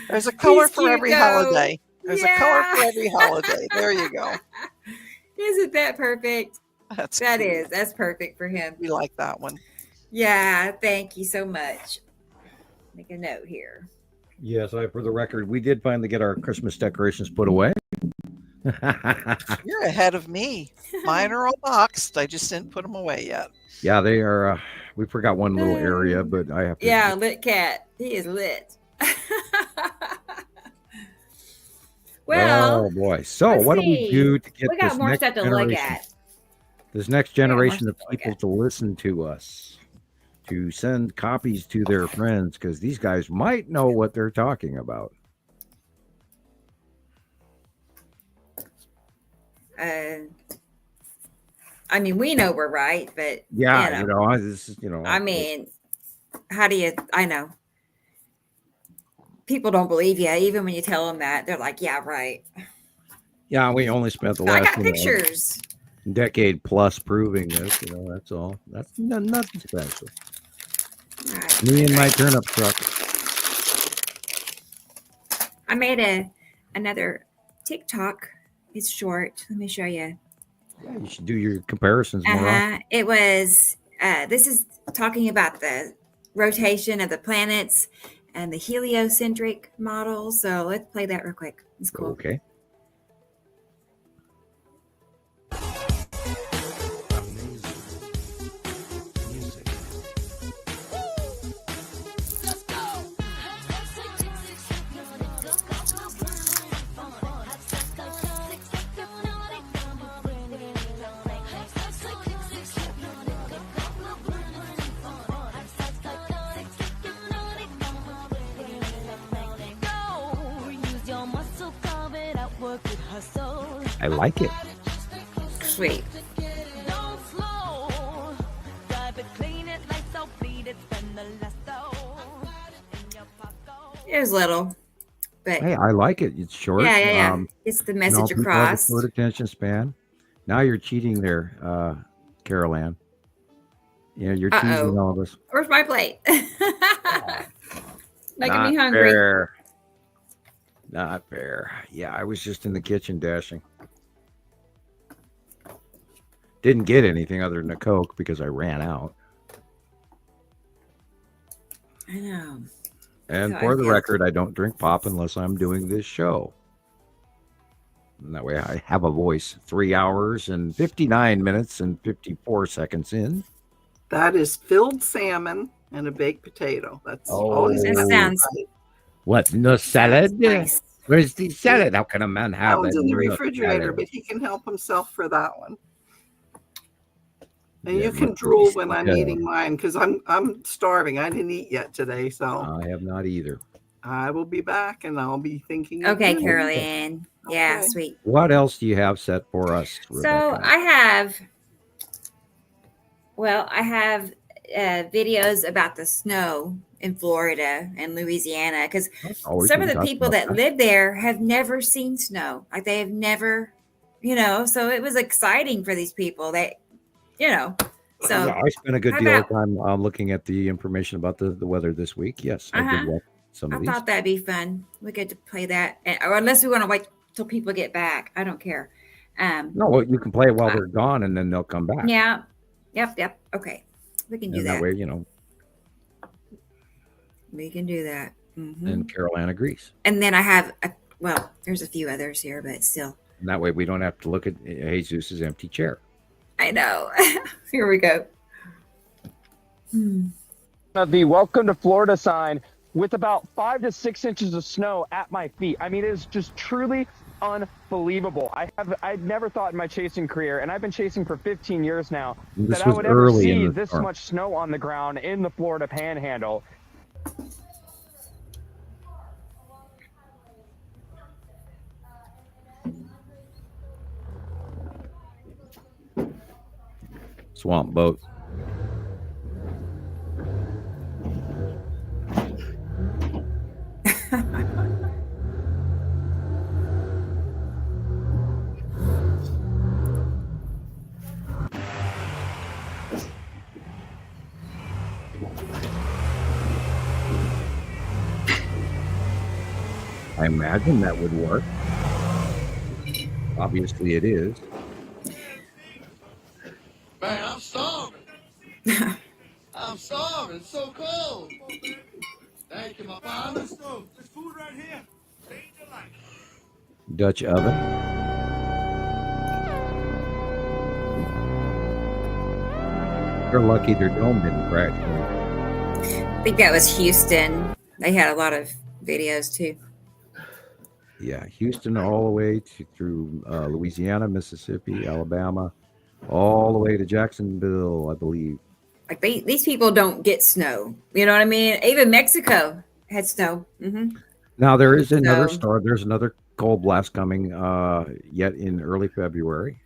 There's a color for every holiday. There's a color for every holiday. There you go. Isn't that perfect? That's perfect for him. We like that one. Yeah, thank you so much. Make a note here. Yes, for the record, we did finally get our Christmas decorations put away. You're ahead of me. Mine are all boxed. I just didn't put them away yet. Yeah, they are. We forgot one little area, but I have to. Yeah, lit cat. He is lit. Well, oh boy. So what do we do to get we got this more next stuff to generation, look at? This next generation of people to listen to us, to send copies to their friends, because these guys might know what they're talking about. I mean, we know we're right, but yeah, this is, I mean, how do you? I know people don't believe you, even when you tell them that. They're like, "Yeah, right." Yeah, we only spent the last I got pictures. Decade plus proving this. That's all. That's nothing special. Right. Me and my turnip truck. I made another TikTok. It's short. Let me show you. Yeah, you should do your comparisons more often. It was, this is talking about the rotation of the planets and the heliocentric model. So let's play that real quick. It's cool. Okay. I like it. Sweet. It was little, but hey, I like it. It's short. Yeah. It's the message across. Short attention span. Now you're cheating there, CarolAnne. Yeah, you're teasing all of us. Where's my plate? Making me hungry. Fair. Not fair. Yeah, I was just in the kitchen dashing. Didn't get anything other than a Coke because I ran out. I know. And for the record, I don't drink pop unless I'm doing this show. And that way I have a voice. 3 hours and 59 minutes and 54 seconds in. That is filled salmon and a baked potato. That's always that sounds right. What? No salad? Nice. Where's the salad? How can a man have it? It's in the refrigerator, but he can help himself for that one. And you can drool when I'm eating mine because I'm starving. I didn't eat yet today, so I have not either. I will be back and I'll be thinking. Okay, CarolAnne. Yeah, Okay. sweet. What else do you have set for us, Rebecca? So I have videos about the snow in Florida and Louisiana because some of the people that live there have never seen snow. Like they have never, so it was exciting for these people that, so I spent a good deal of time looking at the information about the weather this week. Yes, I did watch some of these. I thought that'd be fun. We get to play that, or unless we want to wait till people get back. I don't care. No, you can play it while they're gone, and then they'll come back. Yeah. Yep. Okay, we can do that. That way, we can do that. Mm-hmm. And CarolAnne agrees. And then I have, there's a few others here, but still. And that way, we don't have to look at Jesus's empty chair. I know. Here we go. The Welcome to Florida sign with about 5 to 6 inches of snow at my feet. I mean, it is just truly unbelievable. I'd never thought in my chasing career, and I've been chasing for 15 years now, that I would ever see this much snow on the ground in the Florida Panhandle. Swamp boat. I imagine that would work. Obviously, it is. Man, I'm starving. I'm starving. It's so cold. Thank you, my father. There's food right here. Change your life. Dutch oven. They're lucky their dome didn't crash. I think that was Houston. They had a lot of videos too. Yeah, Houston all the way through Louisiana, Mississippi, Alabama, all the way to Jacksonville, I believe. Like these people don't get snow. You know what I mean? Even Mexico had snow. Mm-hmm. Now there is another storm. There's another cold blast coming yet in early February,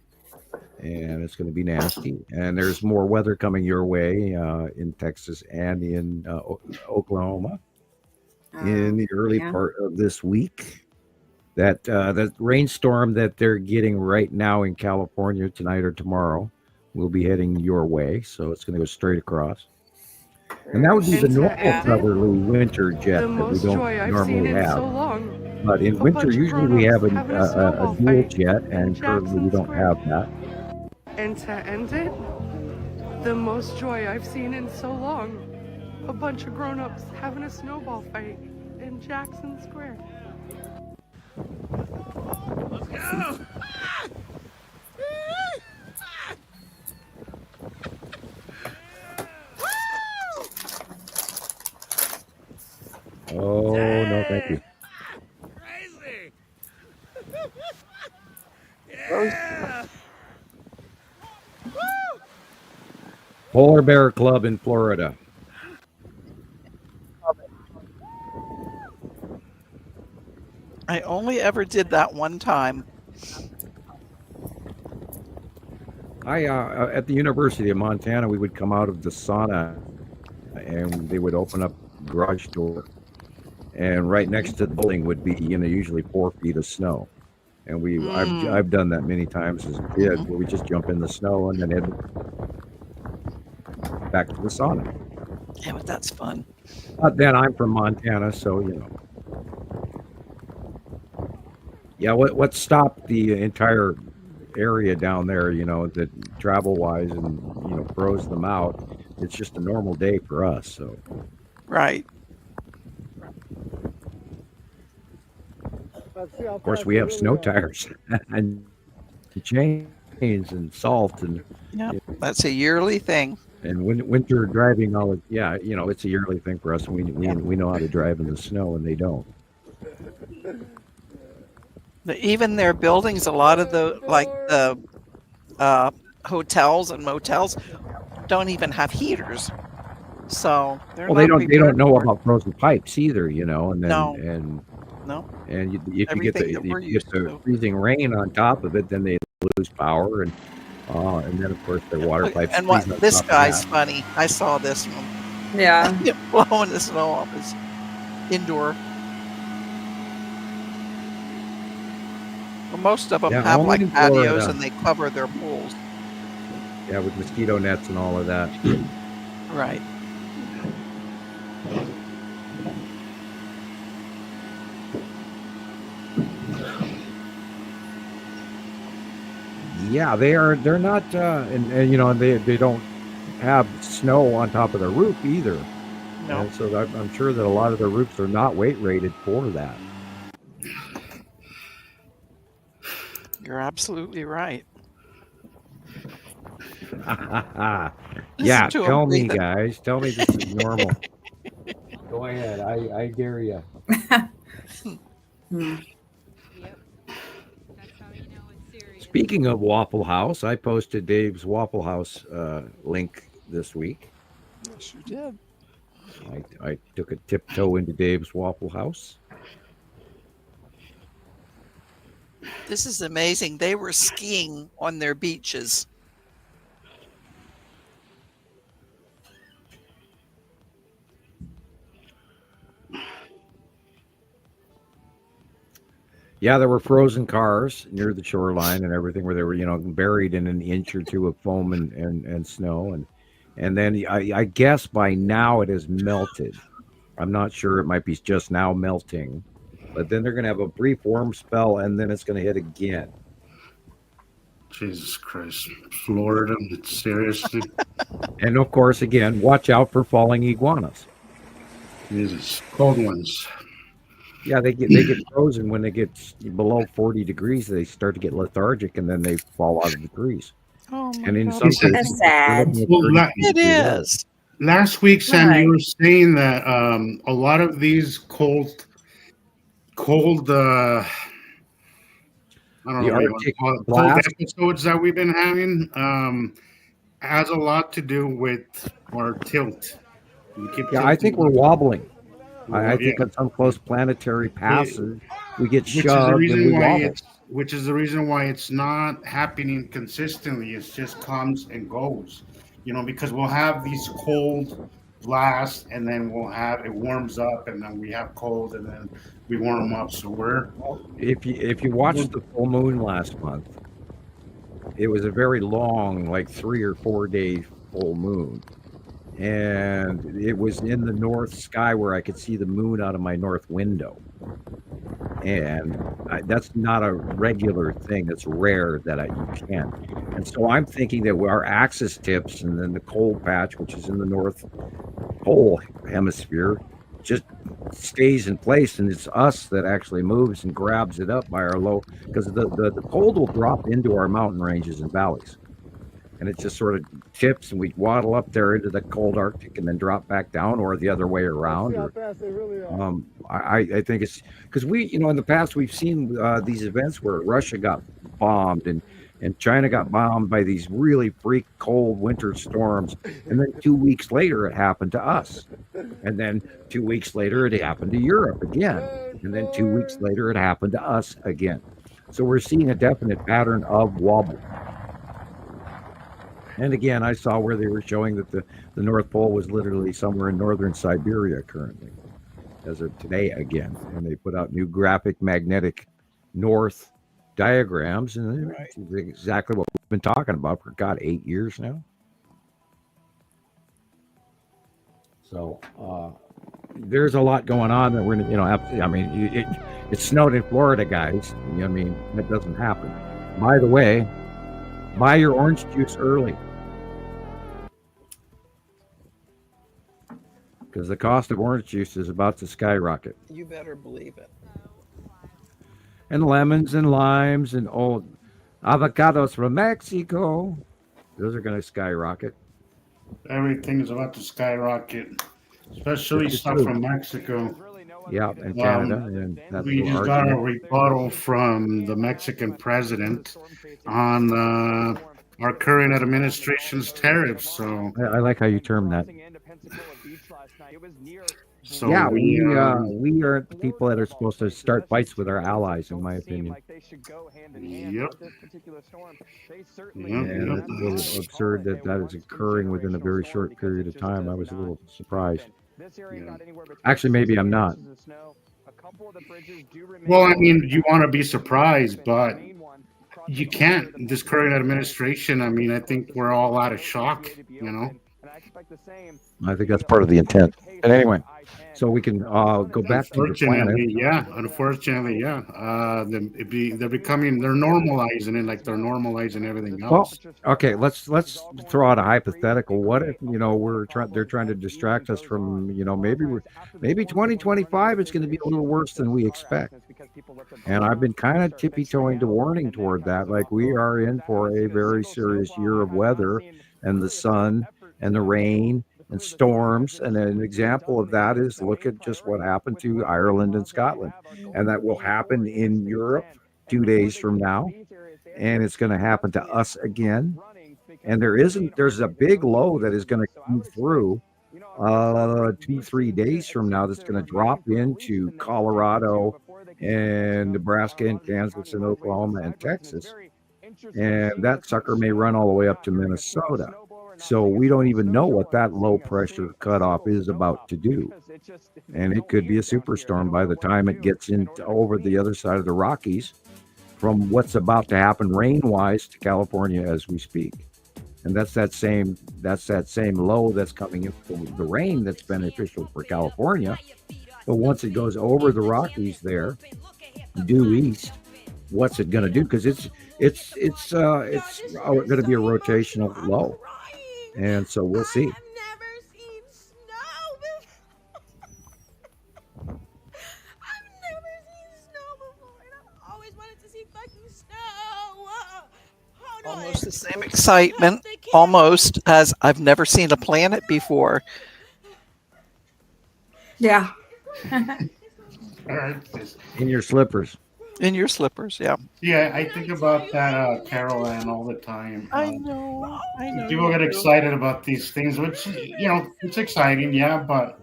and it's going to be nasty. And there's more weather coming your way in Texas and in Oklahoma in the early part of this week. That rainstorm that they're getting right now in California tonight or tomorrow will be heading your way, so it's going to go straight across. And that would be the normal southerly winter jet that we don't normally have. But in winter, usually we have a dual jet, and currently we don't have that. And to end it, the most joy I've seen in so long. A bunch of grown-ups having a snowball fight in Jackson Square. Let's go! Oh, no, thank you. Crazy! Yeah! Polar Bear Club in Florida. I only ever did that one time. I at the University of Montana, we would come out of the sauna, and they would open up the garage door, and right next to the building would be, usually 4 feet of snow, and I've done that many times as a kid, where we just jump in the snow and then head back to the sauna. Yeah, but that's fun. Then I'm from Montana, so Yeah, what stopped the entire area down there, that travel-wise and, froze them out, it's just a normal day for us, so. Right. Of course, we have snow tires and chains and salt and. Yeah, that's a yearly thing. And winter driving, it's a yearly thing for us. We know how to drive in the snow, and they don't. But even their buildings, a lot of the hotels and motels don't even have heaters, so they don't know about frozen pipes either, and then No. and if you get the freezing rain on top of it, then they lose power, and then of course their water pipes. And this guy's funny. I saw this one. Yeah, blowing the snow off his indoor. Well, most of them have like patios, and they cover their pools. Yeah, with mosquito nets and all of that. Right. Yeah, they're not, and they don't have snow on top of the roof either. No. And so I'm sure that a lot of the roofs are not weight rated for that. You're absolutely right. Yeah, tell me, guys. Tell me this is normal. Go ahead. I dare you. Speaking of Waffle House, I posted Dave's Waffle House link this week. Yes, you did. I took a tiptoe into Dave's Waffle House. This is amazing. They were skiing on their beaches. Yeah, there were frozen cars near the shoreline and everything, where they were, buried in an inch or two of foam and snow, and then I guess by now it has melted. I'm not sure. It might be just now melting, but then they're going to have a brief warm spell, and then it's going to hit again. Jesus Christ, Florida, seriously. And of course, again, watch out for falling iguanas. Jesus, cold ones. Yeah, they get frozen when they get below 40 degrees. They start to get lethargic, and then they fall out of the trees. Oh my And in God. some cases, That's sad. It is. Last week, Sam, Right. you were saying that a lot of these cold I don't The know what you want to Arctic call it, cold blast. episodes that we've been having has a lot to do with our tilt. We keep Yeah, I think we're tilting. wobbling. I think Yeah. on some close planetary passes, we get Which is the shoved and reason we why wobble. it's not happening consistently. It just comes and goes, because we'll have these cold blasts, and then it warms up, and then we have cold, and then we warm up. So If you watched the full moon last month, it was a very long, like 3 or 4 day full moon. And it was in the north sky where I could see the moon out of my north window. And that's not a regular thing. It's rare that you can. And so I'm thinking that our axis tips, and then the cold patch, which is in the north pole hemisphere, just stays in place, and it's us that actually moves and grabs it up by our low, because the cold will drop into our mountain ranges and valleys. And it just sort of tips, and we waddle up there into the cold Arctic and then drop back down, or the other way around. I think it's because we, in the past, we've seen these events where Russia got bombed and China got bombed by these really freak cold winter storms. And then 2 weeks later, it happened to us. And then 2 weeks later, it happened to Europe again. And then 2 weeks later, it happened to us again. So we're seeing a definite pattern of wobble. And again, I saw where they were showing that the North Pole was literally somewhere in northern Siberia currently, as of today again. And they put out new graphic magnetic north diagrams, and it's exactly what we've been talking about for, 8 years now. So there's a lot going on that we're going to, I mean, it snowed in Florida, guys. I mean, that doesn't happen. By the way, buy your orange juice early, because the cost of orange juice is about to skyrocket. You better believe it. And lemons and limes and old avocados from Mexico, those are going to skyrocket. everything is about to skyrocket, especially stuff from Mexico. Yeah, and Canada. And that's We just got a rebuttal from the Mexican president on our current administration's tariffs. So I like how you term that. So yeah, we aren't the people that are supposed to start fights with our allies, in my opinion. Yep. And it's a little absurd that is occurring within a very short period of time. I was a little surprised. Yeah. Actually, maybe I'm not. Well, I mean, you want to be surprised, but you can't. This current administration, I mean, I think we're all out of shock, I think that's part of the intent. And anyway, so we can go back to the planet. Unfortunately, yeah. They're normalizing it like they're normalizing everything else. Well, okay, let's throw out a hypothetical. What if they're trying to distract us from maybe 2025 is going to be a little worse than we expect. And I've been kind of tippy-toeing to warning toward that, like we are in for a very serious year of weather and the sun and the rain and storms. And an example of that is look at just what happened to Ireland and Scotland. And that will happen in Europe 2 days from now. And it's going to happen to us again. And there's a big low that is going to come through 2-3 days from now that's going to drop into Colorado and Nebraska and Kansas and Oklahoma and Texas. And that sucker may run all the way up to Minnesota. So we don't even know what that low pressure cutoff is about to do. And it could be a superstorm by the time it gets over the other side of the Rockies from what's about to happen rain-wise to California as we speak. And that's that same low that's coming in from the rain that's beneficial for California. But once it goes over the Rockies there, due east, what's it going to do? Because it's going to be a rotational low, and so we'll see. Almost the same excitement, almost, as I've never seen a planet before. Yeah. In your slippers. In your slippers, yeah. Yeah, I think about that, CarolAnne, all the time. I know. People get excited about these things, which, it's exciting, yeah, but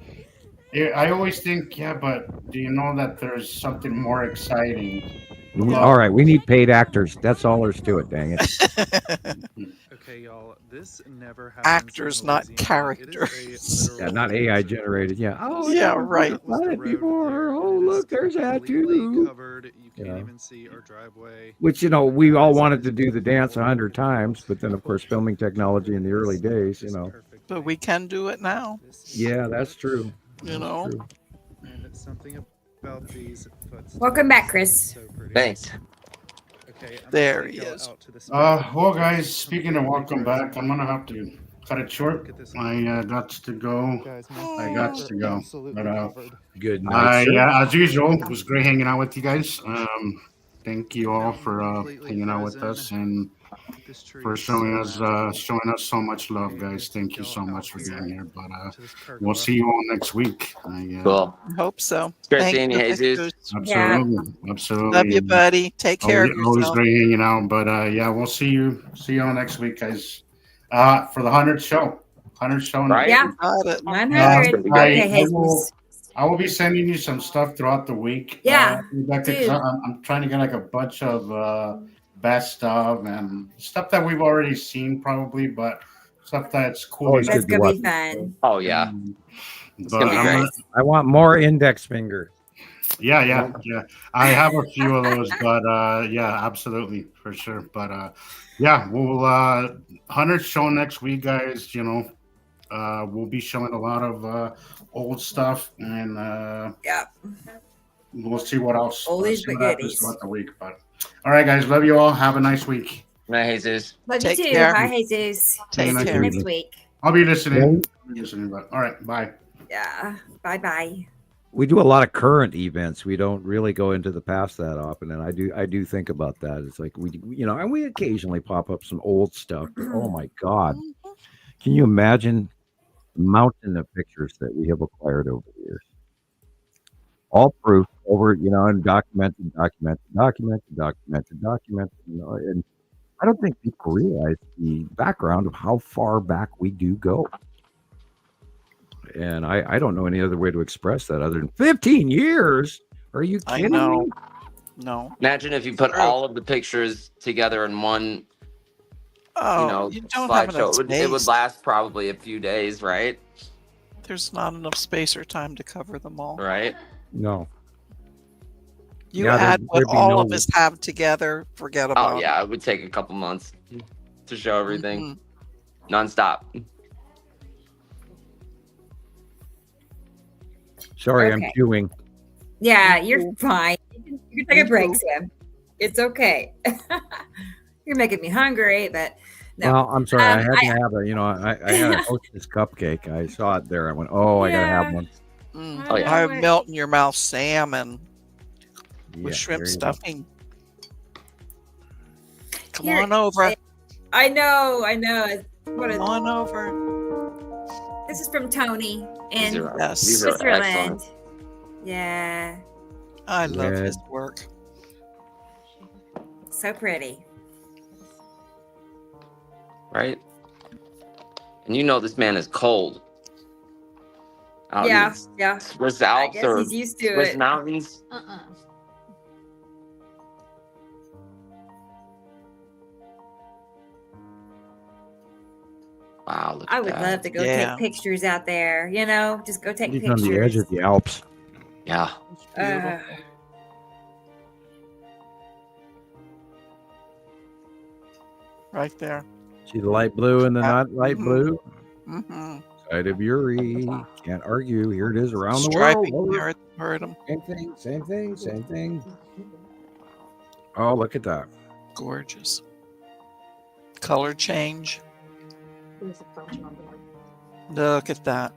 I always think, yeah, but do you know that there's something more exciting? All right, we need paid actors. That's all there's to it, dang it. Okay, y'all, this never happens. Actors, not characters. Yeah, not AI generated. Yeah. Oh, yeah, right. Before. Oh, look, there's that too. Covered. You can't even see our driveway. Which, we all wanted to do the dance 100 times, but then, of course, filming technology in the early days, But we can do it now. Yeah, that's true. That's true. And something about these footsteps. Welcome back, Chris. Thanks. Okay, there he is. Well, guys, speaking of welcome back, I'm gonna have to cut it short. I got to go. But good night. yeah, as usual, it was great hanging out with you guys. Thank you all for hanging out with us and for showing us so much love, guys. Thank you so much for being here. But we'll see you all next week. Cool. Hope so. Great seeing you, Jesus. Absolutely. Love you, buddy. Take care of yourself. Always great hanging out. But yeah, we'll see you all next week, guys. For the 100th show. 100th show. Right. Yeah. 100. I will be sending you some stuff throughout the week. Yeah. Rebecca, I'm trying to get like a bunch of best of and stuff that we've already seen probably, but stuff that's cool. That's gonna be fun. Oh yeah. It's gonna be great. I want more index finger. Yeah. I have a few of those, but yeah, absolutely for sure. But yeah, we'll 100 show next week, guys. We'll be showing a lot of old stuff, and yeah, we'll see what else. Oldies but goodies throughout the week. But all right, guys, love you all. Have a nice week. Bye, Jesus. Love you too. Care. Bye, Jesus. Take See care. you next week. I'll be listening. But all right, bye. Yeah. Bye. We do a lot of current events. We don't really go into the past that often, and I do think about that. It's like and we occasionally pop up some old stuff. But oh my God, can you imagine the mountain of pictures that we have acquired over the years? All proof over, and documented. And I don't think people realize the background of how far back we do go. And I don't know any other way to express that other than 15 years. Are you kidding me? No. Imagine if you put all of the pictures together in one, you don't have enough slideshow. It would last probably a few days, right? There's not enough space or time to cover them all. Right? No. You add what all of us have together, forget about it. Oh, yeah. It would take a couple months to show everything nonstop. Sorry, I'm chewing. Yeah, you're fine. You can take a break, Sam. It's okay. You're making me hungry, but no. Well, I'm sorry. I had to have I had a Hostess cupcake. I saw it there. I went, I gotta have one. Oh yeah, I melt in your mouth salmon with shrimp stuffing. Come on over. I know. Come on over. This is from Tony in Switzerland. Yeah. I love his work. So pretty. Right? And this man is cold. Yeah. Swiss Alps or he's used to Swiss it. mountains. Wow, look I at would that. love to go take pictures out there, just go take He's pictures. on the edge of the Alps. Yeah. Right there. See the light blue and the not light blue? Mm-hmm. Side of Uri. Can't argue. Here it is around Striping, the world. heard them. Same thing. Oh, look at that. Gorgeous. Color change. Look at that.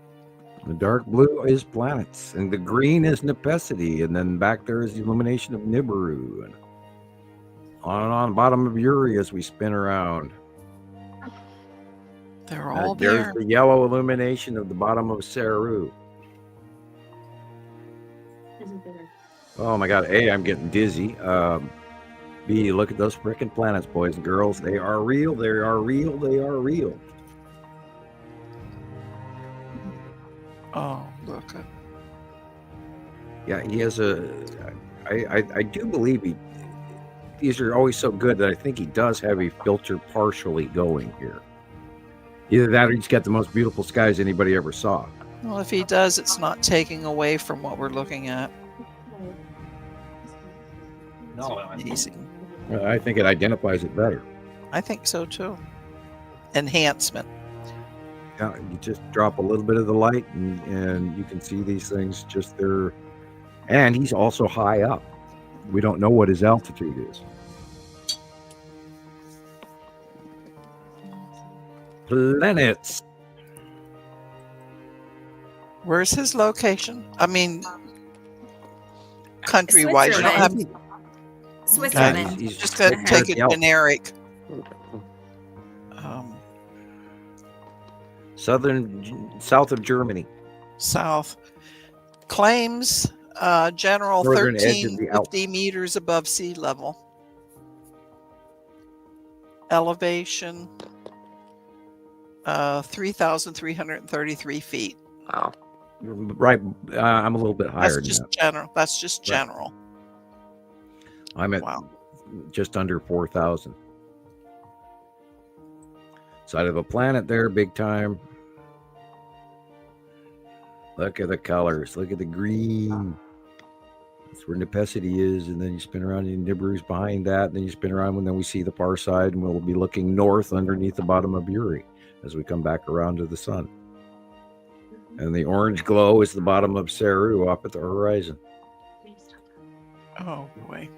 The dark blue is planets, and the green is Nepesity, and then back there is the illumination of Nibiru, and on bottom of Uri as we spin around. They're all there. There's the yellow illumination of the bottom of Saru. Oh my God! A, I'm getting dizzy. B, look at those frickin' planets, boys and girls. They are real. They are real. They are real. Oh, look. Yeah, he has a. I do believe these are always so good that I think he does have a filter partially going here. Either that or he's got the most beautiful skies anybody ever saw. Well, if he does, it's not taking away from what we're looking at. No, amazing. I think it identifies it better. I think so too. Enhancement. Yeah, you just drop a little bit of the light and you can see these things just there. And he's also high up. We don't know what his altitude is. Planets. Where's his location? I mean, country-wise, you don't have. Switzerland. He's just going to take it generic. South of Germany. South. Claims general Northern edge of the 1350 meters above sea level. Elevation 3,333 feet. Wow. Right. I'm a little bit higher That's just general. That's just general. I'm at just under 4,000. Side of a planet there, big time. Look at the colors. Look at the green. That's where Nepesity is. And then you spin around, and Nibiru's behind that. And then you spin around, and then we see the far side, and we'll be looking north underneath the bottom of Uri as we come back around to the sun. And the orange glow is the bottom of Saru up at the horizon. Oh, boy.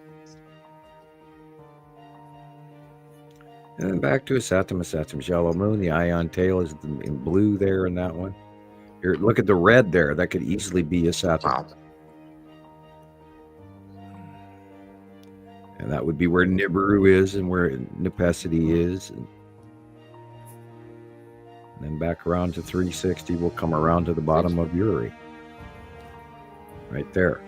And then back to a Saturn yellow moon. The ion tail is in blue there in that one. Here, look at the red there. That could easily be a Saturn. Wow. And that would be where Nibiru is and where Nepesity is. And then back around to 360. We'll come around to the bottom of Uri. Right there.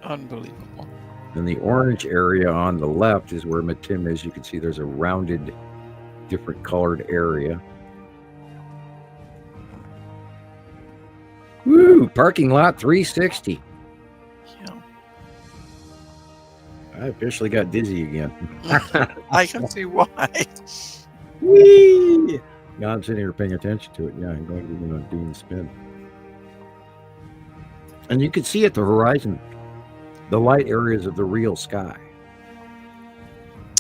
Unbelievable. And the orange area on the left is where Matim is. You can see there's a rounded, different colored area. Woo! Parking lot 360. Yeah. I officially got dizzy again. I can see why. Whee! Now I'm sitting here paying attention to it. Yeah, I'm going to doing the spin. And you can see at the horizon the light areas of the real sky.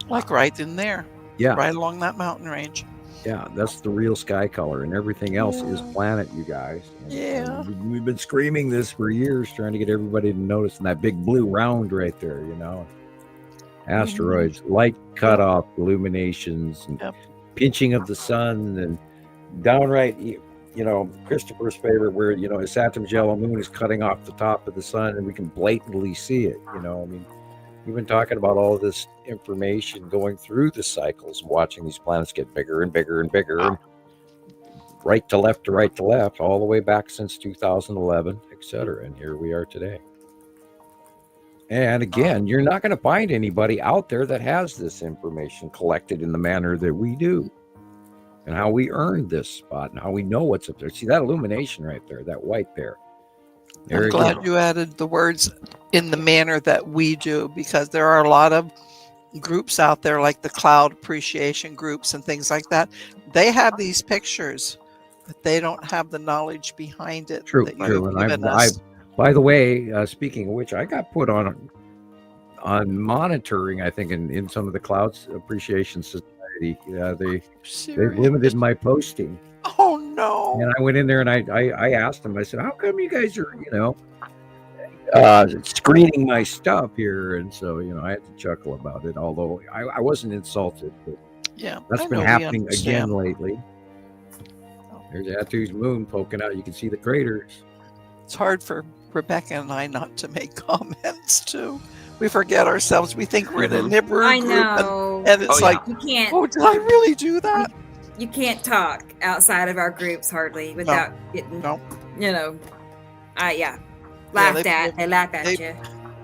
Like right in there. Yeah. Right along that mountain range. Yeah, that's the real sky color, and everything else is planet, you guys. And we've been screaming this for years, trying to get everybody to notice. And that big blue round right there, asteroids, light cutoff, illuminations, and pinching of the sun, and downright, Christopher's favorite, where Saturn's yellow moon is cutting off the top of the sun, and we can blatantly see it. We've been talking about all of this information going through the cycles, watching these planets get bigger and bigger and bigger, and right to left to right to left, all the way back since 2011, etc. And here we are today. And again, you're not going to find anybody out there that has this information collected in the manner that we do, and how we earned this spot, and how we know what's up there. See that illumination right there, that white there. I'm glad you added the words in the manner that we do, because there are a lot of groups out there like the cloud appreciation groups and things like that. They have these pictures, but they don't have the knowledge behind it. True. And by the way, speaking of which, I got put on monitoring, I think, in some of the clouds appreciation societies Society. Yeah, they've limited my posting. Oh no! And I went in there and I asked them. I said, "How come you guys are screening my stuff here?" And so I had to chuckle about it. Although I wasn't insulted. But yeah, that's been happening again lately. There's Atu's moon poking out. You can see the craters. It's hard for Rebecca and I not to make comments too. We forget ourselves. We think we're in a Nibiru group, and it's like, you can't. Oh, did I really do that? You can't talk outside of our groups hardly without getting, laughed at. They laugh at you.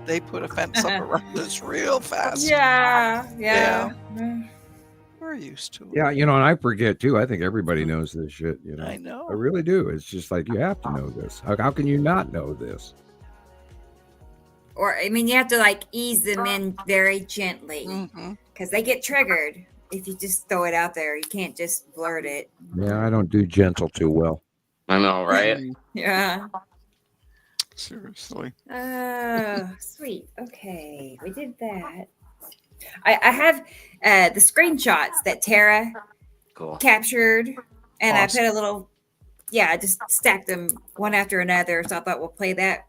They put a fence up around us real fast. Yeah. We're used to it. Yeah, and I forget too. I think everybody knows this shit. I know. I really do. It's just like you have to know this. How can you not know this? Or you have to ease them in very gently because they get triggered if you just throw it out there. You can't just blurt it. Yeah, I don't do gentle too well. I know, right? Yeah. Seriously. Oh, sweet. Okay, we did that. I have the screenshots that Tara captured, and awesome. I put a little, I just stacked them one after another. So I thought we'll play that.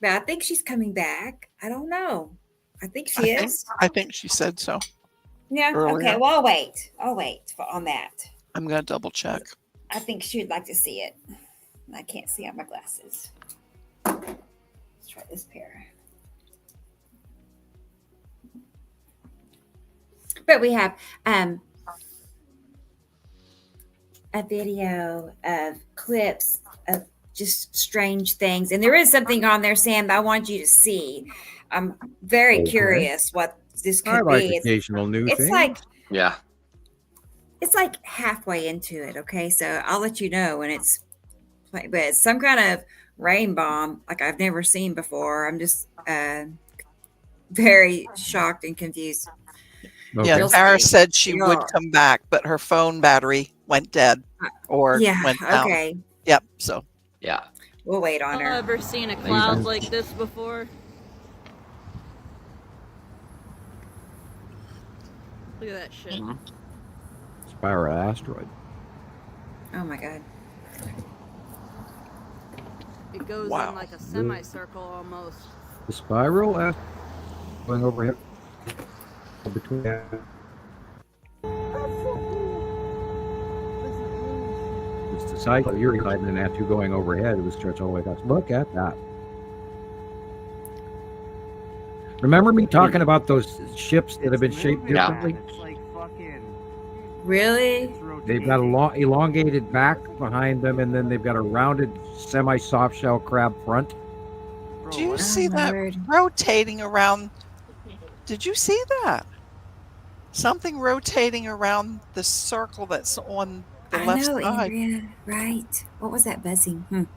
But I think she's coming back. I don't know. I think she is. I think she said so. Yeah. Earlier. Okay. Well, I'll wait. On that. I'm gonna double check. I think she would like to see it. I can't see on my glasses. Let's try this pair. But we have a video of clips of just strange things. And there is something on there, Sam, that I want you to see. I'm very curious what this could be. Occasional new things. It's like halfway into it, okay? So I'll let you know when it's but it's some kind of rain bomb like I've never seen before. I'm just very shocked and confused. Okay. Yeah, Tara said she would come back, but her phone battery went dead or went down. Okay. Yep. So we'll wait on her. Ever seen a cloud like this before? Look at that shit. Spiral asteroid. Oh my god. It goes in like a semicircle almost. The spiral asteroid going overhead. Between that. It's the cycle of Uri and then after going overhead, it was stretched all the way across. Look at that. Remember me talking about those ships that have been shaped differently? Really? They've got a elongated back behind them, and then they've got a rounded semi-soft shell crab front. Do you see that rotating around? Did you see that? Something rotating around the circle that's on the left side. Andrea, right. What was that buzzing?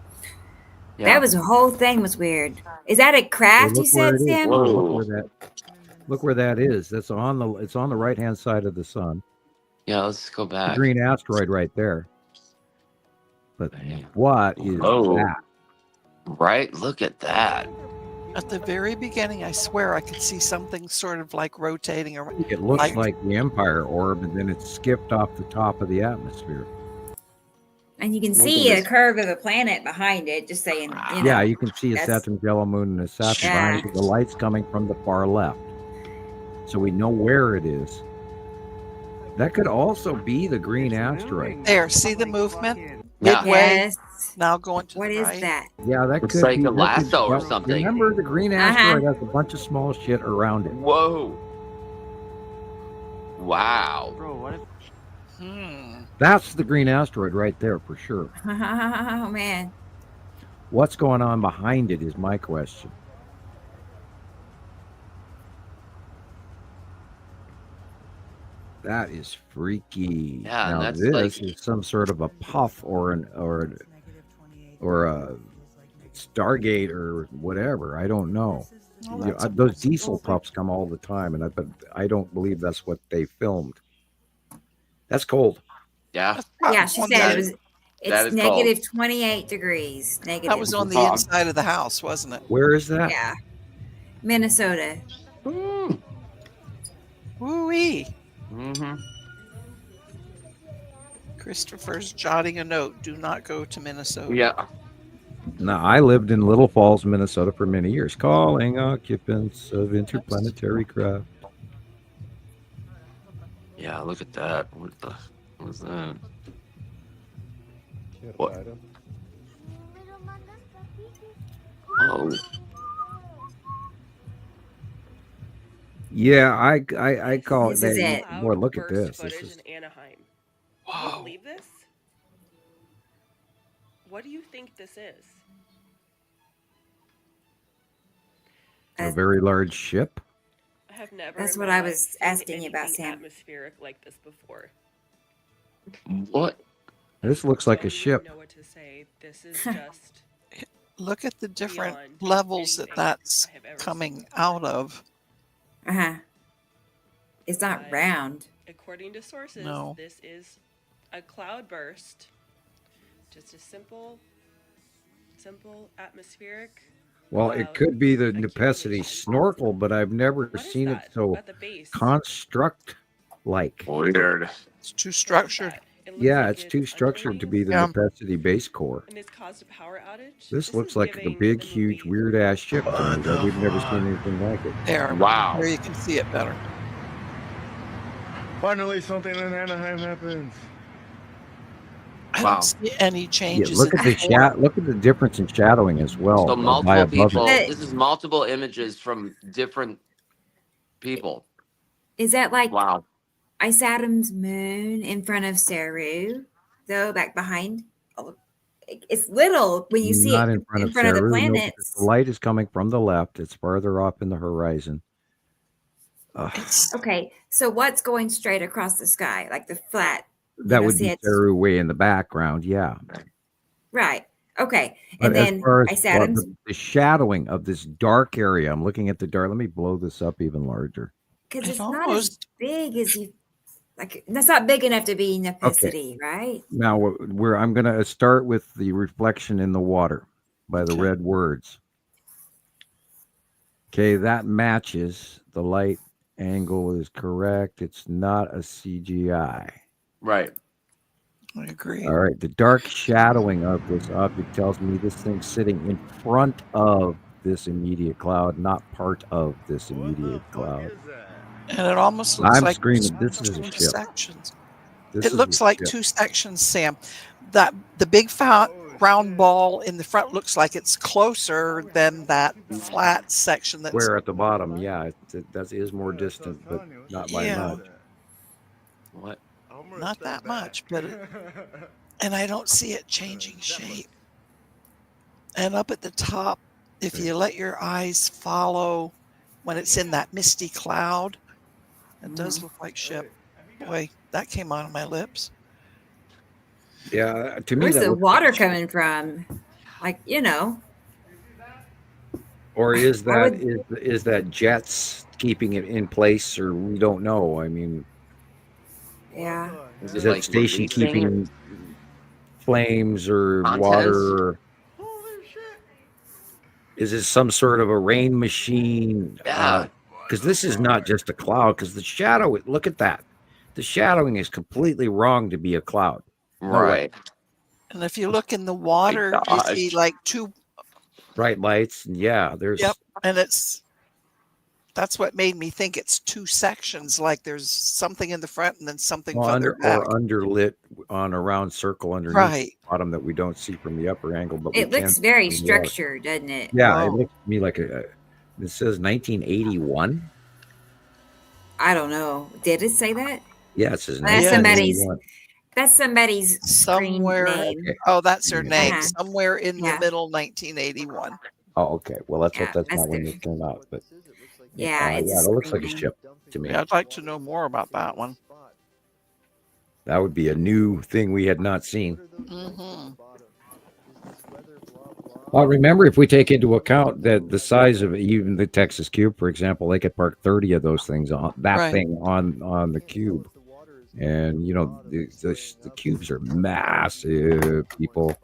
That was the whole thing was weird. Is that a craft you said, Sam? Look where that is. That's on the right-hand side of the sun. Yeah, let's go back. The green asteroid right there. But what is that? Right? Look at that. At the very beginning, I swear I could see something sort of like rotating around. It looks like the Empire orb, and then it skipped off the top of the atmosphere. And you can see a curve of a planet behind it, just saying. Yeah, you can see a Saturn yellow moon and a Saturn behind it. The light's coming from the far left. So we know where it is. That could also be the green asteroid. There, see the movement? Yeah. Yes. Now going to what the is right. that? Yeah, that Looks could like be a lasso or something. Remember, the green asteroid has a bunch of small shit around it. Whoa. Wow. Bro, what if... That's the green asteroid right there for sure. Oh, man. What's going on behind it is my question. That is freaky. Yeah, now that's this is some sort of a puff or a Stargate or whatever. I don't know. Those diesel puffs come all the time, but I don't believe that's what they filmed. That's cold. Yeah. Yeah, she said it's negative 28 degrees. Negative. That was on the inside of the house, wasn't it? Where is that? Yeah. Minnesota. Woo-wee. Mm-hmm. Christopher's jotting a note. Do not go to Minnesota. Yeah. Now, I lived in Little Falls, Minnesota for many years, calling occupants of interplanetary craft. Yeah, look at that. What was that? What? Oh. Yeah, I call This it. is it. Boy, look at this. Footage This is in Anaheim. Wow. Can you believe this? What do you think this is? a very large ship. I have never. That's in what my I life was seen asking you about, anything Sam. Atmospheric like this before. What? This looks like a Don't ship. even know what to say. This is just. Look at the different beyond levels that anything that's I have ever coming seen. out of. It's not But round. According to sources, No. this is a cloud burst. Just a simple atmospheric. Well, it could be the Nepacity snorkel, but I've never seen it so construct-like. Weird. It's too structured. Yeah, it's too structured to be the Nepacity base core. And it's caused a power outage. This looks like a big, huge, weird-ass ship to me, but we've never seen anything like it. There. Wow. There you can see it better. Finally, something in Anaheim happens. I Wow. don't see any changes. Yeah, look at the look at the difference in shadowing as well. So by multiple above people. it. This is multiple images from different people. Is that like Wow. Ice Adam's moon in front of Saru, though, back behind? Oh, it's little when you see Not it in front of the Saru, no, because planets. the light is coming from the left. It's farther off in the horizon. Okay, so what's going straight across the sky, like the flat? That would see be it's Saru way in the background, yeah. right. Okay, But and as then far as Ice Adam's. the shadowing of this dark area, I'm looking at the dark. Let me blow this up even larger. Because it's not as big as you like. That's not big enough to be Nepacity, right? Now I'm going to start with the reflection in the water by the red words. Okay, that matches. The light angle is correct. It's not a CGI. Right. I agree. All right. The dark shadowing of this object tells me this thing's sitting in front of this immediate cloud, not part of this immediate cloud. And it almost looks I'm like screaming, this is a two ship. sections. This It is looks a like ship. two sections, Sam. That the big fat round ball in the front looks like it's closer than that flat section that's Where at the bottom, yeah, that is more distant, but not by much. What? not that much, but and I don't see it changing shape. And up at the top, if you let your eyes follow when it's in that misty cloud, it does look like ship. Boy, that came out of my lips. Yeah, to me, where's that the looks water like coming from? Like, you know. Or is that is that jets keeping it in place, or we don't know? I mean, yeah, is that like station releasing keeping flames or contents? water? Is it some sort of a rain machine? Yeah. Because this is not just a cloud. Because the shadow, look at that. The shadowing is completely wrong to be a cloud. Right. And if you look in the water, you see like two bright lights. Yeah, there's. Yep, and that's what made me think it's two sections. Like there's something in the front and then something further back. Or underlit on a round circle underneath Right. the bottom that we don't see from the upper angle. But it we looks can very see from the water. structured, doesn't it? Yeah, it looks to me like it says 1981. I don't know. Did it say that? Yeah, it says That's somebody's. 1981. That's somebody's Somewhere. screen name. Oh, that's their Yeah. name. Uh-huh. Somewhere in Yeah. the middle, 1981. Oh, okay. Well, that's Yeah, that's that's not when their- they turn out, but Yeah, it's yeah, a it looks like a screen ship to me. Yeah, I'd like to know more about that one. That would be a new thing we had not seen. Mm-hmm. Well, remember, if we take into account that the size of even the Texas cube, for example, they could park 30 of those things on that Right. thing on the cube, and you know the cubes are massive. People,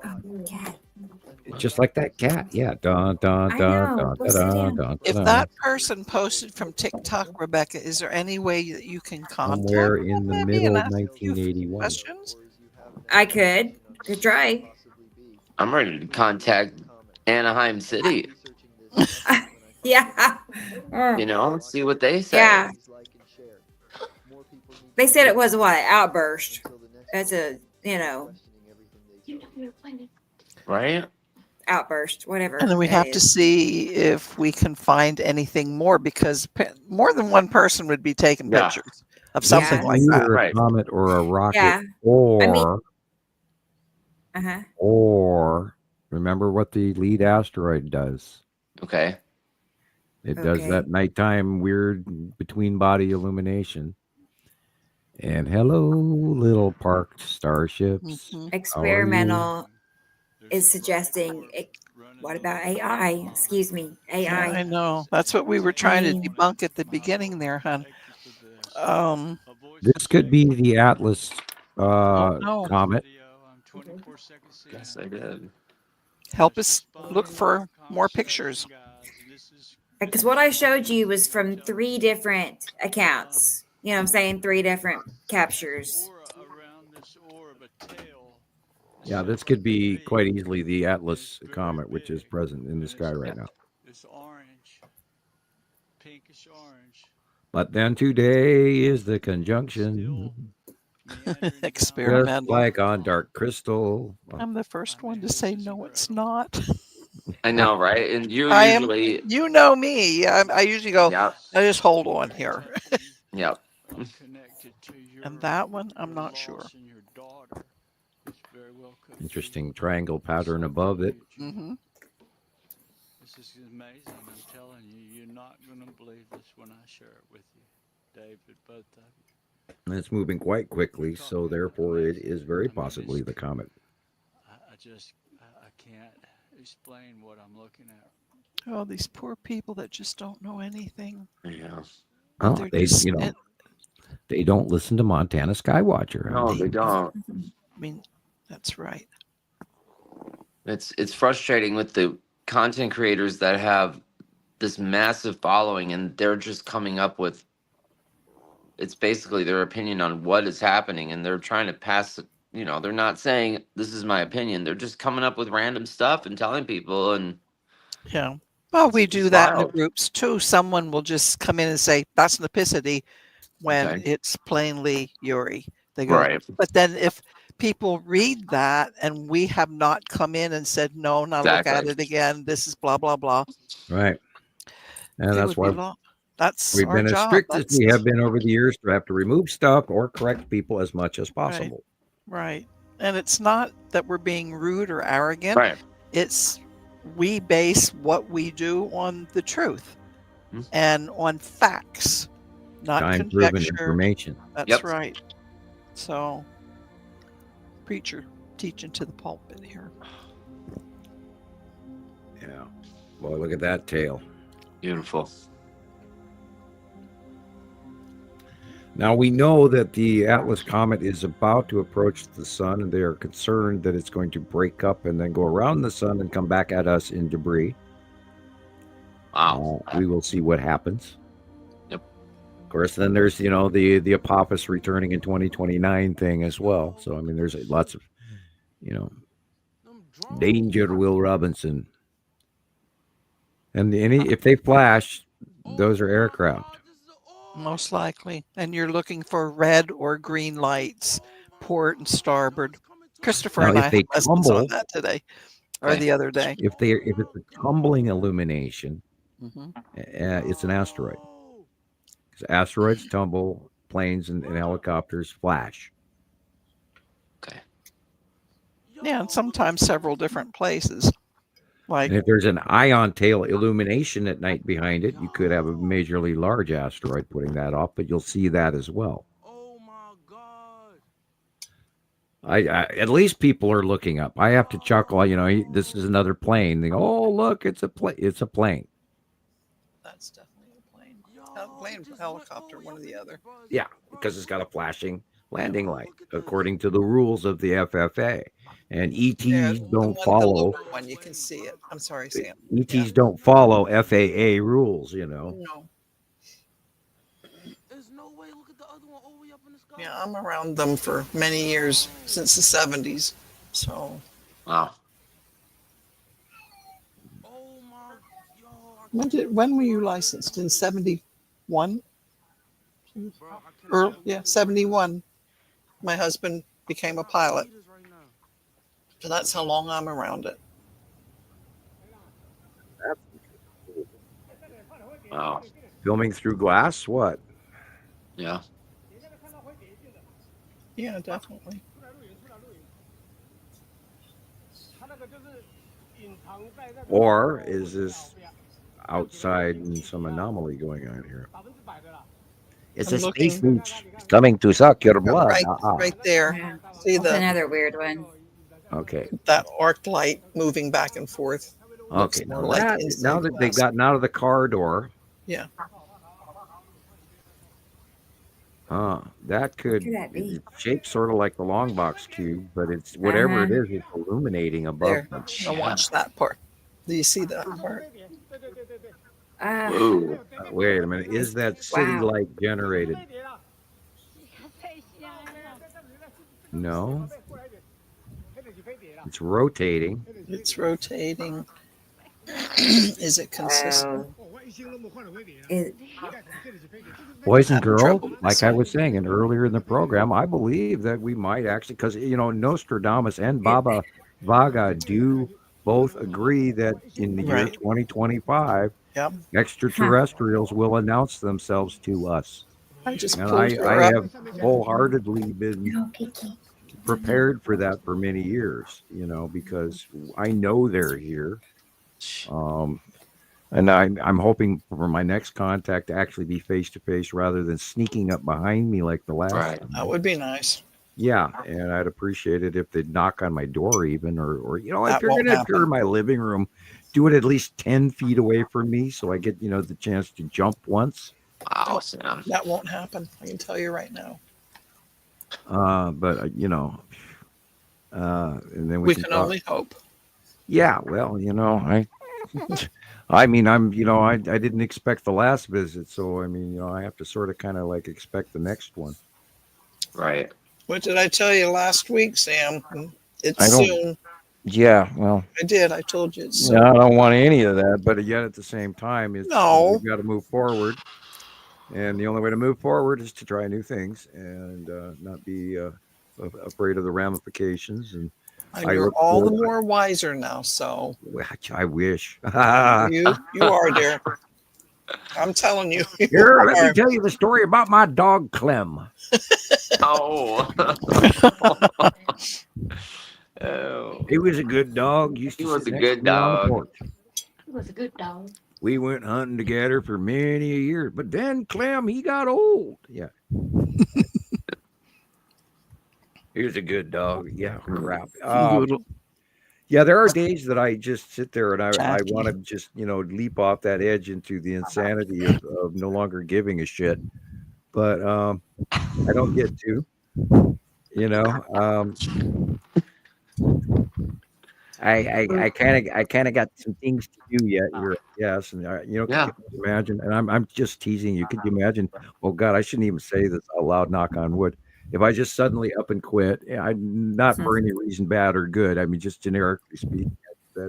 just like that cat. Yeah. Dun, dun, I dun, know. dun, Go sit dun, down. dun, If dun, that person posted from TikTok, Rebecca, is there any way that you can contact somewhere them in the maybe and middle of ask a few 1981. questions? I could try. I'm ready to contact Anaheim City. Yeah. You know, see what they say. Yeah. They said it was what? Outburst. That's a, Right? outburst, whatever. And then we that have to is. see if we can find anything more, because more than one person would be taking Yeah. pictures of something This like is that. either a Right. comet or a rocket, Yeah. or Uh-huh. or remember what the lead asteroid does. Okay. It does that nighttime weird between body illumination. And hello, little parked starships. Mhm. Experimental is suggesting what about AI? Excuse me, Yeah, AI. I know. That's what we were trying to debunk at the beginning there, hon. This could be the Atlas no. comet. Yes, I did. Help us look for more pictures. Because what I showed you was from 3 different accounts. You know what I'm saying? 3 different captures. Yeah, this could be quite easily the Atlas comet, which is present in the sky right now. It's orange, pinkish orange. But then today is the conjunction. Experimental. Just like on Dark Crystal. I'm the first one to say no, it's not. I know, right? And you I usually. am. You know me. I usually go. Yep. I just hold on here. Yep. And that one, I'm not sure. Interesting triangle pattern above it. Mm-hmm. This is amazing. I'm telling you, you're not going to believe this when I share it with you, David, both of you. And it's moving quite quickly, so therefore it is very possibly the comet. I can't explain what I'm looking at. Oh, these poor people that just don't know anything. Yeah. Oh, they don't listen to Montana Skywatcher. No, they don't. I mean, that's right. It's frustrating with the content creators that have this massive following, and they're just coming up with, it's basically their opinion on what is happening, and they're trying to pass, they're not saying this is my opinion. They're just coming up with random stuff and telling people. And yeah, well, we do that in the wild. groups too. Someone will just come in and say that's an epicity when it's plainly Yuri. They go, Right. But then if people read that and we have not come in and said, no, now look at it again, this is blah, blah, blah. Right. And that's why that's we've our been as job. strict as we have been over the years to have to remove stuff or correct people as much as possible. Right. And it's not that we're being rude or arrogant. Right. It's we base what we do on the truth and on facts, not Time-proven conjecture. information. That's right. So, preacher teaching to the pulpit here. Yeah. Boy, look at that tail. Beautiful. Now we know that the Atlas comet is about to approach the sun, and they are concerned that it's going to break up and then go around the sun and come back at us in debris. Wow. We will see what happens. Yep. Of course, then there's the Apophis returning in 2029 thing as well. So I mean, there's lots of danger, Will Robinson, and if they flash, those are aircraft. Most likely. And you're looking for red or green lights, port and starboard. Christopher Now, and if I they had lessons tumble- on that today or the other day. If it's a tumbling illumination, Mhm. It's an asteroid. Because asteroids tumble, planes and helicopters flash. Yeah, and sometimes several different places. Like And if there's an ion tail illumination at night behind it, you could have a majorly large asteroid putting that off, but you'll see that as well. I at least people are looking up. I have to chuckle. This is another plane. They go, oh, look, it's a plane. It's a plane. That's definitely a plane. A plane, helicopter, one or the other. Yeah, because it's got a flashing landing light, according to the rules of the FFA. And ETs don't The follow. lower one, you can see it. I'm sorry, Sam. ETs don't follow FAA rules, you know. No. Yeah, I'm around them for many years, since the 70s. So. Wow. When were you licensed? In 71? Yeah, 71. My husband became a pilot. So that's how long I'm around it. Wow. Filming through glass? What? Yeah. Yeah, definitely. Or is this outside and some anomaly going on here? It's a space leech coming to suck your blood. Right there. Yeah. See That's another weird one. Okay. That arc light moving back and forth. Okay. More like Now that they've gotten out of the car door. Yeah. That could be shaped sort of like the long box cube, but it's whatever it is, it's illuminating above them. Now watch that part. Do you see that part? Wait a minute. Is that city light generated? No. It's rotating. It's rotating. Is it consistent? Boys and girls, like I was saying earlier in the program, I believe that we might actually, because, you know, Nostradamus and Baba Vaga do both agree that in the year 2025, extraterrestrials will announce themselves to us. I have wholehearedly been prepared for that for many years, you know, because I know they're here. And I'm hoping for my next contact to actually be face to face rather than sneaking up behind me like the last time. That would be nice. Yeah, and I'd appreciate it if they'd knock on my door even, or you know, if you're going to enter my living room, do it at least 10 feet away from me so I get, you know, the chance to jump once. Wow, Sam. That won't happen. I can tell you right now. But you know, and then we can only hope. Yeah, well, you know, I mean, I didn't expect the last visit, so I mean, you know, I have to sort of kind of like expect the next one. Right. What did I tell you last week, Sam? It's soon. Yeah, well, I did. I told you it's soon. Yeah, I don't want any of that, but yet at the same time, we've got to move forward, and the only way to move forward is to try new things and not be afraid of the ramifications. And you're all the more wiser now, so. I wish. You are, dear. I'm telling you. Here, let me tell you the story about my dog Clem. Oh. He was a good dog. He was a good dog. He was a good dog. We went hunting together for many years, but then Clem, he got old. Yeah. He was a good dog. Yeah, crap. Yeah, there are days that I just sit there and I want to just, you know, leap off that edge into the insanity of no longer giving a shit. But I don't get to, you know. I kind of got some things to do yet here. Yes, and you know, can you imagine? And I'm just teasing you. Could you imagine? Oh God, I shouldn't even say this out loud. Knock on wood. If I just suddenly up and quit, not for any reason bad or good. I mean, just generically speaking.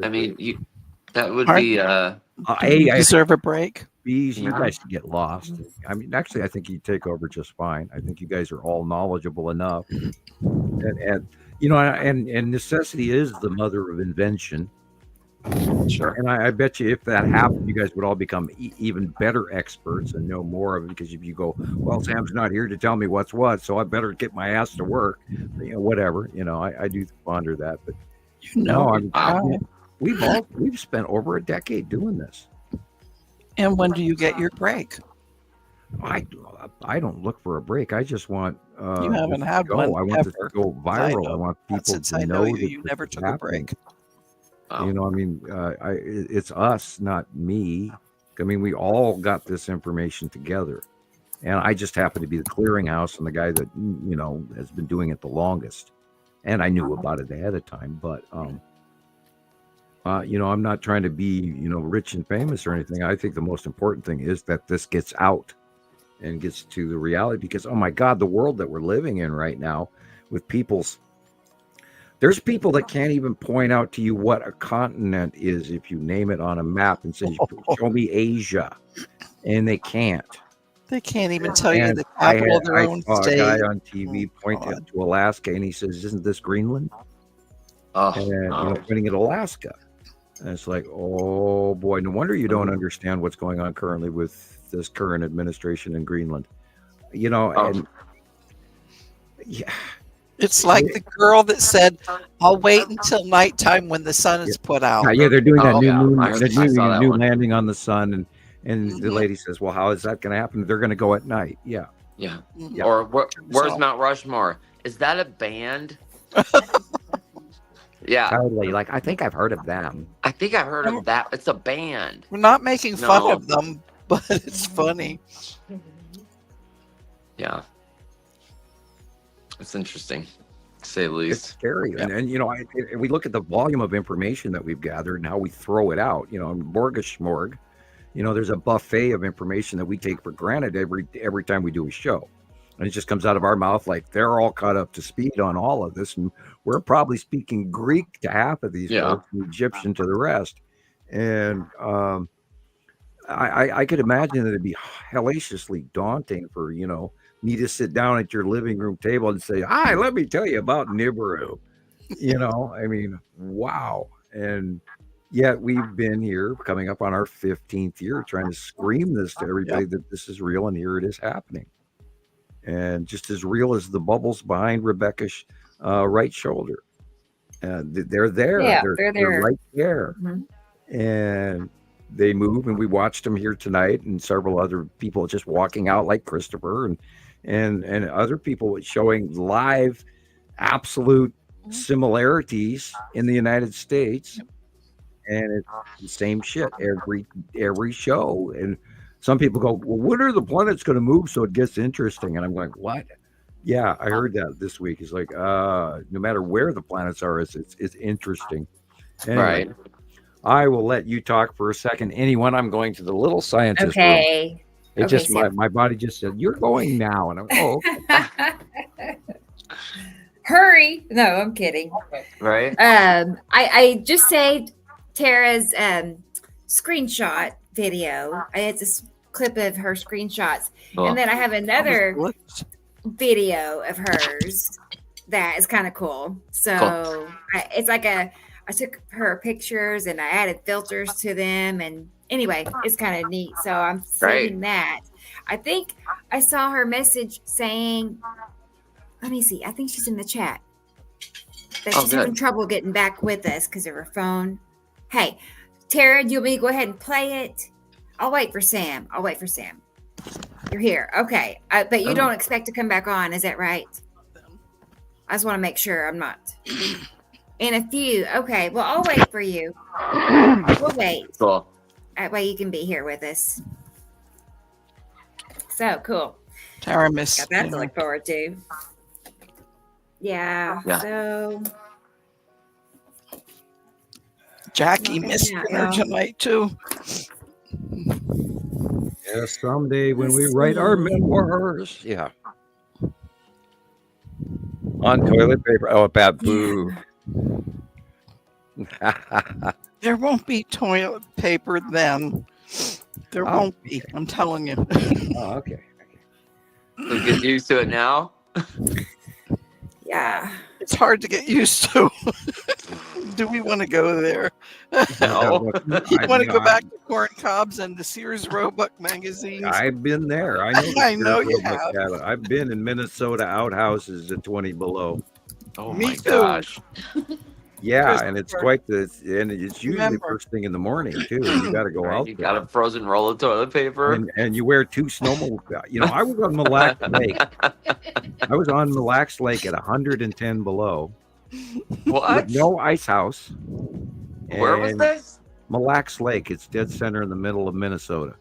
I mean, that would be. You deserve a break. Bees, you guys should get lost. I mean, actually, I think you take over just fine. I think you guys are all knowledgeable enough, and you know, and necessity is the mother of invention. Sure. And I bet you if that happened, you guys would all become even better experts and know more of it. Because if you go, well, Sam's not here to tell me what's what, so I better get my ass to work. You know, whatever. You know, I do ponder that, but we've spent over a decade doing this. And when do you get your break? I don't look for a break. I just want you haven't had one. I want this to go viral. I want people to know that you never took a break. You know, I mean, it's us, not me. I mean, we all got this information together. And I just happened to be the clearinghouse and the guy that, has been doing it the longest. And I knew about it ahead of time, but, I'm not trying to be, rich and famous or anything. I think the most important thing is that this gets out and gets to the reality, because, oh my God, the world that we're living in right now with there's people that can't even point out to you what a continent is if you name it on a map and say, show me Asia. And they can't. They can't even tell you the capital of their own state. I saw a guy on TV pointing to Alaska, and he says, "Isn't this Greenland?" Pointing at Alaska. And it's like, oh boy, no wonder you don't understand what's going on currently with this current administration in Greenland. And yeah. It's like the girl that said, "I'll wait until nighttime when the sun is put out." Yeah, they're doing that new landing on the sun, and the lady says, "Well, how is that going to happen? They're going to go at night." Yeah. Yeah. Or where's Mount Rushmore? Is that a band? Yeah. Totally. Like, I think I've heard of them. I think I've heard of that. It's a band. We're not making fun of them, but it's funny. Yeah. It's interesting, to say the least. It's scary. Yeah. And we look at the volume of information that we've gathered and how we throw it out. Morgashmorg. There's a buffet of information that we take for granted every time we do a show. And it just comes out of our mouth like they're all caught up to speed on all of this. And we're probably speaking Greek to half of these folks and Egyptian to the rest. And I could imagine that it'd be hellaciously daunting for, me to sit down at your living room table and say, "Hi, let me tell you about Nibiru." I mean, wow. And yet we've been here coming up on our 15th year trying to scream this to everybody that this is real, and here it is happening. And just as real as the bubbles behind Rebecca's right shoulder. They're there. Yeah, they're right there. Mm-hmm. And they move, and we watched them here tonight, and several other people just walking out like Christoper and other people showing live absolute similarities in the United States. And it's the same shit every show. And some people go, "Well, when are the planets going to move so it gets interesting?" And I'm like, "What?" Yeah, I heard that this week. It's like, no matter where the planets are, it's interesting. Anyway, right. I will let you talk for a second. Anyone, I'm going to the little scientist room. It just my body just said, "You're going now," and I'm okay. Hurry! No, I'm kidding. Right. I just saved Tara's screenshot video. It's a clip of her screenshots, and then I have another video of hers that is kind of cool. So it's like I took her pictures and I added filters to them, and anyway, it's kind of neat. So I'm saving that. I think I saw her message saying, let me see, I think she's in the chat, that she's having trouble getting back with us because of her phone. Hey, Tara, do you want me to go ahead and play it? I'll wait for Sam. You're here. Okay. But you don't expect to come back on. Is that right? I just want to make sure I'm not. In a few. Okay. Well, I'll wait for you. We'll wait. Cool. That way you can be here with us. So cool. Tara missed. Got that to look forward to. Yeah. So Jackie missed dinner tonight too. Yeah, someday when we write our memoirs. Yeah. On toilet paper. Oh, babu. There won't be toilet paper then. There won't be. I'm telling you. Oh, okay. So get used to it now. Yeah. It's hard to get used to. Do we want to go there? No. You want to go back to corn cobs and the Sears Roebuck magazines? I've been there. I know you have. I've been in Minnesota outhouses at 20 below. Oh my gosh. Yeah, and it's quite and it's usually first thing in the morning too. You got to go out. You got a frozen roll of toilet paper, and you wear two snowmobiles. I was on Mille Lacs Lake. I was on Mille Lacs Lake at 110 below. What? With no ice house. Where was this? Mille Lacs Lake. It's dead center in the middle of Minnesota.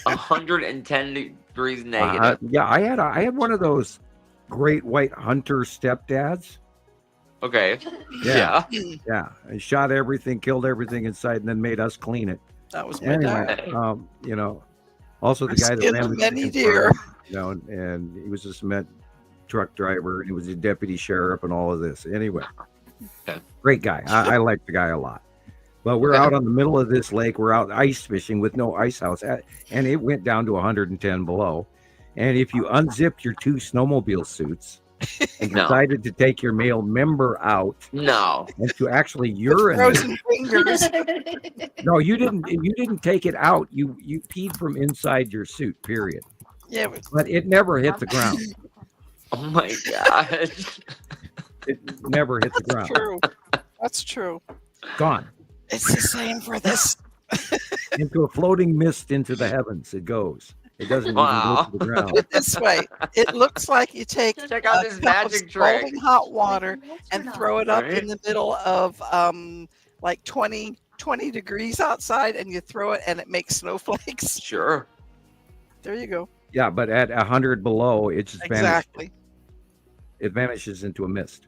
110 degrees negative. Yeah, I had one of those great white hunter stepdads. Okay. Yeah. I shot everything, killed everything inside, and then made us clean it. That was my dad. You know, also the guy that ran the many deer. You know, and he was a cement truck driver. He was a deputy sheriff and all of this. Anyway, great guy. I like the guy a lot. But we're out on the middle of this lake. We're out ice fishing with no ice house, and it went down to 110 below. And if you unzipped your 2 snowmobile suits and decided to take your male member out, and to actually urinate, frozen fingers. No, you didn't take it out. You peed from inside your suit. Period. Yeah, but it never hit the ground. Oh my gosh! It never hit the ground. True. That's true. Gone. It's the same for this. Into a floating mist into the heavens. It goes. It doesn't even go to the ground. Put it this way, it looks like you take Check out this magic trick. Scalding hot water and throw it up in the middle of like 20 degrees outside, and you throw it and it makes snowflakes. Sure. There you go. Yeah, but at 100 below, it just Exactly. It vanishes into a mist.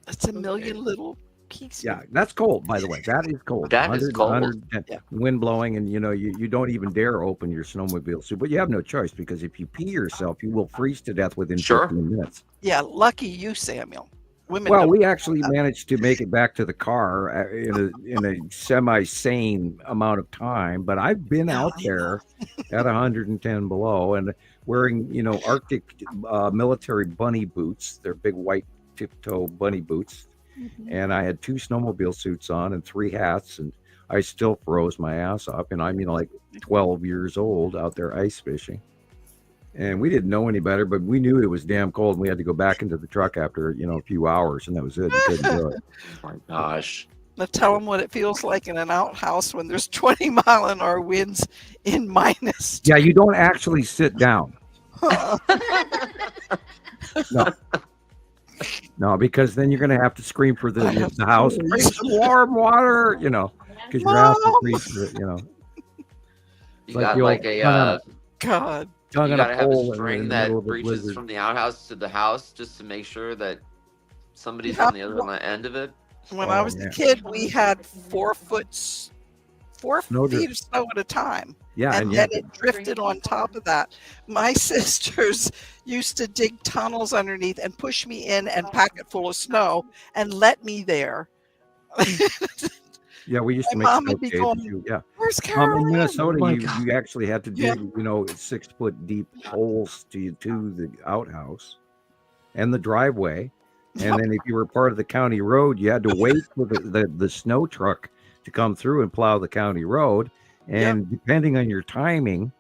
It's a million little pieces. Yeah, that's cold, by the way. That is cold. That is cold. Wind blowing, and you don't even dare open your snowmobile suit. But you have no choice, because if you pee yourself, you will freeze to death within 15 minutes. Yeah, lucky you, Samuel. Well, we actually managed to make it back to the car in a semi-sane amount of time. But I've been out there at 110 below and wearing, Arctic military bunny boots. They're big white tip-toe bunny boots. And I had 2 snowmobile suits on and 3 hats, and I still froze my ass off. And I mean, like 12 years old out there ice fishing. And we didn't know any better, but we knew it was damn cold, and we had to go back into the truck after, a few hours, and that was it. We couldn't do it. Oh my gosh. Now tell them what it feels like in an outhouse when there's 20-mile-an-hour winds in minus. Yeah, you don't actually sit down. No, because then you're going to have to scream for the house. Bring some warm water, because your house will freeze for it, You got like a God. You gotta have a string that reaches from the outhouse to the house just to make sure that somebody's on the other end of it. When I was a kid, we had 4 feet of snow at a time. Yeah, and then it drifted on top of that. My sisters used to dig tunnels underneath and push me in and pack it full of snow and let me there. Yeah, we used to make snow caves too. Yeah. Where's CarolAnne? In Minnesota, you actually had to dig, 6-foot deep holes to the outhouse and the driveway. And then if you were part of the county road, you had to wait for the snow truck to come through and plow the county road. And depending on your timing,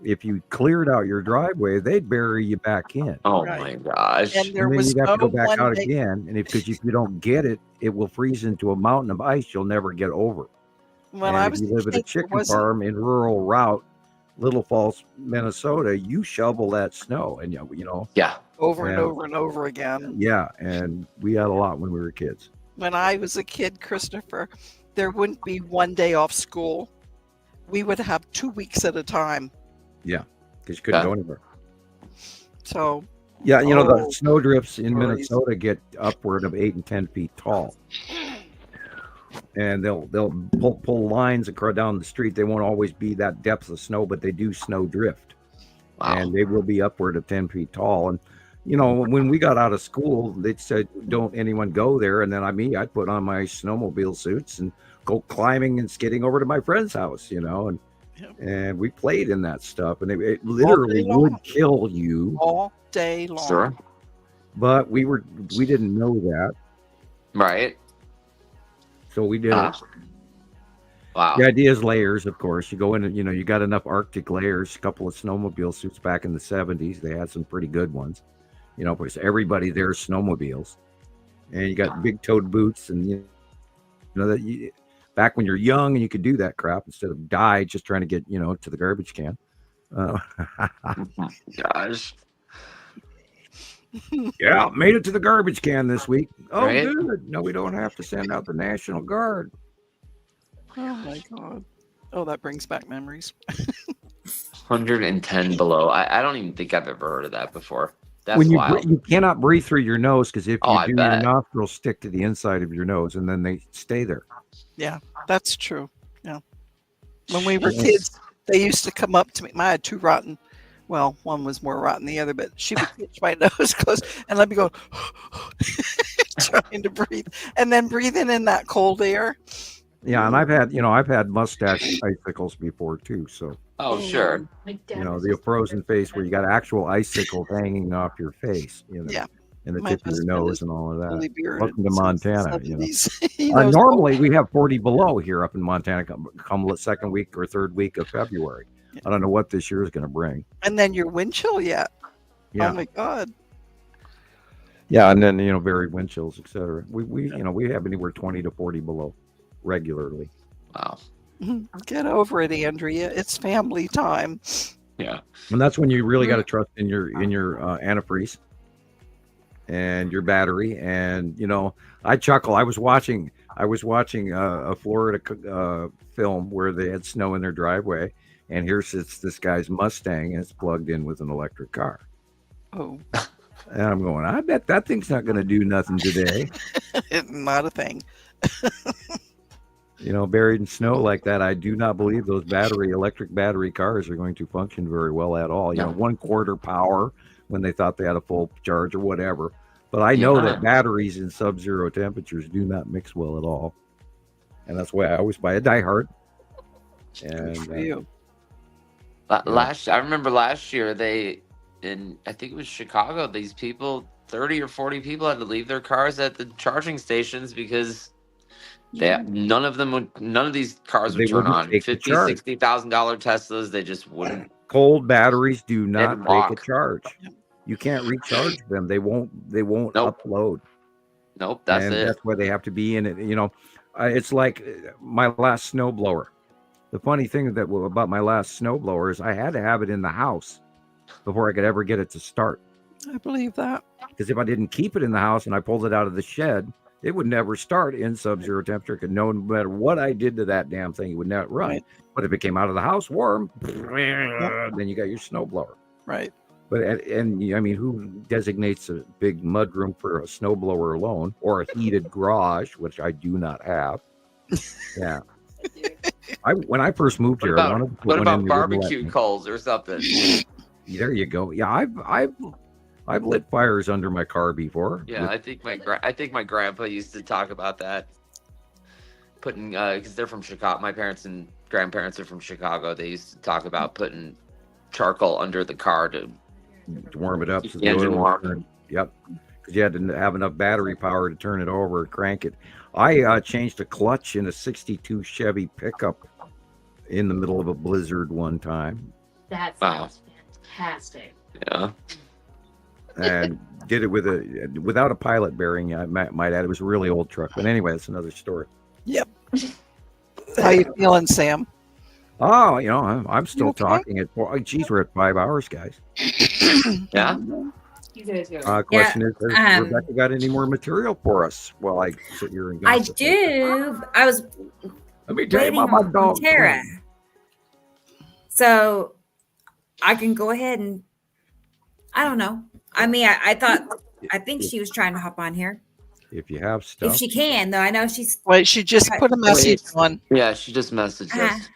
if you cleared out your driveway, they'd bury you back in. Oh my gosh. And there then was you have to go back out day. again. And because if you don't get it, it will freeze into a mountain of ice you'll never get over. When and I if was you live at a chicken wasn't- farm in rural route, Little Falls, Minnesota, you shovel that snow and over and over and over again. Yeah, and we had a lot when we were kids. When I was a kid, Christopher, there wouldn't be one day off school. We would have 2 weeks at a time. Yeah, because you couldn't go anywhere. So yeah, the snow drifts in Minnesota get upward of 8 and 10 feet tall. And they'll pull lines across down the street. They won't always be that depth of snow, but they do snow drift. Wow. And they will be upward of 10 feet tall. And when we got out of school, they said, don't anyone go there. And then I'd put on my snowmobile suits and go climbing and skidding over to my friend's house, and we played in that stuff. And it literally would kill you. All day long. Sure. But we didn't know that. Right. So we did it. Wow. The idea is layers, of course. You go in and, you got enough Arctic layers, a couple of snowmobile suits back in the 70s. They had some pretty good ones. Because everybody there's snowmobiles. And you got big toed boots and, back when you're young and you could do that crap instead of die just trying to get, to the garbage can. Gosh. Yeah, made it to the garbage can this week. Oh, Right. good. No, we don't have to send out the National Guard. Oh my God. Oh, that brings back memories. 110 below. I don't even think I've ever heard of that before. That's when wild. you cannot breathe through your nose, because if you I do, your bet. nostrils stick to the inside of your nose, and then they stay there. Yeah, that's true. Yeah. When we were kids, they used to come up to me. I had two rotten. Well, one was more rotten than the other, but she would pinch my nose close and let me go trying to breathe, and then breathing in that cold air. Yeah, and I've had mustache icicles before too. So. Oh, sure. The frozen face where you got actual icicles hanging off your face. Yeah. And the My tip of your husband nose is and all of that. fully bearded Welcome to since Montana. the 70s. He knows Normally we have 40 below here up in Montana come the second week or third week of February. I don't know what this year is going to bring. And then your wind chill yet? Yeah. Oh my God. Yeah, and then very wind chills, etc. We have anywhere 20 to 40 below regularly. Wow. Get over it, Andrea. It's family time. Yeah. And that's when you really got to trust in your antifreeze and your battery. And I chuckle. I was watching a Florida film where they had snow in their driveway, and here sits this guy's Mustang, and it's plugged in with an electric car. Oh. And I'm going, I bet that thing's not going to do nothing today. Not a thing. Buried in snow like that, I do not believe those electric battery cars are going to function very well at all. 1/4 power when they thought they had a full charge or whatever. But I know that batteries in sub-zero temperatures do not mix well at all. And that's why I always buy a diehard. And I remember last year I think it was Chicago, these people, 30 or 40 people had to leave their cars at the charging stations because none of these cars would turn on. $50,000-$60,000 Teslas, they just wouldn't. Cold batteries do not take a charge. You can't recharge them. They won't upload. Nope, that's it. That's why they have to be in it. It's like my last snowblower. The funny thing about my last snowblower is I had to have it in the house before I could ever get it to start. I believe that. Because if I didn't keep it in the house and I pulled it out of the shed, it would never start in sub-zero temperature. No matter what I did to that damn thing, it would not run. Right. But if it came out of the house warm, then you got your snowblower. Right. But who designates a big mudroom for a snowblower alone, or a heated garage, which I do not have? Yeah. When I first moved here, I wanted to put what one about in barbecue coals or something? There you go. Yeah, I've lit fires under my car before. Yeah, I think my grandpa used to talk about that. Putting because they're from Chicago. My parents and grandparents are from Chicago. They used to talk about putting charcoal under the car to warm it up. Keep the engine warm. Yep, because you had to have enough battery power to turn it over and crank it. I changed a clutch in a '62 Chevy pickup in the middle of a blizzard one time. That sounds fantastic. Yeah. And did it without a pilot bearing. I might add, it was a really old truck. But anyway, that's another story. Yep. How you feeling, Sam? Oh, I'm still talking at 4. Geez, we're at 5 hours, guys. Yeah. Question is, has Rebecca got any more material for us while I sit here and I do. I was let me tell you about my dog Tara. So I can go ahead and I don't know. I mean, I think she was trying to hop on here. If you have stuff. If she can, though. I know she's wait, she just put a message on. Yeah, she just messaged us.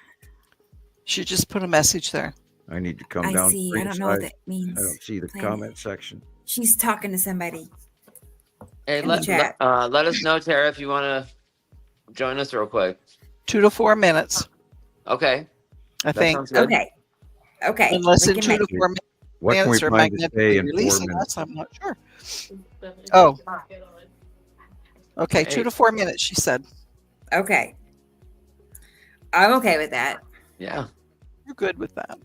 She just put a message there. I need to come down. See. I don't know what that means. I don't see the comment section. She's talking to somebody. Hey, let us know, Tara, if you want to join us real quick. 2 to 4 minutes. Okay. I think. Okay. Unless in 2 to 4 minutes. What can we find to say in 4 minutes? I'm not sure. Oh. Okay, 2 to 4 minutes, she said. Okay. I'm okay with that. Yeah. You're good with that.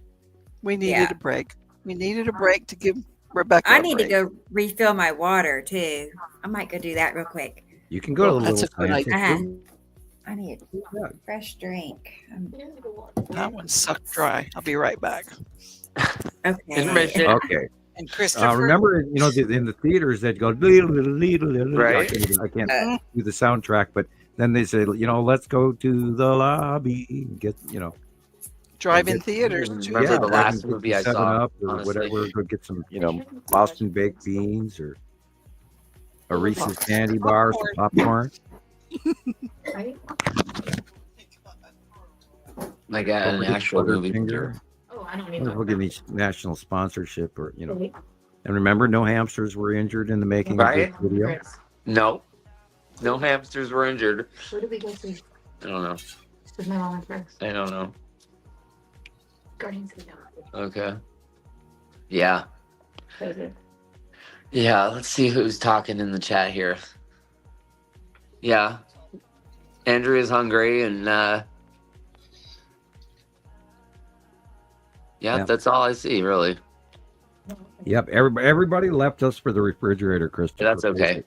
We needed a break. We needed a break to give Rebecca I need to go refill my water, too. I might go do that real quick. You can go to the That's little a good idea. I need a fresh drink. That one sucked dry. I'll be right back. Okay. Okay. And Christoper. Remember, in the theaters that go, right? I can't do the soundtrack, but then they say, let's go to the lobby and get, drive-in theaters. Remember the last movie I saw? Up or honestly. whatever. Go get some, Boston baked beans or a Reese's candy bar, some popcorn. Like an actual movie theater. Oh, I don't Wonder even if we'll get any national sponsorship or, And remember, no hamsters were injured in the making of this video. No hamsters were injured. Where did we go to? I don't know. With my mom and friends. I don't know. Guardians of the Galaxy. Okay. Yeah. Crazy. Yeah, let's see who's talking in the chat here. Yeah. Andrea's hungry and yeah, that's all I see, really. Yep, everybody left us for the refrigerator, Christoper. That's okay.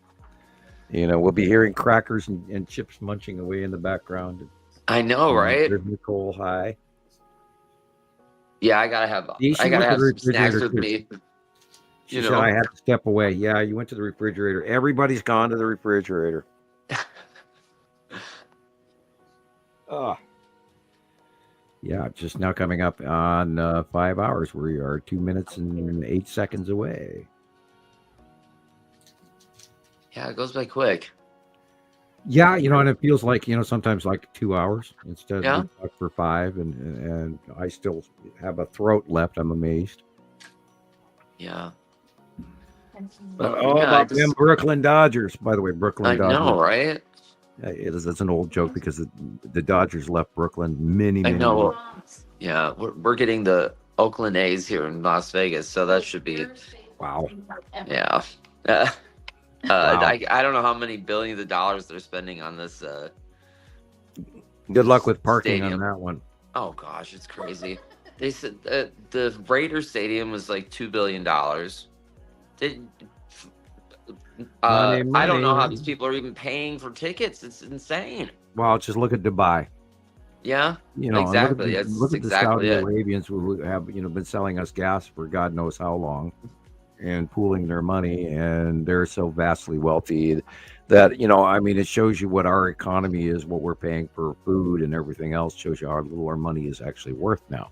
We'll be hearing crackers and chips munching away in the background. I know, right? There's Nicole, hi. Yeah, I gotta have some snacks with me. She said I had to step away. Yeah, you went to the refrigerator. Everybody's gone to the refrigerator. Yeah, just now coming up on 5 hours. We are 2 minutes and 8 seconds away. Yeah, it goes by quick. Yeah, and it feels like, sometimes like 2 hours instead of for 5, and I still have a throat left. I'm amazed. Yeah. But about them Brooklyn Dodgers, by the way, Brooklyn Dodgers. I know, right? It's an old joke because the Dodgers left Brooklyn many I know. years. Yeah, we're getting the Oakland A's here in Las Vegas, so that should be wow. Yeah. Wow. I don't know how many billions of dollars they're spending on this. Good luck with parking stadium. on that one. Oh gosh, it's crazy. They said the Raiders Stadium was like $2 billion. I don't know how these people are even paying for tickets. It's insane. Well, just look at Dubai. Yeah, exactly. Look at the Saudi Arabians who have been selling us gas for God knows how long, and pooling their money, and they're so vastly wealthy that it shows you what our economy is, what we're paying for food and everything else. Shows you how little our money is actually worth now.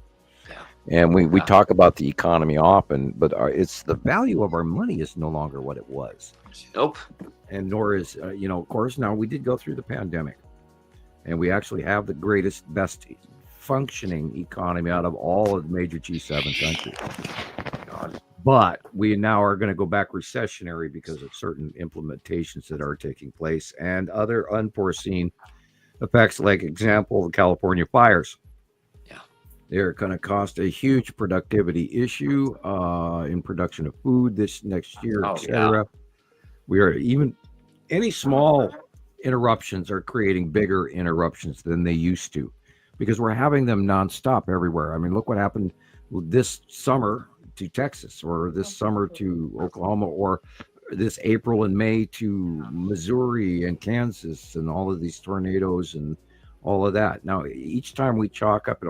And we talk about the economy often, but it's the value of our money is no longer what it was. Nope. And nor is, of course, now we did go through the pandemic, and we actually have the greatest, best functioning economy out of all of the major G7 countries. But we now are going to go back recessionary because of certain implementations that are taking place and other unforeseen effects, like example, the California fires. They're going to cost a huge productivity issue in production of food this next year, etc. We are any small interruptions are creating bigger interruptions than they used to, because we're having them nonstop everywhere. I mean, look what happened this summer to Texas, or this summer to Oklahoma, or this April and May to Missouri and Kansas, and all of these tornadoes and all of that. Now, each time we chalk up,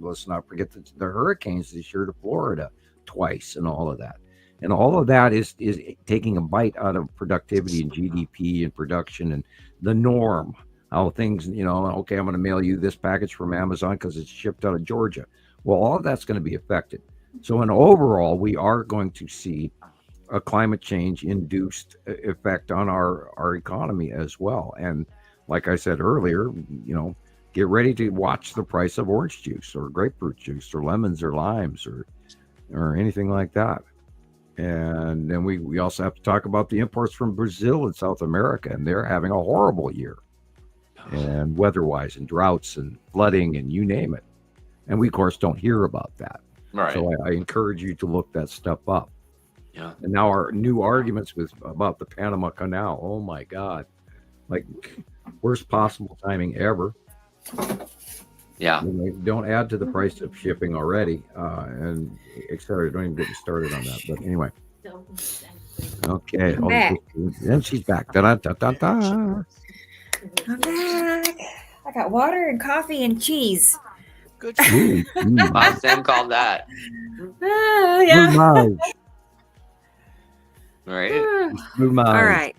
let's not forget the hurricanes this year to Florida twice, and all of that. And all of that is taking a bite out of productivity and GDP and production and the norm. How things, okay, I'm going to mail you this package from Amazon because it's shipped out of Georgia. Well, all of that's going to be affected. So in overall, we are going to see a climate change induced effect on our economy as well. And like I said earlier, get ready to watch the price of orange juice or grapefruit juice or lemons or limes or anything like that. And then we also have to talk about the imports from Brazil and South America, and they're having a horrible year, and weather-wise, and droughts and flooding and you name it. And we, of course, don't hear about that. Right. So I encourage you to look that stuff up. Yeah. And now our new arguments about the Panama Canal. Oh my God. Like, worst possible timing ever. Yeah. Don't add to the price of shipping already. And et cetera. Don't even get me started on that. But anyway. Okay. I'm back. And she's back. Da-da-da-da-da. I'm back. I got water and coffee and cheese. Good. Wow, Sam called that. Oh, yeah. Right. All right.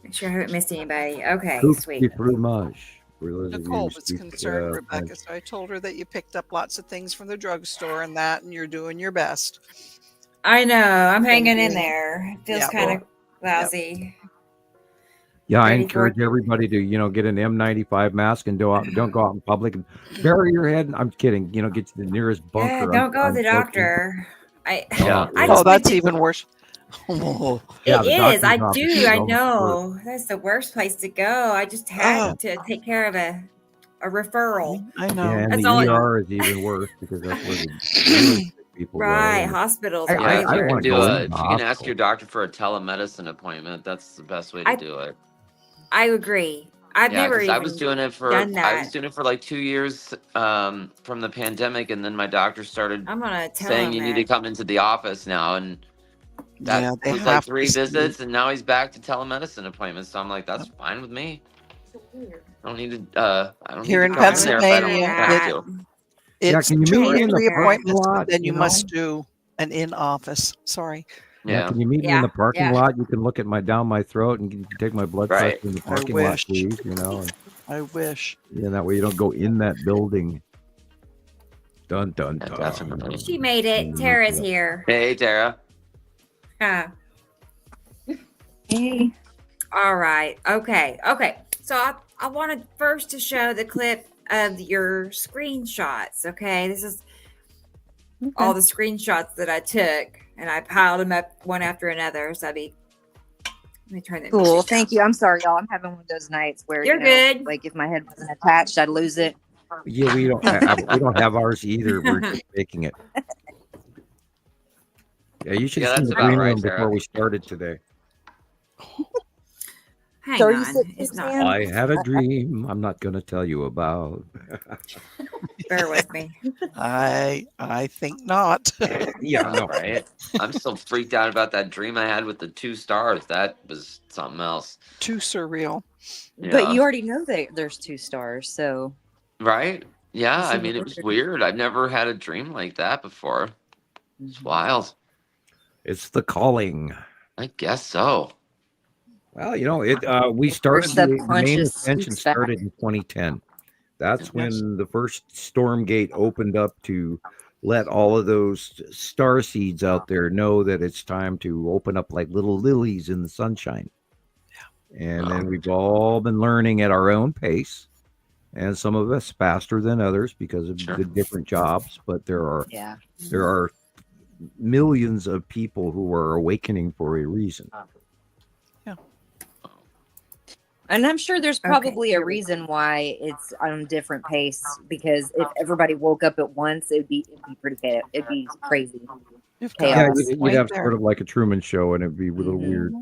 Make sure I haven't missed anybody. Okay, Coupe sweet. de fromage. For those of you Nicole who was speak, concerned, Rebecca, French. so I told her that you picked up lots of things from the drugstore and that, and you're doing your best. I know. I'm Thank hanging in you. there. It feels Yeah. kind of lousy. Yeah, I Ready encourage for- everybody to, get an N95 mask and don't go out in public and bury your head. I'm kidding. Get to the nearest bunker. Yeah, don't go to I'm the joking. doctor. I Oh, that's even worse. Yeah, It the is. doctor's I office do. is I always worse. know. That's the worst place to go. I just had to take care of a referral. I know. Yeah, and That's the all it- ER is even worse because that's where the really sick people Right, go. hospitals Yeah, are I if you don't can want to do go it, into if the you can ask hospital. your doctor for a telemedicine appointment, that's the best way to do it. I agree. I've Yeah, never because even I was doing it for done that. like 2 years from the pandemic, and then my doctor started I'm gonna tell saying him you need to that. come into the office now, and that Yeah, they was have like to 3 see. visits, and now he's back to telemedicine appointments. So I'm like, that's fine with me. I don't need to. I don't Here need in to come in there if I don't Pennsylvania, have to. it's can you meet 2 me or in the 3 parking appointments, lot? and then you you know? must do an in-office. Sorry. Yeah, Yeah. can you meet me in the parking lot? You can look at down my throat and you can take my blood pressure Right. in the I parking lot, wish. please. And, I wish. that way you don't go in that building. Dun dun dun. Definitely. She made it. Tara's here. Hey, Tara. Hey. All right. Okay. So I wanted first to show the clip of your screenshots. Okay. This is all the screenshots that I took, and I piled them up one after another. So let me turn that. Cool. Thank you. I'm sorry, y'all. I'm having one of those nights where You're good. Like if my head wasn't attached, I'd lose it. Yeah, we don't have ours either. We're just making it. Yeah, you should Yeah, have seen that's the about green right, room Tara. before we started today. Hang So are you on. sick, It's not. Sam? I had a dream I'm not going to tell you about. Bear with me. I think not. Yeah, All right. I'm still freaked out about that dream I had with the 2 stars. That was something else. Too surreal. But Yeah. you already know that there's 2 stars, so Right? Yeah. It's I even mean, it was weirder. weird. I've never had a dream like that before. It's wild. It's the calling. I guess so. Well, we started the main subconscious ascension speaks back. started in 2010. That's when the first storm gate opened up to let all of those star seeds out there know that it's time to open up like little lilies in the sunshine. And then we've all been learning at our own pace, and some of us faster than others because of the different jobs. But there are millions of people who are awakening for a reason. And I'm sure there's probably a reason why it's on a different pace, because if everybody woke up at once, it'd be pretty chaotic. It'd be crazy. Yeah, Chaos. you'd have sort of like a Truman Show, and it'd be a little weird.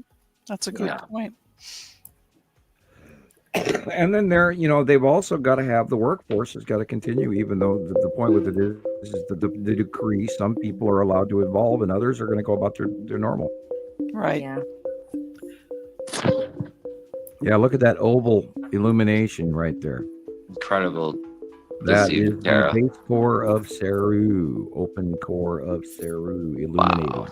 That's a good point. And then they've also got to have the workforce has got to continue, even though the point with it is the decree. Some people are allowed to evolve, and others are going to go about their normal. Right. Yeah. Yeah, look at that oval illumination right there. Incredible. That see, is Tara. the base core of Saru, open core of Saru illuminated. Wow.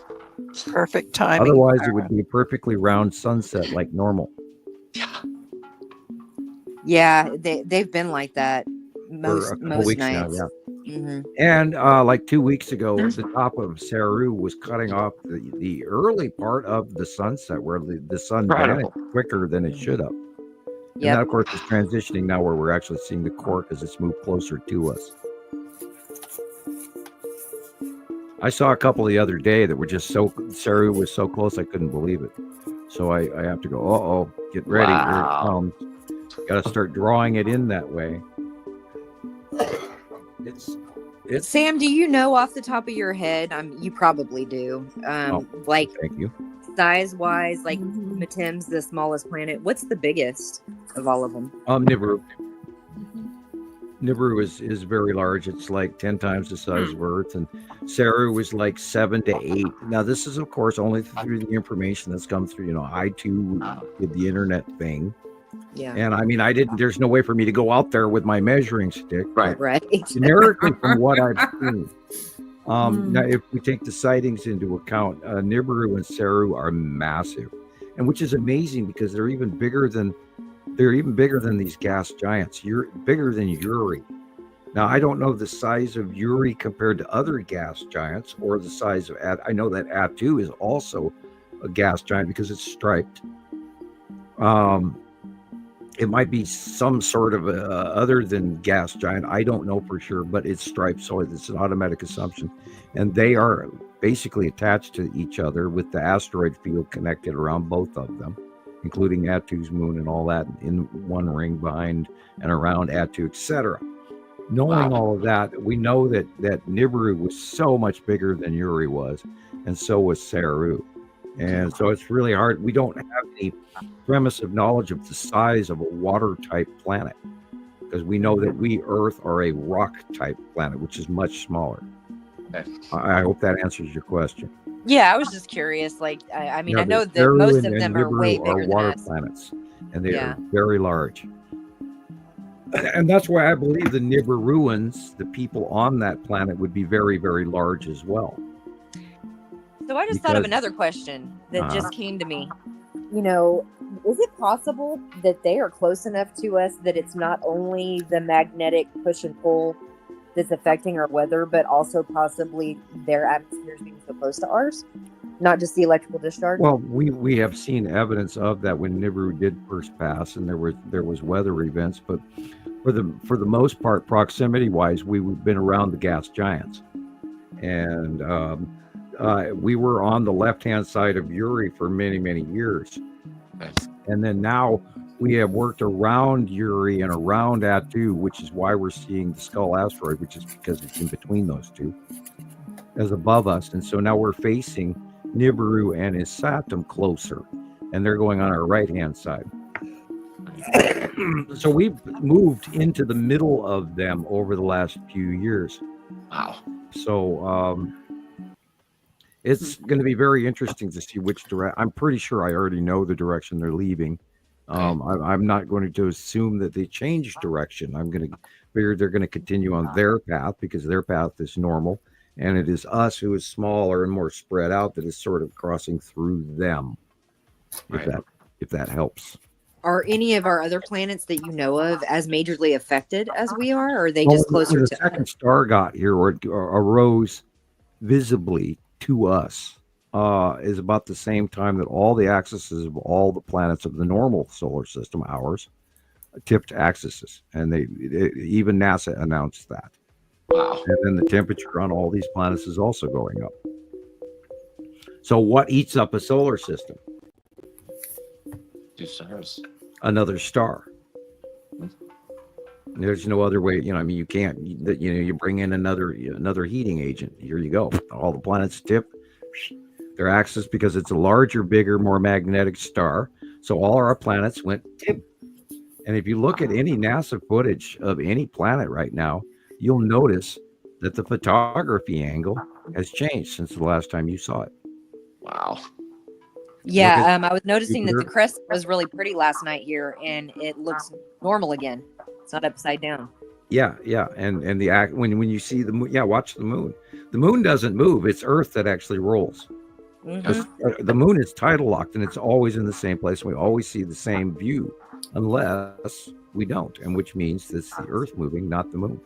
Perfect timing. Otherwise, it would be a perfectly round sunset like normal. Yeah, they've been like that For a couple weeks now, nights. yeah. Mm-hmm. And like 2 weeks ago, the top of Saru was cutting off the early part of the sunset where the sun vanished quicker than it should have. And that, of course, is transitioning now where we're actually seeing the core as it's moved closer to us. I saw a couple the other day that were just Saru was so close I couldn't believe it. So I have to go, uh-oh, get ready. Here it comes. Got to start drawing it in that way. It's Sam, do you know off the top of your head? You probably do. Like, thank you. Size-wise, like Matim's the smallest planet. What's the biggest of all of them? Nibiru. Nibiru is very large. It's like 10 times the size of Earth, and Saru is like 7 to 8. Now, this is, of course, only through the information that's come through. I too did the internet thing. Yeah. And I mean, there's no way for me to go out there with my measuring stick. Right. Generically, from what I've seen. Now, if we take the sightings into account, Nibiru and Saru are massive. and which is amazing because they're even bigger than these gas giants. You're bigger than Uri. Now, I don't know the size of Uri compared to other gas giants or the size of I know that Atu is also a gas giant because it's striped. It might be some sort of other than gas giant. I don't know for sure, but it's striped, so it's an automatic assumption. And they are basically attached to each other with the asteroid field connected around both of them, including Atu's moon and all that in one ring behind and around Atu, etc. Knowing all of that, we know that Nibiru was so much bigger than Uri was, and so was Saru. And so it's really hard. We don't have any premise of knowledge of the size of a water-type planet because we know that we, Earth, are a rock-type planet, which is much smaller. Okay. I hope that answers your question. Yeah, I was just curious. Like, I mean, No, I know that Saru most of and them are Nibiru way bigger than water us. planets, and they are very large. And that's why I believe the Nibiruans, the people on that planet, would be very, very large as well. So I just thought of another question that just came to me. You know, is it possible that they are close enough to us that it's not only the magnetic push and pull that's affecting our weather, but also possibly their atmospheres being so close to ours? Not just the electrical discharge? Well, we have seen evidence of that when Nibiru did first pass, and there was weather events, but for the most part, proximity wise, we've been around the gas giants, and we were on the left hand side of Uri for many, many years, and then now we have worked around Uri and around Atu, which is why we're seeing the Skull asteroid, which is because it's in between those two, as above us, and so now we're facing Nibiru and Isatum closer, and they're going on our right hand side. So we've moved into the middle of them over the last few years. Wow. So it's going to be very interesting to see which direction. I'm pretty sure I already know the direction they're leaving. I'm not going to assume that they changed direction. I'm going to figure they're going to continue on their path because their path is normal. And it is us who is smaller and more spread out that is sort of crossing through them, if that helps. Are any of our other planets that you know of as majorly affected as we are, or are they just closer the to second star got here or arose visibly to us is about the same time that all the axes of all the planets of the normal solar system, ours, tipped axes. And even NASA announced that. Wow. And then the temperature on all these planets is also going up. So what eats up a solar system? 2 stars. Another star. There's no other way. I mean, you can't. You bring in another heating agent. Here you go. All the planets tip their axis because it's a larger, bigger, more magnetic star. So all our planets went tip. And if you look at any NASA footage of any planet right now, you'll notice that the photography angle has changed since the last time you saw it. Wow. Yeah, I was noticing that the crest was really pretty last night here, and it looks normal again. It's not upside down. Yeah, and when you see the moon, watch the moon. The moon doesn't move; it's Earth that actually rolls. Mm-hmm. The moon is tidal locked, and it's always in the same place. We always see the same view, unless we don't, and which means it's the Earth moving, not the moon.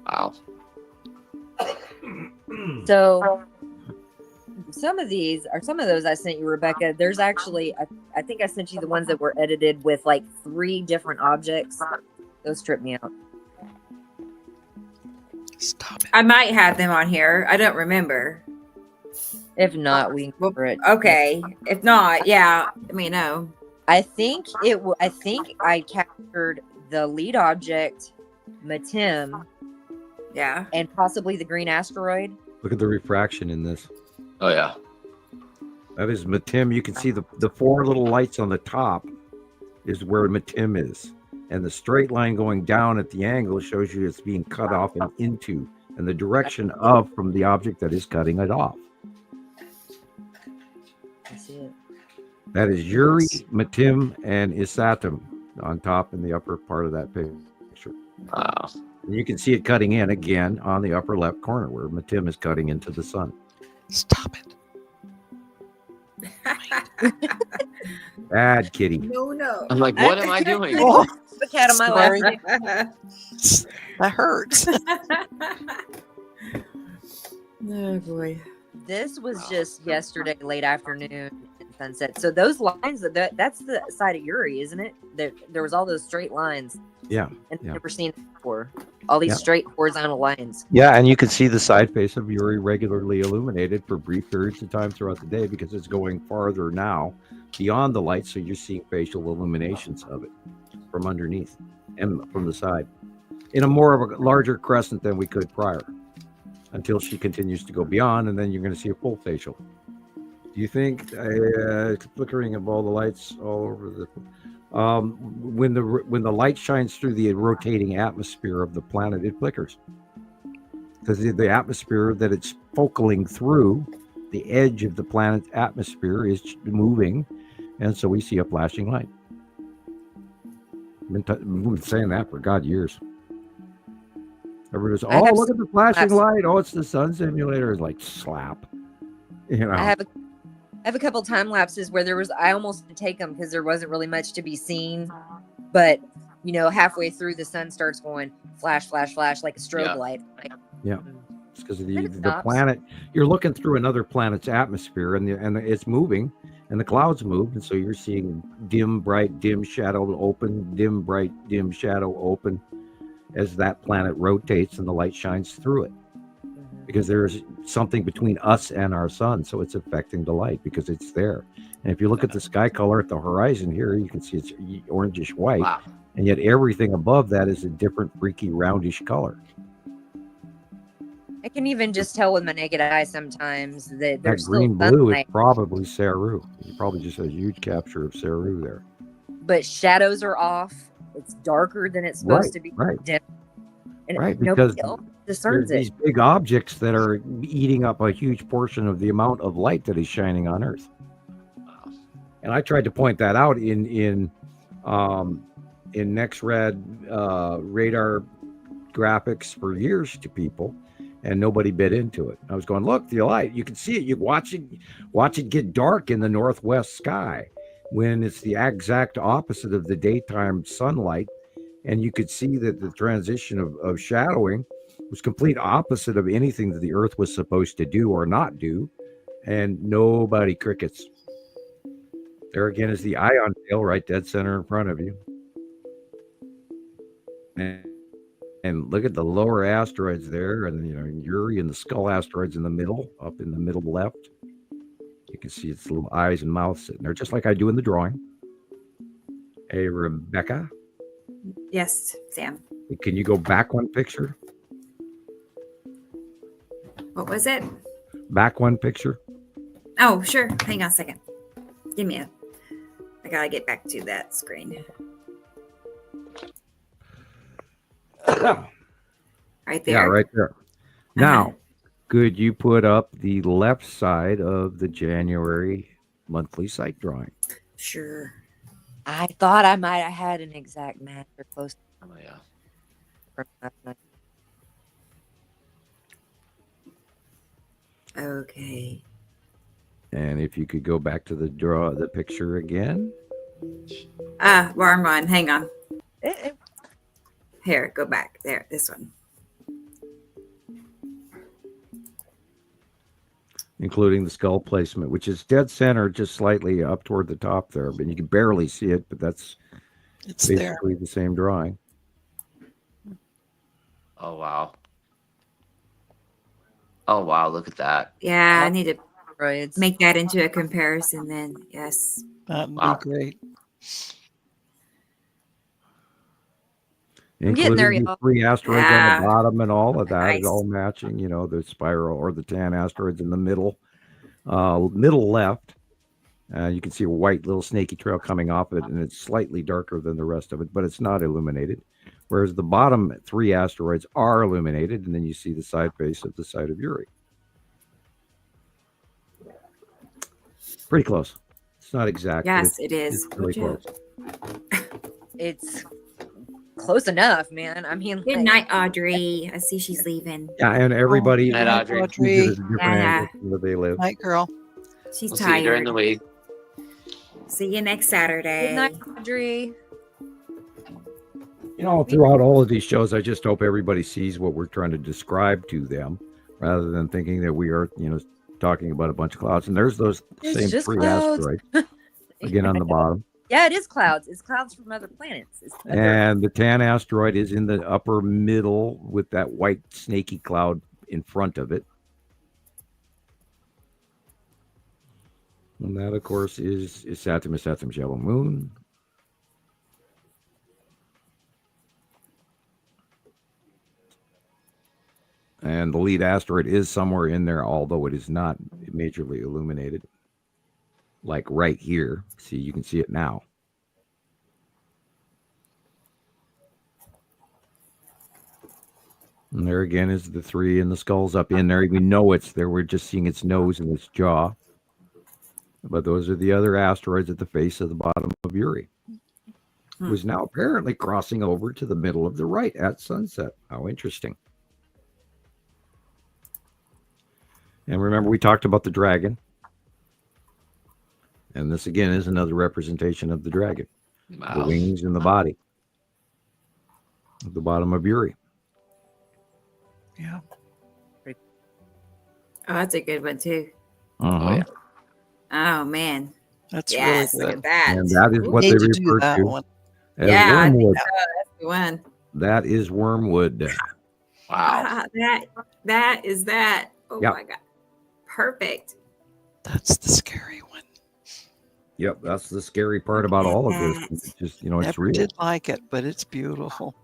Wow. So some of those I sent you, Rebecca. There's actually, I think I sent you the ones that were edited with like 3 different objects. Those trip me out. Stop it. I might have them on here. I don't remember. If not, we can cover it. Okay. If not, yeah. Let me know. I think I captured the lead object, Matim. Yeah. And possibly the green asteroid. Look at the refraction in this. Oh, yeah. That is Matim. You can see the 4 little lights on the top is where Matim is. And the straight line going down at the angle shows you it's being cut off and into, and the direction of from the object that is cutting it off. I see it. That is Uri, Matim, and Isatum on top in the upper part of that picture. Wow. And you can see it cutting in again on the upper left corner where Matim is cutting into the sun. Stop it. Bad kitty. No. I'm like, what am I doing? The cat on my Sorry. lap. That hurts. Oh boy. This was just yesterday, late afternoon and sunset. So those lines, that's the side of Uri, isn't it? There was all those straight lines. Yeah. And I've never seen it before. All these straight horizontal lines. Yeah, and you can see the side face of Uri regularly illuminated for brief periods of time throughout the day because it's going farther now beyond the light, so you're seeing facial illuminations of it from underneath and from the side in a more of a larger crescent than we could prior, until she continues to go beyond, and then you're going to see a full facial. Do you think flickering of all the lights all over the when the light shines through the rotating atmosphere of the planet, it flickers because the atmosphere that it's focaling through, the edge of the planet's atmosphere is moving, and so we see a flashing light. We've been saying that for years. Everybody's, look at the flashing light. Oh, it's the sun simulator. It's like slap. You know. I have a couple time lapses where I almost didn't take them because there wasn't really much to be seen. But, halfway through the sun starts going flash, flash, flash like a strobe light. Yeah. It's because of the planet. You're looking through another planet's atmosphere and it's moving and the clouds move. And so you're seeing dim, bright, dim, shadow open, dim, bright, dim, shadow open as that planet rotates and the light shines through it. Because there's something between us and our sun, so it's affecting the light because it's there. And if you look at the sky color at the horizon here, you can see it's orangish white, and yet everything above that is a different freaky roundish color. I can even just tell with my naked eye sometimes that there's that green still blue sunlight, is probably Saru. You probably just a huge capture of Saru there. but shadows are off. It's darker than it's supposed to be. Right. Dim. And Right, nobody because else discerns there's these big objects that are eating up a huge portion of the amount of light that is shining on Earth. And I tried to point that out in NextRad radar graphics for years to people, and nobody bit into it. I was going, look, the light, you can see it. You watch it get dark in the northwest sky when it's the exact opposite of the daytime sunlight. And you could see that the transition of shadowing was complete opposite of anything that the Earth was supposed to do or not do. And nobody crickets. There again is the ion tail right dead center in front of you. And look at the lower asteroids there, and Uri and the skull asteroids in the middle, up in the middle left. You can see its little eyes and mouth sitting there, just like I do in the drawing. Hey, Rebecca. Yes, Sam. Can you go back one picture? What was it? Back one picture. Oh, sure. Hang on a second. I gotta get back to that screen. Right there. Yeah, right there. Now, could you put up the left side of the January monthly site drawing? Sure. I thought I might have had an exact match or close. Oh yeah. From last night. Okay. And if you could go back to the picture again. Wrong one. Hang on. Here, go back. There, this one. Including the skull placement, which is dead center, just slightly up toward the top there. But you can barely see it, but it's basically the same drawing. Oh wow. Oh wow, look at that. Yeah, I need to make that into a comparison then. Yes. That'd be great. Including there, the y'all. 3 asteroids on the bottom and all of that Nice. is all matching, the spiral or the 10 asteroids in the middle left. You can see a white little snaky trail coming off it, and it's slightly darker than the rest of it, but it's not illuminated. Whereas the bottom 3 asteroids are illuminated, and then you see the side face of the side of Uri. Pretty close. It's not exact. Yes, it is. It's really close. It's close enough, man. I mean, Good night, Audrey. I see she's leaving. Yeah, and everybody Night, Audrey. uses it as a different angle where they live. Night, girl. She's We'll tired. see you during the week. See you next Saturday. Good night, Audrey. You know, throughout all of these shows, I just hope everybody sees what we're trying to describe to them, rather than thinking that we are, talking about a bunch of clouds. And there's those same three asteroids again on the bottom. Yeah, it is clouds. It's clouds from other planets. And the tan asteroid is in the upper middle with that white snaky cloud in front of it. And that, of course, is Saturn's yellow moon. And the lead asteroid is somewhere in there, although it is not majorly illuminated. Like right here. See, you can see it now. And there again is the 3, and the skull's up in there. We know it's there. We're just seeing its nose and its jaw. But those are the other asteroids at the face of the bottom of Uri. Who's now apparently crossing over to the middle of the right at sunset. How interesting. And remember, we talked about the dragon. And this, again, is another representation of the dragon. Wow. The wings and the body. At the bottom of Uri. Yeah. Oh, that's a good one, too. Uh-huh. Oh, yeah. Oh, man. That's yes, really look good. at that. And that is what they refer to as wormwood. That's the one. That is wormwood. Wow. That is that. Oh, yep. My God. Perfect. That's the scary one. Yep, that's the scary part about all of this. It's just, it's Never real. did like it, but it's beautiful.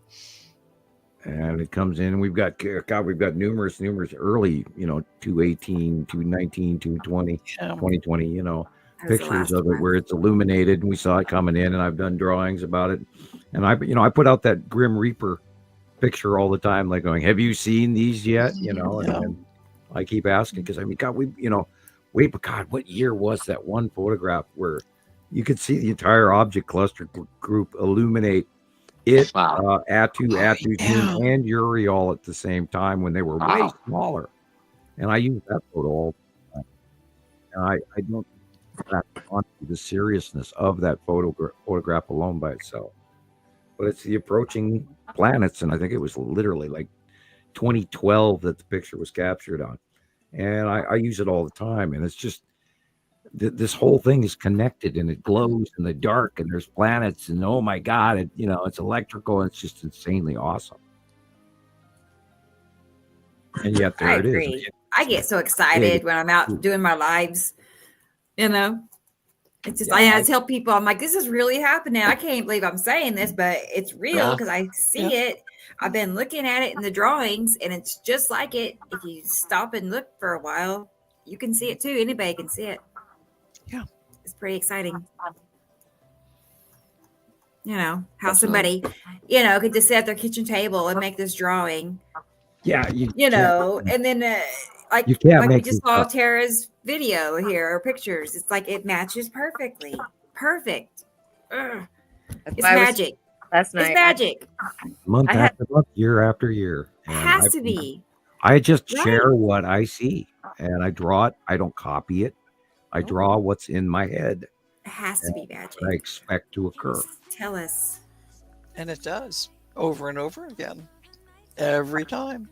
And it comes in, and we've got numerous early, 218, 219, 220, 2020, pictures of it where it's illuminated, and we saw it coming in, and I've done drawings about it. And I put out that Grim Reaper picture all the time, like going, have you seen these yet? And I keep asking, because God, but God, what year was that one photograph where you could see the entire object cluster group illuminate it, Atu, and Uri all at the same time when they were way smaller. And I use that photo all the time. And I don't want the seriousness of that photograph alone by itself. But it's the approaching planets, and I think it was literally like 2012 that the picture was captured on. And I use it all the time, and it's just this whole thing is connected, and it glows in the dark, and there's planets, and oh my God, it's electrical, and it's just insanely awesome. And yet there it is. I get so excited when I'm out doing my lives. It's just I tell people, I'm like, this is really happening. I can't believe I'm saying this, but it's real because I see it. I've been looking at it in the drawings, and it's just like it. If you stop and look for a while, you can see it too. Anybody can see it. Yeah. It's pretty exciting. How somebody, could just sit at their kitchen table and make this drawing. Yeah. And then you can't we just saw Tara's video here or pictures. It's like it matches perfectly. Perfect. It's magic. Last night. It's magic. Month after month, year after year. It has to be. I just share what I see, and I draw it. I don't copy it. I draw what's in my head. It has to be magic. I expect to occur. Just tell us. And it does over and over again. Every time.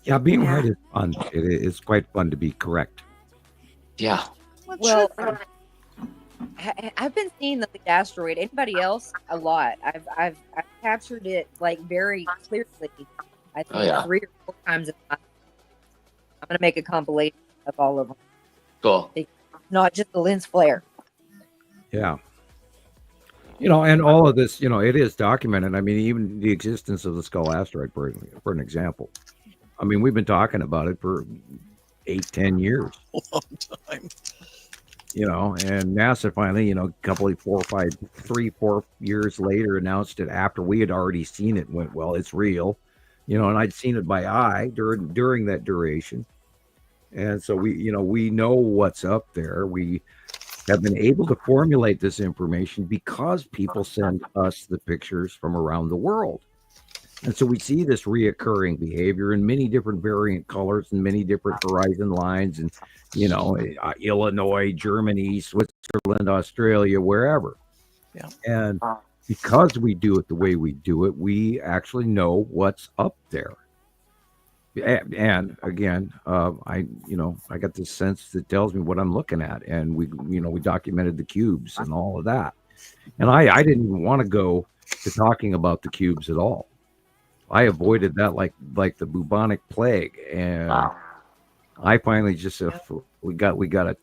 Yeah, being right is fun. It's quite fun to be correct. Yeah. Well, I've been seeing the lead asteroid. Anybody else? A lot. I've captured it like very clearly. I think 3 or 4 times. I'm gonna make a compilation of all of them. Cool. Not just the lens flare. Yeah. And all of this, it is documented. I mean, even the existence of the Skull asteroid, for an example. I mean, we've been talking about it for 8-10 years. A long time. And NASA finally, a couple of 3-4 years later announced it after we had already seen it and went, well, it's real, and I'd seen it by eye during that duration. And so we know what's up there. We have been able to formulate this information because people send us the pictures from around the world. And so we see this reoccurring behavior in many different variant colors and many different horizon lines, and Illinois, Germany, Switzerland, Australia, wherever. Yeah. And because we do it the way we do it, we actually know what's up there. And again, I got this sense that tells me what I'm looking at, and we documented the cubes and all of that. And I didn't even want to go to talking about the cubes at all. I avoided that like the bubonic plague, and I finally just said, we got to,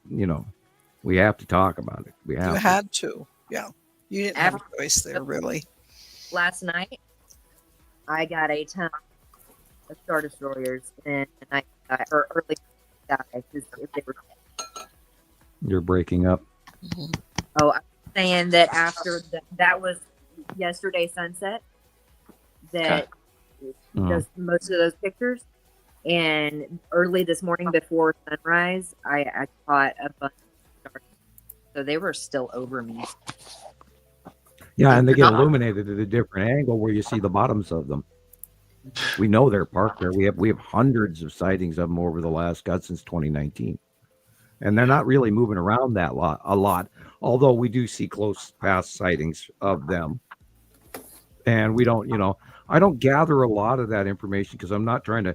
we have to talk about it. You had to, yeah. You didn't have a choice there, really. Last night, I got a ton of Star Destroyers, and I got early guys if they were. You're breaking up. Mm-hmm. Oh, I'm saying that after that was yesterday sunset. That most of those pictures, and early this morning before sunrise, I caught a bunch of stars, so they were still over me. Yeah, and they get illuminated at a different angle where you see the bottoms of them. We know they're parked there. We have hundreds of sightings of them over the last since 2019, and they're not really moving around a lot. Although we do see close past sightings of them, and we don't, I don't gather a lot of that information because I'm not trying to,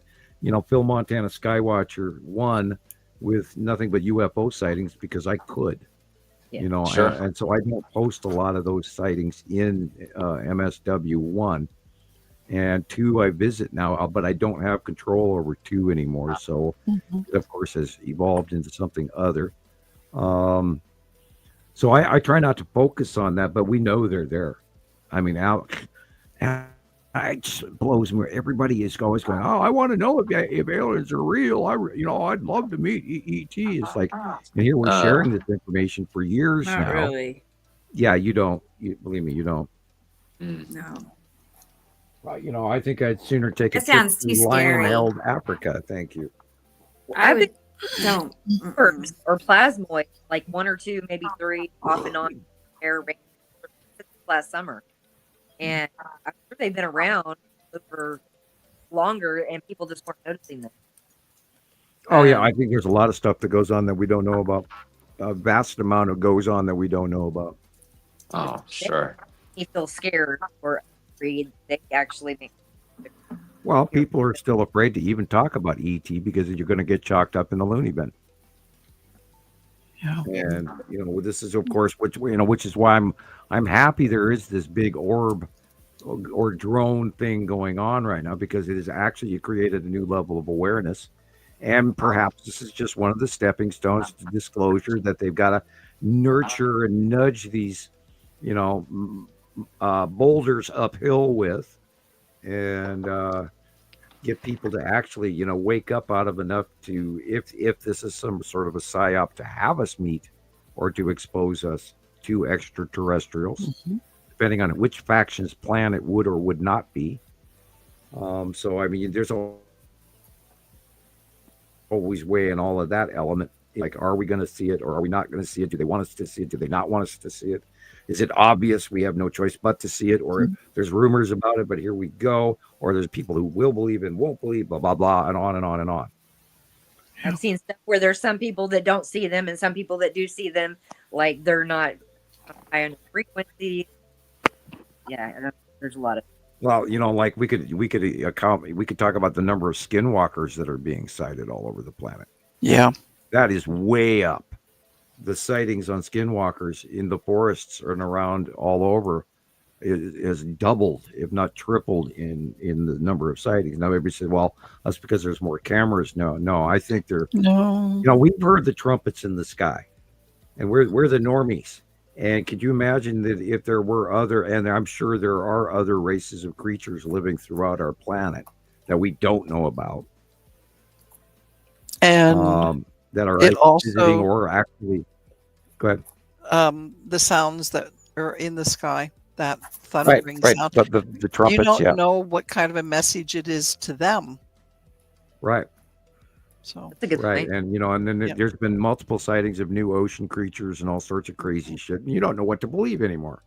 fill Montana Skywatcher 1 with nothing but UFO sightings because I could. Yeah. Sure. And so I don't post a lot of those sightings in MSW 1. And 2 I visit now, but I don't have control over 2 anymore. So it, of course, has evolved into something other. So I try not to focus on that, but we know they're there. I mean, it just blows me. Everybody is always going, oh, I want to know if aliens are real. I'd love to meet ET. It's like, and here we're sharing this information for years not now. Really? Yeah, you don't. Believe me, you don't. No. Well, I think I'd sooner take That a trip sounds to too scary. lion-held Africa. Thank you. I would don't or plasmoid, like 1 or 2, maybe 3 off and on air last summer. And I'm sure they've been around for longer, and people just weren't noticing them. Oh yeah, I think there's a lot of stuff that goes on that we don't know about. A vast amount of goes on that we don't know about. Oh, sure. You feel scared or afraid. They actually make. Well, people are still afraid to even talk about ET because you're going to get chalked up in the loony bin. Yeah. And this is, of course, which is why I'm happy there is this big orb or drone thing going on right now, because it is actually created a new level of awareness, and perhaps this is just one of the stepping stones to disclosure that they've got to nurture and nudge these boulders uphill with, and get people to actually wake up out of enough to, if this is some sort of a psyop to have us meet or to expose us to extraterrestrials, depending on which faction's plan it would or would not be. So I mean, there's always weighing all of that element, like, are we going to see it or are we not going to see it? Do they want us to see it? Do they not want us to see it? Is it obvious we have no choice but to see it? Or there's rumors about it, but here we go. Or there's people who will believe and won't believe, blah, blah, blah, and on and on and on. I've seen stuff where there's some people that don't see them and some people that do see them, like they're not high on frequency. Yeah, there's a lot of. Well, like we could talk about the number of skinwalkers that are being sighted all over the planet. Yeah, that is way up. The sightings on skinwalkers in the forests and around all over is doubled, if not tripled, in the number of sightings. Now, everybody said, well, that's because there's more cameras. No, I think we've heard the trumpets in the sky, and we're the normies. And could you imagine that if there were other, and I'm sure there are other races of creatures living throughout our planet that we don't know about, and that are visiting or actually. Go ahead. The sounds that are in the sky, that thundering sound. But the trumpets, you don't know what kind of a message it is to them. Right. So that's a good right. point. And and then there's been multiple sightings of new ocean creatures and all sorts of crazy shit. And you don't know what to believe anymore.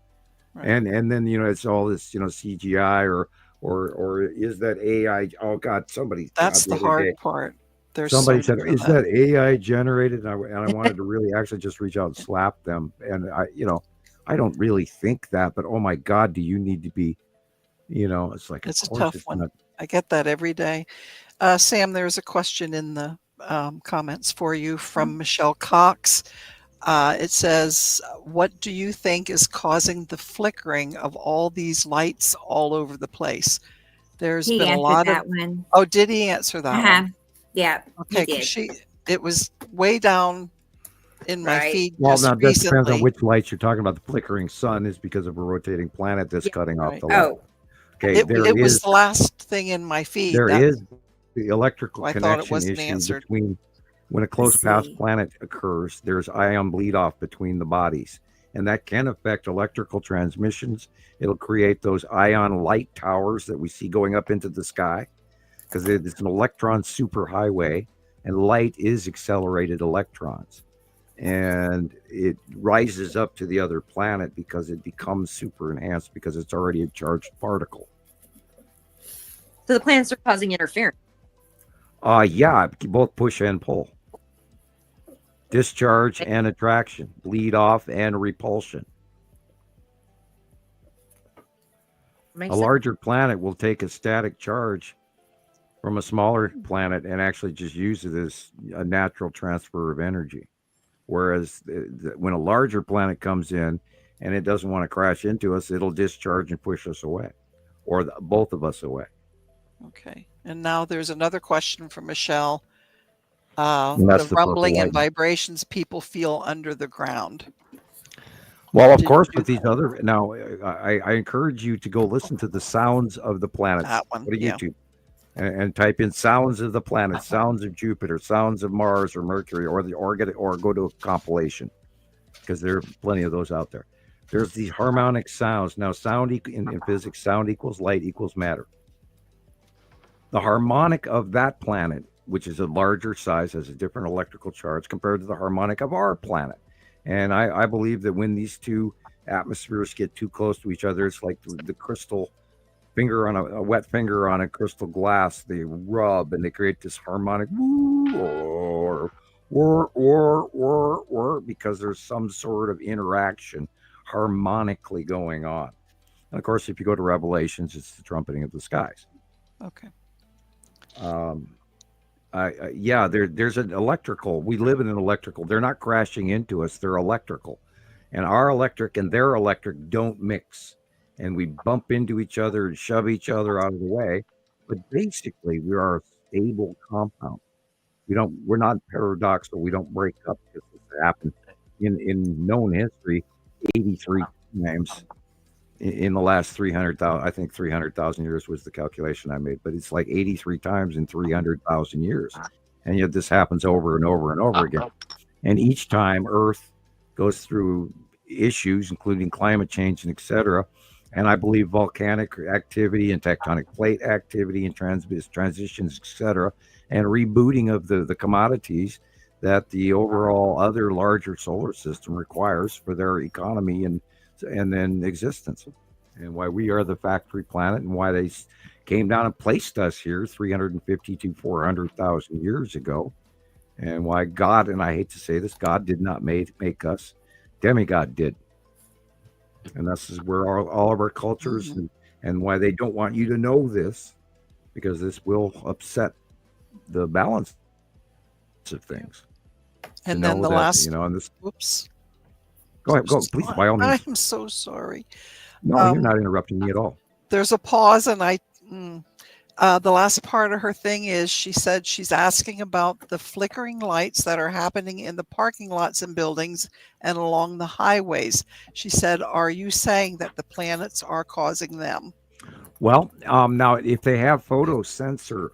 Right. And then it's all this CGI or is that AI? Oh God, somebody. That's the the other hard day, part. There's somebody so said, much of "Is that. that AI generated?" And I wanted to really actually just reach out and slap them. And I don't really think that, but oh my God, do you need to be? It's like, of It's a course tough it's one. not. I get that every day. Sam, there's a question in the comments for you from Michelle Cox. It says, what do you think is causing the flickering of all these lights all over the place? There's He been a answered lot of. that one. Oh, did he answer that one? Yeah, Okay, he because did. it was way down in my Right. feed Well, just now that depends on recently. which lights you're talking about. The flickering sun is because of a rotating planet that's cutting off Right. the light. Oh, Okay, It was the last thing in my feed. there That is the electrical I thought it connection wasn't issue answered. between when a close past planet occurs. There's ion bleed off between the bodies, and that can affect electrical transmissions. It'll create those ion light towers that we see going up into the sky because it's an electron superhighway, and light is accelerated electrons. And it rises up to the other planet because it becomes super enhanced because it's already a charged particle. So the planets are causing interference. Yeah, both push and pull. Discharge and attraction, bleed off and repulsion. Makes A sense. larger planet will take a static charge from a smaller planet and actually just use it as a natural transfer of energy. Whereas when a larger planet comes in and it doesn't want to crash into us, it'll discharge and push us away, or both of us away. Okay. And now there's another question from Michelle. And that's The the rumbling purple and light. vibrations people feel under the ground. Well, of Did course, you- with these other now, I encourage you to go listen to the sounds of the planets. That one, Go to yeah. YouTube and type in sounds of the planets, sounds of Jupiter, sounds of Mars or Mercury, or go to a compilation because there are plenty of those out there. There's these harmonic sounds. Now, in physics, sound equals light equals matter. The harmonic of that planet, which is a larger size, has a different electrical charge compared to the harmonic of our planet. And I believe that when these two atmospheres get too close to each other, it's like the crystal finger on a wet finger on a crystal glass. They rub and they create this harmonic or because there's some sort of interaction harmonically going on. And of course, if you go to Revelations, it's the trumpeting of the skies. Okay. There's an electrical. We live in an electrical. They're not crashing into us. They're electrical, and our electric and their electric don't mix, and we bump into each other and shove each other out of the way. But basically, we are a stable compound. We're not paradoxical. We don't break up because this happened in known history 83 times in the last 300,000. I think 300,000 years was the calculation I made, but it's like 83 times in 300,000 years. And yet this happens over and over and over again. And each time Earth goes through issues, including climate change and et cetera. And I believe volcanic activity and tectonic plate activity and transitions, et cetera, and rebooting of the commodities that the overall other larger solar system requires for their economy and then existence, and why we are the factory planet, and why they came down and placed us here 350 to 400,000 years ago, and why God, and I hate to say this, God did not make us, demigod did. And this is where all of our cultures and why they don't want you to know this, because this will upset the balance of things. And then the last, and this. Whoops. Go ahead, please, by all means. I'm so sorry. No, you're not interrupting me at all. There's a pause, and the last part of her thing is she said she's asking about the flickering lights that are happening in the parking lots and buildings and along the highways. She said, are you saying that the planets are causing them? Well, now if they have photo sensor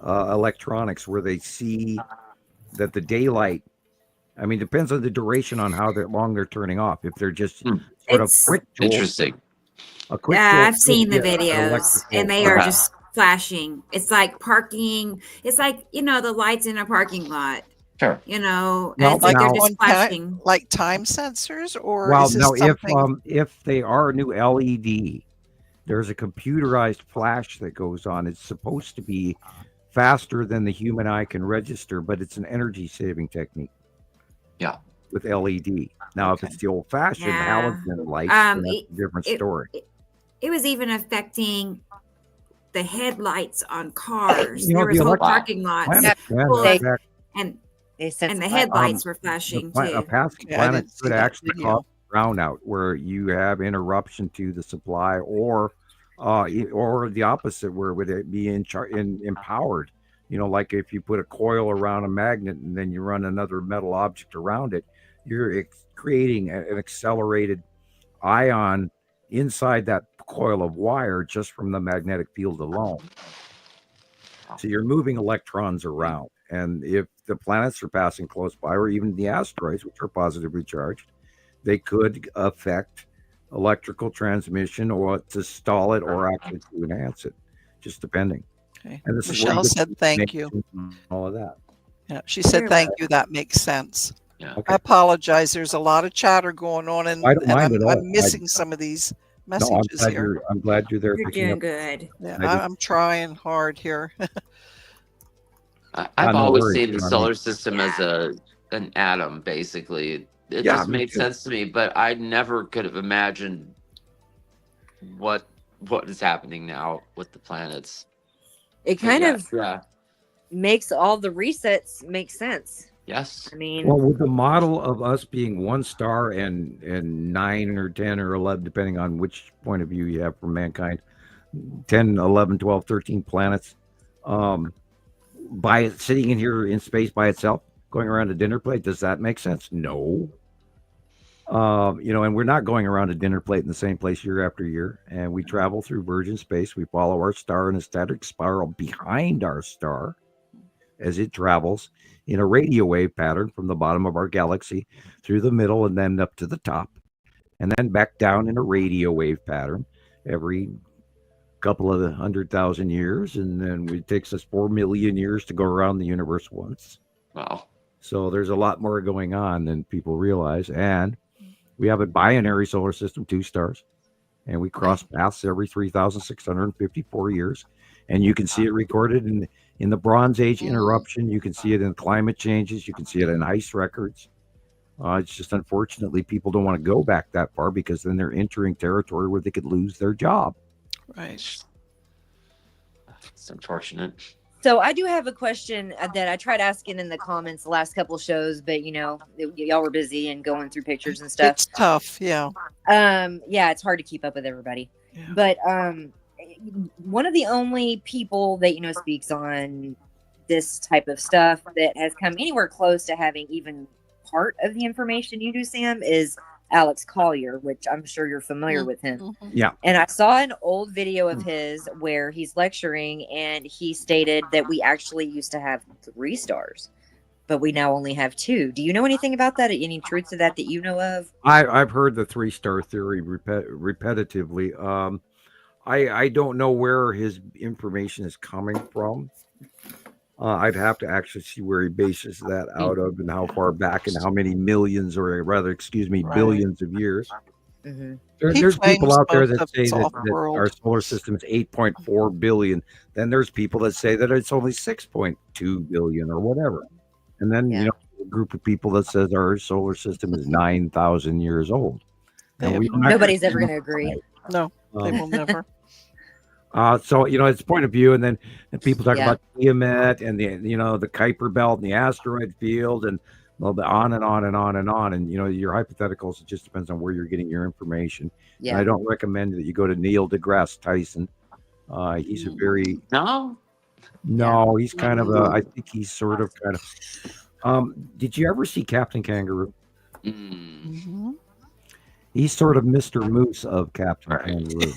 electronics where they see that the daylight, I mean, depends on the duration on how long they're turning off. If they're just sort of quick jolt, Interesting. I've seen the videos and they are just flashing. It's like parking. It's like, the lights in a parking lot. Sure. And it's like they're just flashing. Like time sensors, or well, is this no, something? if they are new LED, there's a computerized flash that goes on. It's supposed to be faster than the human eye can register, but it's an energy saving technique. Yeah. With LED. Now, if it's the old fashioned halogen lights, that's a different story. It was even affecting the headlights on cars. You know, There was the whole electric parking lots planet full can of, affect- and the headlights were flashing a too. passing planet could actually cause a brownout where you have interruption to the supply, or the opposite, where would it be empowered? You know, like if you put a coil around a magnet and then you run another metal object around it, you're creating an accelerated ion inside that coil of wire just from the magnetic field alone. So you're moving electrons around, and if the planets are passing close by, or even the asteroids, which are positively charged, they could affect electrical transmission, or to stall it, or actually to enhance it, just depending. Okay. And this Michelle said thank you. All of that. Yeah, she said thank you. That makes sense. Yeah. Okay. I apologize. There's a lot of chatter going on, and, I don't mind at all. I'm missing some of these messages here. I'm glad you're there. You're doing good. Yeah, I'm trying hard here. I've always seen the solar system as an atom, basically. It just made sense to me, but I never could have imagined what is happening now with the planets. It kind of makes all the resets make sense. Yes. I mean, well, with the model of us being one star and 9 or 10 or 11, depending on which point of view you have from mankind, 10, 11, 12, 13 planets, by sitting in here in space by itself, going around a dinner plate, does that make sense? No. You know, and we're not going around a dinner plate in the same place year after year, and we travel through virgin space. We follow our star in a static spiral behind our star as it travels in a radio wave pattern from the bottom of our galaxy through the middle and then up to the top, and then back down in a radio wave pattern every couple of 100,000 years, and then it takes us 4 million years to go around the universe once. Wow. So there's a lot more going on than people realize, and we have a binary solar system, 2 stars, and we cross paths every 3,654 years, and you can see it recorded in the Bronze Age interruption. You can see it in climate changes. You can see it in ice records. It's just unfortunately people don't want to go back that far, because then they're entering territory where they could lose their job. Right. It's unfortunate. so I do have a question that I tried asking in the comments the last couple of shows, but you know, y'all were busy and going through pictures and stuff. It's tough, yeah. Yeah, it's hard to keep up with everybody. Yeah. But one of the only people that you know speaks on this type of stuff that has come anywhere close to having even part of the information you do, Sam, is Alex Collier, which I'm sure you're familiar with him. Yeah. And I saw an old video of his where he's lecturing, and he stated that we actually used to have 3 stars, but we now only have 2. Do you know anything about that? Any truth to that you know of? I've heard the 3-star theory repetitively. I don't know where his information is coming from. I'd have to actually see where he bases that out of, and how far back, and how many millions, or rather, billions of years. Mm-hmm. There's people out there that say that our solar system is 8.4 billion. Then there's people that say that it's only 6.2 billion or whatever. And then you know, a group of people that says our solar system is 9,000 years old. And nobody's ever going to agree. No, they will never. So you know, it's point of view, and then people talk about Tiamat and the the Kuiper Belt and the asteroid field, and a little bit on and on and on and on. And you know, your hypotheticals, it just depends on where you're getting your information. Yeah. And I don't recommend that you go to Neil deGrasse Tyson. He's a very no, he's kind of a. I think he's sort of kind of. Did you ever see Captain Kangaroo? Mm-hmm. He's sort of Mr. Moose of Captain Kangaroo.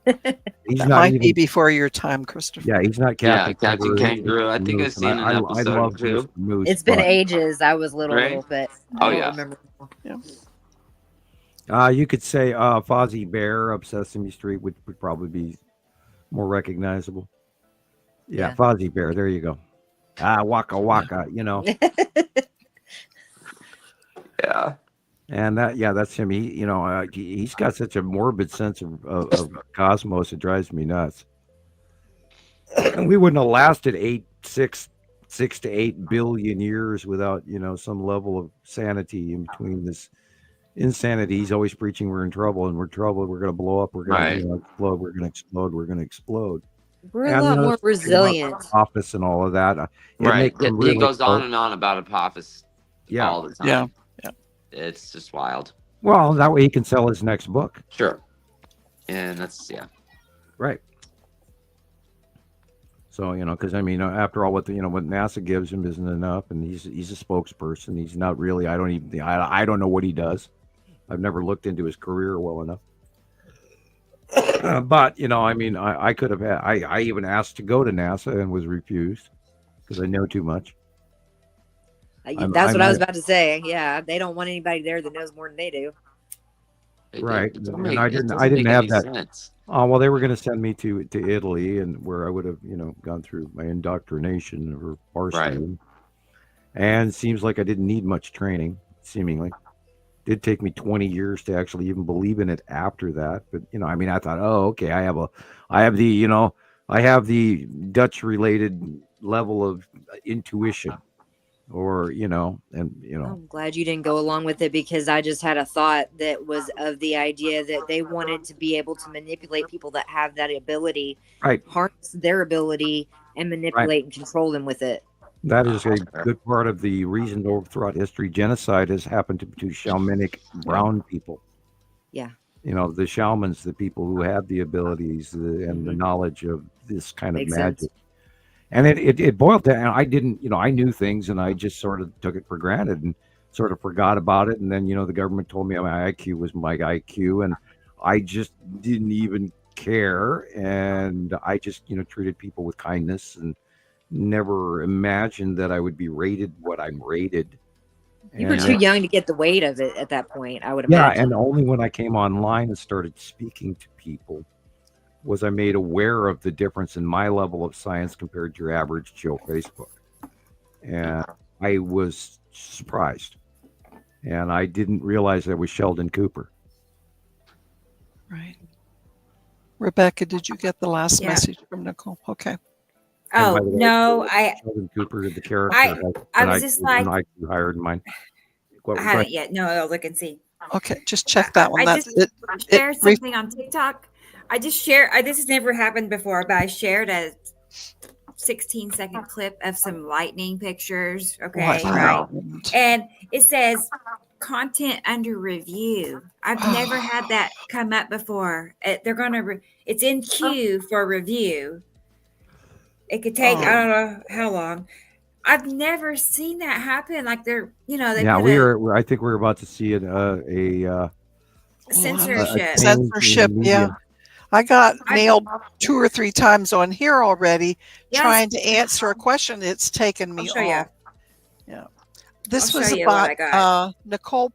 He's that not might be before your time, Christopher. Yeah, he's not Captain Captain Kangaroo. I think I've seen an episode I love too. Moose, it's been ages. I was little, but oh I yeah. remember. Yeah. You could say Fozzie Bear of Sesame Street would probably be more recognizable. Yeah, Fozzie Bear. There you go. Waka Waka. You know. Yeah. And that's him. He's got such a morbid sense of cosmos. It drives me nuts. And we wouldn't have lasted 6 to 8 billion years without, some level of sanity in between this insanity. He's always preaching we're in trouble and we're troubled. We're going to blow up. We're going to explode. We're going to explode. We're going to explode. We're a lot more resilient. Office and all of that. Right. He goes on and on about Apophis all the time. Yeah. It's just wild. Well, that way he can sell his next book. Sure. And that's, Right. So, because after all, what NASA gives him isn't enough, and he's a spokesperson. He's not really. I don't know what he does. I've never looked into his career well enough. But I could have had. I even asked to go to NASA and was refused because I know too much. That's what I was about to say. Yeah, they don't want anybody there that knows more than they do. Right, and I didn't have that. Sense. Well, they were going to send me to Italy, and where I would have, gone through my indoctrination or varsity. And it seems like I didn't need much training, seemingly. It did take me 20 years to actually even believe in it after that. But, I thought, oh, okay, I have the Dutch-related level of intuition. Or, I'm glad you didn't go along with it, because I just had a thought that was of the idea that they wanted to be able to manipulate people that have that ability, harness their ability, and manipulate and control them with it. That is a good part of the reason throughout history genocide has happened to shamanic brown people. Yeah. The shamans, the people who have the abilities and the knowledge of this kind of magic. Sense. And it boiled down. I didn't, I knew things, and I just sort of took it for granted and sort of forgot about it. And then, the government told me my IQ was my IQ, and I just didn't even care. And I just, treated people with kindness and never imagined that I would be rated what I'm rated. You were too young to get the weight of it at that point, I would imagine. Yeah, and only when I came online and started speaking to people was I made aware of the difference in my level of science compared to your average Joe Facebook. And I was surprised. And I didn't realize that was Sheldon Cooper. Right. Rebecca, did you get the last message from Nicole? Okay. Oh, no, Sheldon Cooper, the character. I was just like, I hired mine. I haven't yet. No, I'll look and see. Okay, just check that one. I just shared something on TikTok. I just shared, this has never happened before, but I shared a 16-second clip of some lightning pictures. Okay. Right. And it says content under review. I've never had that come up before. It's in queue for review. It could take, I don't know how long. I've never seen that happen. Like I think we're about to see censorship. Censorship, yeah. I got nailed 2 or 3 times on here already trying to answer a question. It's taken me off. Yeah. This was about Nicole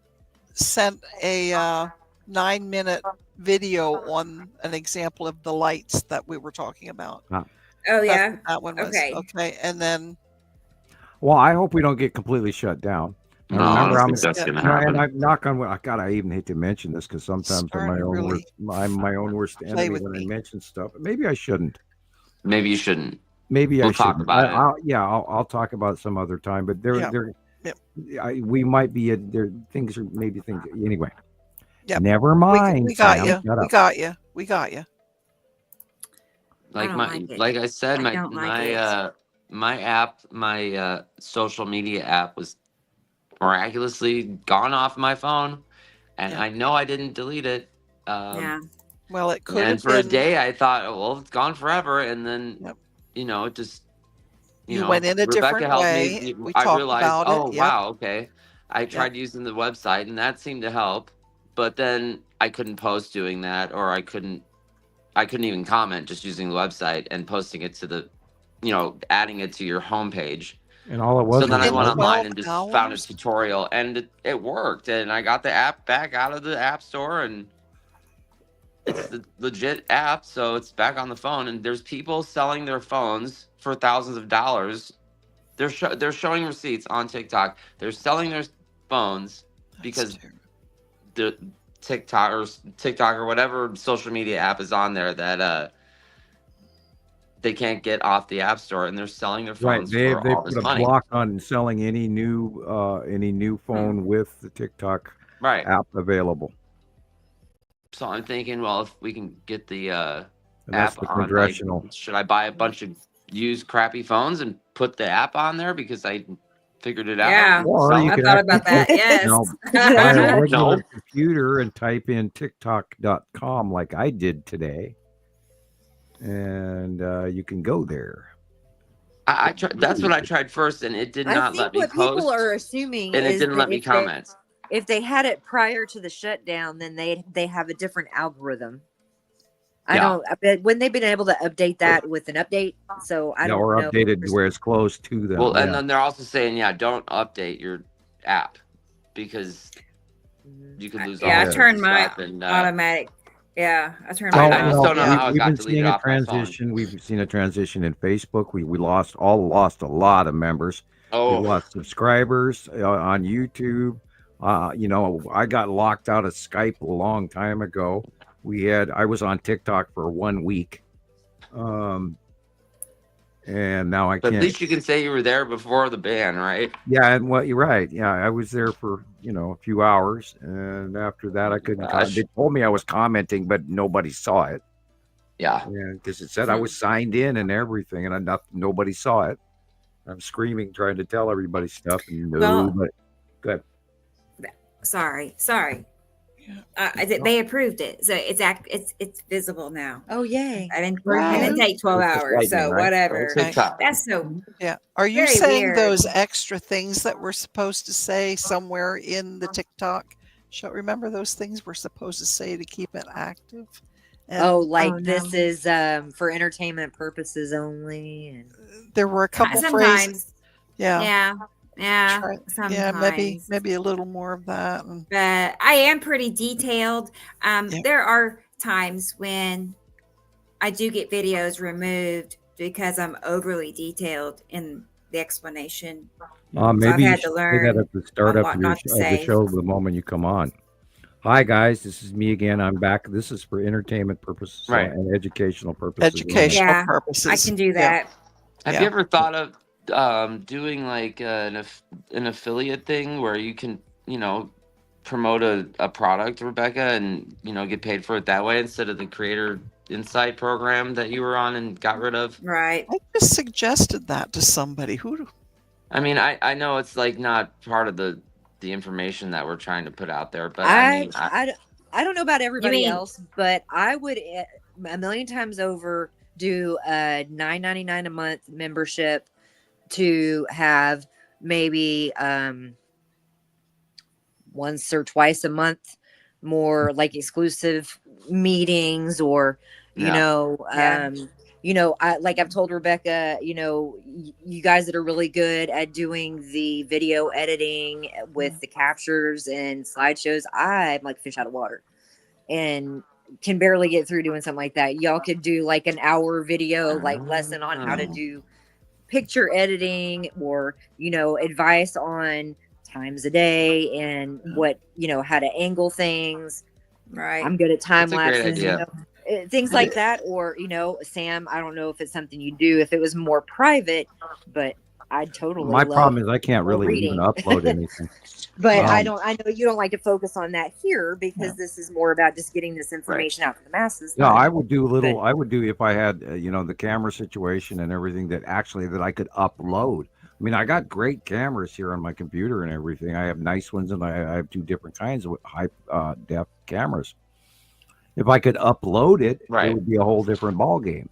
sent a 9-minute video on an example of the lights that we were talking about. Oh yeah. That one was okay. And then I hope we don't get completely shut down. No, I don't think that's gonna happen. And I'm knock on wood. I even hate to mention this because sometimes I'm my own worst enemy when I mention stuff. Maybe I shouldn't. Maybe you shouldn't. Maybe we'll I talk shouldn't. about it. I'll talk about it some other time. But we might be there. Things anyway. Yeah. Never mind. We got you. We got you. Like I said, my app, my social media app was miraculously gone off my phone, and I know I didn't delete it. Well, it could. And for a day, I thought, well, it's gone forever, and then it just you went in a Rebecca different helped way. me. We I realized, about it. Wow, okay. I tried using the website, and that seemed to help, but then I couldn't post doing that, or I couldn't even comment just using the website and posting it to the, adding it to your homepage. And all it was. So then I went online and just found a tutorial, and it worked. And I got the app back out of the app store, and it's the legit app, so it's back on the phone. And there's people selling their phones for thousands of dollars. They're showing receipts on TikTok. They're selling their phones because the TikTok or whatever social media app is on there that they can't get off the app store, and they're selling their phones They for all put this a money. block on selling any new phone with the TikTok app available. So I'm thinking, well, if we can get the that's app the on, congressional. like, should I buy a bunch of used crappy phones and put the app on there because I figured it out? Yeah, I thought about that. Yes. Buy a regular computer and type in TikTok.com like I did today, and you can go there. I tried. That's what I tried first, and it did not let me what post. people are assuming and it is didn't that let me comment. If they had it prior to the shutdown, then they have a different algorithm. I don't. But when they've been able to update that with an update, so I don't or know. updated where it's close to them. Well, and then they're also saying, don't update your app because you could lose. Yeah, all I turned my stuff and, automatic. Yeah, I turned Well, my. I just don't know how it we've got been deleted seeing a off my phone. transition. We've seen a transition in Facebook. We lost a lot of members. Oh, we lost subscribers on YouTube. I got locked out of Skype a long time ago. I was on TikTok for 1 week. And now I but can't. at least you can say you were there before the ban, right? Yeah, and you're right. Yeah, I was there for a few hours, and after that, I couldn't. They told me I was commenting, but nobody saw it. Yeah, because it said I was signed in and everything, and nobody saw it. I'm screaming, trying to tell everybody stuff, and nobody. Good. Sorry. They approved it, so it's visible now. Oh yay! I didn't take 12 hours, so whatever. That's so. Yeah. Are you saying weird. Those extra things that we're supposed to say somewhere in the TikTok? Remember those things we're supposed to say to keep it active? And, this is for entertainment purposes only. And there were a couple phrases. Yeah. Maybe a little more of that. But I am pretty detailed. There are times when I do get videos removed because I'm overly detailed in the explanation. Maybe I've had to learn that at the start of the show the moment you come on. Hi guys, this is me again. I'm back. This is for entertainment purposes and educational purposes. Purposes. I can do that. Have you ever thought of doing like an affiliate thing where you can promote a product, Rebecca, and get paid for it that way instead of the Creator Insight program that you were on and got rid of? Right. I just suggested that to somebody. I mean, I know it's like not part of the information that we're trying to put out there, but I don't know about everybody else, but I would a million times over do a $9.99 a month membership to have maybe once or twice a month more like exclusive meetings, or I've told Rebecca, you guys that are really good at doing the video editing with the captures and slideshows, I'm like fish out of water and can barely get through doing something like that. Y'all could do like an hour video lesson on how to do picture editing, or advice on times a day and what how to angle things. Right. I'm good at time lapses, things like that. Or Sam, I don't know if it's something you do if it was more private, but I'd totally my problem is I can't really even upload anything. But I know you don't like to focus on that here because this is more about just getting this information out to the masses. No, I would do I would do if I had the camera situation and everything that I could upload. I mean, I got great cameras here on my computer and everything. I have nice ones, and I have two different kinds of high def cameras. If I could upload it, it would be a whole different ball game.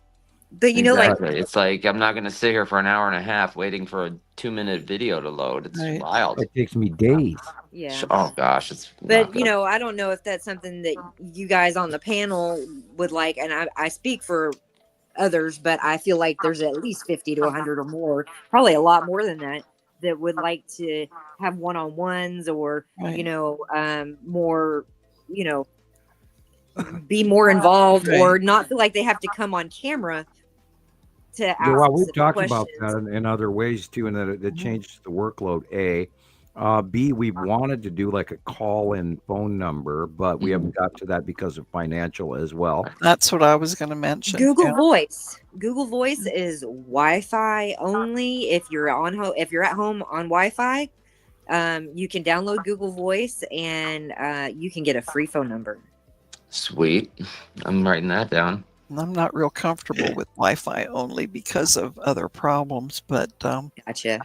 But it's like I'm not going to sit here for an hour and a half waiting for a 2-minute video to load. It's wild. It takes me days. Yeah. Oh gosh, But I don't know if that's something that you guys on the panel would like, and I speak for others, but I feel like there's at least 50 to 100 or more, probably a lot more than that would like to have one-on-ones or more be more involved or not feel like they have to come on camera to ask we've talked about that in other ways too, and that it changes the workload. B, we wanted to do like a call-in phone number, but we haven't got to that because of financial as well. That's what I was going to mention. Google Voice. Google Voice is Wi-Fi only. If you're if you're at home on Wi-Fi, you can download Google Voice and you can get a free phone number. Sweet. I'm writing that down. I'm not real comfortable with Wi-Fi only because of other problems, but gotcha.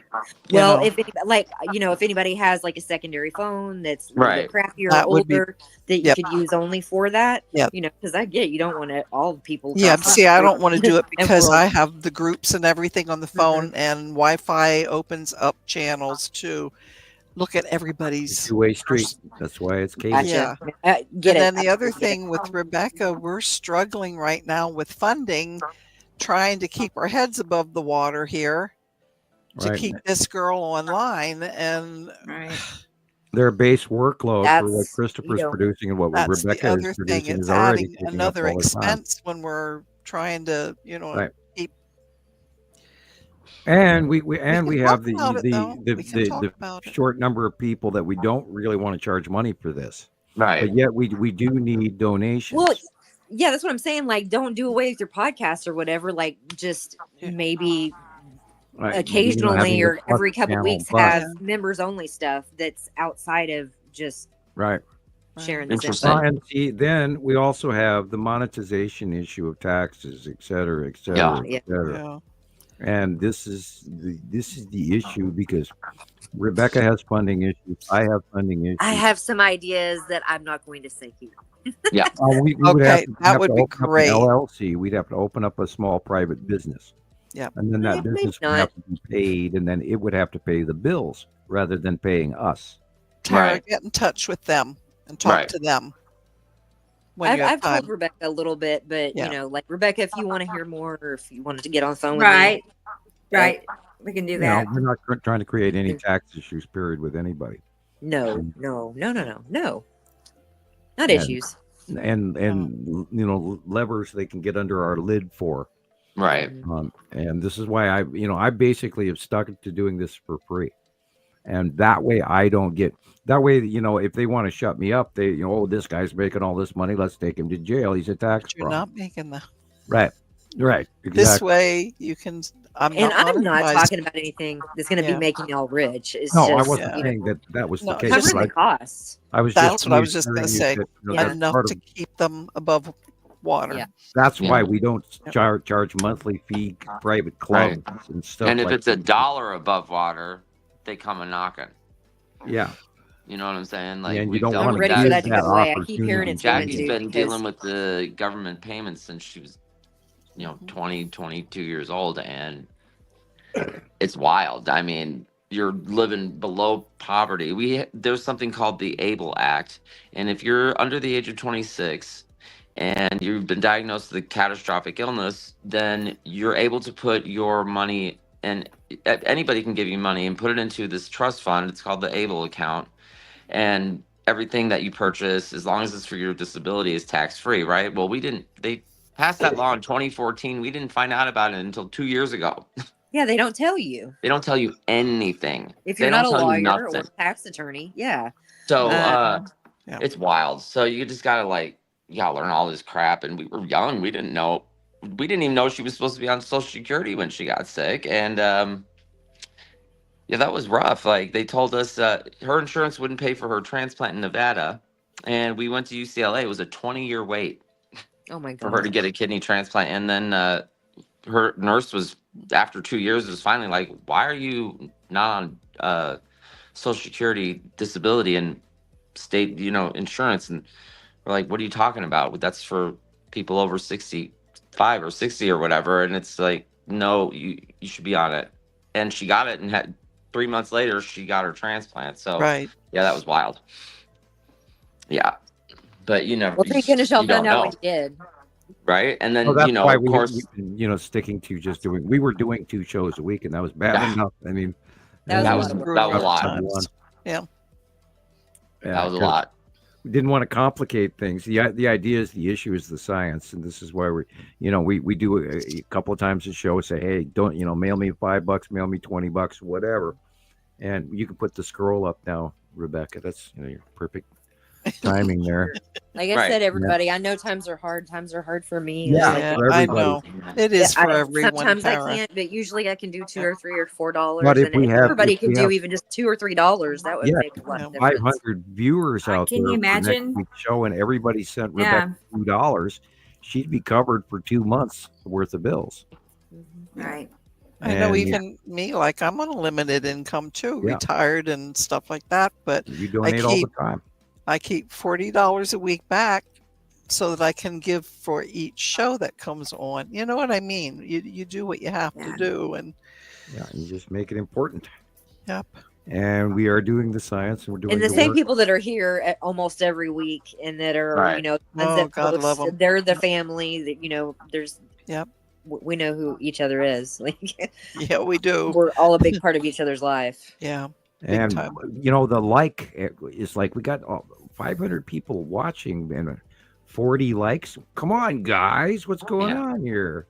Well, if anybody has like a secondary phone that's a little bit crappier or older that you could use only for that, because I get you don't want to all people. See, I don't want to do it because I have the groups and everything on the phone, and Wi-Fi opens up channels to look at everybody's two-way street. That's why it's cable. Yeah. And then the other thing with Rebecca, we're struggling right now with funding, trying to keep our heads above the water here to keep this girl online. And their base workload for what Christoper's producing and what Rebecca is producing is already taking another up all the expense when we're trying to, keep. And we have the short number of people that we don't really want to charge money for this. Right. But yet we do need donations. Well, yeah, that's what I'm saying. Like, don't do away with your podcast or whatever. Like, just maybe occasionally or every couple of weeks have members only stuff that's outside of just sharing the And see, then we also have the monetization issue of taxes, et cetera, et cetera, et cetera. And this is the issue because Rebecca has funding issues. I have funding issues. I have some ideas that I'm not going to say here. Yeah. We that would be great. LLC. We'd have to open up a small private business. Yeah. And then that business would have to be paid, and then it would have to pay the bills rather than paying us. Tara, get in touch with them and talk to them. I've told Rebecca a little bit, but like Rebecca, if you want to hear more or if you wanted to get on the phone with me. Right. We can do that. We're not trying to create any tax issues, period, with anybody. No. Not issues. And levers they can get under our lid for. Right. And this is why I basically have stuck to doing this for free. And that way if they want to shut me up, this guy's making all this money, let's take him to jail. He's a tax fraud. You're not making the right. Exactly. This way you can. I'm not talking about anything that's going to be making y'all rich. It's I wasn't saying that was the case. Covering the costs. That's what I was just going to say. Enough to keep them above water. Yeah. That's why we don't charge monthly fee private clubs and stuff. And if it's $1 above water, they come and knocking. Yeah. You know what I'm saying? Like, you don't want to ready for that to go away. I keep hearing it's Jackie's been dealing with the government payments since she was 20, 22 years old, and it's wild. I mean, you're living below poverty. There's something called the ABLE Act, and if you're under the age of 26 and you've been diagnosed with a catastrophic illness, then you're able to put your money, and anybody can give you money, and put it into this trust fund. It's called the ABLE account, and everything that you purchase, as long as it's for your disability, is tax-free, right? Well, they passed that law in 2014. We didn't find out about it until 2 years ago. Yeah, they don't tell you. They don't tell you anything. If you're not a lawyer or a tax attorney, So it's wild. So you just gotta learn all this crap. And we were young. We didn't even know she was supposed to be on Social Security when she got sick. And that was rough. Like, they told us her insurance wouldn't pay for her transplant in Nevada. And we went to UCLA. It was a 20-year wait. Oh my God. For her to get a kidney transplant. And then her nurse was, after 2 years, was finally like, why are you not on Social Security disability and state, insurance? And we're like, what are you talking about? That's for people over 65 or 60 or whatever. And it's like, no, you should be on it. And she got it, and had 3 months later, she got her transplant. So yeah, that was wild. Yeah. But well, thank goodness y'all found out what you did. Right. And then, that's why of course, we've been, sticking to just we were doing 2 shows a week, and that was bad enough. I mean, that was a lot. Yeah. That was a lot. We didn't want to complicate things. The idea is, the issue is the science. And this is why we do a couple of times a show, say, hey, don't, mail me $5, mail me $20, whatever. And you can put the scroll up now, Rebecca. That's your perfect timing there. Like I said, everybody, I know times are hard. Times are hard for me. Yeah, for I everybody. know. It is for everyone. Sometimes Tara. I can't, but usually I can do $2 or $3 or $4. But if and we if have- everybody if could we do have- even just $2 or $3, that would make a lot of difference. 500 viewers out Can there you for next imagine? week's show, and everybody sent Yeah. Rebecca $2. She'd be covered for 2 months worth of bills. Right. I know And even me, like I'm on a limited income too, Yeah. retired and stuff like that. But you donate all the time. I keep $40 a week back so that I can give for each show that comes on. You know what I mean? You do what you have to do, and Yeah, you just make it important. Yep. And we are doing the science, and we're doing And the the same work. people that are here almost every week and that are, Right. ones Oh, that God post, love 'em. they're the family that, there's, Yep. We know who each other is. Like, yeah, we do. We're all a big part of each other's life. Yeah. And the like is like we got 500 people watching and 40 likes. Come on, guys, what's going on here?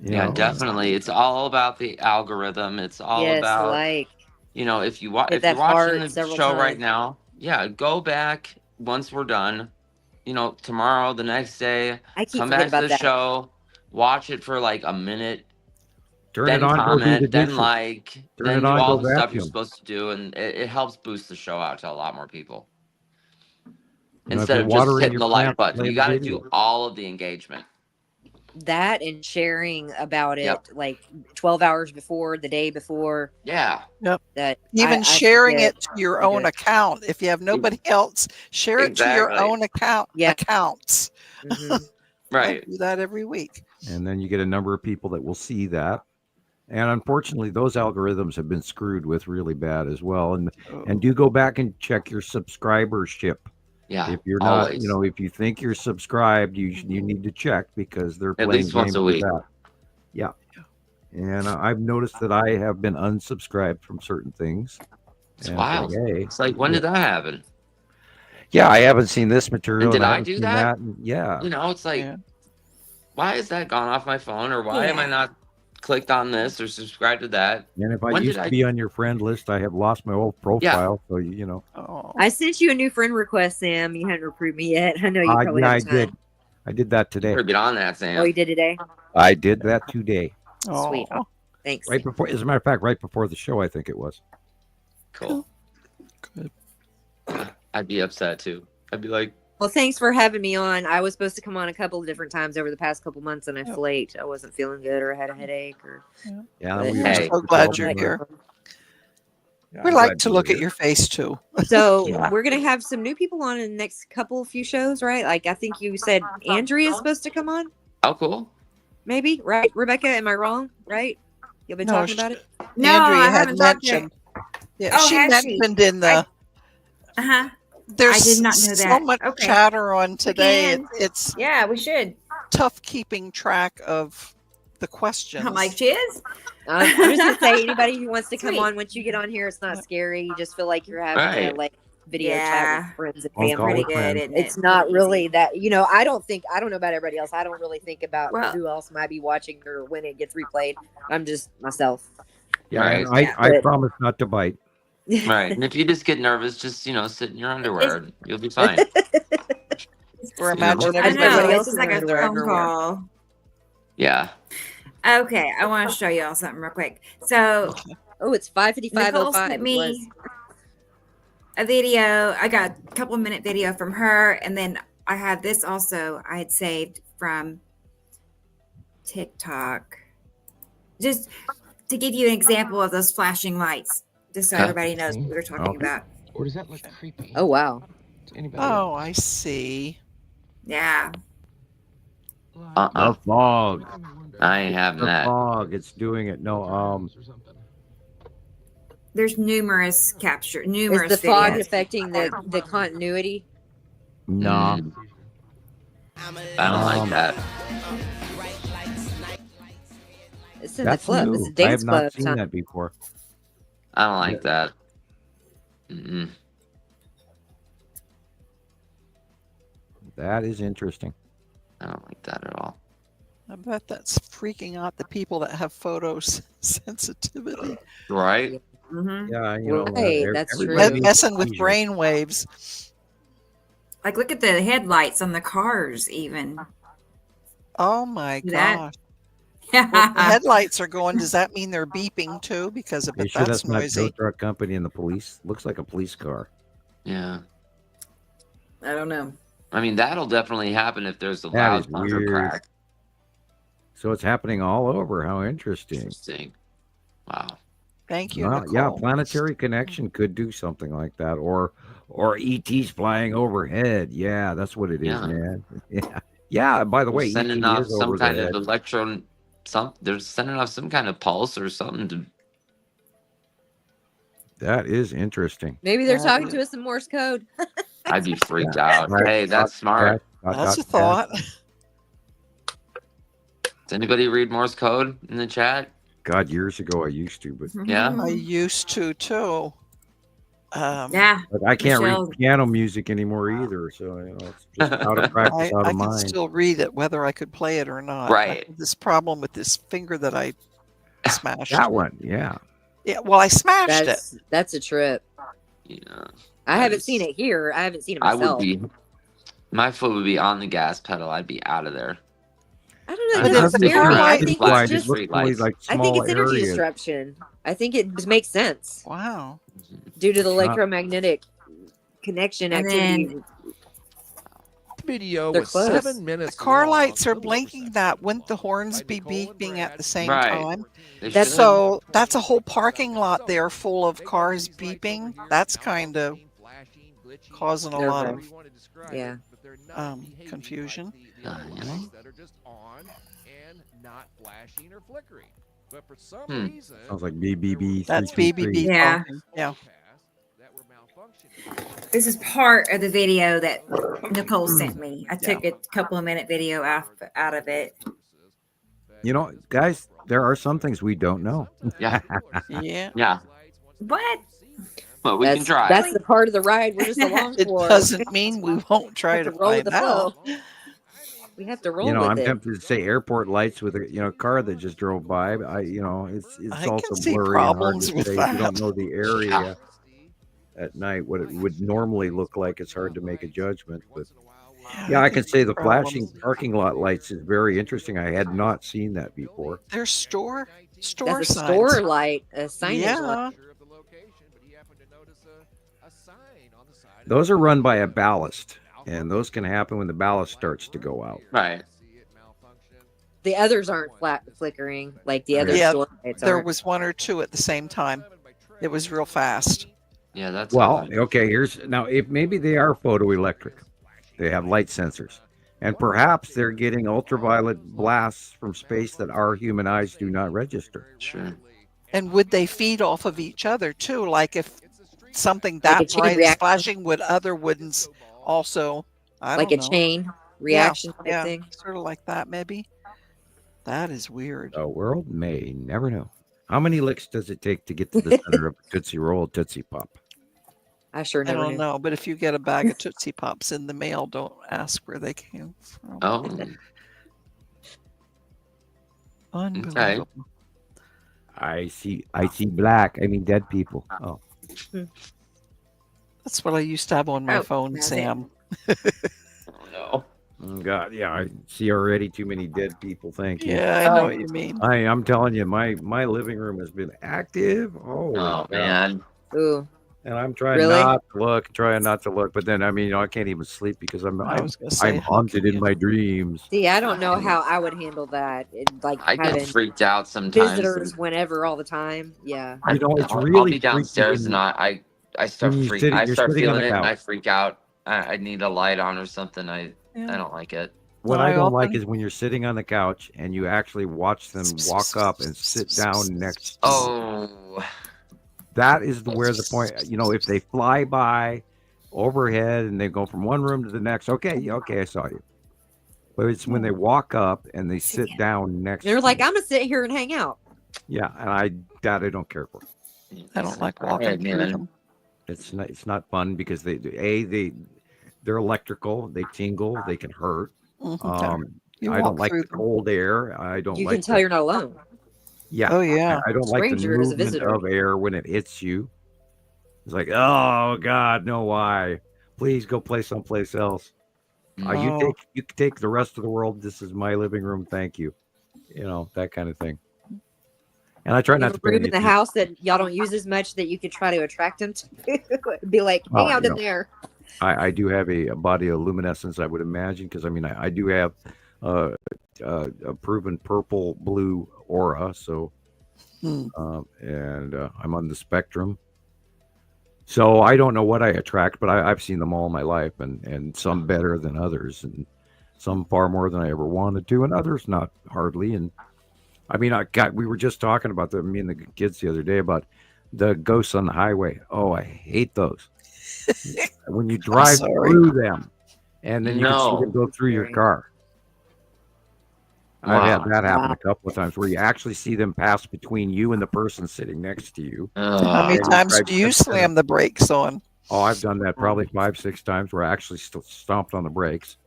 You Yeah, know? definitely. It's all about the algorithm. It's all Yes, about like. if you Hit if that you're watching heart the several show right times. now, go back once we're done. Tomorrow, the next day, I keep come forgetting back to about the that. show, watch it for like a minute, Turn then it on, go do the comment, then dishes. like, Turn then it do on, all go the stuff you're vacuum. supposed to do, and it helps boost the show out to a lot more people. You know, if Instead you're of just watering hitting your the like plant, button, play you the got to video. do all of the engagement. That and sharing about it Yep. like 12 hours before, the day before. Yeah. Yep. That Even I sharing forget it to your to do own it. account. If you have nobody else, share it to your Exactly. own accounts. Right. I do that every week. And then you get a number of people that will see that. And unfortunately, those algorithms have been screwed with really bad as well. And do go back and check your subscribership. Yeah, If you're not, always. if you think you're subscribed, you need to check because they're At playing least once games a with week. that. Yeah. And I've noticed that I have been unsubscribed from certain things. It's And wild. say, hey, It's like, when did that happen? Yeah, I haven't seen this material. And did I I haven't do seen that? and yeah. It's like, why has that gone off my phone, or why am I not clicked on this or subscribed to that? And if I When used did to be on your friend list, I have lost my old profile. So, I sent you a new friend request, Sam. You hadn't approved me yet. I know you probably yeah, I have time. did. I did that today. Better get on that, Sam. Oh, you did today? I did that today. Sweet. Thanks. Right before, as a matter of fact, right before the show, I think it was. Cool. Good. I'd be upset too. I'd be like, Well, thanks for having me on. I was supposed to come on a couple of different times over the past couple months, and I flaked. I wasn't feeling good, or I had a headache, or. Yeah, But- We're so glad you're here. Yeah, We I'm like glad to you're look here. at your face too. So we're gonna have some new people on in the next few shows, right? Like I think you said Andrea is supposed to come on. oh, cool. Maybe, right? Rebecca, am I wrong? Right? You've been No, talking about it. No, Andrea I had haven't talked to her. mentioned. Yeah, Oh, she has she? mentioned in the. Uh-huh. There's I did not know so that. much Okay. chatter on today. can. It's Yeah, we should. tough keeping track of the questions. I'm like, Chiz? I'm just gonna say, anybody who wants to come Sweet. on, once you get on here, it's not scary. You just feel like you're having a Right. like video chat Yeah. with friends and Phone call family. with friends. isn't It's it? not Pretty really easy. that, I don't know about everybody else. I don't really think about Well- who else might be watching or when it gets replayed. I'm just myself. Yeah, Right. and I But- promise not to bite. Right. And if you just get nervous, just sit in your underwear. And you'll be fine. Or imagine Yeah. I everybody know. else It's just in like a underwear phone everywhere. call. Yeah. Okay, I want to show you all something real quick. So Oh, it's 5:55:05. Nicole sent me a video. I got a couple of minute video from her, and then I have this also I had saved from TikTok. Just to give you an example of those flashing lights, just so Okay. everybody knows what we're talking Okay. about. Or does that look creepy? Oh wow. To anybody Oh, I see. Yeah. The fog. I ain't having The that. fog. It's doing it. No, There's numerous Is numerous the fog videos. affecting the continuity? no. I don't like that. It's in That's the club. new. It's a dance I have club. not seen that before. I don't like that. Mm-mm. That is interesting. I don't like that at all. I bet that's freaking out the people that have photo sensitivity. Right? Yeah, Right, that's true. Messing with brain waves. Like, look at the headlights on the cars, even. Oh my That- gosh. Well, if the headlights are going, does that mean they're beeping too? Because Are you if sure that's that's not noisy. tow truck company and the police? Looks like a police car. Yeah. I don't know. I mean, that'll definitely happen if there's a That loud is thunder weird. crack. So it's happening all over. How interesting. Interesting. Wow. Thank you, Well, Nicole. yeah, planetary connection could do something like that, or ETs flying overhead. Yeah, that's what it is, Yeah. man. Yeah, yeah. By the They're way, sending ET off is some over kind the of head. electron. They're sending off some kind of pulse or something to. That is interesting. Maybe they're talking to us in Morse code. I'd be freaked out. Hey, that's smart. That's a thought. Does anybody read Morse code in the chat? God, years ago I used to, but Yeah. I used to too. Yeah. But I can't Michelle. read piano music anymore either. So it's just out of practice, out I of can mind. still read it, whether I could play it or not. Right. I have this problem with this finger that I smashed. That one, yeah. Yeah, well, I smashed it. That's a trip. Yeah. I haven't seen it here. I haven't seen it I myself. would be. My foot would be on the gas pedal. I'd be out of there. I don't know. It That's doesn't scary. look I like think flight, it's it just. looks only like I think small it's energy areas. disruption. I think it just makes sense Wow. due to the electromagnetic connection And activity. Video They're was close. 7 minutes. The car long. lights are blinking. That wouldn't the horns be beeping at the same Right. time? They That's shouldn't. so. That's a whole parking lot there full of cars beeping. That's kind of causing a lot of Yeah. confusion. That are just on and not flashing or flickering. But for some reason, Sounds like BBB. That's 323. BBB Yeah. talking. Yeah. This is part of the video that Nicole sent me. I took a couple of minute video out of it. You know, guys, there are some things we don't know. Yeah. Yeah. Yeah. What? Well, we can try. That's the part of the ride we're just along It for. doesn't mean we won't try We to have roll with find the flow. out. We have to roll You know, with I'm it. tempted to say airport lights with a car that just drove by. But it's I also can see blurry and hard problems to with say if you don't that. know the area at night. What it would normally look like, it's hard to make a judgment. But yeah, I can say the flashing parking lot lights is very interesting. I had not seen that before. There's store That's a signs. store light, a signage Yeah. light. Those are run by a ballast, and those can happen when the ballast starts to go out. Right. The others aren't flat flickering like the other Yeah, store lights there are. was one or two at the same time. It was real fast. Yeah, that's Well, odd. okay, here's now if maybe they are photoelectric. They have light sensors. And perhaps they're getting ultraviolet blasts from space that our human eyes do not register. Sure. And would they feed off of each other too? Like if something Like a that chain bright is reaction. flashing, would other ones also? I Like a don't know. chain reaction type Yeah, thing. sort of like that maybe. That is weird. The world may never know. How many licks does it take to get to the center of a Tootsie Roll Tootsie Pop? I sure I never don't knew. know, but if you get a bag of Tootsie Pops in the mail, don't ask where they came from. Oh. Unbelievable. I see black. I mean dead people. Oh. That's what I used to have on my Oh, phone, that's Sam. No. Oh, God, yeah, I see already too many dead people. Thank you. Yeah, I know what you mean. I'm telling you, my living room has been active. Oh man. Ooh. And I'm trying Really? not to look, but then I mean, I can't even sleep because I'm was gonna say, I'm haunted in my dreams. See, I don't know how I would handle that. Like I get having freaked out sometimes. visitors whenever, all the time. Yeah. You know, it's I'll really be downstairs freaky and I start when you're freaking. I you're start sitting on feeling the it and I couch. freak out. I need a light on or something. I don't like it. What I I don't like often- is when you're sitting on the couch and you actually watch them walk up and sit down next to you. Oh. That is where the point, if they fly by overhead and they go from one room to the next, okay, I saw you. But it's when they walk up and they sit down next They're to like, you. I'm gonna sit here and hang out. Yeah, and I don't care for. I don't like walking Alright, through man. them. It's not fun because they're electrical, they tingle, they can hurt. Mhm. You I walk don't like through the them. cold air. I don't You like can tell you're not alone. Yeah. Oh yeah. I don't like the Stranger as a movement visitor. of air when it hits you. It's like, oh God, no, why? Please go play someplace else. You take the rest of the world. This is my living room. Thank you. You know, that kind of thing. And I try You not have to a pay room any in the attention. house that y'all don't use as much that you could try to attract them to. Be like, hang out in there. I do have a body of luminescence, I would imagine, because I mean, I do have a proven purple blue aura. So, and I'm on the spectrum. So I don't know what I attract, but I've seen them all in my life, and some better than others, and some far more than I ever wanted to, and others not hardly. And I mean, we were just talking about me and the kids the other day about the ghosts on the highway. Oh, I hate those. When you drive through them, and then you can see them go through your car. I've had that happen a couple of times where you actually see them pass between you and the person sitting next to you. How many times do you slam the brakes on? Oh, I've done that probably 5-6 times where I actually stomped on the brakes.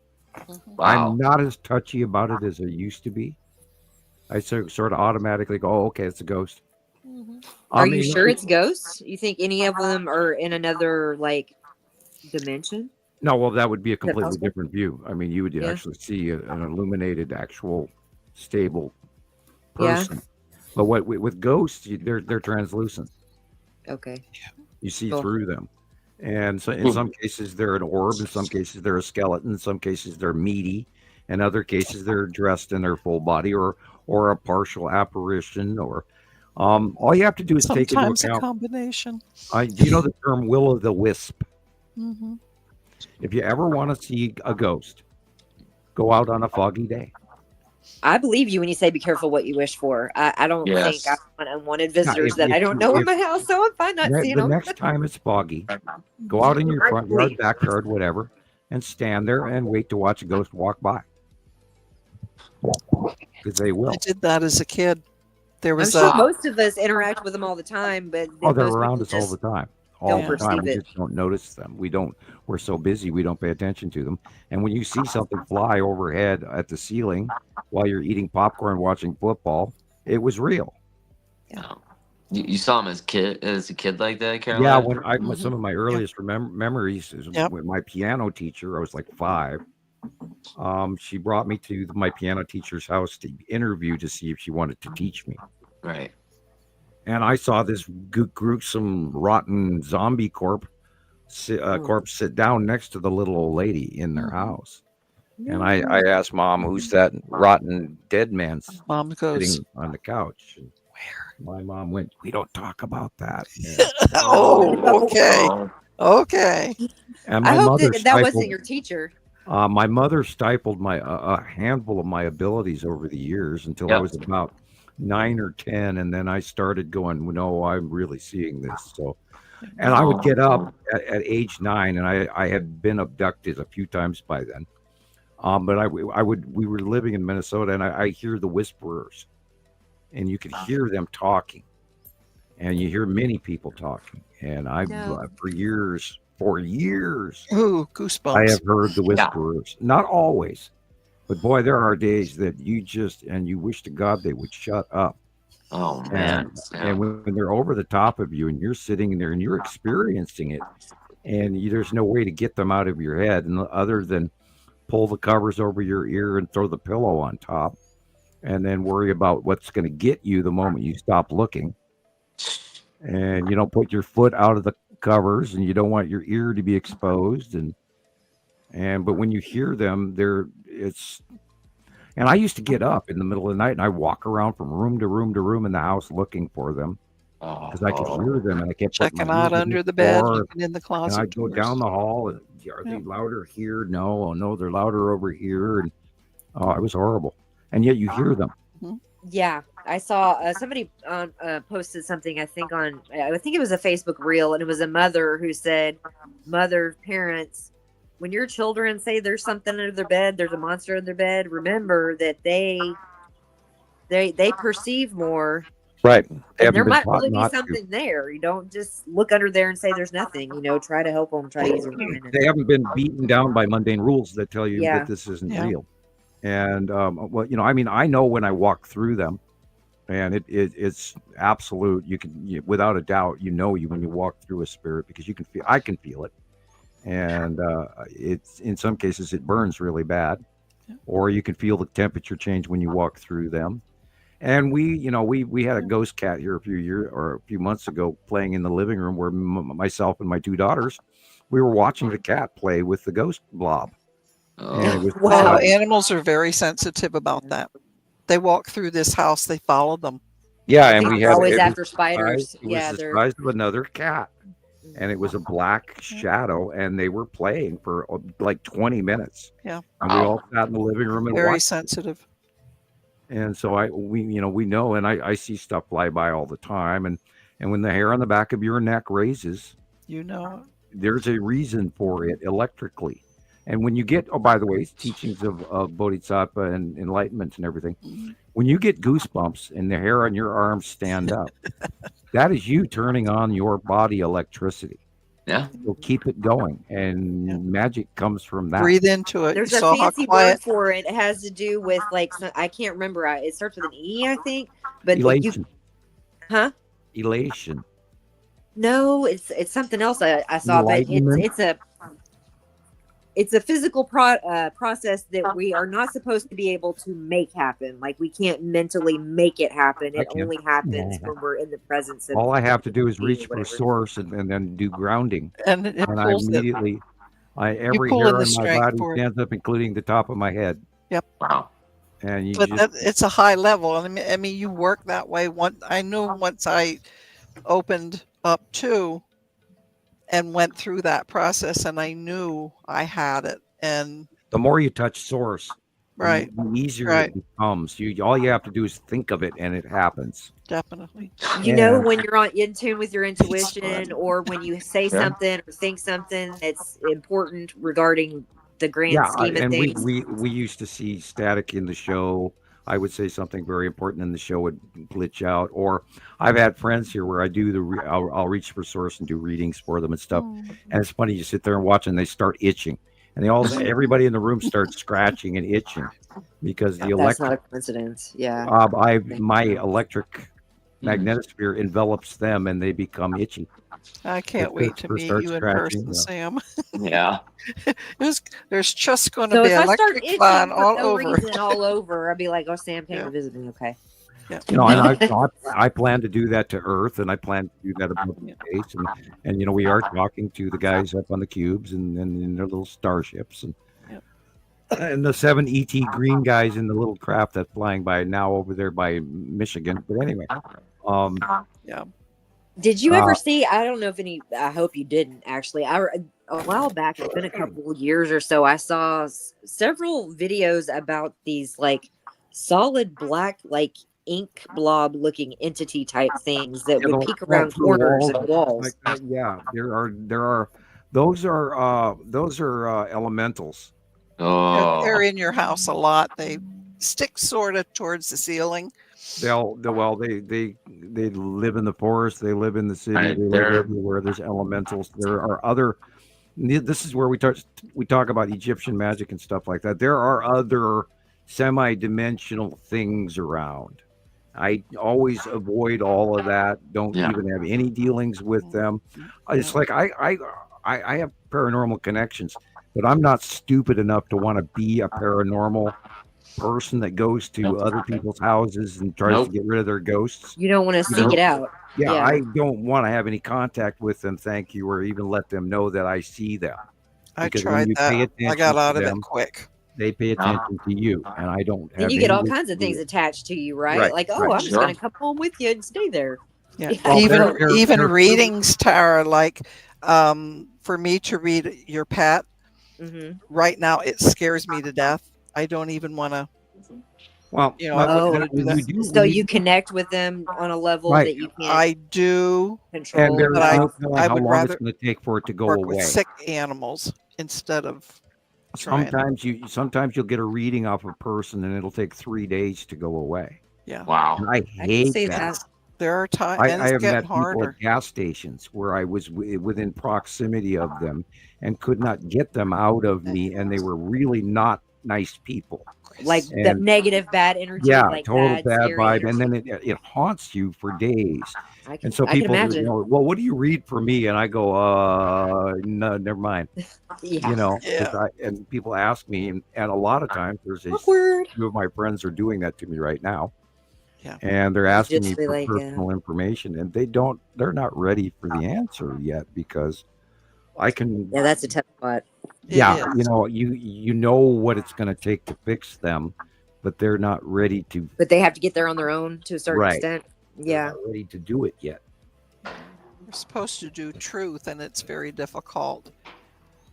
Wow. I'm not as touchy about it as I used to be. I sort of automatically go, oh, okay, it's a ghost. Are you sure it's ghosts? You think any of them are in another like dimension? No, well, that would be a completely different view. I mean, you would actually see an illuminated, actual, stable person. But with ghosts, they're translucent. Okay. You see through them. And so in some cases they're an orb, in some cases they're a skeleton, in some cases they're meaty, in other cases they're dressed in their full body or a partial apparition, or all you have to do is take into account a combination. Do you know the term will o' the wisp? Mm-hmm. If you ever want to see a ghost, go out on a foggy day. I believe you when you say be careful what you wish for. I don't think I want unwanted visitors that I don't know in my house, so I'm fine not seeing them. The next time it's foggy, go out in your front yard, backyard, whatever, and stand there and wait to watch a ghost walk by. Because they will. I did that as a kid. There was I'm sure most of us interact with them all the time, but they're around us all the time. All the time. We it. just don't notice them. We're so busy we don't pay attention to them. And when you see something fly overhead at the ceiling while you're eating popcorn watching football, it was real. Yeah. You saw him as a kid like that, CarolAnne? Yeah, when some of my earliest memories is with my piano teacher. I was like 5. She brought me to my piano teacher's house to interview to see if she wanted to teach me. Right. And I saw this gruesome, rotten zombie corpse sit down next to the little old lady in their house. And I asked Mom, who's that rotten dead man sitting on the couch? And my mom went, we don't talk about that. Okay. And I hope that wasn't your teacher. My mother stifled a handful of my abilities over the years until I was about 9 or 10, and then I started going, no, I'm really seeing this. So, and I would get up at age 9, and I had been abducted a few times by then. But we were living in Minnesota, and I hear the whisperers, and you could hear them talking, and you hear many people talking, and for years, ooh, goosebumps. I have heard the whisperers. Not always. But boy, there are days that you wish to God they would shut up. Oh man! And when they're over the top of you, and you're sitting there and you're experiencing it, and there's no way to get them out of your head, and other than pull the covers over your ear and throw the pillow on top, and then worry about what's going to get you the moment you stop looking, and you don't put your foot out of the covers, and you don't want your ear to be exposed, but when you hear them, and I used to get up in the middle of the night and I walk around from room to room to room in the house looking for them because I could hear them, and I kept checking out under the bed, looking in the closet. And I'd go down the hall. And, are they louder here? No, they're louder over here. And it was horrible. And yet you hear them. Yeah, I saw somebody posted something. I think it was a Facebook reel, and it was a mother who said, parents, when your children say there's something under their bed, there's a monster under their bed, remember that they perceive more. Right. And there might really be something there. You don't just look under there and say there's nothing. Try to help them. Try to use their mind. They haven't been beaten down by mundane rules that tell you that this isn't real. And I know when I walk through them, and it's absolute. Without a doubt, when you walk through a spirit, because I can feel it, and it's in some cases it burns really bad, or you can feel the temperature change when you walk through them. And we had a ghost cat here a few months ago playing in the living room where myself and my two daughters, we were watching the cat play with the ghost blob. And it was wow, animals are very sensitive about that. They walk through this house, they follow them. Yeah, and we had always after spiders. It was the size of another cat, and it was a black shadow, and they were playing for like 20 minutes. Yeah, and we all sat in the living room and very watched. sensitive. And so we know, and I see stuff fly by all the time, and when the hair on the back of your neck raises, there's a reason for it electrically. And when you get, by the way, teachings of Bodhisattva and enlightenment and everything, when you get goosebumps and the hair on your arms stand up, that is you turning on your body electricity. Yeah. So keep it going, and magic comes from that. Breathe into it. There's a fancy word for it. It has to do with I can't remember. It starts with an E, I think. But elation. Elation. Elation. No, it's something else I saw, but it's a physical process that we are not supposed to be able to make happen. Like, we can't mentally make it happen. It only happens when we're in the presence of. All I have to do is reach for a source and then do grounding, and I immediately, every hair on my body stands up, including the top of my head. Yep. Wow. And it's a high level. I mean, you work that way. I knew once I opened up too, and went through that process, and I knew I had it. And the more you touch source, the easier it becomes. All you have to do is think of it, and it happens. Definitely. When you're in tune with your intuition, or when you say something or think something that's important regarding the grand scheme of things. We used to see static in the show. I would say something very important, and the show would glitch out. Or I've had friends here where I do I'll reach for source and do readings for them and stuff. And it's funny, you sit there and watch, and they start itching, and everybody in the room starts scratching and itching because the that's not a coincidence. Yeah. My electric magnetosphere envelops them, and they become itchy. I can't wait to meet you in person, Sam. Yeah. There's just going to be electric fun all over. All over. I'd be like, "Oh, Sam came to visit me." Okay. Yeah. And I plan to do that to Earth, and I plan to do that above space, and we are talking to the guys up on the cubes and in their little starships, and the 7 ET green guys in the little craft that's flying by now over there by Michigan. But anyway, Did you ever see? I don't know if any. I hope you didn't actually. A while back, it's been a couple of years or so. I saw several videos about these like solid black, like ink blob looking entity type things that would peek around corners and walls. Yeah, there are. Those are elementals. Oh, they're in your house a lot. They stick sort of towards the ceiling. They live in the forest. They live in the city. They live everywhere. There's elementals. There are other. This is where we talk about Egyptian magic and stuff like that. There are other semi-dimensional things around. I always avoid all of that. Don't even have any dealings with them. It's like I have paranormal connections, but I'm not stupid enough to want to be a paranormal person that goes to other people's houses and tries to get rid of their ghosts. You don't want to seek it out. Yeah, I don't want to have any contact with them, thank you, or even let them know that I see them. I tried that. I got out of it quick. They pay attention to you, and I don't. And you get all kinds of things attached to you, right? Like, I'm just going to come home with you and stay there. Yeah. Even readings, Tara, like for me to read your pet, right now it scares me to death. I don't even want to. Well, so you connect with them on a level that you can't. I do control. And I would rather it's going to take for it to go work away. With sick animals instead of. Sometimes you'll get a reading off a person, and it'll take 3 days to go away. Yeah. Wow. And I hate that. There are times I have met people at gas stations where I was within proximity of them and could not get them out of me, and they were really not nice people. Like the negative, bad energy. Yeah, like total bad vibe, energy. and then it haunts you for days. And so I can people, imagine. well, what do you read for me? And I go, no, never mind. And people ask me, and a lot of times there's two of my friends are doing that to me right now. Yeah. And they're asking me for personal information, and they're not ready for the answer yet, because I can. Yeah, that's a tough spot. Yeah, you know what it's going to take to fix them, but they're not ready to. But they have to get there on their own to a certain extent. Yeah, they're not ready to do it yet. We're supposed to do truth, and it's very difficult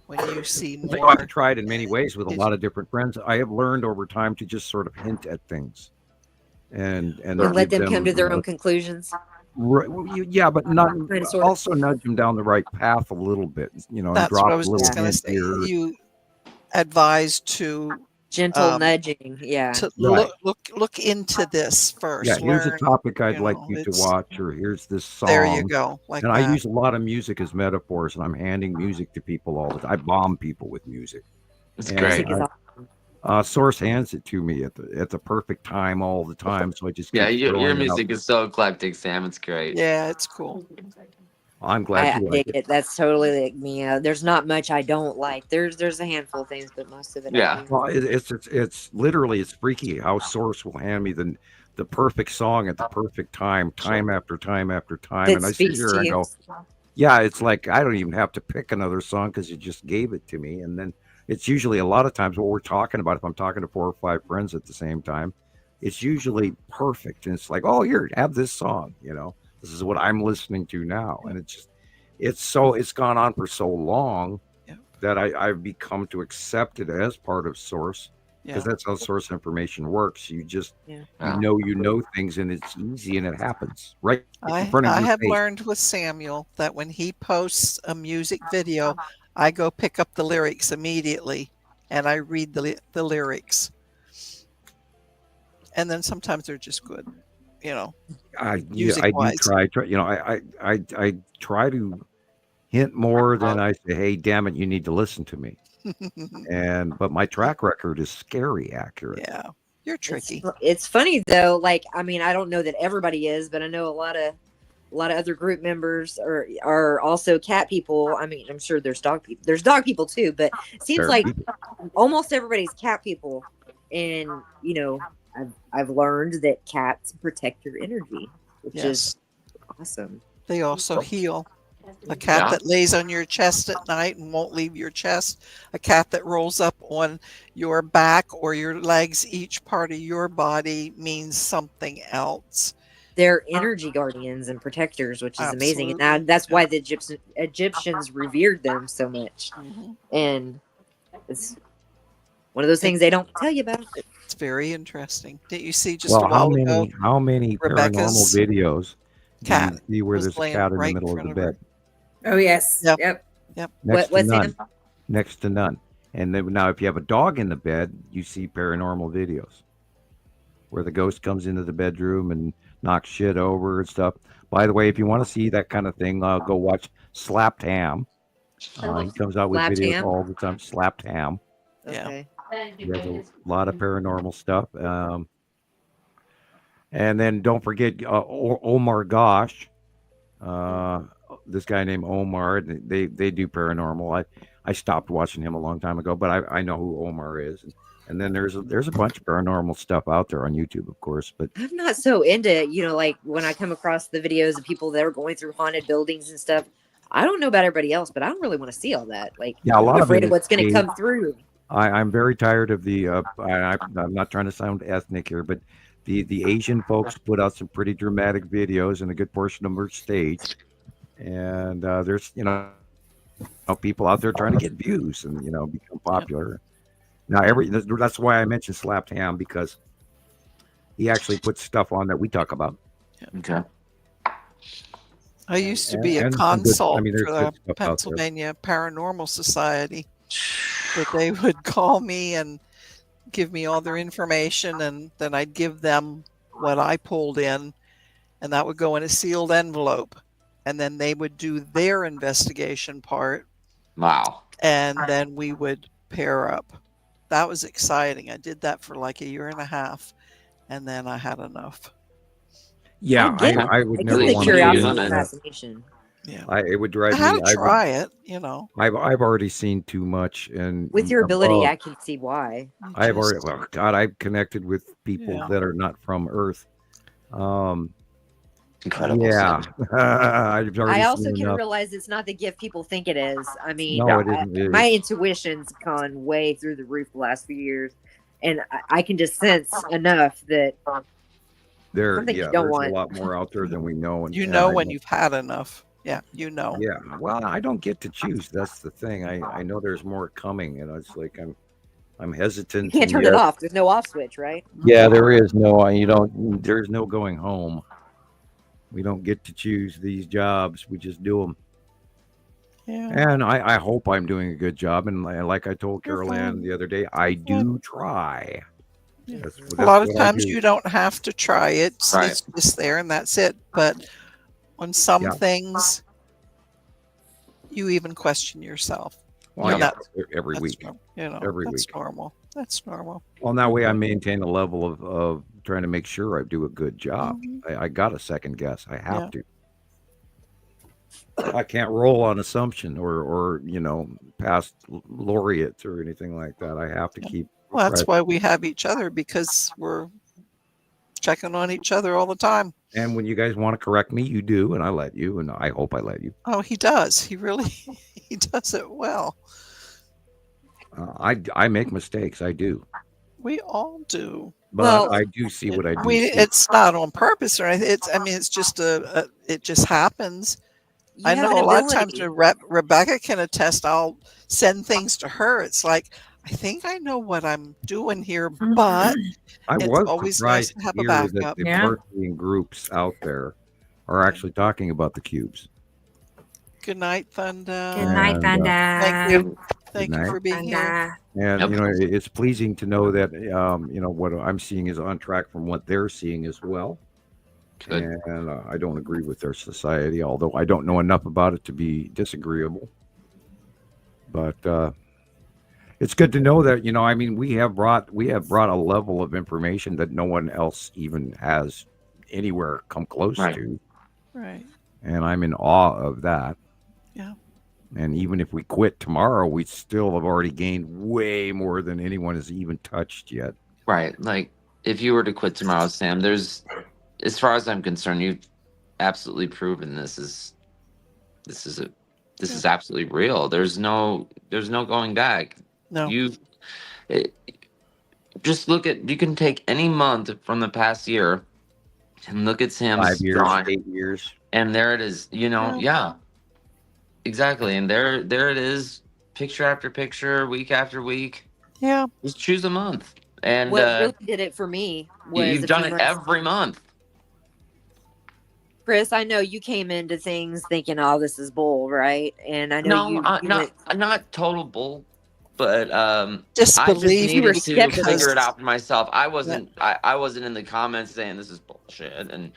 when you see I more. I've tried in many ways with a lot of different friends. I have learned over time to just sort of hint at things, and let them come to their own conclusions. Right, yeah, but not also nudge them down the right path a little bit. That's drop what I was just going to say. You advise to gentle nudging, to Right. look into this first. Yeah, here's a Learn, topic I'd like you to watch, or here's this song. There you go. Like and that. I use a lot of music as metaphors, and I'm handing music to people all the time. I bomb people with music. It's great. Source hands it to me at the perfect time all the time, so I just Yeah, keep your throwing it music out. is so eclectic, Sam. It's great. Yeah, it's cool. I'm glad I you like dig it. That's totally like me. There's not much I don't like. There's a handful of things, but most of it. I do. Well, it's literally it's freaky how Source will hand me the perfect song at the perfect time after time after time, That and I sit speaks here to and you. go, yeah, it's like I don't even have to pick another song because you just gave it to me, and then it's usually a lot of times what we're talking about. If I'm talking to 4 or 5 friends at the same time, it's usually perfect, and it's like, oh, here, have this song. This is what I'm listening to now, and it's gone on for so long that I've become to accept it as part of Source, because that's how Source information works. You just you know things, and it's easy, and it happens right in front of I your have face. learned with Samuel that when he posts a music video, I go pick up the lyrics immediately, and I read the lyrics, and then sometimes they're just good, I do music-wise. try. I try to hint more than I say, hey, damn it, you need to listen to me. But my track record is scary accurate. Yeah, you're tricky. It's funny though. Like, I mean, I don't know that everybody is, but I know a lot of other group members are also cat people. I mean, I'm sure there's dog people. There's dog people too, but it seems like almost everybody's cat people. And I've learned that cats protect your energy, which is awesome. They also heal. A cat that lays on your chest at night and won't leave your chest. A cat that rolls up on your back or your legs, each part of your body means something else. They're energy guardians and protectors, which is amazing. And that's why the Egyptians revered them so much. And it's one of those things they don't tell you about. It's very interesting. Didn't you see just a while ago? How many Rebecca's paranormal videos cat do you see where there's a laying cat in right the middle of front the of her. bed? Oh yes. Yep. Next to what's none. him? Next to none. And then now if you have a dog in the bed, you see paranormal videos where the ghost comes into the bedroom and knocks shit over and stuff. By the way, if you want to see that kind of thing, go watch Slapped Ham. He comes out with Slapped videos Ham? all the time. Slapped Ham. Okay. He has a lot of paranormal stuff. And then don't forget Omar Gosh. This guy named Omar. They do paranormal. I stopped watching him a long time ago, but I know who Omar is. And then there's a bunch of paranormal stuff out there on YouTube, of course. But I'm not so into, like when I come across the videos of people that are going through haunted buildings and stuff. I don't know about everybody else, but I don't really want to see all that. Like, yeah, a lot I'm of afraid it of what's going to is come through. I'm very tired of the. I'm not trying to sound ethnic here, but the Asian folks put out some pretty dramatic videos, and a good portion of them are staged. And there's people out there trying to get views and become popular. Now that's why I mentioned Slapped Ham, because he actually puts stuff on that we talk about. Okay. I used to be a consult for the Pennsylvania Paranormal Society. That they would call me and give me all their information, and then I'd give them what I pulled in, and that would go in a sealed envelope, and then they would do their investigation part. Wow. And then we would pair up. that was exciting. I did that for like a year and a half, and then I had enough. Yeah, I would never want to do that. Fascination. Yeah, it would drive I had me. to try it, you know. I've already seen too much, and With your ability, I can see why. I've already. Well, God, I've connected with people Yeah. that are not from Earth. Incredible. Yeah, I've already I also seen can enough. realize it's not the gift people think it is. I mean, No, it isn't. my intuition's gone way through the roof the last few years, and I can just sense enough that something you don't there's want. a lot more out there than we know. And, You and know I when you've had enough. Yeah, you know. Yeah, well, I don't get to choose. That's the thing. I know there's more coming, and it's like I'm hesitant. You can't and turn it off. There's no off switch, right? Yeah, there is no. You don't. There's no going home. We don't get to choose these jobs. We just do them. Yeah. And I hope I'm doing a good job. And like I told CarolAnne the other day, I do try. That's A lot of what I times do. you don't have to try it. Right. It's just there and that's it. But on some things, you even question yourself. Well, You know, yeah, every week. You know, every that's week. normal. That's normal. Well, that way I maintain a level of trying to make sure I do a good job. Mm-hmm. I got a second guess. I have to. I can't roll on assumption or past laureates or anything like that. I have to keep. Well, that's why we have each other, because we're checking on each other all the time. And when you guys want to correct me, you do, and I let you, and I hope I let you. Oh, he does. He really, he does it well. I make mistakes. I do. We all do. But I do see what I do. It's not on purpose or anything. It's just it just happens. I know a lot of times Rebecca can attest. I'll send things to her. It's like, I think I know what I'm doing here, but I it's was always nice surprised to have a here backup. that the marketing groups out there are actually talking about the cubes. Good night, Thunder. Good night, Thunder. Thank you. Thank Good you night. for being here. And it's pleasing to know that what I'm seeing is on track from what they're seeing as well. Good. And I don't agree with their society, although I don't know enough about it to be disagreeable. But it's good to know that we have brought a level of information that no one else even has anywhere come close to. Right. And I'm in awe of that. Yeah. And even if we quit tomorrow, we still have already gained way more than anyone has even touched yet. Right. Like, if you were to quit tomorrow, Sam, as far as I'm concerned, you've absolutely proven this is absolutely real. There's no going back. No. Just look at, you can take any month from the past year and look at Sam's 5 years, drawing, 8 years. and there it is, yeah. Exactly. And there it is, picture after picture, week after week. Yeah. Just choose a month. And what really did it for me was you've done it every month. Chris, I know you came into things thinking, "Oh, this is bull," right? And I know not total bull, but I just just needed to skeptical. figure it out for myself. I wasn't in the comments saying this is bullshit, and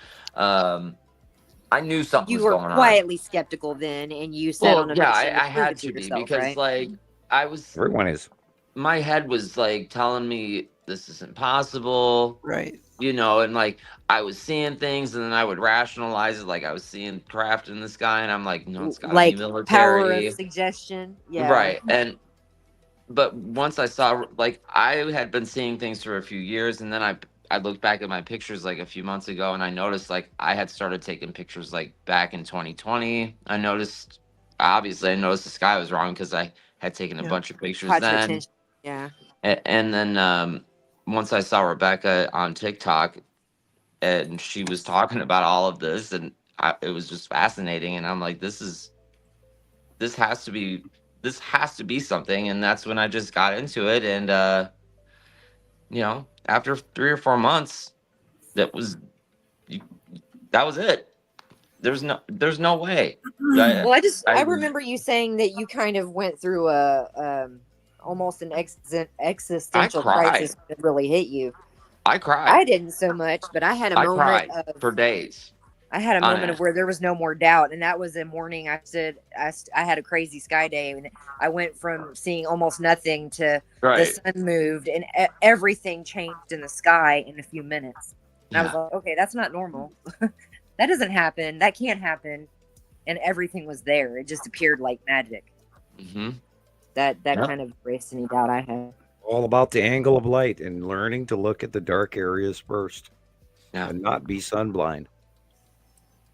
I knew something You was were going on. quietly skeptical then, and you said on a mission to I prove had it to be yourself, because right? like I was. Everyone is. My head was like telling me this is impossible. Right. And like I was seeing things and then I would rationalize it, like I was seeing craft in the sky and I'm like, no, it's gotta Like be military. power of suggestion. Yeah. Right. But once I saw, like, I had been seeing things for a few years, and then I looked back at my pictures like a few months ago, and I noticed like I had started taking pictures like back in 2020. I noticed the sky was wrong because I had taken a bunch of pictures Caught your then. attention. Yeah. And then once I saw Rebecca on TikTok, and she was talking about all of this, and it was just fascinating. And I'm like, this has to be something. And that's when I just got into it. And after 3 or 4 months, that was it. There's no way. Well, I remember you saying that you kind of went through almost an existential crisis that really hit you. I cried. I didn't so much, but I had a moment cried of for days. I had a moment of where there was no more doubt, and that was the morning I had a crazy sky day, and I went from seeing almost nothing to the sun moved, and everything changed in the sky in a few minutes. And I was like, okay, that's not normal. That doesn't happen. That can't happen. And everything was there. It just appeared like magic. Mm-hmm. That kind of erased any doubt I had. All about the angle of light and learning to look at the dark areas first, and not be sunblind.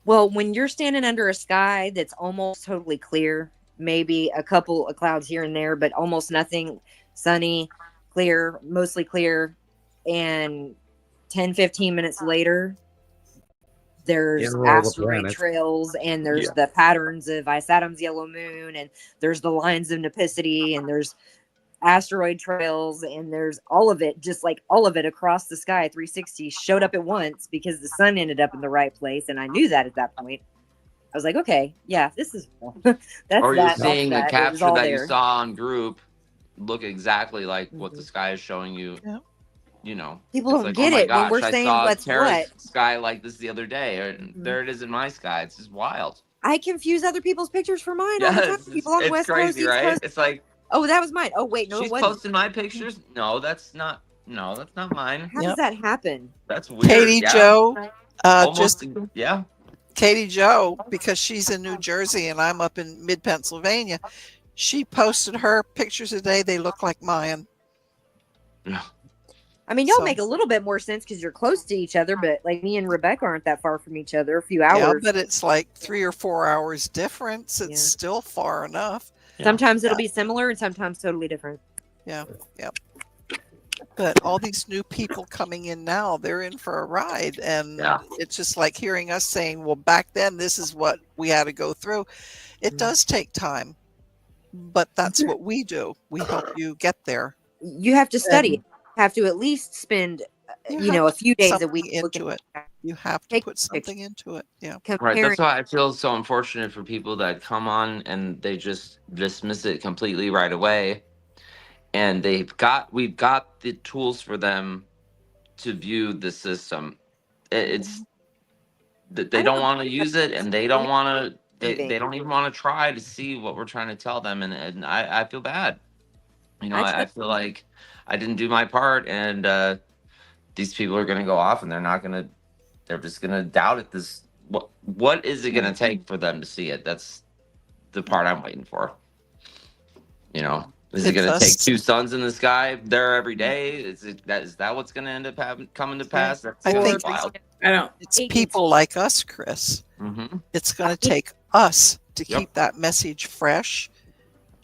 Well, when you're standing under a sky that's almost totally clear, maybe a couple of clouds here and there, but almost nothing, sunny, clear, mostly clear, and 10, 15 minutes later, there's asteroid trails, and there's the patterns of Ice-Adams yellow moon, and there's the lines of Nipicity, and there's asteroid trails, and there's all of it, just like all of it across the sky. 360 showed up at once because the sun ended up in the right place, and I knew that at that point. I was like, okay, yeah, this is that's or you're that, seeing the that. capture that you saw on group look exactly like what the sky is showing you. You know, people don't get it when we're saying let's what sky like this the other day, and there it is in my sky. It's just wild. I confuse other people's pictures for mine all the time. People on West Coast, East right? Coast. It's like, oh, that was mine. Oh, wait, no, she's it wasn't. posting my pictures. No, that's not mine. How does that happen? That's weird. Katie Joe, Katie Joe, because she's in New Jersey and I'm up in mid Pennsylvania. She posted her pictures today. They look like mine. Yeah. I mean, y'all make a little bit more sense because you're close to each other, but like me and Rebecca aren't that far from each other. A few hours. Yeah, but it's like 3 or 4 hours difference. It's still far enough. Sometimes it'll be similar and sometimes totally different. Yeah. But all these new people coming in now, they're in for a ride. And it's just like hearing us saying, well, back then, this is what we had to go through. It does take time, but that's what we do. We help you get there. You have to study. Have to at least spend, a few days a week into it. You have to put something into it. Yeah. Right. That's why I feel so unfortunate for people that come on and they just dismiss it completely right away. And we've got the tools for them to view the system. It's that they don't want to use it, and they don't want to. They don't even want to try to see what we're trying to tell them, and I feel bad. I feel like I didn't do my part, and these people are going to go off, and they're just going to doubt it. What is it going to take for them to see it? That's the part I'm waiting for. Is it going to take two suns in the sky there every day? Is that what's going to end up coming to pass? That's I think wild. It's people like us, Chris. Mm-hmm. It's going to take us to keep that message fresh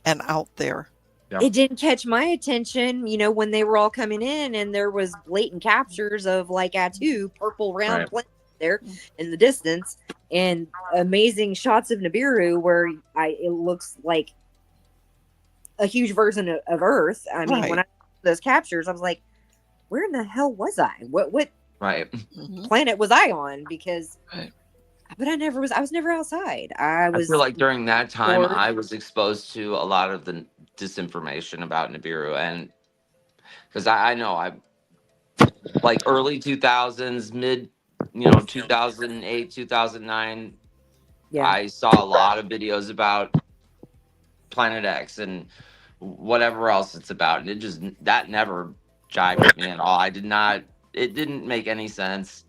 and out there. Yeah. It didn't catch my attention, when they were all coming in and there was blatant captures of like Atu, purple round planet there in the distance, and amazing shots of Nibiru where it looks like a huge version of Earth. I mean, when I saw those captures, I was like, where in the hell was I? What planet was I on? Because but I was never outside. I feel like during that time I was exposed to a lot of the disinformation about Nibiru, and because I know I like early 2000s, mid 2008, 2009, I saw a lot of videos about Planet X and whatever else it's about, and that never jived with me at all. It didn't make any sense.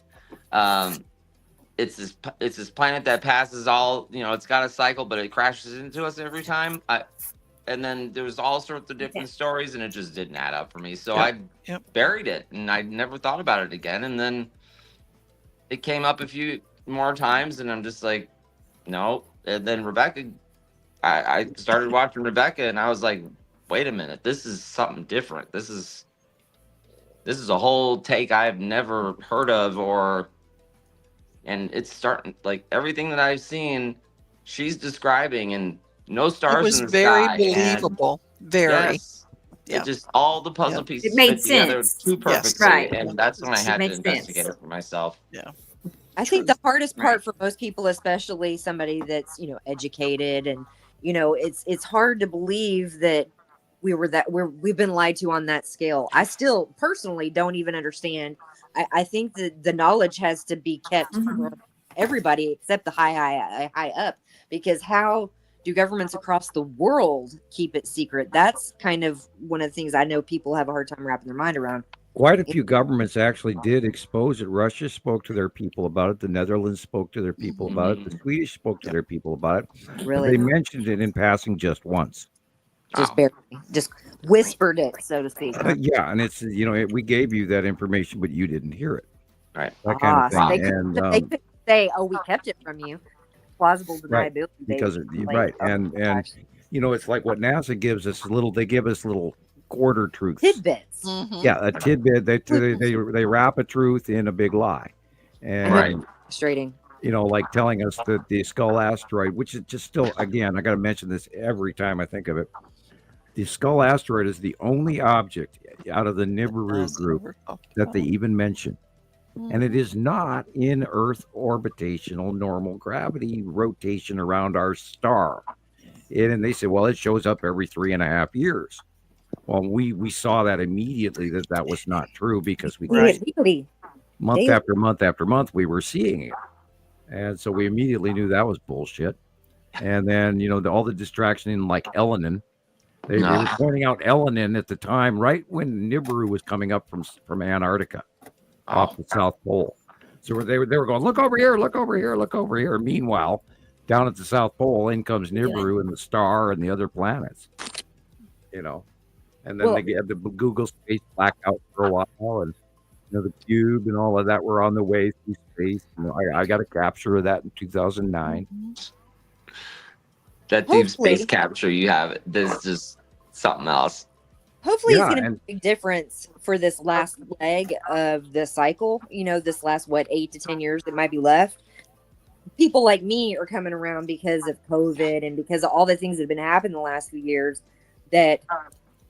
It's this planet that passes all, it's got a cycle, but it crashes into us every time. And then there was all sorts of different stories, and it just didn't add up for me. So I buried it, and I never thought about it again. And then it came up a few more times, and I'm just like, no. And then Rebecca, I started watching Rebecca, and I was like, wait a minute, this is something different. This is a whole take I've never heard of, and it's starting, like, everything that I've seen, she's describing, and no stars in the sky. It was very believable. Very. Yes. It just, all the puzzle pieces it made fit together sense. too perfectly. Yes. Right. And that's when I had to makes investigate sense. it for myself. Yeah. I think the hardest part for most people, especially somebody that's, educated, and, it's hard to believe that we've been lied to on that scale. I still personally don't even understand. I think that the knowledge has to be kept from everybody except the high up, because how do governments across the world keep it secret? That's kind of one of the things I know people have a hard time wrapping their mind around. Quite a few governments actually did expose it. Russia spoke to their people about it. The Netherlands spoke to their people about it. The Swedish spoke to their people about it. Really? But they mentioned it in passing just once. Just barely, just whispered it, so to speak. Yeah, and it's, we gave you that information, but you didn't hear it. Right. That kind of thing. So they could say, "Oh, we kept it from you." Plausible deniability. Right, because right, and it's like what NASA gives us they give us little quarter truths. Tidbits. Yeah, a tidbit. They wrap a truth in a big lie, and frustrating. Like telling us that the Skull asteroid, which is just still, again, I got to mention this every time I think of it. The Skull asteroid is the only object out of the Nibiru group that they even mention. And it is not in Earth orbitational normal gravity rotation around our star. And they say, well, it shows up every 3.5 years. Well, we saw that immediately that was not true, because month after month after month, we were seeing it. And so we immediately knew that was bullshit. And then, all the distraction in like Elenin, they were pointing out Elenin at the time, right when Nibiru was coming up from Antarctica off the South Pole. So they were going, look over here, look over here, look over here. Meanwhile, down at the South Pole, in comes Nibiru and the star and the other planets, And then they had the Google space blackout for a while, and the cube and all of that were on the way through space. I got a capture of that in 2009. That deep space capture you have, this is just something else. Hopefully it's going to be a big difference for this last leg of the cycle. This last, 8 to 10 years that might be left. People like me are coming around because of COVID and because of all the things that have been happening the last few years that,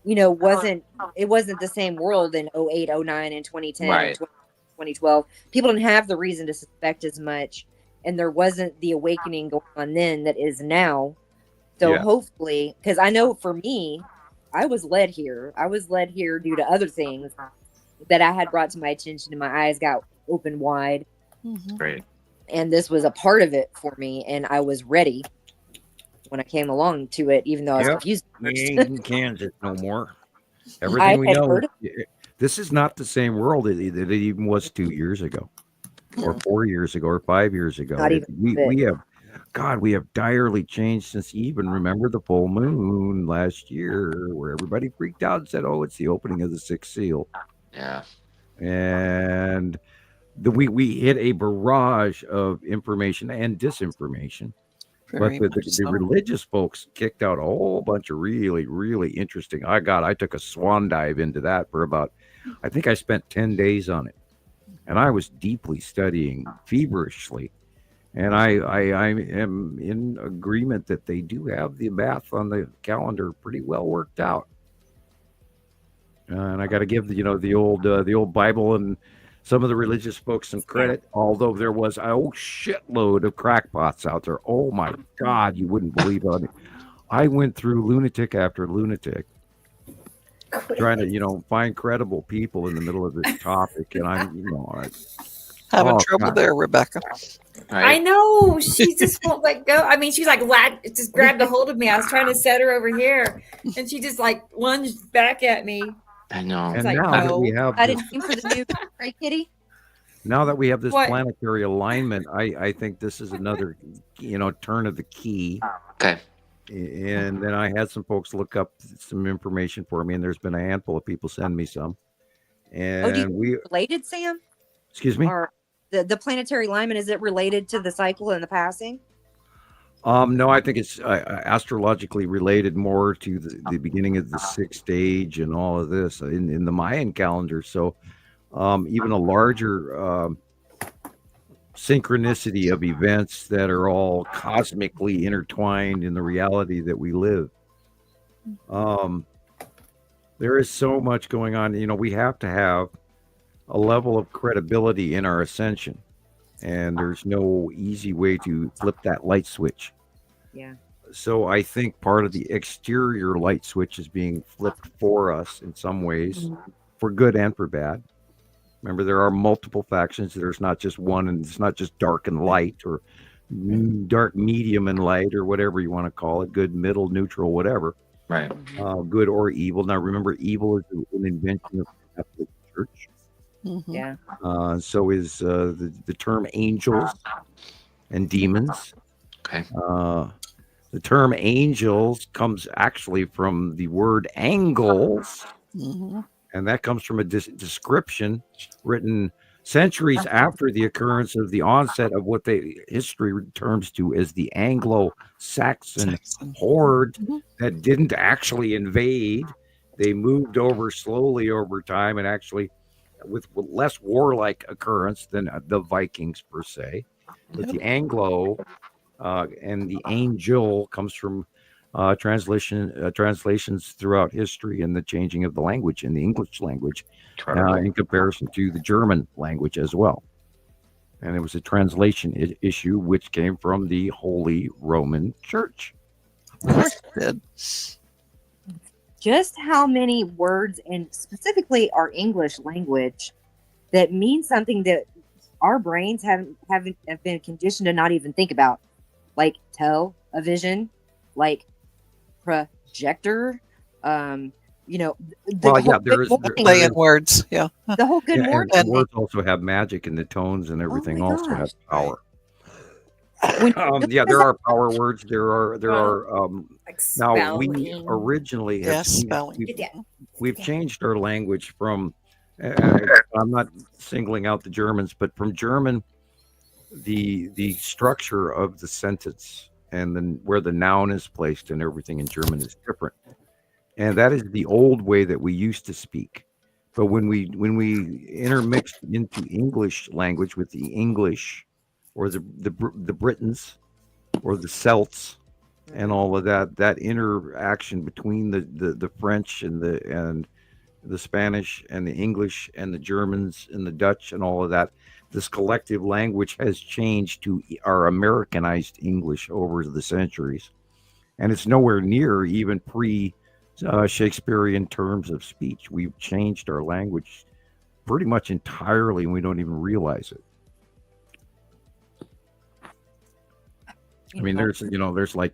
it wasn't the same world in 08, 09, and 2010, and 2012. People didn't have the reason to suspect as much, and there wasn't the awakening going on then that is now. So hopefully, because I know for me, I was led here. I was led here due to other things that I had brought to my attention, and my eyes got open wide. Right. And this was a part of it for me, and I was ready when I came along to it, even though I was confused. We ain't in Kansas no more. Everything we know, this is not the same world that it even was 2 years ago, or 4 years ago, or 5 years ago. We have direly changed since even remember the full moon last year, where everybody freaked out and said, "Oh, it's the opening of the sixth seal." Yeah, and we hit a barrage of information and disinformation. But the religious folks kicked out a whole bunch of really, really interesting. I took a swan dive into that for I think I spent 10 days on it. And I was deeply studying feverishly. And I am in agreement that they do have the math on the calendar pretty well worked out. And I got to give the old Bible and some of the religious folks some credit, although there was a whole shitload of crackpots out there. Oh my God, you wouldn't believe it. I went through lunatic after lunatic, trying to find credible people in the middle of this topic, and I'm having trouble there, Rebecca. I know, she just won't let go. I mean, she's like just grabbed a hold of me. I was trying to set her over here, and she just like lunged back at me. I know. And like, now that we have I didn't aim for the new right, Kitty. Now that we have this planetary alignment, I think this is another turn of the key. Okay. And then I had some folks look up some information for me, and there's been a handful of people send me some. And related, Sam? Excuse me? Or the planetary alignment, is it related to the cycle and the passing? No, I think it's astrologically related more to the beginning of the sixth stage and all of this in the Mayan calendar. So even a larger synchronicity of events that are all cosmically intertwined in the reality that we live. There is so much going on. We have to have a level of credibility in our ascension. And there's no easy way to flip that light switch. Yeah. So I think part of the exterior light switch is being flipped for us in some ways, for good and for bad. Remember, there are multiple factions. There's not just one, and it's not just dark and light, or dark, medium, and light, or whatever you want to call it. Good, middle, neutral, whatever. Right. Good or evil. Now, remember, evil is an invention of the Catholic Church. Yeah. So is the term angels and demons. Okay. The term angels comes actually from the word angles, and that comes from a description written centuries after the occurrence of the onset of what history terms to as the Anglo-Saxon horde that didn't actually invade. They moved over slowly over time, and actually with less warlike occurrence than the Vikings per se. But the Anglo and the angel comes from translations throughout history and the changing of the language in the English language in comparison to the German language as well. And it was a translation issue which came from the Holy Roman Church. Of course it did. Just how many words, and specifically our English language, that mean something that our brains have been conditioned to not even think about, like television, like projector, playing words, the whole good morning. And words also have magic, and the tones and everything also have power. There are power words. There are now we originally we've changed our language from I'm not singling out the Germans, but from German, the structure of the sentence and then where the noun is placed and everything in German is different. And that is the old way that we used to speak. But when we intermixed into English language with the English or the Britons or the Celts and all of that interaction between the French and the Spanish and the English and the Germans and the Dutch and all of that, this collective language has changed to our Americanized English over the centuries. And it's nowhere near even Shakespearean terms of speech. We've changed our language pretty much entirely, and we don't even realize it. I mean, there's like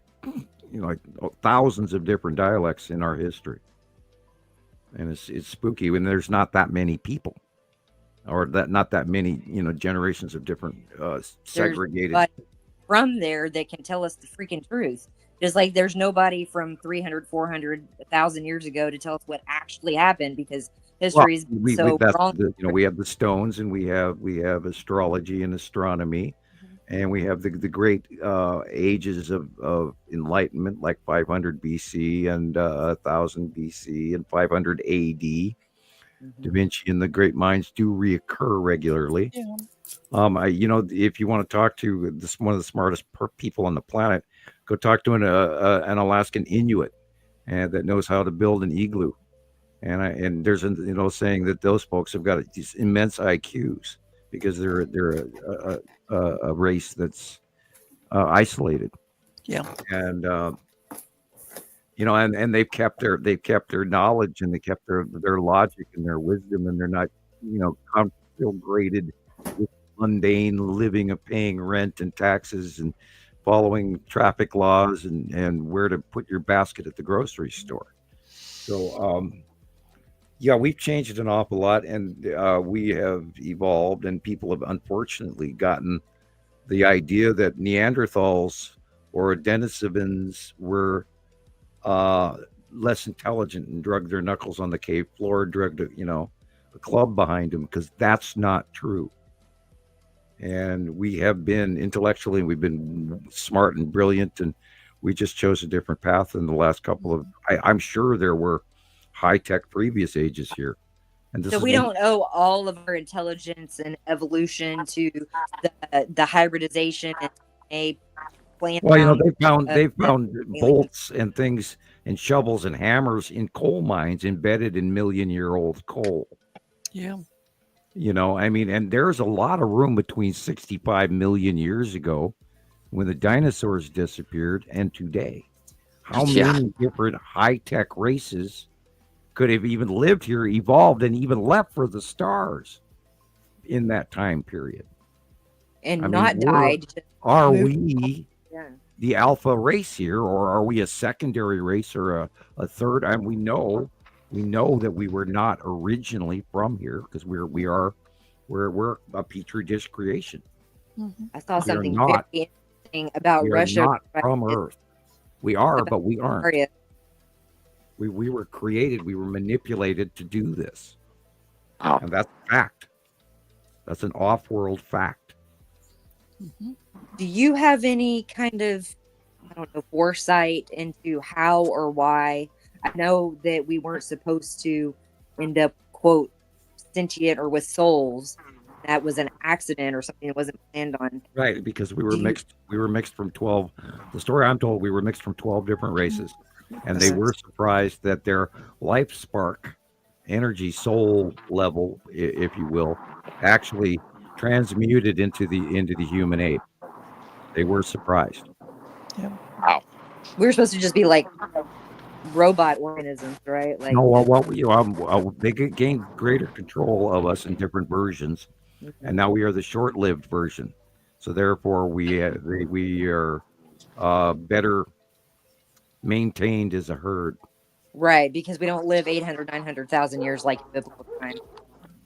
thousands of different dialects in our history, and it's spooky when there's not that many people, or not that many generations of different segregated. From there that can tell us the freaking truth. Just like there's nobody from 300, 400, 1,000 years ago to tell us what actually happened, because history is wrong. We have the stones, and we have astrology and astronomy, and we have the great ages of enlightenment, like 500 BC and 1000 BC and 500 AD. Da Vinci and the great minds do reoccur regularly. If you want to talk to one of the smartest people on the planet, go talk to an Alaskan Inuit that knows how to build an igloo. And there's saying that those folks have got these immense IQs because they're a race that's isolated. And and they've kept their knowledge, and they kept their logic and their wisdom, and they're not graded with mundane living of paying rent and taxes and following traffic laws and where to put your basket at the grocery store. So we've changed an awful lot, and we have evolved, and people have unfortunately gotten the idea that Neanderthals or Denisovans were less intelligent and drugged their knuckles on the cave floor, drugged a club behind them, because that's not true. And we have been intellectually, we've been smart and brilliant, and we just chose a different path in the last couple of. I'm sure there were high-tech previous ages here, and so we don't owe all of our intelligence and evolution to the hybridization and a plant. Well, they found bolts and things and shovels and hammers in coal mines embedded in million-year-old coal. Yeah. And there's a lot of room between 65 million years ago when the dinosaurs disappeared and today. How many different high-tech races could have even lived here, evolved, and even left for the stars? in that time period. And not died. Are we Yeah. the alpha race here, or are we a secondary race or a third? And we know that we were not originally from here, because we're a petri dish creation. I saw something not, very interesting about Russia. Not from Earth. We are, but we aren't. We were created. We were manipulated to do this, and that's a fact. That's an off-world fact. Do you have any kind of, I don't know, foresight into how or why? I know that we weren't supposed to end up, quote, sentient or with souls. That was an accident or something that wasn't planned on. Right, because we were mixed. We were mixed from 12. The story I'm told, we were mixed from 12 different races, and they were surprised that their life spark, energy, soul level, if you will, actually transmuted into the human ape. They were surprised. Yeah. Wow. We were supposed to just be like robot organisms, right? Like, no, they gained greater control of us in different versions, and now we are the short-lived version. So therefore, we are better maintained as a herd. Right, because we don't live 800, 900,000 years like biblical time,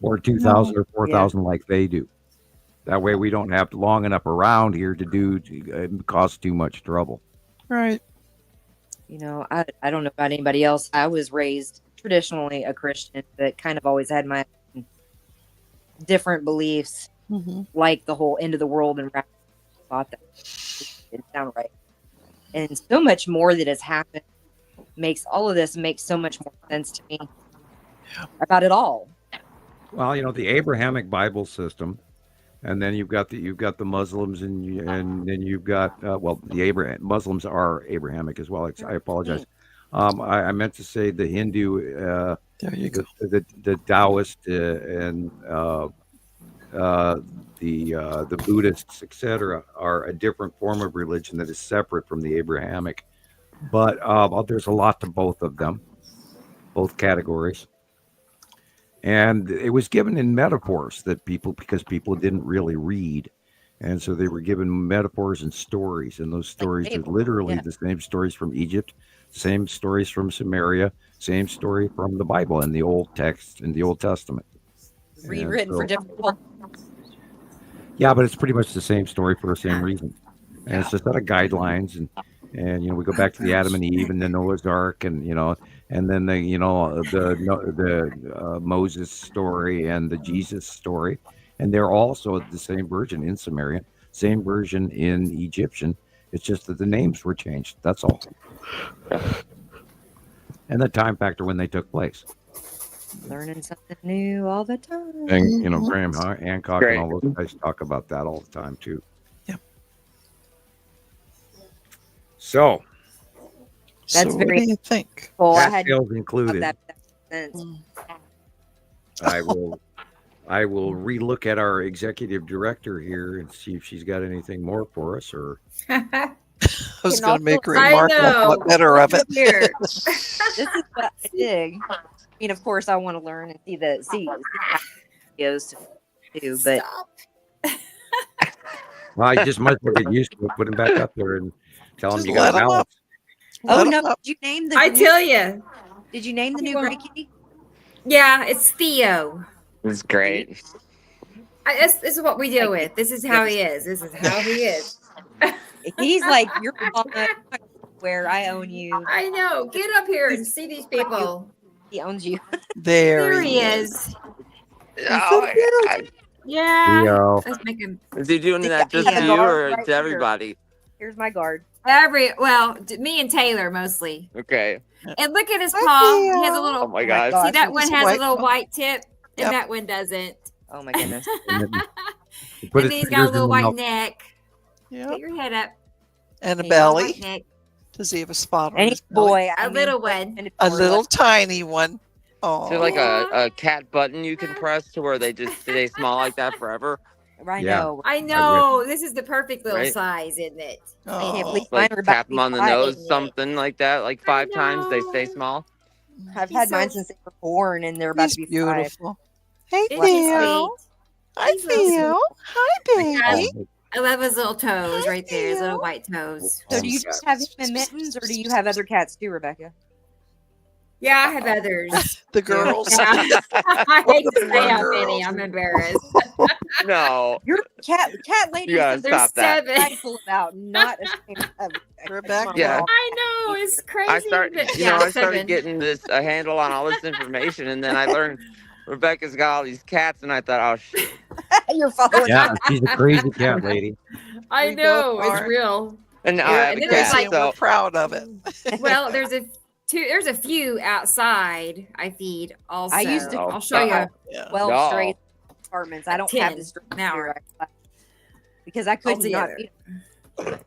or 2,000 or 4,000 like they do. That way, we don't have long enough around here to cause too much trouble. Right. You know, I don't know about anybody else. I was raised traditionally a Christian, but kind of always had my different beliefs, like the whole end of the world and thought that didn't sound right. And so much more that has happened makes all of this make so much more sense to me about it all. Well, the Abrahamic Bible system. And then you've got the Muslims, and then you've got the Muslims are Abrahamic as well. I apologize. I meant to say the Hindu, there you go. The Taoist, and the Buddhists, etc., are a different form of religion that is separate from the Abrahamic. But there's a lot to both of them, both categories. And it was given in metaphors because people didn't really read. And so they were given metaphors and stories. And those stories are literally the same stories from Egypt, same stories from Samaria, same story from the Bible and the Old text in the Old Testament. Rewritten for different people. Yeah, but it's pretty much the same story for the same reason. And it's just a set of guidelines. And we go back to the Adam and Eve and the Noah's Ark, and and then the Moses story and the Jesus story, and they're also the same version in Sumerian, same version in Egyptian. It's just that the names were changed. That's all. And the time factor when they took place. Learning something new all the time. And Graham Hancock and all those guys talk about that all the time too. So that's what do you think? Well, Pascal's included. I will relook at our executive director here and see if she's got anything more for us. Or I was going to make a remark on what better of it. This is what I dig. I mean, of course, I want to learn and see videos to do, but well, I just might as well get used to it. Put him back up there and tell him you got to balance. Oh no! Did you name the? I tell you. Did you name the new gray kitty? Yeah, it's Theo. It's great. This is what we deal with. This is how he is. This is how he is. He's like, you're where I own you. I know. Get up here and see these people. He owns you. There he is. Yeah. Let's make him. Is he doing that just to you or to everybody? Here's my guard. Me and Taylor mostly. Okay. And look at his paw. He has a little. Oh my gosh. See, that one has a little white tip, and that one doesn't. Oh my goodness. And then he's got a little white neck. Yeah. Get your head up. And a belly. Does he have a spot on his boy? A little one. A little tiny one. Oh. Is there like a cat button you can press to where they just stay small like that forever? I know. I know. This is the perfect little size, isn't it? Like tap them on the nose, something like that, like 5 times. They stay small. I've had mine since they were born, and they're about to be beautiful. 5. Hey, Theo. Hi, Theo. Hi, baby. I love his little toes right there, his little white toes. So do you just have him in mittens, or do you have other cats too, Rebecca? Yeah, I have others. The girls. Yeah. I hate to say how many. I'm embarrassed. No. Your cat lady You gotta said there's stop that. 7 prideful about, not ashamed of. Rebecca. Yeah. I know, it's crazy. I started getting this a handle on all this information, and then I learned Rebecca's got all these cats, and I thought, oh shit. You're following. Yeah, she's a crazy cat lady. I know, it's real. And now I have a cat, so we're proud of it. Well, there's a few outside I feed also. I used to. I'll show you. 12 straight apartments. I don't have 10 the straight now here because I could not feed them.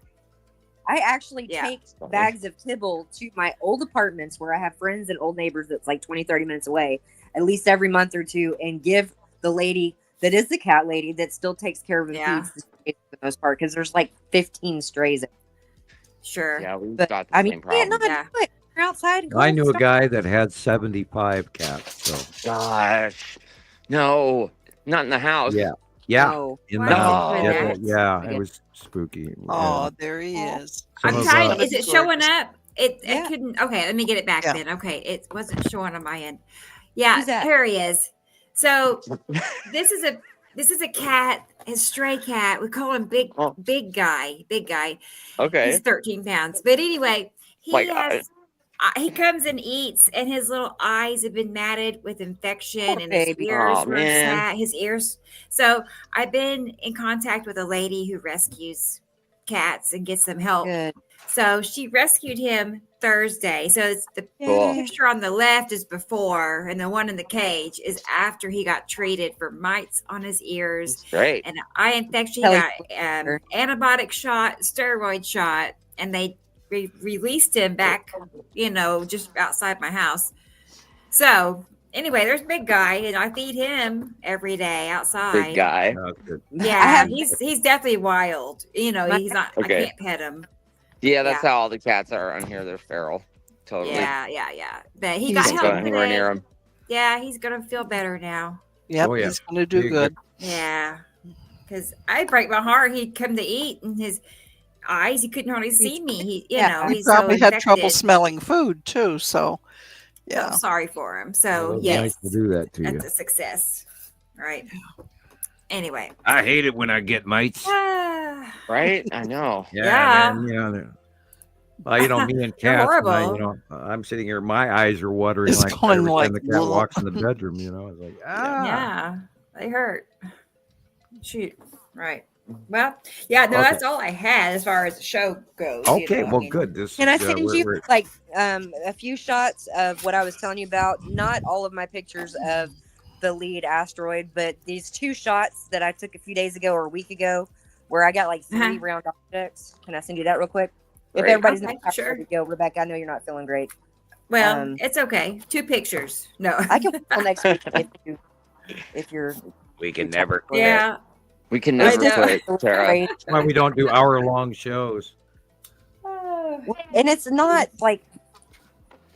I actually take bags of kibble to my old apartments where I have friends and old neighbors that's like 20, 30 minutes away, at least every month or two, and give the lady that is the cat lady that still takes care of and feeds the strays for the most part, because there's like 15 strays. Sure. Yeah, we've got the same can't problem. not do it. You're outside. I knew a guy that had 75 cats. So Gosh, no, not in the house. yeah, No. in Why the would house. you do Yeah, that? yeah, it was spooky. Oh, there he is. Some I'm of, trying. Is it showing up? It Yeah. couldn't. Okay, let me get it back Yeah. then. Okay, it wasn't showing on my end. Yeah, Who's that? here he is. So this is a cat, a stray cat. We call him big guy. Okay. He's 13 pounds. But anyway, he My has. He comes and eats, and his little eyes have been matted with infection, Poor and his baby. ears Aw, were man. sad. His ears. So I've been in contact with a lady who rescues cats and gets them help. Good. So she rescued him Thursday. So it's the Cool. picture on the left is before, and the one in the cage is after he got treated for mites on his ears Great. and an eye infection. He Kelly got antibiotic shot, steroid shot, and they released him back, just outside my house. So anyway, there's big guy, and I feed him every day outside. Big guy. oh, good. Yeah, he's definitely wild. He's not. Okay. I can't pet him. Yeah, that's how all the cats are on here. They're feral. Totally. Yeah. But he He's got Don't help go anywhere today. near them. Yeah, he's gonna feel better now. Yep, Oh, yeah. he's going to do good. Yeah, because I break my heart. He'd come to eat, and his eyes, he couldn't hardly see me. He He he's so probably had trouble infected. smelling food too. So, yeah. I'm sorry for him. Well, So it's yes, nice to do that to you. that's a success. Right. Anyway. I hate it when I get mites. Right? I know. Yeah. Man, me and They're cats. horrible. I'm sitting here. My eyes are watering It's like going every like, time the cat "Ugh." walks in the bedroom. It's like Yeah, they hurt. Shoot. Right. Well, yeah, no, Okay. that's all I had as far as the show goes. Okay, well, good. This Can I is, send you like a few shots of what I was telling you about? Not all of my pictures of the lead asteroid, but these 2 shots that I took a few days ago or a week ago, where I got like 3 round objects. Can I send you that real quick? If Great. everybody's Okay, not sure. ready to go, Rebecca, I know you're not feeling great. Well, it's okay. 2 pictures. No, I can wait till next week if you're. we can never quit. Yeah. We can never know. quit, Tara. That's why we don't do hour-long shows. And it's not like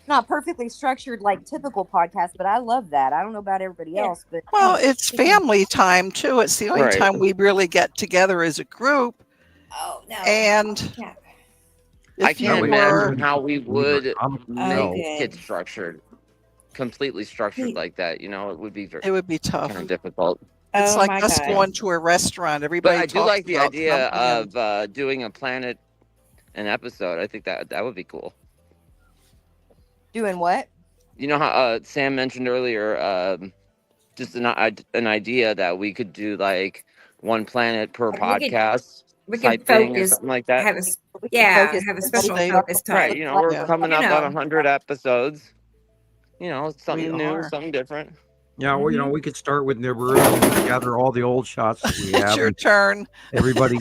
not perfectly structured like typical podcasts, but I love that. I don't know about everybody else, but Well, it's family time too. It's the only Right. time we really get together as a group. Oh no. And I if can't you imagine were, how we would no. make it structured, completely structured like that. It would be it would be tough. kind of difficult. It's Oh like my us God. going to a restaurant. But Everybody I do talks like the about idea something and- of doing a planet, an episode. I think that would be cool. doing what? You know how Sam mentioned earlier, just an idea that we could do like one planet per podcast. We can type thing or focus. something like that. Have a special They- focus time. Right, we're Yeah. coming up You know. on 100 episodes. Something We new, are. something different. Yeah, well, we could start with Nibiru and gather all the old shots that we It's have. your and turn. everybody,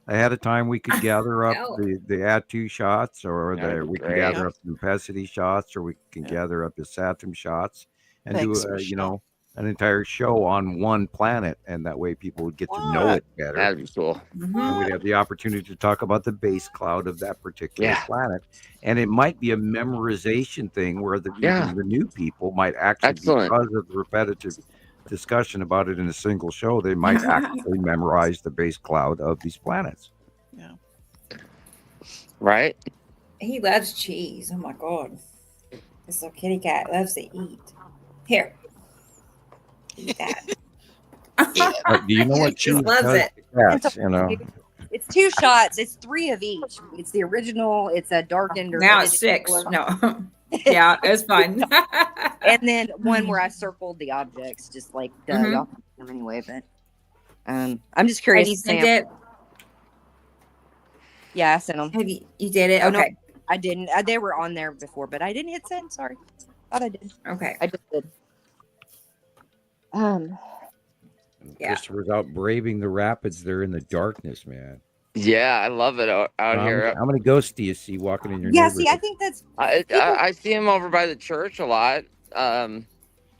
ahead of time, we could gather up No. the Atu shots, or That'd be we can great. gather up the Pesity shots, or we can gather up the Saturn shots, and Thanks, do Michelle. an entire show on one planet, and that way people would get to know it better. That'd be cool. And we'd have the opportunity to talk about the base cloud of that particular Yeah. planet. And it might be a memorization thing where Yeah. even the new people might actually, Excellent. because of the repetitive discussion about it in a single show, they might actually memorize the base cloud of these planets. Yeah. Right? He loves cheese. Oh my God. This little kitty cat loves to eat. Here. Eat that. Do you know what He just loves it. Cats, you know. It's 2 shots. It's 3 of each. It's the original. It's a darkened. Or Now it's 6. No. Yeah, it was fun. And then one where I circled the objects, just like y'all can see them anyway. But I'm just curious. Have you sent it? Yeah, I sent them. Have you did it? Oh, Okay. no, I didn't. They were on there before, but I didn't hit send. Sorry. Thought I did. Okay. I just did. Yeah. Christopher's out braving the rapids. They're in the darkness, man. Yeah, I love it out here. How many ghosts do you see walking in your Yeah, neighborhood? see, I think that's. I see him over by the church a lot. I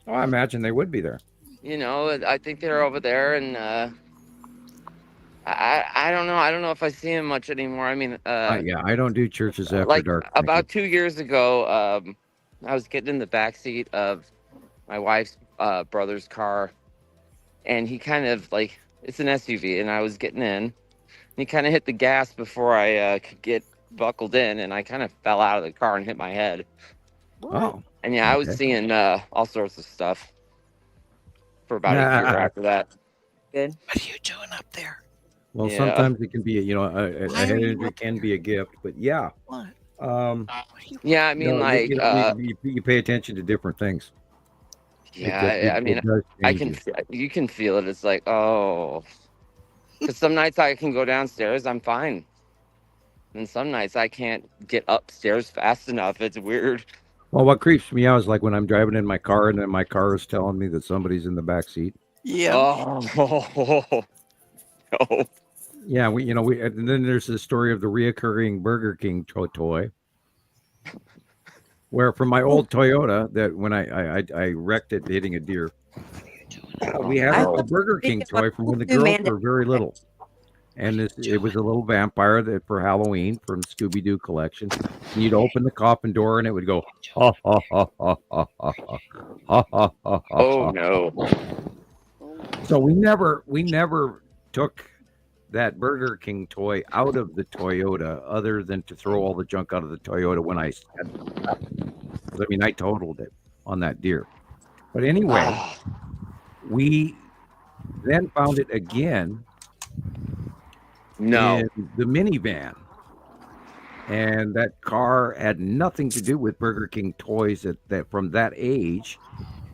imagine they would be there. You know, I think they're over there, and I don't know. I don't know if I see him much anymore. I mean, yeah, I don't do churches after like dark. About 2 years ago, I was getting in the back seat of my wife's brother's car, and he kind of like, it's an SUV, and I was getting in. He kind of hit the gas before I could get buckled in, and I kind of fell out of the car and hit my head. Oh. And yeah, I was seeing all sorts of stuff for about a year after that. Good. What are you doing up there? Well, Yeah. sometimes it can be, a head injury can be a gift, but yeah. What? Yeah, I mean, like, you pay attention to different things. yeah, I mean, you can feel it. It's like, oh, because some nights I can go downstairs, I'm fine. And some nights I can't get upstairs fast enough. It's weird. Well, what creeps me out is like when I'm driving in my car and then my car is telling me that somebody's in the back seat. Yeah. Oh, no. Yeah, and then there's the story of the reoccurring Burger King toy, where from my old Toyota that when I wrecked it hitting a deer, we had a Burger King toy from when the girls were very little, and it was a little vampire that for Halloween from Scooby Doo collection. And you'd open the coffin door and it would go ha ha ha ha ha ha ha ha ha. Oh no! So we never took that Burger King toy out of the Toyota other than to throw all the junk out of the Toyota when I totaled it on that deer. But anyway, we then found it again in the minivan. And that car had nothing to do with Burger King toys that from that age.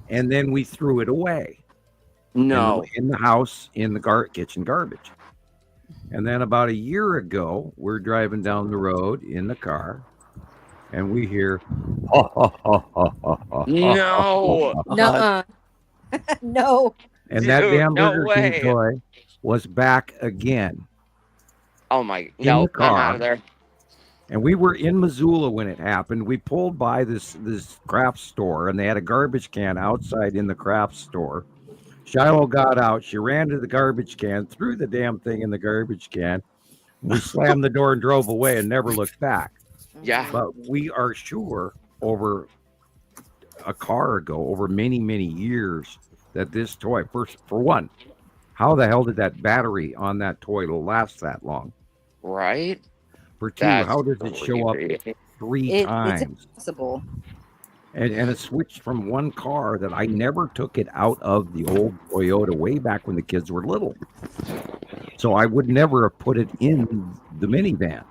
And then we threw it away. No. In the house, in the kitchen garbage. And then about a year ago, we're driving down the road in the car, and we hear, ha, ha, ha, ha, ha, ha, no, no, no. And dude, that damn Burger King toy was back again. Oh my! No, I'm out of there. And we were in Missoula when it happened. We pulled by this craft store, and they had a garbage can outside in the craft store. Shiloh got out. She ran to the garbage can, threw the damn thing in the garbage can. We slammed the door and drove away and never looked back. Yeah. But we are sure over a car ago, over many, many years, that this toy, for one, how the hell did that battery on that toy last that long? Right. For two, how does it show up 3 times? It's impossible. And it switched from one car that I never took it out of the old Toyota way back when the kids were little. So I would never have put it in the minivan.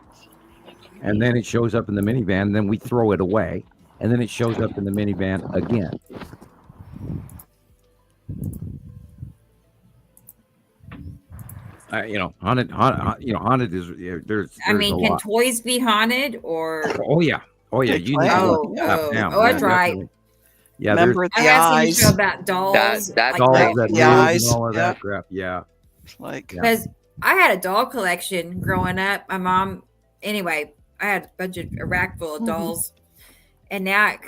And then it shows up in the minivan, and then we throw it away. And then it shows up in the minivan again. Haunted is there's I mean, can lot. toys be haunted or? Oh yeah. You need that's right. Definitely. Yeah, remember the I eyes. seen a show about dolls. Dolls that the eyes. And all of that crap. Yeah. Because I had a doll collection growing up. My mom, anyway, I had a rack full of dolls, and now,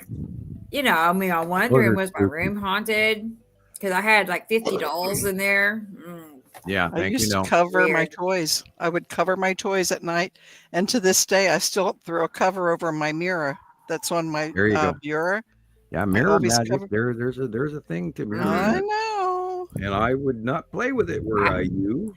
on one room was my room haunted because I had like 50 dolls in there. Yeah, I used to cover my toys. I would cover my toys at night, and to this day, I still throw a cover over my mirror. That's on my bureau. Yeah, mirror magic. There's a thing to mirror. I know. and I would not play with it were I you.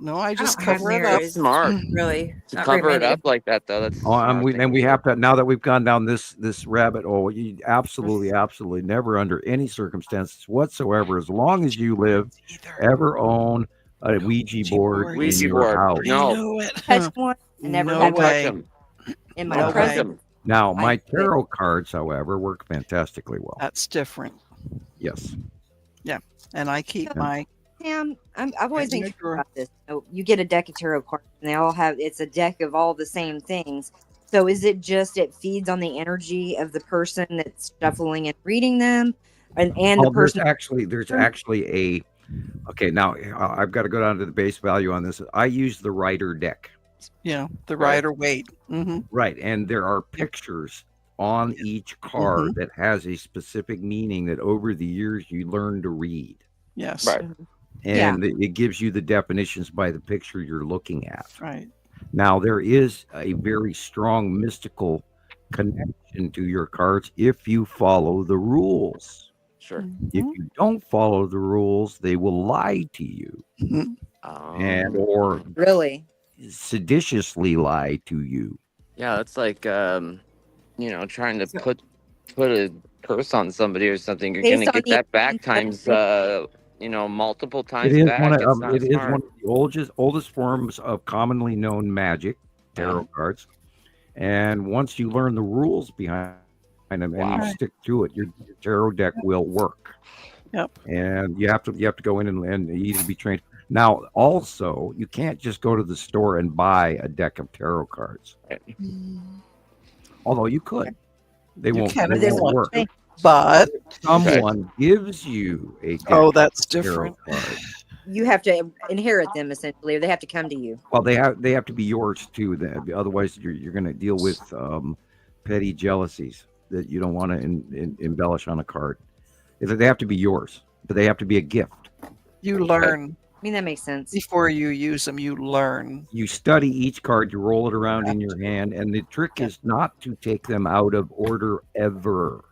No, I just don't have cover it near up. as Smart. really. To Not cover very it many. up like that, though, that's Oh, and smart thing we to have to, now that we've gone down this rabbit hole, you absolutely never under any circumstances whatsoever, as long as you live, ever own a Ouija board in Ouija your board. house. No. Touch one. I never No had Don't touch way. them. in my Don't touch present. them. Now, my I quit. tarot cards, however, work fantastically well. That's different. Yes. Yeah, and I keep my. Sam, I've always been Sure. curious about this. So you get a deck of tarot cards, and they all have. It's a deck of all the same things. So is it just it feeds on the energy of the person that's shuffling and reading them, and the person? There's actually a. Okay, now I've got to go down to the base value on this. I use the Rider deck. Yeah, the Rider Waite. Mm-hmm. Right, and there are pictures on each card that has a specific meaning that over the years you learn to read. Yes. Right. And it gives you the definitions by the picture you're looking at. Right. Now, there is a very strong mystical connection to your cards if you follow the rules. Sure. If you don't follow the rules, they will lie to you. And or Really seditiously lie to you. Yeah, it's like trying to put a curse on somebody or something. You're Based gonna on get the that back intention times multiple times It is back. one of, It's not it is smart. one of the oldest forms of commonly known magic, tarot cards. And once you learn the rules behind them and you stick to it, your tarot deck will work. Yep. And you have to go in and you need to be trained. Now, also, you can't just go to the store and buy a deck of tarot cards. Although you could. They won't work. But someone gives you a deck that's of tarot different. cards. you have to inherit them essentially, or they have to come to you. Well, they have to be yours too. Otherwise, you're going to deal with petty jealousies that you don't want to embellish on a card. They have to be yours, but they have to be a gift. You learn. I mean, that makes sense. Before you use them, you learn. You study each card, you roll it around in your hand, and the trick is not to take them out of order ever.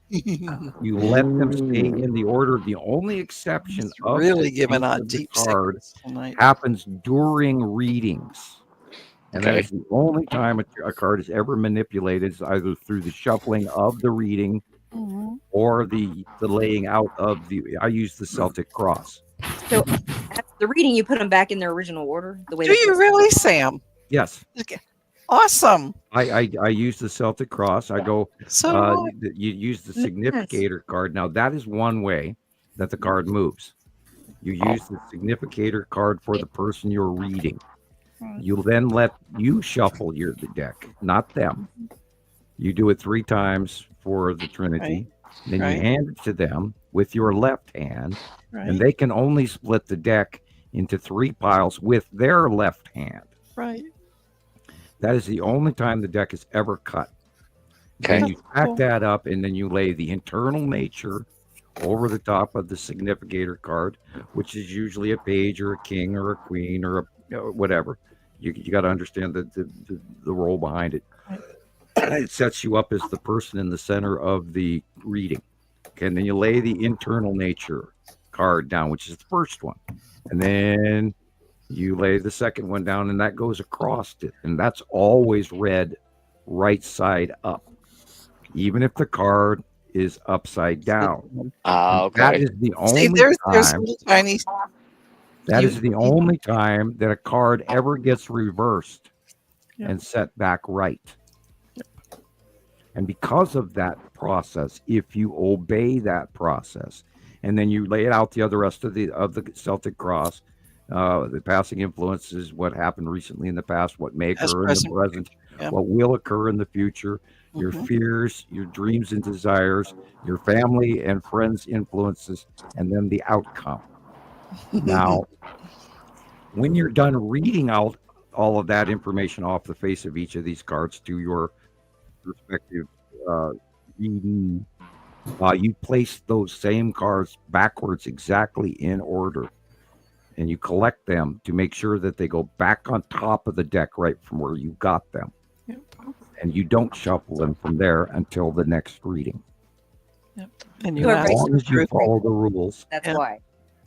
You let them stay in the order. The only exception of really the giving out the deep card tonight. happens during readings. And that is the only time a card is ever manipulated, is either through the shuffling of the reading or the laying out of the. I use the Celtic cross. So after the reading, you put them back in their original order. The way Do you really, Sam? Yes. Awesome. I use the Celtic cross. I go. So you use the significator card. Now that is one way that the card moves. You use the significator card for the person you're reading. You'll then let you shuffle the deck, not them. You do it 3 times for the Trinity. Then you hand it to them with your left hand, and they can only split the deck into 3 piles with their left hand. Right. That is the only time the deck is ever cut. Then you stack that up, and then you lay the internal nature over the top of the significator card, which is usually a page or a king or a queen or whatever. You got to understand the role behind it. It sets you up as the person in the center of the reading. Okay, and then you lay the internal nature card down, which is the first one. And then you lay the second one down, and that goes across it. And that's always read right side up, even if the card is upside down. That is the only time. Tiny. That is the only time that a card ever gets reversed and set back right. And because of that process, if you obey that process, and then you lay it out the rest of the Celtic cross, the passing influences, what happened recently in the past, what may occur in the present, what will occur in the future, your fears, your dreams and desires, your family and friends' influences, and then the outcome. Now, when you're done reading out all of that information off the face of each of these cards to your respective reading, you place those same cards backwards exactly in order, and you collect them to make sure that they go back on top of the deck right from where you got them. And you don't shuffle them from there until the next reading. And as long as you follow the rules. That's why.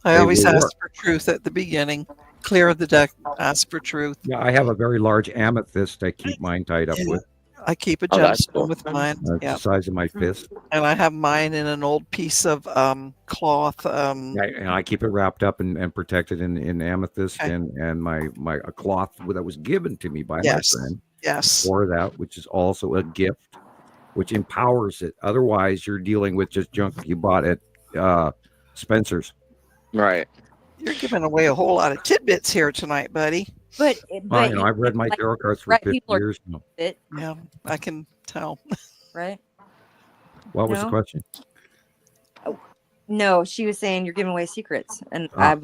I always ask for truth at the beginning. Clear the deck, ask for truth. Yeah, I have a very large amethyst I keep mine tied up with. I keep a gemstone with mine. It's the size of my fist. And I have mine in an old piece of cloth. And I keep it wrapped up and protected in amethyst and my a cloth that was given to me by my friend. Yes. For that, which is also a gift, which empowers it. Otherwise, you're dealing with just junk you bought at Spencer's. Right. You're giving away a whole lot of tidbits here tonight, buddy. But I've read my tarot cards for 50 years now. Yeah, I can tell. Right. What was the question? Oh, no, she was saying you're giving away secrets, and Not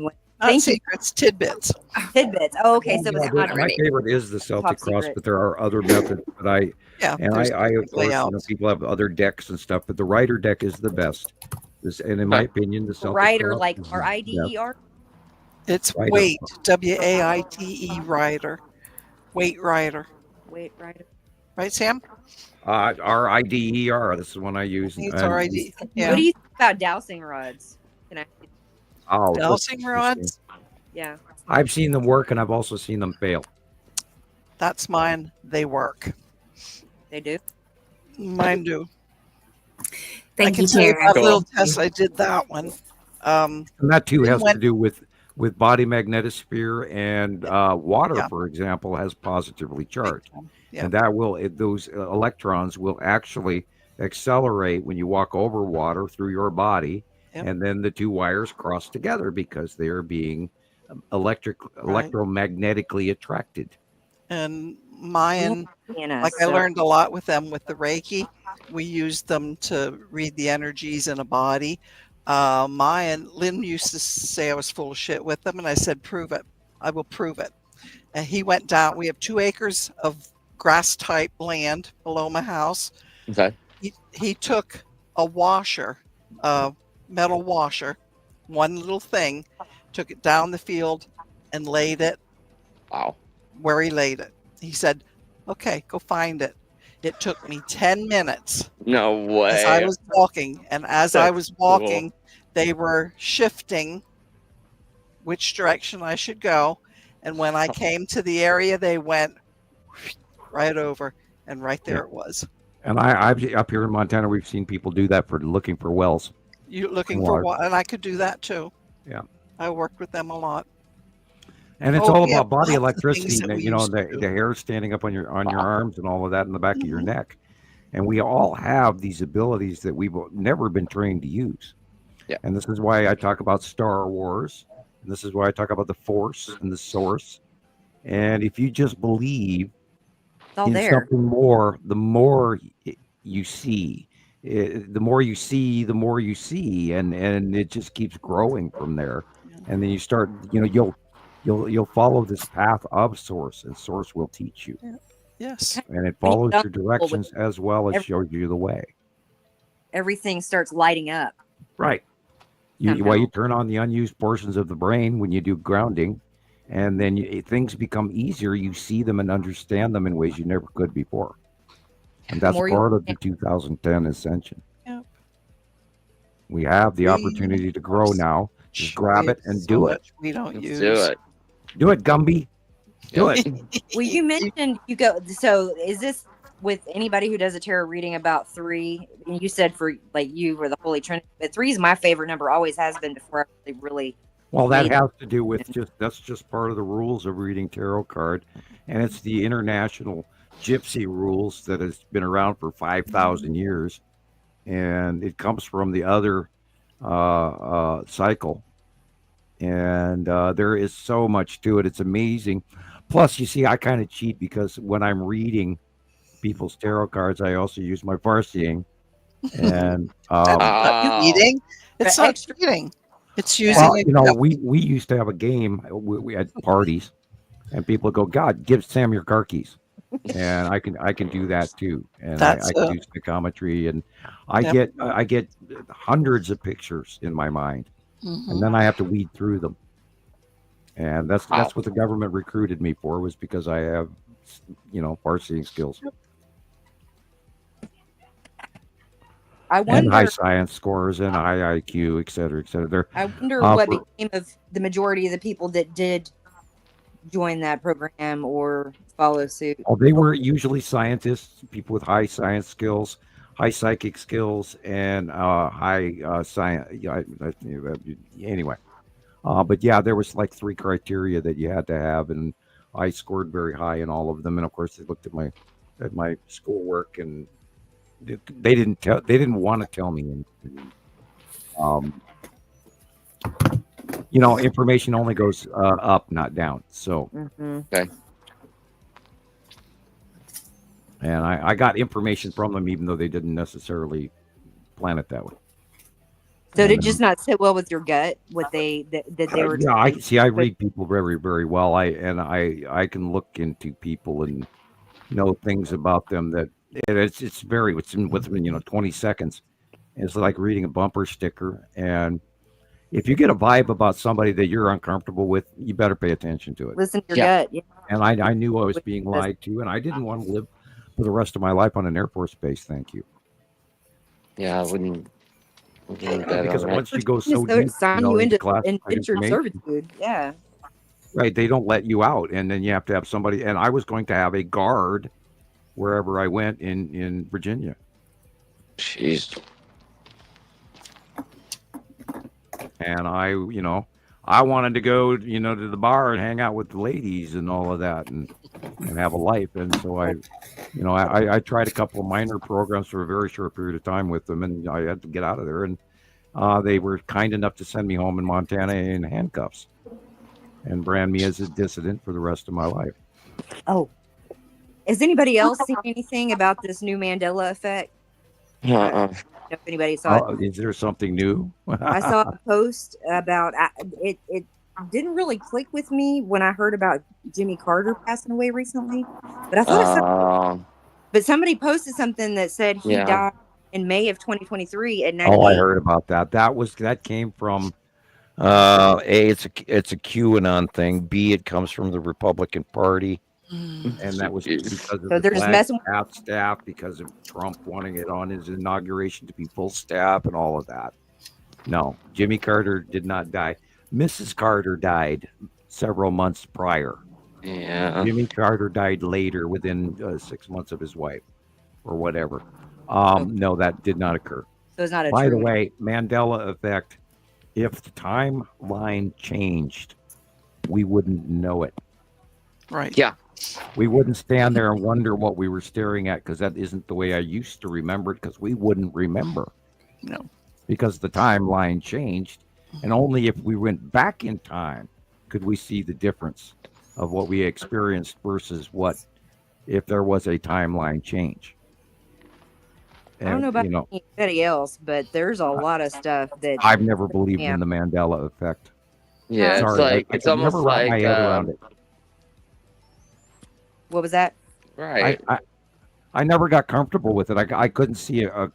secrets, tidbits. Tidbits. Oh, okay. So it's My favorite is the Celtic cross, but there are other methods. But I of course, people have other decks and stuff, but the Rider deck is the best. And in my opinion, the Celtic Rider, cross like is the R-I-D-E-R. It's Rider. weight, W-A-I-T-E, rider. Weight rider. Weight rider. Right, Sam? R-I-D-E-R. This is one I use. It's R-I-D. Yeah. What do you think about dowsing rods? Can I? Dowsing rods? Yeah. I've seen them work, and I've also seen them fail. That's mine. They work. They do? Mine do. Thank you, tell you Tara. that little test I did that one. And that too has to do with body magnetosphere and water, for example, has positively charged, and that will those electrons will actually accelerate when you walk over water through your body, and then the two wires cross together because they are being electromagnetically attracted. And Mayan, like I learned a lot with them with the Reiki. We used them to read the energies in a body. Mayan, Lynn used to say I was full of shit with them, and I said, prove it. I will prove it. And he went down. We have 2 acres of grass type land below my house. Okay. He took a washer, a metal washer, one little thing, took it down the field and laid it. Wow. Where he laid it. He said, okay, go find it. It took me 10 minutes. No way. As I was walking, and as I was walking, they were shifting which direction I should go. And when I came to the area, they went right over, and right there it was. And I've up here in Montana, we've seen people do that for looking for wells. You looking for what? And I could do that too. Yeah. I worked with them a lot. And it's all about body electricity, the hair standing up on your arms and all of that in the back of your neck. And we all have these abilities that we've never been trained to use. Yeah. And this is why I talk about Star Wars. And this is why I talk about the Force and the Source. And if you just believe in something more, the more you see. The more you see, the more you see. And it just keeps growing from there. And then you start, you'll follow this path of Source, and Source will teach you. Yes. And it follows your directions as well as shows you the way. Everything starts lighting up. Right. You turn on the unused portions of the brain when you do grounding, and then things become easier. You see them and understand them in ways you never could before. And that's part of the 2010 ascension. Yep. We have the opportunity to grow now. Just grab it and do it. We don't use. Do it. Do it, Gumby. Do it. Well, you mentioned you go. So is this with anybody who does a tarot reading about 3? And you said for like you or the Holy Trinity, but 3 is my favorite number. Always has been before I really. Well, that has to do with that's just part of the rules of reading tarot card, and it's the international gypsy rules that has been around for 5,000 years, and it comes from the other cycle, and there is so much to it. It's amazing. Plus, you see, I kind of cheat because when I'm reading people's tarot cards, I also use my farseeing. And cheating. It's not cheating. It's using. We used to have a game. We had parties, and people go, "God, give Sam your car keys," and I can do that too. And I can do psychometry, and I get hundreds of pictures in my mind, and then I have to weed through them. And that's what the government recruited me for, was because I have, farseeing skills. and high science scores and high IQ, et cetera, et cetera. I wonder what became of the majority of the people that did join that program or follow suit. Oh, they were usually scientists, people with high science skills, high psychic skills, and high science. Anyway, but yeah, there was like 3 criteria that you had to have, and I scored very high in all of them. And of course, they looked at my schoolwork, and they didn't want to tell me anything. Information only goes up, not down. So, okay. And I got information from them, even though they didn't necessarily plan it that way. So did it just not sit well with your gut? What they were? Yeah, I read people very, very well. I can look into people and know things about them that it's within 20 seconds. It's like reading a bumper sticker, and if you get a vibe about somebody that you're uncomfortable with, you better pay attention to it. Listen to your gut. Yeah. And I knew I was being lied to, and I didn't want to live for the rest of my life on an Air Force base. Thank you. Yeah, I wouldn't. Because once you go so deep, into classified servitude, yeah. Right, they don't let you out, and then you have to have somebody. And I was going to have a guard wherever I went in Virginia. Jeez. And I wanted to go, to the bar and hang out with the ladies and all of that, and have a life. And so I tried a couple of minor programs for a very short period of time with them, and I had to get out of there. And they were kind enough to send me home in Montana in handcuffs and brand me as a dissident for the rest of my life. Oh, has anybody else seen anything about this new Mandela effect? If anybody saw it. Is there something new? I saw a post about it. It didn't really click with me when I heard about Jimmy Carter passing away recently, but I thought but somebody posted something that said he died in May of 2023 at 98. Oh, I heard about that. That came from A, it's a QAnon thing. B, it comes from the Republican Party. And that was because of the staff, because of Trump wanting it on his inauguration to be full staff and all of that. No, Jimmy Carter did not die. Mrs. Carter died several months prior. Yeah. Jimmy Carter died later, within 6 months of his wife, or whatever. No, that did not occur. So it's not a By the way, Mandela effect. If the timeline changed, we wouldn't know it. Right. Yeah. We wouldn't stand there and wonder what we were staring at, because that isn't the way I used to remember it, because we wouldn't remember. No. Because the timeline changed, and only if we went back in time could we see the difference of what we experienced versus what if there was a timeline change. And, I don't know about anybody else, but there's a lot of stuff that I've never believed in the Mandela effect. Yeah, Sorry, it's almost like my head around it. What was that? Right. I never got comfortable with it. I couldn't see a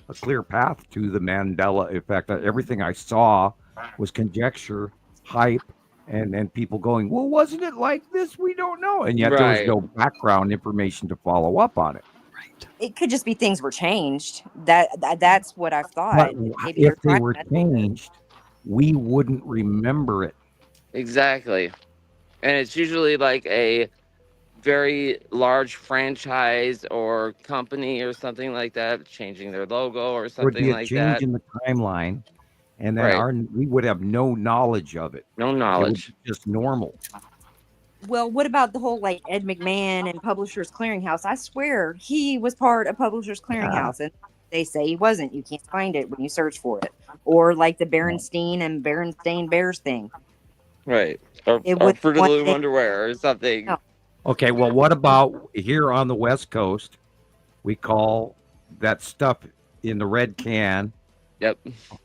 clear path to the Mandela effect. Everything I saw was conjecture, hype, and people going, well, wasn't it like this? We don't know. And yet there was no background information to follow up on it. Right. It could just be things were changed. That's what I've thought. But if they were changed, we wouldn't remember it. Exactly. And it's usually like a very large franchise or company or something like that changing their logo or something like that. Would be a change in the timeline, and then we would have no knowledge of it. No knowledge. It would be just normal. Well, what about the whole like Ed McMahon and Publishers Clearinghouse? I swear he was part of Publishers Clearinghouse, and they say he wasn't. You can't find it when you search for it. Or like the Berenstein and Berenstain Bears thing. Right. Or Fruit of the Loom underwear or something. No. Okay, well, what about here on the West Coast? We call that stuff in the red can a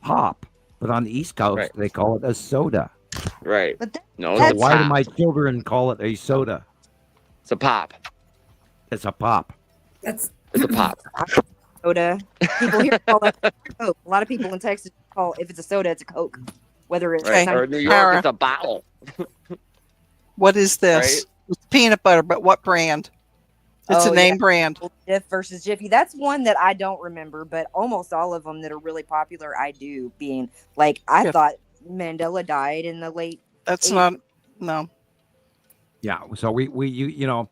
pop. But on the East Coast, they call it a soda. Right. So why do my children call it a soda? It's a pop. It's a pop. It's a pop. Soda. People here call it Coke. A lot of people in Texas call, if it's a soda, it's a Coke. Whether it's or New York, it's a bottle. What is this? Right? It's peanut butter, but what brand? It's a name brand. Jif versus Jiffy. That's one that I don't remember, but almost all of them that are really popular, I do. Being like, I thought Mandela died in the late. That's 80s. not. No. Yeah. So you know,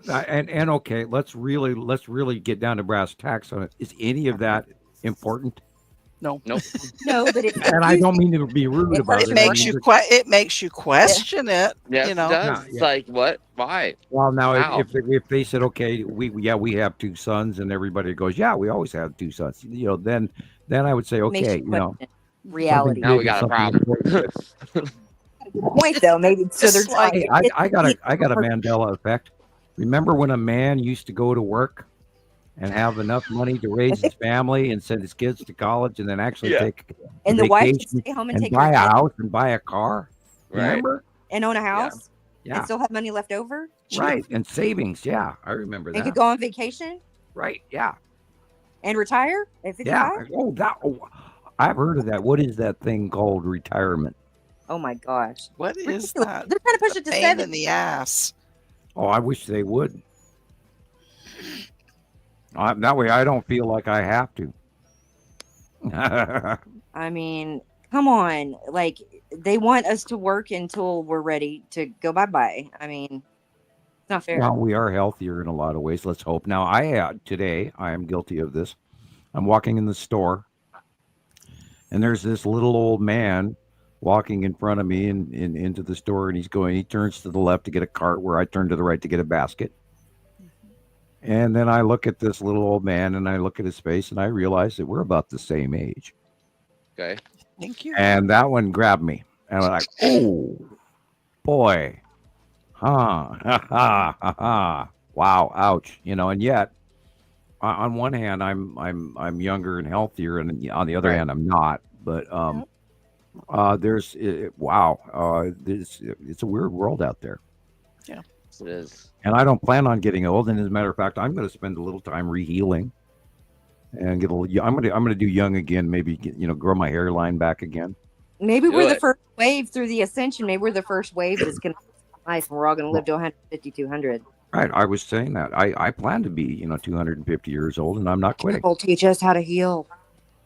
and okay, let's really get down to brass tacks on it. Is any of that important? No. Nope. No, but and I don't mean to be rude about it. It makes you question it. Yes, you know, it does. It's like, what? Why? Well, now Wow. if they said, okay, we have 2 sons, and everybody goes, yeah, we always have 2 sons. You know, then I would say, okay, you know, reality. Now we got a problem. Point though, maybe so they're Hey, I got a Mandela effect. Remember when a man used to go to work and have enough money to raise his family and send his kids to college, and then actually take and a the wife would vacation stay home and and take buy her a kids house and buy a car? Right. Remember? and own a house Yeah. and still have money left over. Right. And savings. Yeah, I remember And that. could go on vacation Right. Yeah. and retire at 55. Yeah. I've heard of that. What is that thing called? Retirement. Oh my gosh. What is that? They're trying to push it to Pain 7. in the ass. Oh, I wish they would. That way I don't feel like I have to. I mean, come on. Like, they want us to work until we're ready to go bye-bye. I mean, it's not fair. Well, we are healthier in a lot of ways. Let's hope. Now, today I am guilty of this. I'm walking in the store, and there's this little old man walking in front of me and into the store, and he turns to the left to get a cart where I turn to the right to get a basket. And then I look at this little old man, and I look at his face, and I realize that we're about the same age. Okay. Thank you. And that one grabbed me, and I'm like, oh boy, ha ha ha, wow, ouch, you know. And yet, on one hand, I'm younger and healthier, and on the other hand, I'm not. But it's a weird world out there. Yeah, it is. And I don't plan on getting old. And as a matter of fact, I'm going to spend a little time rehealing, and get a little. I'm going to do young again. Maybe grow my hairline back again. Maybe we're the first wave through the ascension. Maybe we're the first wave that's going to life, and we're all going to live to 150, 200. Right. I was saying that. I plan to be 250 years old, and I'm not quitting. People teach us how to heal.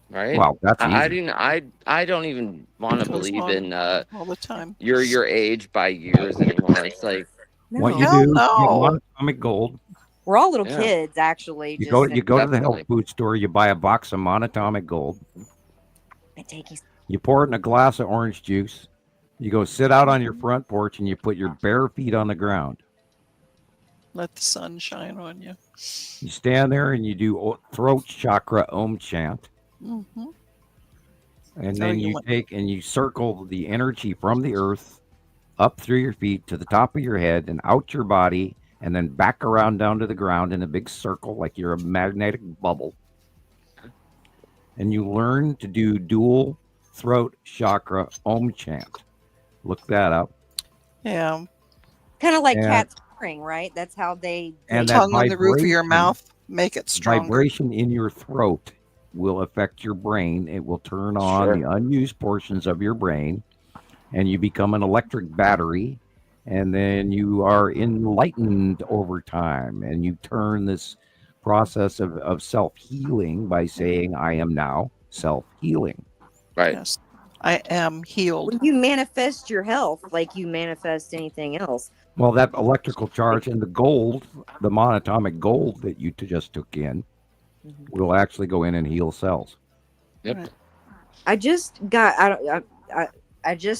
Right. Wow, that's easy. I don't even want to believe in all the time. your age by years anymore. It's like what you do. You get monatomic gold. We're all little kids, actually. You go to the health food store. You buy a box of monatomic gold. You pour it in a glass of orange juice. You go sit out on your front porch, and you put your bare feet on the ground. Let the sun shine on you. You stand there and you do throat chakra Om chant. Mm-hmm. And then you take and you circle the energy from the earth up through your feet to the top of your head and out your body, and then back around down to the ground in a big circle like you're a magnetic bubble. And you learn to do dual throat chakra Om chant. Look that up. Yeah. Kind of like cats purring, right? That's how they and tongue on the roof of your mouth, make it stronger. Vibration in your throat will affect your brain. It will turn on the unused portions of your brain, and you become an electric battery, and then you are enlightened over time, and you turn this process of self-healing by saying, I am now self-healing. Right. Yes. I am healed. When you manifest your health like you manifest anything else. Well, that electrical charge and the gold, the monatomic gold that you just took in, will actually go in and heal cells. Yep. I just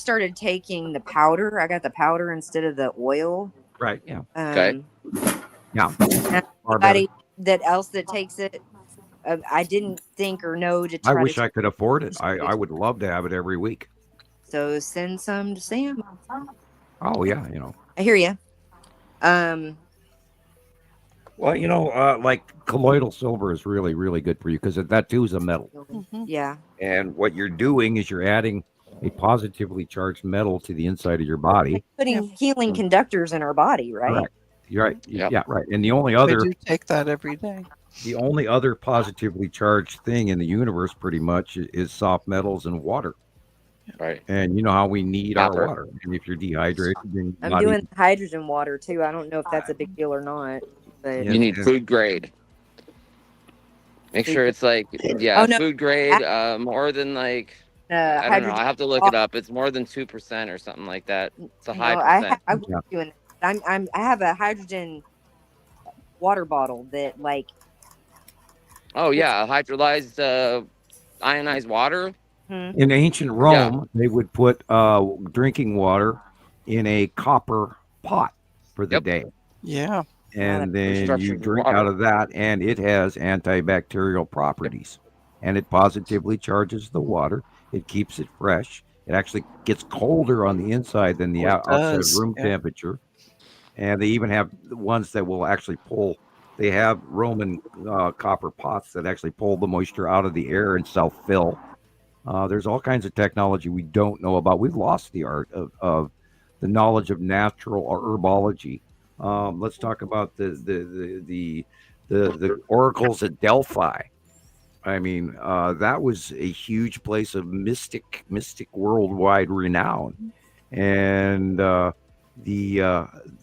started taking the powder. I got the powder instead of the oil. Right. Yeah. Okay. Yeah. Anybody that takes it, I didn't think or know to try. I wish I could afford it. I would love to have it every week. So send some to Sam. Oh yeah, I hear you. Well, like colloidal silver is really, really good for you because that too is a metal. Mm-hmm. Yeah. And what you're doing is you're adding a positively charged metal to the inside of your body. Putting healing conductors in our body, right? Correct. You're right. Yep. Yeah, right. And the only other I do take that every day. The only other positively charged thing in the universe pretty much is soft metals and water. Right. And you know how we need our water. And if you're dehydrated, then I'm doing hydrogen water too. I don't know if that's a big deal or not. But You need food grade. Make sure it's like, food grade, more than like, I don't know. I have to look it up. It's more than 2% or something like that. It's a high percent. I was doing that. I have a hydrogen water bottle that like. Oh yeah, hydrolyzed, ionized water. In ancient Rome, they would put drinking water in a copper pot for the day. Yeah. And then you drink out of that, and it has antibacterial properties. And it positively charges the water. It keeps it fresh. It actually gets colder on the inside than the outside room temperature. And they even have the ones that will actually pull. They have Roman copper pots that actually pull the moisture out of the air and self-fill. There's all kinds of technology we don't know about. We've lost the art of the knowledge of natural or herbology. Let's talk about the oracles at Delphi. I mean, that was a huge place of mystic worldwide renown, and the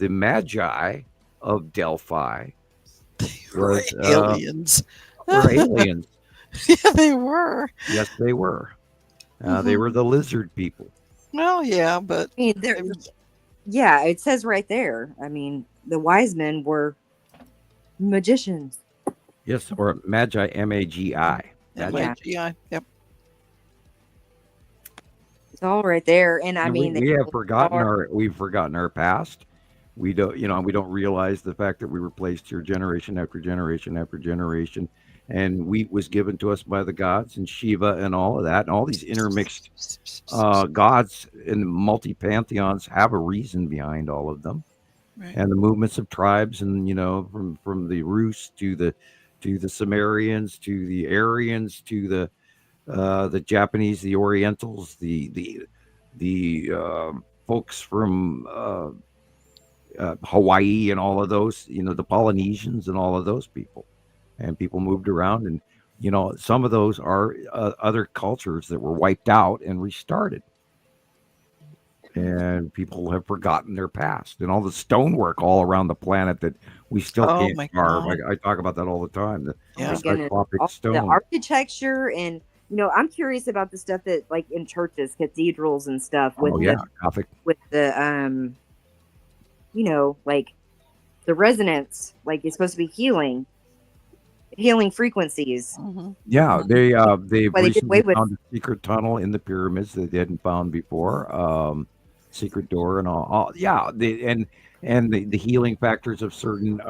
Magi of Delphi were aliens. Were aliens. Yeah, they were. Yes, they were. They were the lizard people. Well, yeah, but yeah, it says right there. I mean, the wise men were magicians. Yes, or Magi, M-A-G-I. M-A-G-I, yep. It's all right there, and I mean, we've forgotten our past. We don't, we don't realize the fact that we were placed here generation after generation after generation, and wheat was given to us by the gods and Shiva and all of that, and all these intermixed gods and multi-pantheons have a reason behind all of them. Right. And the movements of tribes, and from the Rus to the Sumerians to the Aryans to the Japanese, the Orientals, the folks from Hawaii and all of those, the Polynesians and all of those people, and people moved around, and some of those are other cultures that were wiped out and restarted. And people have forgotten their past, and all the stonework all around the planet that we still can't carve. I talk about that all the time. The cyclopic stone, the architecture, and I'm curious about the stuff that, like, in churches, cathedrals, and stuff with Gothic, with the like the resonance, like it's supposed to be healing frequencies. Yeah, they've recently found a secret tunnel in the pyramids that they hadn't found before. Secret door and all. Yeah, the healing factors of certain.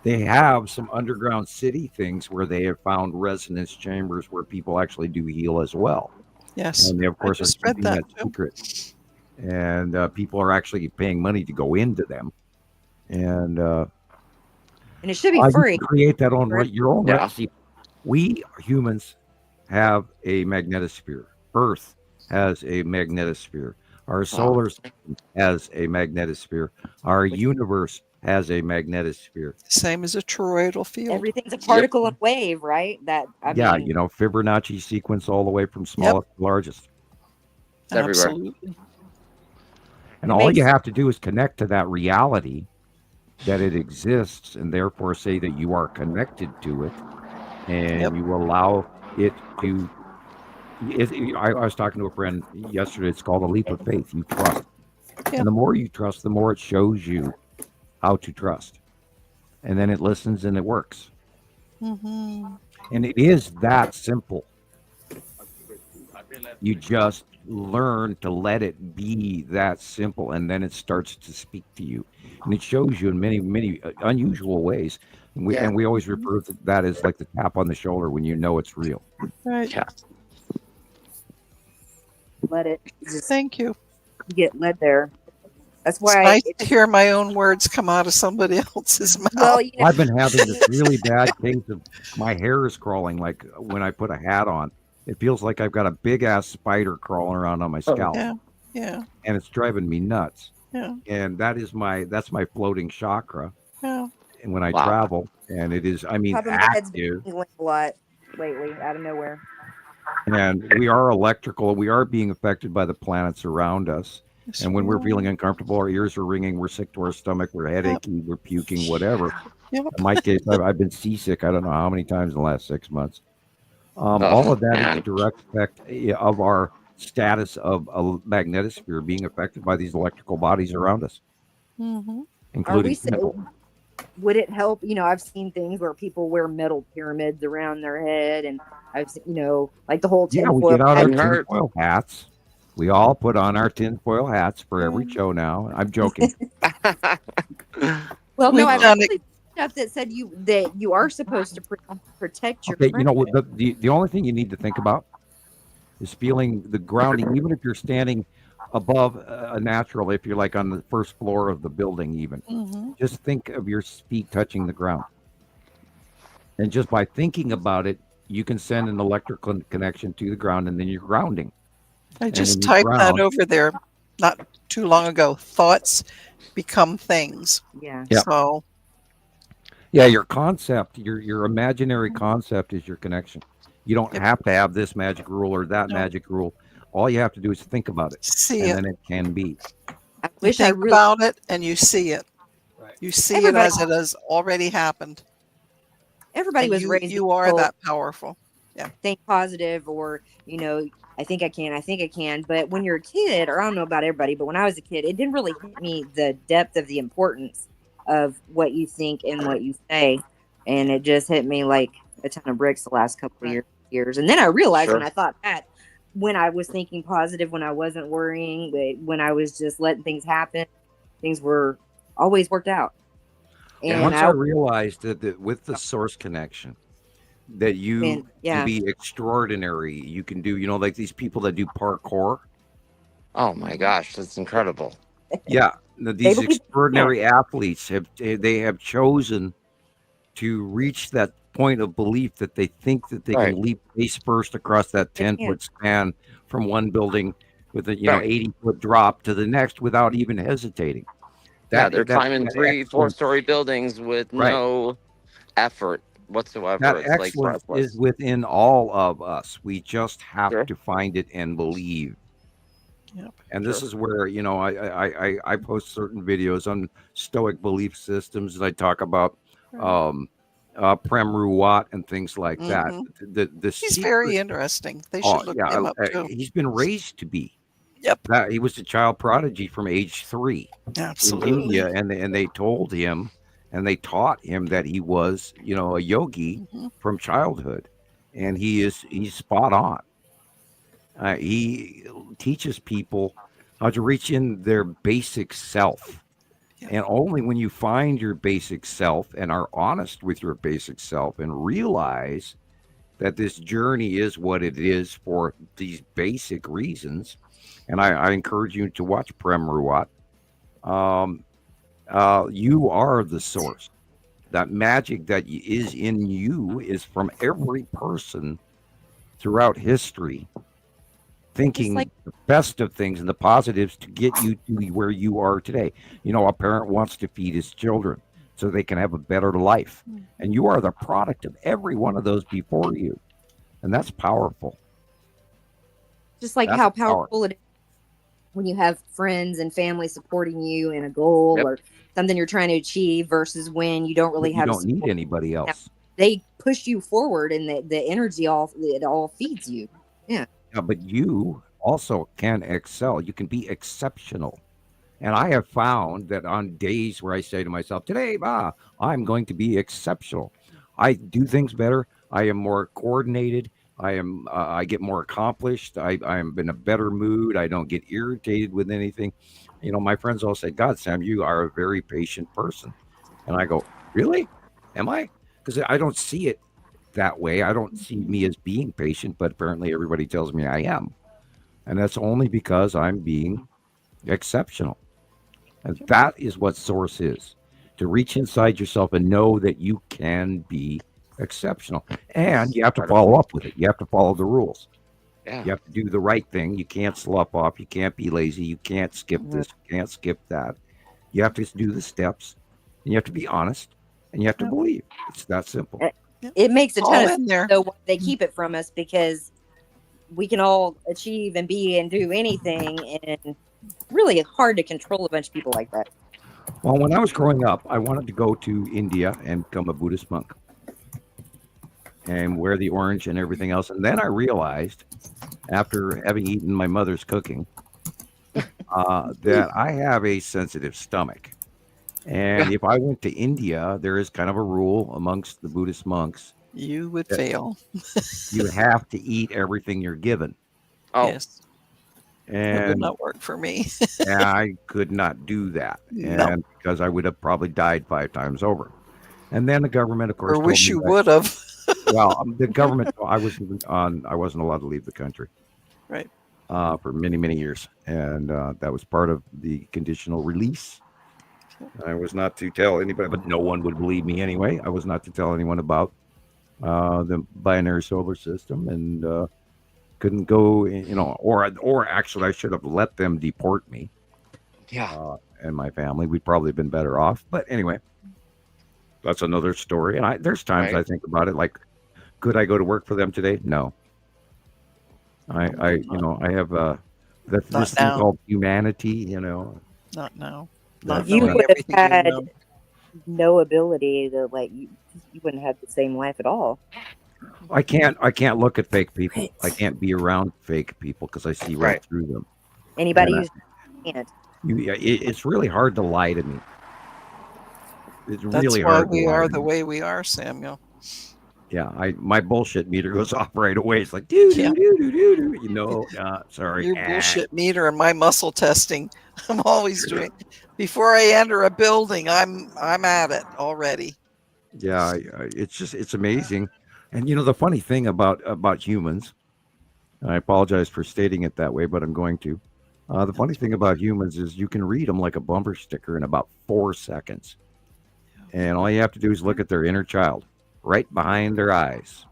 They have some underground city things where they have found resonance chambers where people actually do heal as well. Yes, and they of course are keeping that secret. And people are actually paying money to go into them, and it should be free. Create that on your own. Yeah. See, we humans have a magnetosphere. Earth has a magnetosphere. Our solar system has a magnetosphere. Our universe has a magnetosphere. Same as a toroidal field. Everything's a particle and wave, right? Fibonacci sequence all the way from smallest to largest. It's everywhere. Absolutely. And all you have to do is connect to that reality, that it exists, and therefore say that you are connected to it, and you allow it to. I was talking to a friend yesterday. It's called a leap of faith. You trust, and the more you trust, the more it shows you how to trust, and then it listens and it works. And it is that simple. You just learn to let it be that simple, and then it starts to speak to you, and it shows you in many unusual ways, and we always refer to that as like the tap on the shoulder when you know it's real. Right. Let it thank you get led there. That's why it's nice to hear my own words come out of somebody else's mouth. Well, I've been having this really bad case of my hair is crawling, like when I put a hat on. It feels like I've got a big ass spider crawling around on my scalp. Yeah. And it's driving me nuts. Yeah. And that's my floating chakra. Yeah. And when I travel, and it is, active. A lot lately, out of nowhere. And we are electrical. We are being affected by the planets around us. And when we're feeling uncomfortable, our ears are ringing, we're sick to our stomach, we're headachy, we're puking, whatever. In my case, I've been seasick. I don't know how many times in the last 6 months. All of that is a direct effect of our status of a magnetosphere being affected by these electrical bodies around us, including people. Would it help? I've seen things where people wear metal pyramids around their head, and I've seen, like the whole tinfoil. We get out our tinfoil hats. We all put on our tinfoil hats for every show now. I'm joking. Well, no, I've done stuff that said you are supposed to protect your. Okay, the only thing you need to think about is feeling the grounding, even if you're standing above a natural, if you're like on the first floor of the building, even just think of your feet touching the ground. And just by thinking about it, you can send an electrical connection to the ground, and then you're grounding. I just typed that over there not too long ago. Thoughts become things. Yeah. So your concept, your imaginary concept is your connection. You don't have to have this magic rule or that magic rule. All you have to do is think about it. Then it can be. I wish I think about it, and you see it. Right. You see it as it has already happened. Everybody was raised. You are that powerful. Yeah. Think positive, or I think I can. But when you're a kid, or I don't know about everybody, but when I was a kid, it didn't really hit me the depth of the importance of what you think and what you say. And it just hit me like a ton of bricks the last couple of years. And then I realized when I thought that, when I was thinking positive, when I wasn't worrying, when I was just letting things happen, things were always worked out. And once I realized that with the source connection, that you can be extraordinary. You can do, like these people that do parkour. Oh my gosh, that's incredible. Yeah, these extraordinary athletes have chosen to reach that point of belief that they think that they can leap face first across that 10-foot span from one building with a 80-foot drop to the next without even hesitating. They're climbing 3-4-story buildings with no effort whatsoever. That excellence is within all of us. We just have to find it and believe. Yep. And this is where I post certain videos on Stoic belief systems, and I talk about Prem Ruwat and things like that. He's very interesting. They should look him up too. He's been raised to be. Yep. He was a child prodigy from age 3 in India, and they told him and they taught him that he was, a yogi from childhood, and he's spot on. He teaches people how to reach in their basic self. And only when you find your basic self and are honest with your basic self and realize that this journey is what it is for these basic reasons. And I encourage you to watch Prem Ruwat. You are the source. That magic that is in you is from every person throughout history, thinking the best of things and the positives to get you to where you are today. A parent wants to feed his children so they can have a better life. And you are the product of every one of those before you. And that's powerful. Just like how powerful it is when you have friends and family supporting you in a goal or something you're trying to achieve, versus when you don't really have. You don't need anybody else. They push you forward, and the energy all feeds you. Yeah. But you also can excel. You can be exceptional. And I have found that on days where I say to myself, today, I'm going to be exceptional. I do things better. I am more coordinated. I get more accomplished. I'm in a better mood. I don't get irritated with anything. My friends all say, God, Sam, you are a very patient person. And I go, really? Am I? Because I don't see it that way. I don't see me as being patient, but apparently everybody tells me I am. And that's only because I'm being exceptional. And that is what source is. To reach inside yourself and know that you can be exceptional. And you have to follow up with it. You have to follow the rules. Yeah. You have to do the right thing. You can't slough off. You can't be lazy. You can't skip this. You can't skip that. You have to do the steps. And you have to be honest. And you have to believe. It's that simple. It makes a ton of sense, though, they keep it from us, because we can all achieve and be and do anything, and really hard to control a bunch of people like that. Well, when I was growing up, I wanted to go to India and become a Buddhist monk and wear the orange and everything else. And then I realized, after having eaten my mother's cooking, that I have a sensitive stomach. And if I went to India, there is kind of a rule amongst the Buddhist monks. You would fail. You have to eat everything you're given. Oh. Yes. And it would not work for me. I could not do that. And because I would have probably died 5 times over. And then the government, of course, or wish you would have. Well, the government, I wasn't allowed to leave the country. Right. For many, many years. And that was part of the conditional release. I was not to tell anybody, but no one would believe me anyway. I was not to tell anyone about the binary solar system, and couldn't go, or actually I should have let them deport me. Yeah. And my family, we'd probably have been better off. But anyway, that's another story. And there's times I think about it, like, could I go to work for them today? No. I have this thing called humanity, Not now. You would have had no ability to you wouldn't have the same life at all. I can't look at fake people. I can't be around fake people because I see right through them. Anybody who's can't. It's really hard to lie to me. It's really why hard. we are the way we are, Samuel. Yeah, my bullshit meter goes off right away. It's like do. Sorry. Your bullshit meter and my muscle testing. I'm always doing. Before I enter a building, I'm at it already. Yeah, it's amazing. And the funny thing about humans, and I apologize for stating it that way, but I'm going to. The funny thing about humans is you can read them like a bumper sticker in about 4 seconds. And all you have to do is look at their inner child right behind their eyes.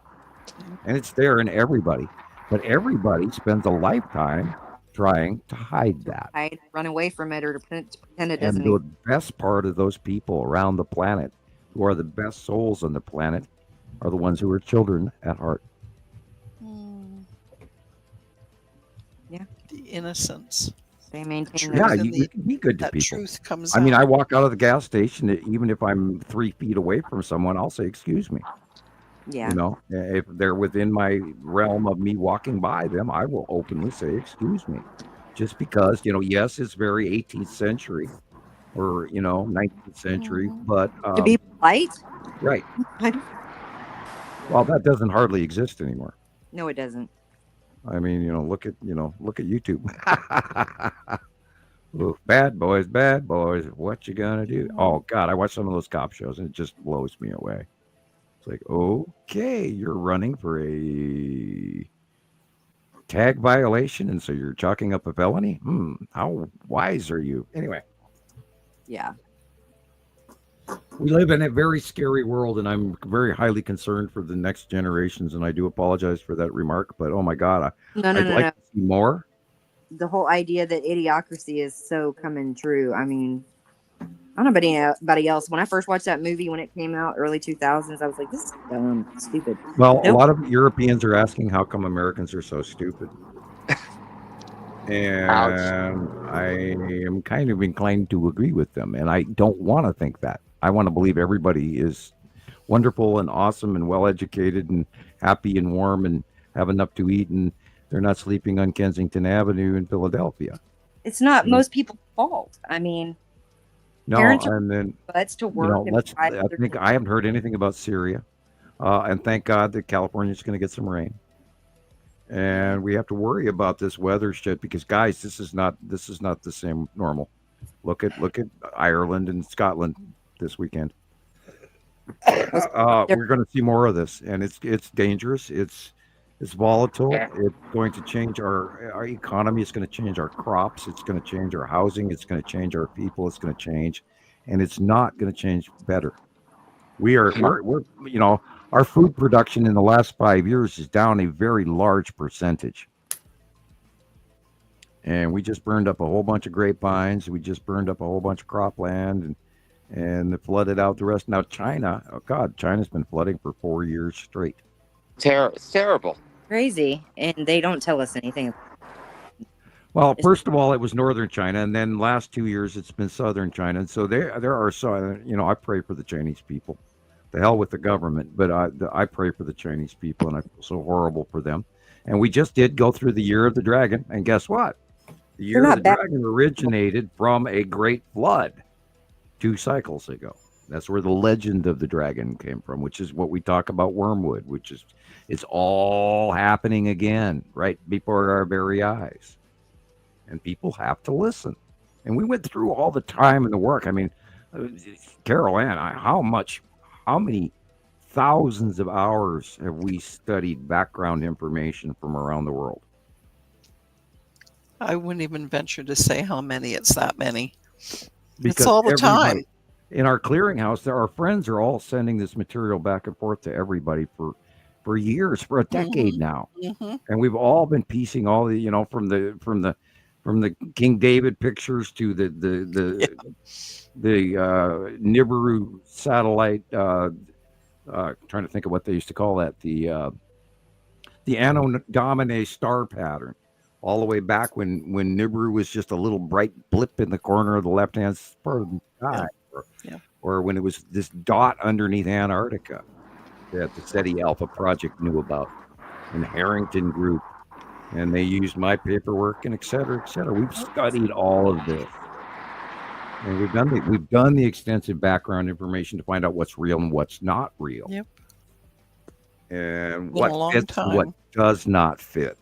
And it's there in everybody. But everybody spends a lifetime trying to hide that. Run away from it, or to pretend it And doesn't. the best part of those people around the planet, who are the best souls on the planet, are the ones who are children at heart. Yeah. The innocence. They maintain. Yeah, you can be good to people. Truth comes I mean, out. I walk out of the gas station, even if I'm 3 feet away from someone, I'll say, excuse me. Yeah. If they're within my realm of me walking by them, I will openly say, excuse me. Just because, yes, it's very 18th century or, 19th century, but... to be polite? Right. Well, that doesn't hardly exist anymore. No, it doesn't. I mean, look at YouTube. Ooh, bad boys, what you gonna do? Oh God, I watch some of those cop shows and it just blows me away. It's like, okay, you're running for a tag violation, and so you're chalking up a felony. How wise are you? Anyway. Yeah. We live in a very scary world, and I'm very highly concerned for the next generations, and I do apologize for that remark, but oh my God, I'd like to see more. The whole idea that idiocracy is so coming true. I mean, I don't know about anybody else. When I first watched that movie when it came out, early 2000s, I was like, this is dumb, stupid. Well, a lot of Europeans are asking how come Americans are so stupid. And I am kind of inclined to agree with them, and I don't want to think that. I want to believe everybody is wonderful and awesome and well-educated and happy and warm and have enough to eat, and they're not sleeping on Kensington Avenue in Philadelphia. It's not most people's fault. I mean, no, and then let's to work. I think I haven't heard anything about Syria, and thank God that California's going to get some rain. And we have to worry about this weather shit because, guys, this is not the same normal. Look at Ireland and Scotland this weekend. We're going to see more of this, and it's dangerous. It's volatile. It's going to change our economy. It's going to change our crops. It's going to change our housing. It's going to change our people. It's going to change, and it's not going to change better. We're our food production in the last 5 years is down a very large percentage. And we just burned up a whole bunch of grapevines. We just burned up a whole bunch of cropland and flooded out the rest. Now China, oh God, China's been flooding for 4 years straight. It's terrible. Crazy. And they don't tell us anything. Well, first of all, it was northern China, and then last 2 years it's been southern China. And so there are so I pray for the Chinese people. The hell with the government, but I pray for the Chinese people, and I feel so horrible for them. And we just did go through the year of the dragon, and guess what? The year of the dragon originated from a great flood 2 cycles ago. That's where the legend of the dragon came from, which is what we talk about wormwood, which is it's all happening again right before our very eyes. And people have to listen. And we went through all the time and the work. I mean, CarolAnne, how many thousands of hours have we studied background information from around the world? I wouldn't even venture to say how many. It's that many. Because it's all the time. In our clearinghouse, our friends are all sending this material back and forth to everybody for years, for a decade now. And we've all been piecing all the, from the King David pictures to the Nibiru satellite, trying to think of what they used to call that, the Anno Domini star pattern, all the way back when Nibiru was just a little bright blip in the corner of the left-hand part of the sky, or when it was this dot underneath Antarctica that the SETI Alpha project knew about, and Harrington Group, and they used my paperwork, and et cetera, et cetera. We've studied all of this, and we've done the extensive background information to find out what's real and what's not real. Yep. And what fits and what does not fit.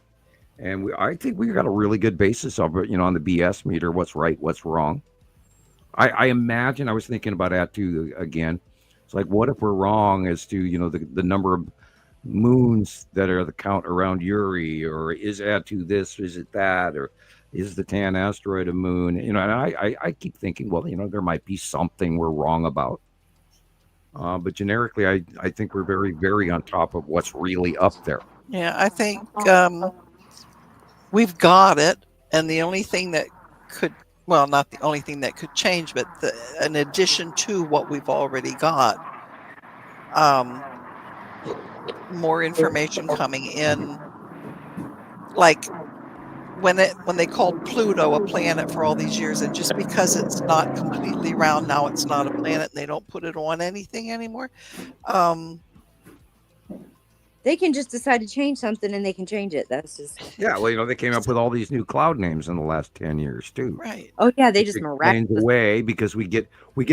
And I think we got a really good basis of it, on the BS meter, what's right, what's wrong. I imagine, I was thinking about that too again. It's like, what if we're wrong as to, the number of moons that are the count around Uri, or is Atu this, is it that, or is the Tan asteroid a moon? And I keep thinking, well, there might be something we're wrong about. But generically, I think we're very, very on top of what's really up there. Yeah, I think we've got it. And the only thing that could, well, not the only thing that could change, but in addition to what we've already got, more information coming in, like when they called Pluto a planet for all these years, and just because it's not completely round, now it's not a planet, and they don't put it on anything anymore. They can just decide to change something, and they can change it. That's just well, they came up with all these new cloud names in the last 10 years too. Right. Oh yeah, they just miraculously away because we get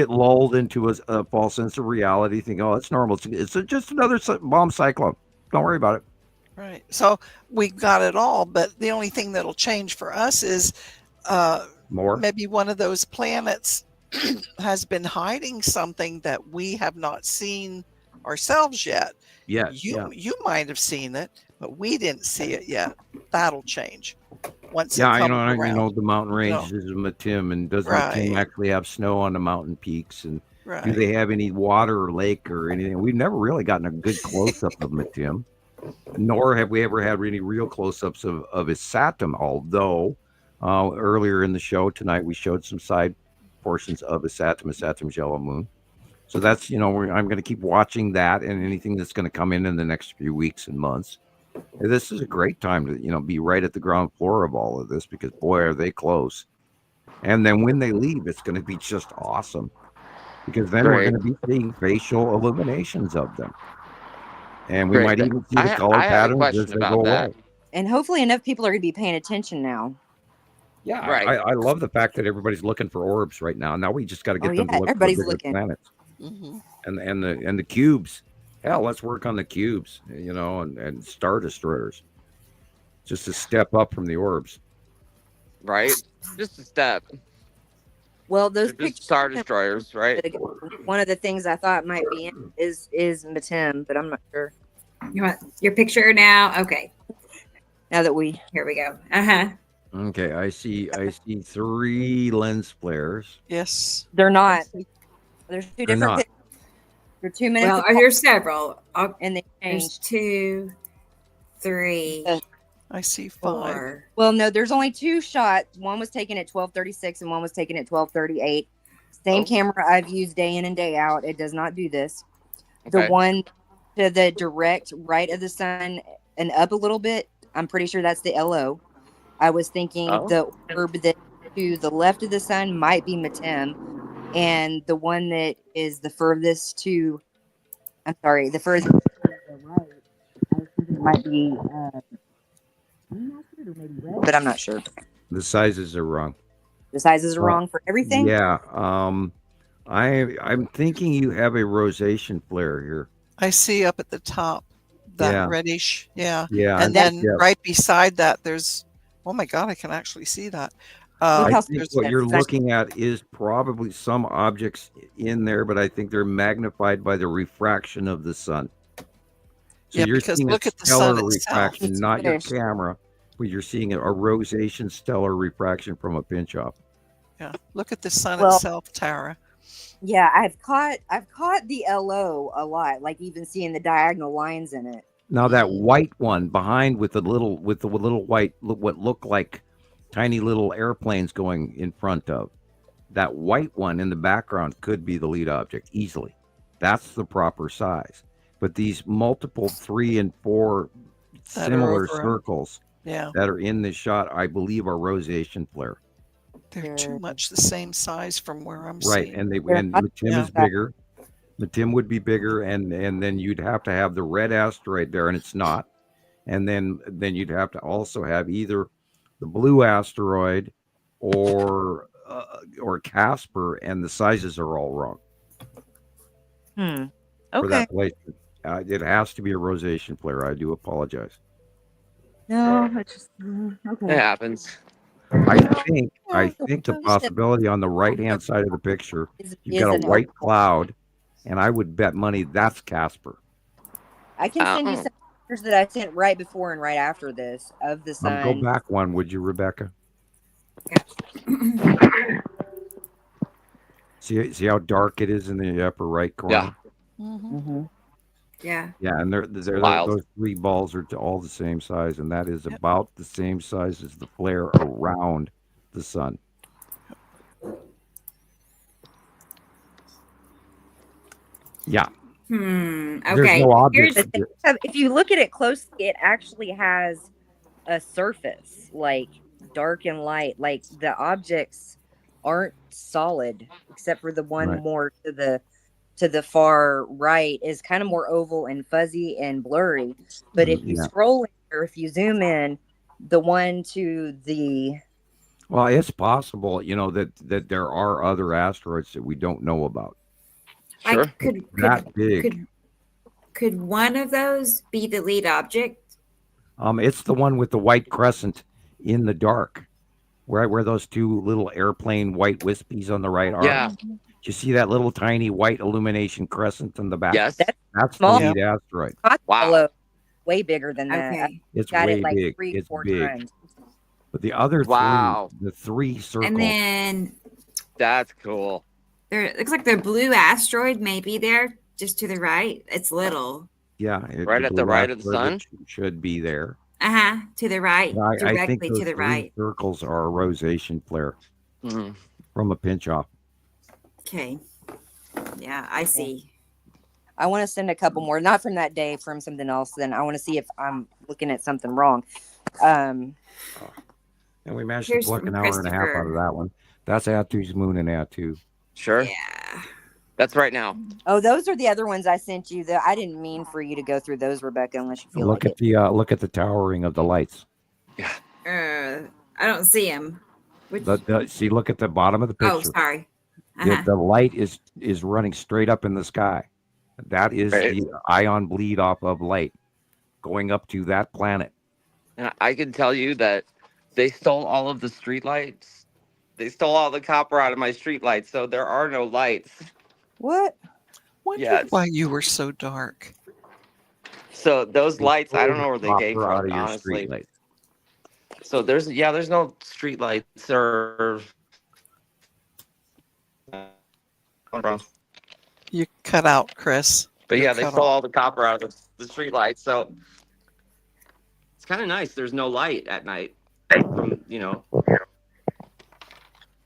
lulled into a false sense of reality, thinking, oh, it's normal. It's just another bomb cyclone. Don't worry about it. Right. So we got it all, but the only thing that'll change for us is more. Maybe one of those planets has been hiding something that we have not seen ourselves yet. You might have seen it, but we didn't see it yet. That'll change once. The mountain ranges of Matim, and does Matim actually have snow on the mountain peaks, and do they have any water or lake or anything? We've never really gotten a good close-up of Matim, nor have we ever had any real close-ups of his Saturn, although earlier in the show tonight we showed some side portions of his Saturn's yellow moon. So that's, I'm going to keep watching that and anything that's going to come in the next few weeks and months. And this is a great time to, be right at the ground floor of all of this, because boy, are they close. And then when they leave, it's going to be just awesome, because then we're going to be seeing facial illuminations of them. And we might even see the color patterns as they go away. And hopefully enough people are going to be paying attention now. Yeah, I love the fact that everybody's looking for orbs right now. Now we just got to get them to look for bigger planets. And the cubes. Hell, let's work on the cubes, and star destroyers. Just a step up from the orbs. Right? Just a step. Well, those star destroyers, right? One of the things I thought might be in is Matim, but I'm not sure. You want your picture now? Okay. Now that here we go. Okay, I see 3 lens flares. Yes. They're not. There's 2 different pictures. They're 2 minutes. Well, there's several. And they changed. 2, 3. I see 5. 4. Well, no, there's only 2 shots. One was taken at 12:36 and one was taken at 12:38. Same camera I've used day in and day out. It does not do this. Okay. The one to the direct right of the sun and up a little bit, I'm pretty sure that's the LO. I was thinking the orb that to the left of the sun might be Metem, and the one that is the furthest to, the furthest to the right, I was thinking it might be maybe red, but I'm not sure. The sizes are wrong. The sizes are wrong for everything? Yeah. I'm thinking you have a rosation flare here. I see up at the top that reddish. Yeah. Yeah. And then right beside that, there's, oh my God, I can actually see that. I think what you're looking at is probably some objects in there, but I think they're magnified by the refraction of the sun. So you're seeing look a at the sun stellar itself. refraction, not your camera, but you're seeing a rosation stellar refraction from a pinch off. Yeah, look at the sun itself, Tara. Yeah, I've caught the LO a lot, like even seeing the diagonal lines in it. Now that white one behind with the little white, what look like tiny little airplanes going in front of, that white one in the background could be the lead object easily. That's the proper size. But these multiple 3 and 4 similar circles that are in this shot, I believe, are rosation flare. They're too much the same size from where I'm right, seeing. and Metem is bigger. Metem would be bigger, and then you'd have to have the red asteroid there, and it's not. And then you'd have to also have either the blue asteroid or Casper, and the sizes are all wrong. Okay. For that placement. It has to be a rosation flare. I do apologize. No, it's just okay. It happens. I think the possibility on the right-hand side of the picture, you've got a white cloud, and I would bet money that's Casper. I can send you some pictures that I sent right before and right after this of the sun. Go back one, would you, Rebecca? See how dark it is in the upper right corner? Yeah. Yeah. Yeah, and those 3 balls are all the same size, and that is about the same size as the flare around the sun. Yeah. Okay. No if you look at it closely, it actually has a surface, like dark and light. Like the objects aren't solid, except for the one more to the far right is kind of more oval and fuzzy and blurry. But if you scroll or if you zoom in, the one to the it's possible, that there are other asteroids that we don't know about. Sure. Could one of those be the lead object? It's the one with the white crescent in the dark, where those 2 little airplane white wispies on the right are. Yeah. Do you see that little tiny white illumination crescent in the back? Yes. That's the lead asteroid. Wow. Way bigger than that. Okay. It's got way it like big. 3 It's 4 big. times. But the other the 3 circles. And then that's cool. It looks like the blue asteroid may be there just to the right. It's little. Yeah. Right at the right of the sun? Should be there. To the right. Directly I think those to the 3 right. circles are a rosation flare from a pinch off. Okay. Yeah, I see. I want to send a couple more, not from that day, from something else. Then I want to see if I'm looking at something wrong. And we managed to pluck an hour and a half out of that one. That's Atu's moon and Atu. Sure. Yeah. That's right now. Oh, those are the other ones I sent you. I didn't mean for you to go through those, Rebecca, unless you feel look like at it. Look at the towering of the lights. Yeah. I don't see him. See, look at the bottom of the picture. Oh, sorry. The light is running straight up in the sky. That is the ion bleed off of light going up to that planet. And I can tell you that they stole all of the street lights. They stole all the copper out of my street lights, so there are no lights. What? Wondered why you were so dark. So those lights, I don't know where they came from, honestly. So there's no street lights or. You cut out, Chris. But yeah, they stole all the copper out of the street lights, so it's kind of nice. There's no light at night.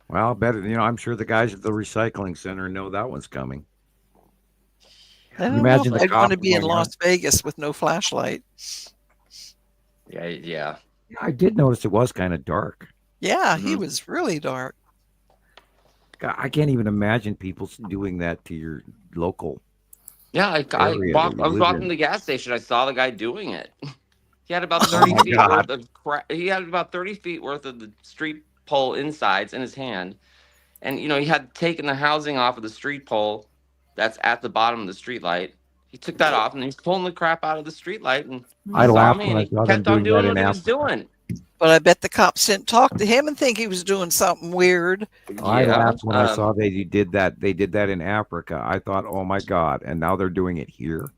Well, I'm sure the guys at the recycling center know that one's coming. I don't know if I'd want to be in Las Vegas with no flashlight. Yeah. I did notice it was kind of dark. Yeah, he was really dark. God, I can't even imagine people doing that to your local. Yeah, I was walking to the gas station. I saw the guy doing it. He had about 30 feet worth of he had about 30 feet worth of the street pole insides in his hand. And he had taken the housing off of the street pole that's at the bottom of the street light. He took that off and he's pulling the crap out of the street light, and I saw laughed me when and I he saw them kept on doing that what in he was doing. But I bet the cops didn't talk to him and think he was doing something weird. I laughed when I saw they did that. They did that in Africa. I thought, oh my God. And now they're doing it here.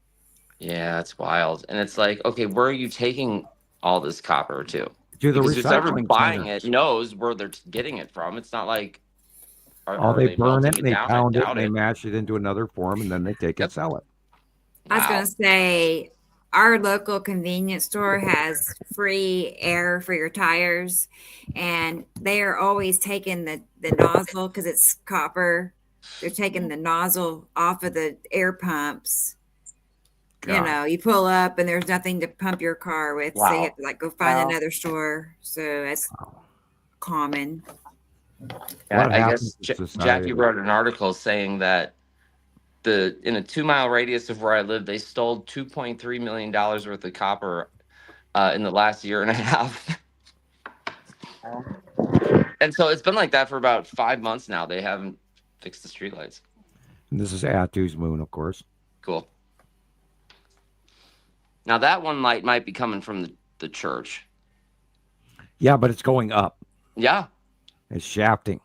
Yeah, it's wild. And it's like, okay, where are you taking all this copper to? To the because who's ever recycling buying centers. it knows where they're getting it from. It's not like They burn melting it and they down? I pound it doubt and they mash it into another form and then they take it and sell it. I was going to say, our local convenience store has free air for your tires, and they are always taking the nozzle because it's copper. They're taking the nozzle off of the air pumps. God. You pull up and there's nothing to pump your car with, so you have to go find Wow. another store. So that's common. I guess Jackie wrote an article saying that in a 2-mile radius of where I live, they stole $2.3 million worth of copper in the last year and a half. And so it's been like that for about 5 months now. They haven't fixed the streetlights. And this is Atu's moon, of course. Cool. Now that one light might be coming from the church. Yeah, but it's going up. Yeah. It's shafting.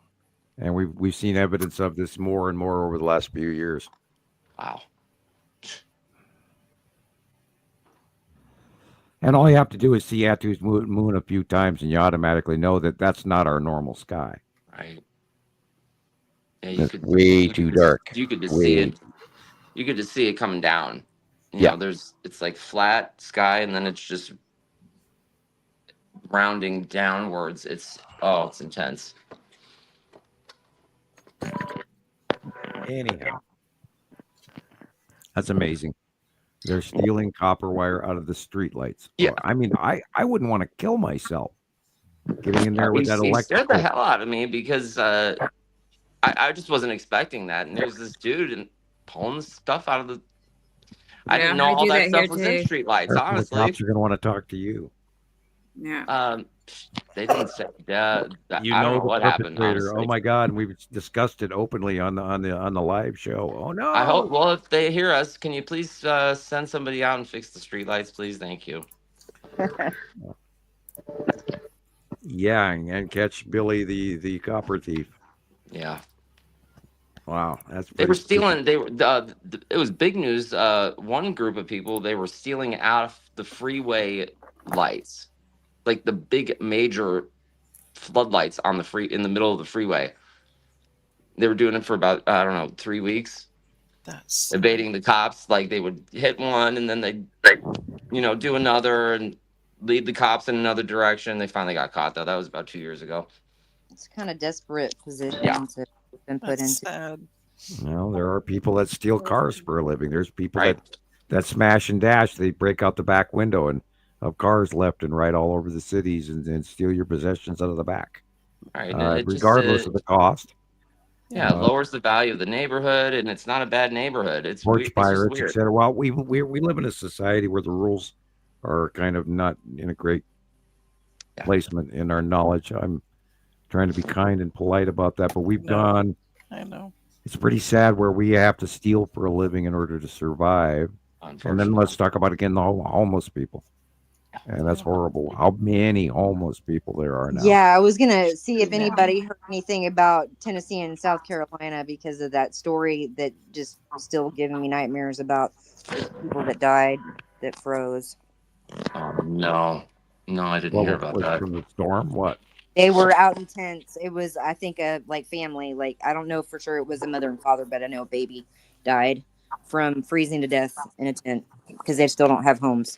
And we've seen evidence of this more and more over the last few years. Wow. And all you have to do is see Atu's moon a few times and you automatically know that that's not our normal sky. Right. Yeah, That's way too dark. You could just see it. You could just see it coming down. You know, it's like flat sky and then it's just rounding downwards. It's intense. Anyhow, that's amazing. They're stealing copper wire out of the streetlights. Yeah, I mean, I wouldn't want to kill myself getting in there with that He electric. scared the hell out of me because I just wasn't expecting that. And there's this dude and pulling stuff out of the. I didn't know all that stuff was in streetlights. Honestly, the cops are going to want to talk to you. Yeah. They didn't say. I don't know the what happened. perpetrator. Honestly. Oh my God, and we've discussed it openly on the live show. Oh no! I hope. Well, if they hear us, can you please send somebody out and fix the streetlights, please? Thank you. Yeah, and catch Billy the copper thief. Yeah. Wow, that's They were stealing. They were. It was big news. One group of people, they were stealing out the freeway lights, like the big major floodlights on in the middle of the freeway. They were doing it for about 3 weeks. That's evading the cops. Like they would hit one and then they'd do another and lead the cops in another direction. They finally got caught though. That was about 2 years ago. It's kind of desperate position to been put into. Sad. Well, there are people that steal cars for a living. There's people that smash and dash. They break out the back window and of cars left and right all over the cities and steal your possessions out of the back. Right, regardless of the cost. Yeah, it lowers the value of the neighborhood, and it's not a bad neighborhood. It's porch pirates, weird. etc. Well, we live in a society where the rules are kind of not in a great placement in our knowledge. I'm trying to be kind and polite about that, but we've gone. I know. It's pretty sad where we have to steal for a living in order to survive. And then let's talk about again the homeless people. And that's horrible. How many homeless people there are now? Yeah, I was gonna see if anybody heard anything about Tennessee and South Carolina because of that story that just still giving me nightmares about people that died that froze. No, I didn't hear about that. From the storm? What? They were out in tents. It was, I think, a family. Like I don't know for sure it was a mother and father, but I know a baby died from freezing to death in a tent because they still don't have homes.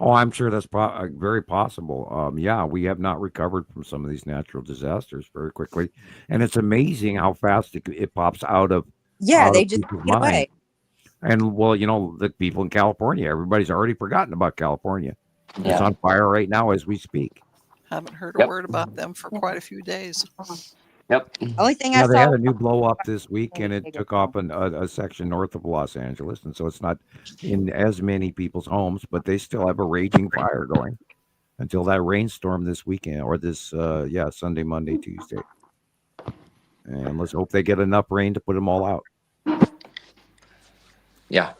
Oh, I'm sure that's very possible. Yeah, we have not recovered from some of these natural disasters very quickly, and it's amazing how fast it pops out of they just get away. And well, the people in California, everybody's already forgotten about California. It's on fire right now as we speak. Haven't heard a word about them for quite a few days. Yep. Only thing Yeah, I they saw. had a new blow up this week, and it took off a section north of Los Angeles, and so it's not in as many people's homes, but they still have a raging fire going until that rainstorm this weekend, or this Sunday, Monday, Tuesday. And let's hope they get enough rain to put them all out. Yeah.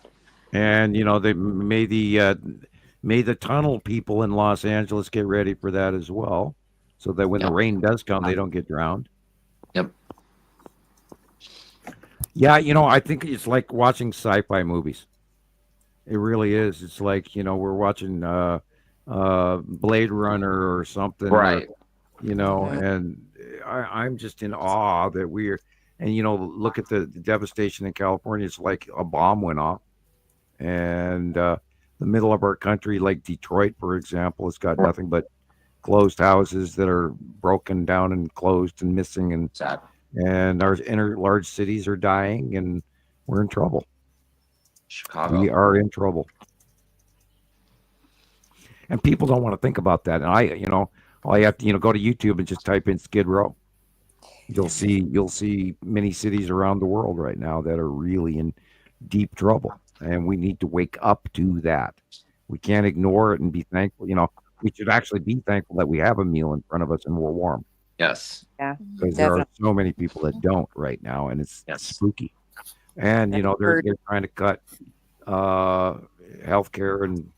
And they may the tunnel people in Los Angeles get ready for that as well, so that when the rain does come, they don't get drowned. Yep. Yeah, I think it's like watching sci-fi movies. It really is. It's like, we're watching Blade Runner or something. Right. And I'm just in awe that look at the devastation in California. It's like a bomb went off. And the middle of our country, like Detroit, for example, has got nothing but closed houses that are broken down and closed and missing. And sad. And our inner large cities are dying, and we're in trouble. Chicago. We are in trouble. And people don't want to think about that. And all you have to, go to YouTube and just type in Skid Row. You'll see many cities around the world right now that are really in deep trouble. And we need to wake up to that. We can't ignore it and be thankful. We should actually be thankful that we have a meal in front of us and we're warm. Yes. Yeah. Because there are so many people that don't right now, and it's spooky. And they're trying to cut healthcare and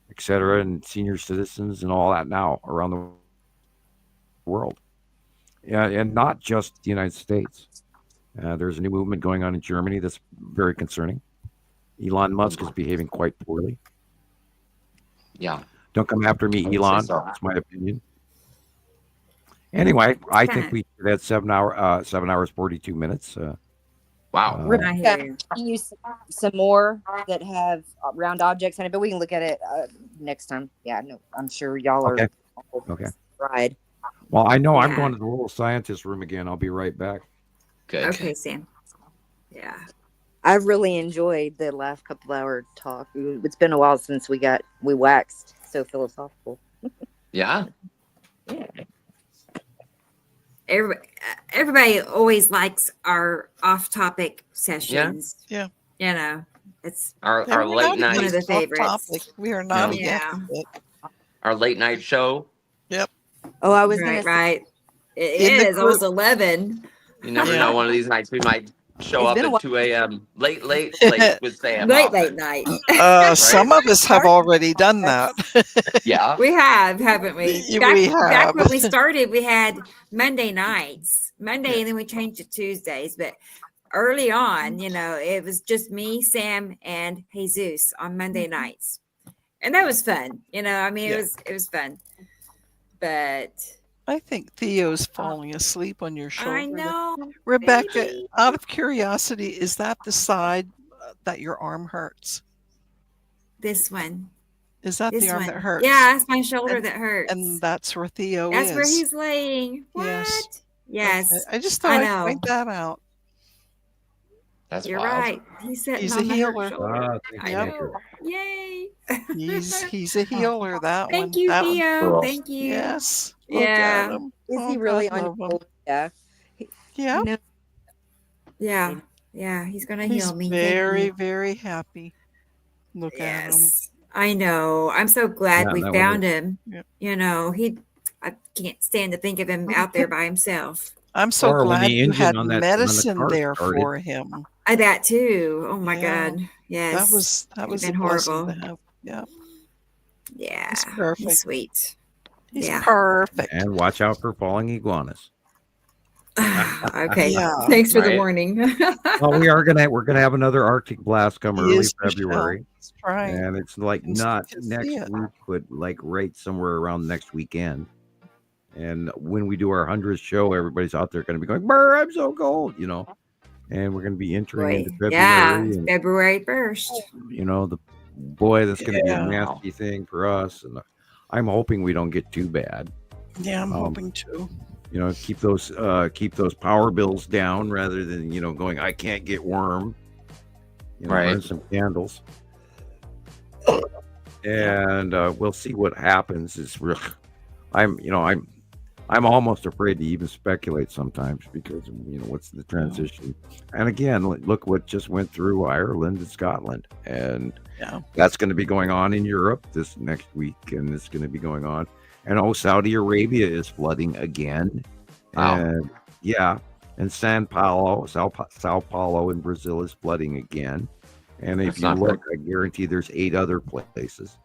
et cetera, and senior citizens and all that now around the world. Yeah, and not just the United States. There's a new movement going on in Germany that's very concerning. Elon Musk is behaving quite poorly. Yeah. Don't come after me, Elon. That's my opinion. Anyway, I think we had 7 hours 42 minutes. Wow. Rebecca, can you some more that have round objects in it, but we can look at it next time. Yeah, no, I'm sure y'all are okay. Right. Well, I know I'm going to the little scientist room again. I'll be right back. Good. Okay, Sam. Yeah. I really enjoyed the last couple of hour talk. It's been a while since we waxed so philosophical. Yeah. Yeah. Everybody always likes our off-topic sessions. Yeah. It's our late night. One of the favorites. We are not against it. Our late night show. Yep. Oh, I was right. It is almost 11. You never know. One of these nights we might show up at 2 a.m. late with Sam. late night. Some of us have already done that. Yeah. We have, haven't we? Back when we started, we had Monday nights. And then we changed to Tuesdays. But early on, it was just me, Sam, and Jesus on Monday nights. And that was fun. It was fun. But I think Theo's falling asleep on your shoulder. I know. Rebecca, baby. out of curiosity, is that the side that your arm hurts? This one. Is that the arm that hurts? Yeah, it's my shoulder that hurts. And that's where Theo That's is. where he's laying. What? Yes. Okay. I just thought I'd point that out. That's You're wild. right. He's a healer. I know. Yay. He's a healer. That Thank one. you, That Theo. one. Thank you. Yes. Yeah. Look at him. Is he really God on? love him. Yeah. Yeah. Yeah. Yeah. He's gonna He's heal me. very, very happy. Look at him. I know. I'm so glad we that found was him. Yep. I can't stand to think of him out there by himself. I'm so Or when glad the you engine had on the medicine car there started. for him. That too. Oh my Yeah. God. Yes. That was been a blessing horrible. to have. Yeah. Yeah. He's perfect. He's sweet. He's Yeah. perfect. And watch out for falling iguanas. Okay. Yeah. Thanks for the Right. warning. Well, we're gonna have another Arctic blast come He early is, February. Michelle. That's right. And it's like And not you can next see it. week, but like right somewhere around next weekend. And when we do our 100th show, everybody's out there going to be going, "Brr, I'm so cold," And we're going to be entering into February. Yeah. And, February 1st. that's going to be a Yeah. nasty thing for us. And I'm hoping we don't get too bad. Yeah, I'm hoping to. Keep those power bills down rather than going, I can't get warm. Right. Burn some candles. and we'll see what happens. It's real. I'm almost afraid to even speculate sometimes because what's the transition? And again, look what just went through Ireland and Scotland, and that's going to be going on in Europe this next week, and it's going to be going on. And Saudi Arabia is flooding again, and and Sao Paulo in Brazil is flooding again. And if you look, I guarantee there's 8 other places.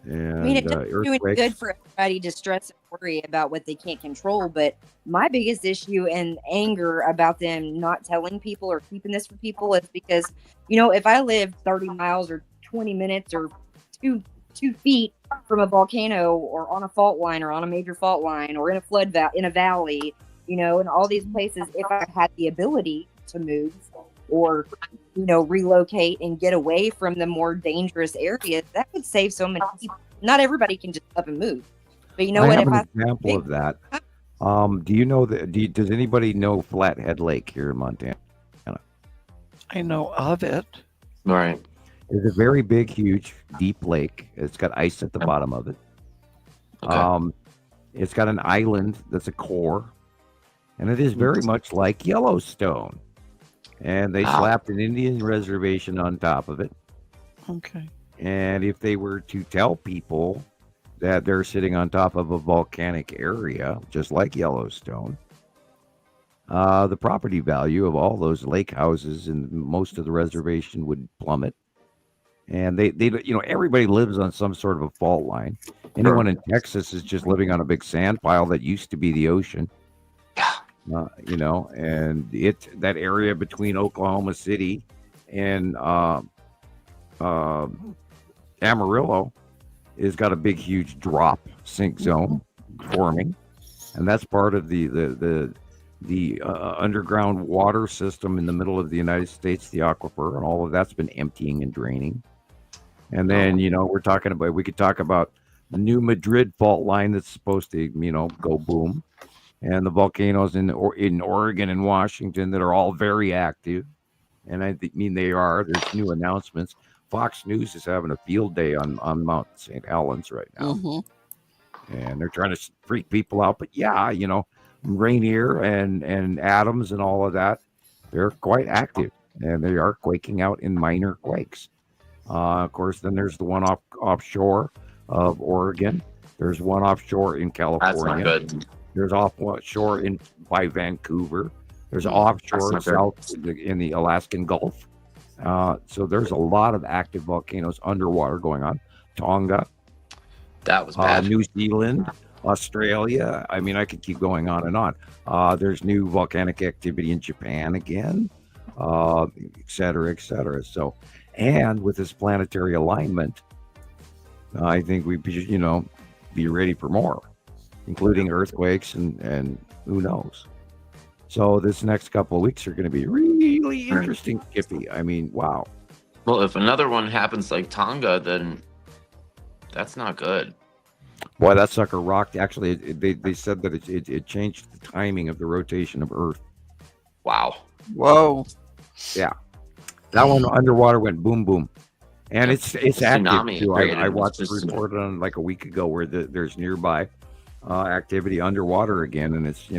And, I mean, it doesn't do any good for everybody to stress and worry about what they can't control. But my biggest issue and anger about them not telling people or keeping this for people is because, if I live 30 miles or 20 minutes or two feet from a volcano or on a fault line or on a major fault line or in a in a valley, in all these places, if I had the ability to move or relocate and get away from the more dangerous areas, that would save so many people. Not everybody can just up and move, but I have an example of that. Do you know that? Does anybody know Flathead Lake here in Montana? I know of it. Right. It's a very big, huge, deep lake. It's got ice at the bottom of it. Okay. It's got an island that's a core, and it is very much like Yellowstone. And they slapped an Indian reservation on top of it. Okay. And if they were to tell people that they're sitting on top of a volcanic area, just like Yellowstone, the property value of all those lake houses and most of the reservation would plummet. And they everybody lives on some sort of a fault line. Anyone in Texas is just living on a big sand pile that used to be the ocean. And that area between Oklahoma City and Amarillo has got a big, huge drop sink zone forming, and that's part of the underground water system in the middle of the United States, the aquifer, and all of that's been emptying and draining. And then we could talk about the New Madrid fault line that's supposed to go boom. And the volcanoes in Oregon and Washington that are all very active. And I mean, they are. There's new announcements. Fox News is having a field day on Mount St. Helens right now. Mm-hmm. And they're trying to freak people out. But Rainier and Adams and all of that, they're quite active. And they are quaking out in minor quakes. Of course, then there's the one offshore of Oregon. There's one offshore in California. That's not good. There's offshore by Vancouver. There's offshore south in the Alaskan Gulf. So there's a lot of active volcanoes underwater going on. Tonga. That was bad. New Zealand, Australia. I mean, I could keep going on and on. There's new volcanic activity in Japan again, et cetera, et cetera. So, and with this planetary alignment, I think we should, be ready for more, including earthquakes and who knows. So this next couple of weeks are going to be really interesting, Skippy. I mean, wow. Well, if another one happens like Tonga, then that's not good. Boy, that sucker rocked. Actually, they said that it changed the timing of the rotation of Earth. Wow. Whoa. Yeah. That one underwater went boom, boom. And it's active too. I watched a report on like a week ago where there's nearby activity underwater again, and it's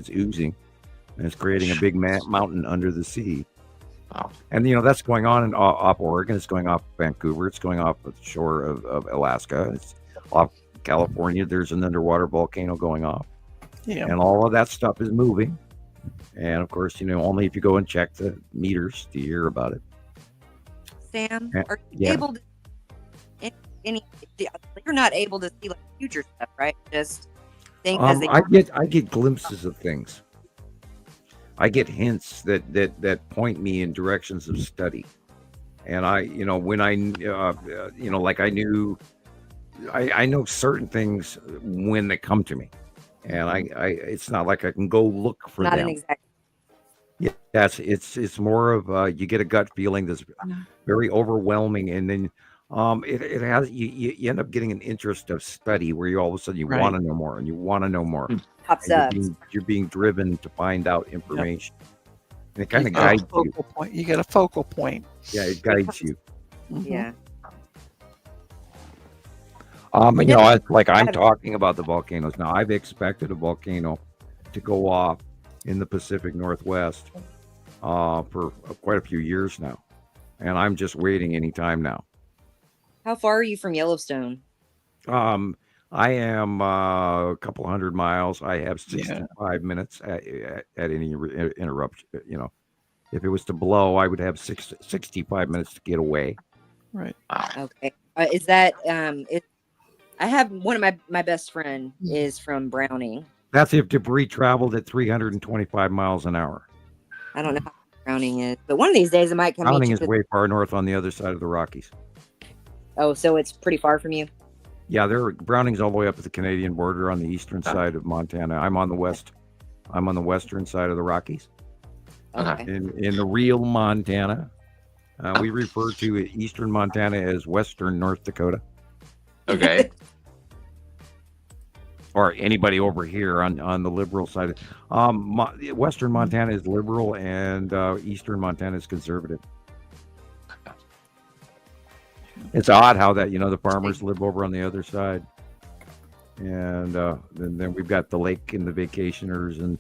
oozing, and it's creating a big mountain under the sea. Wow. And that's going on off Oregon. It's going off Vancouver. It's going off the shore of Alaska. It's off California. There's an underwater volcano going off. Yeah. And all of that stuff is moving. And of course, only if you go and check the meters do you hear about it. Sam, are you able to you're not able to see like future stuff, right? Just think I get glimpses of things. I get hints that point me in directions of study. And when I know certain things when they come to me. And I it's not like I can go look for them. Yes, it's more of you get a gut feeling that's very overwhelming, and then it has you end up getting an interest of study where you all of a sudden you want to know more and you want to know more. Pops up. You're being driven to find out information. And it kind of guides you. You get a focal point. Yeah, it guides you. Yeah. It's like I'm talking about the volcanoes now. I've expected a volcano to go off in the Pacific Northwest for quite a few years now, and I'm just waiting any time now. How far are you from Yellowstone? I am a couple hundred miles. I have 65 minutes at any interruption. If it was to blow, I would have 65 minutes to get away. Right. Okay. Is that I have one of my best friend is from Browning. That's if debris traveled at 325 miles an hour. I don't know how Browning is, but one of these days it might come. Browning is way far north on the other side of the Rockies. Oh, so it's pretty far from you? Yeah, Browning's all the way up at the Canadian border on the eastern side of Montana. I'm on the western side of the Rockies. Okay. In the real Montana, we refer to eastern Montana as western North Dakota. Okay. Or anybody over here on the liberal side. Western Montana is liberal and eastern Montana is conservative. It's odd how that, the farmers live over on the other side. And then we've got the lake and the vacationers and,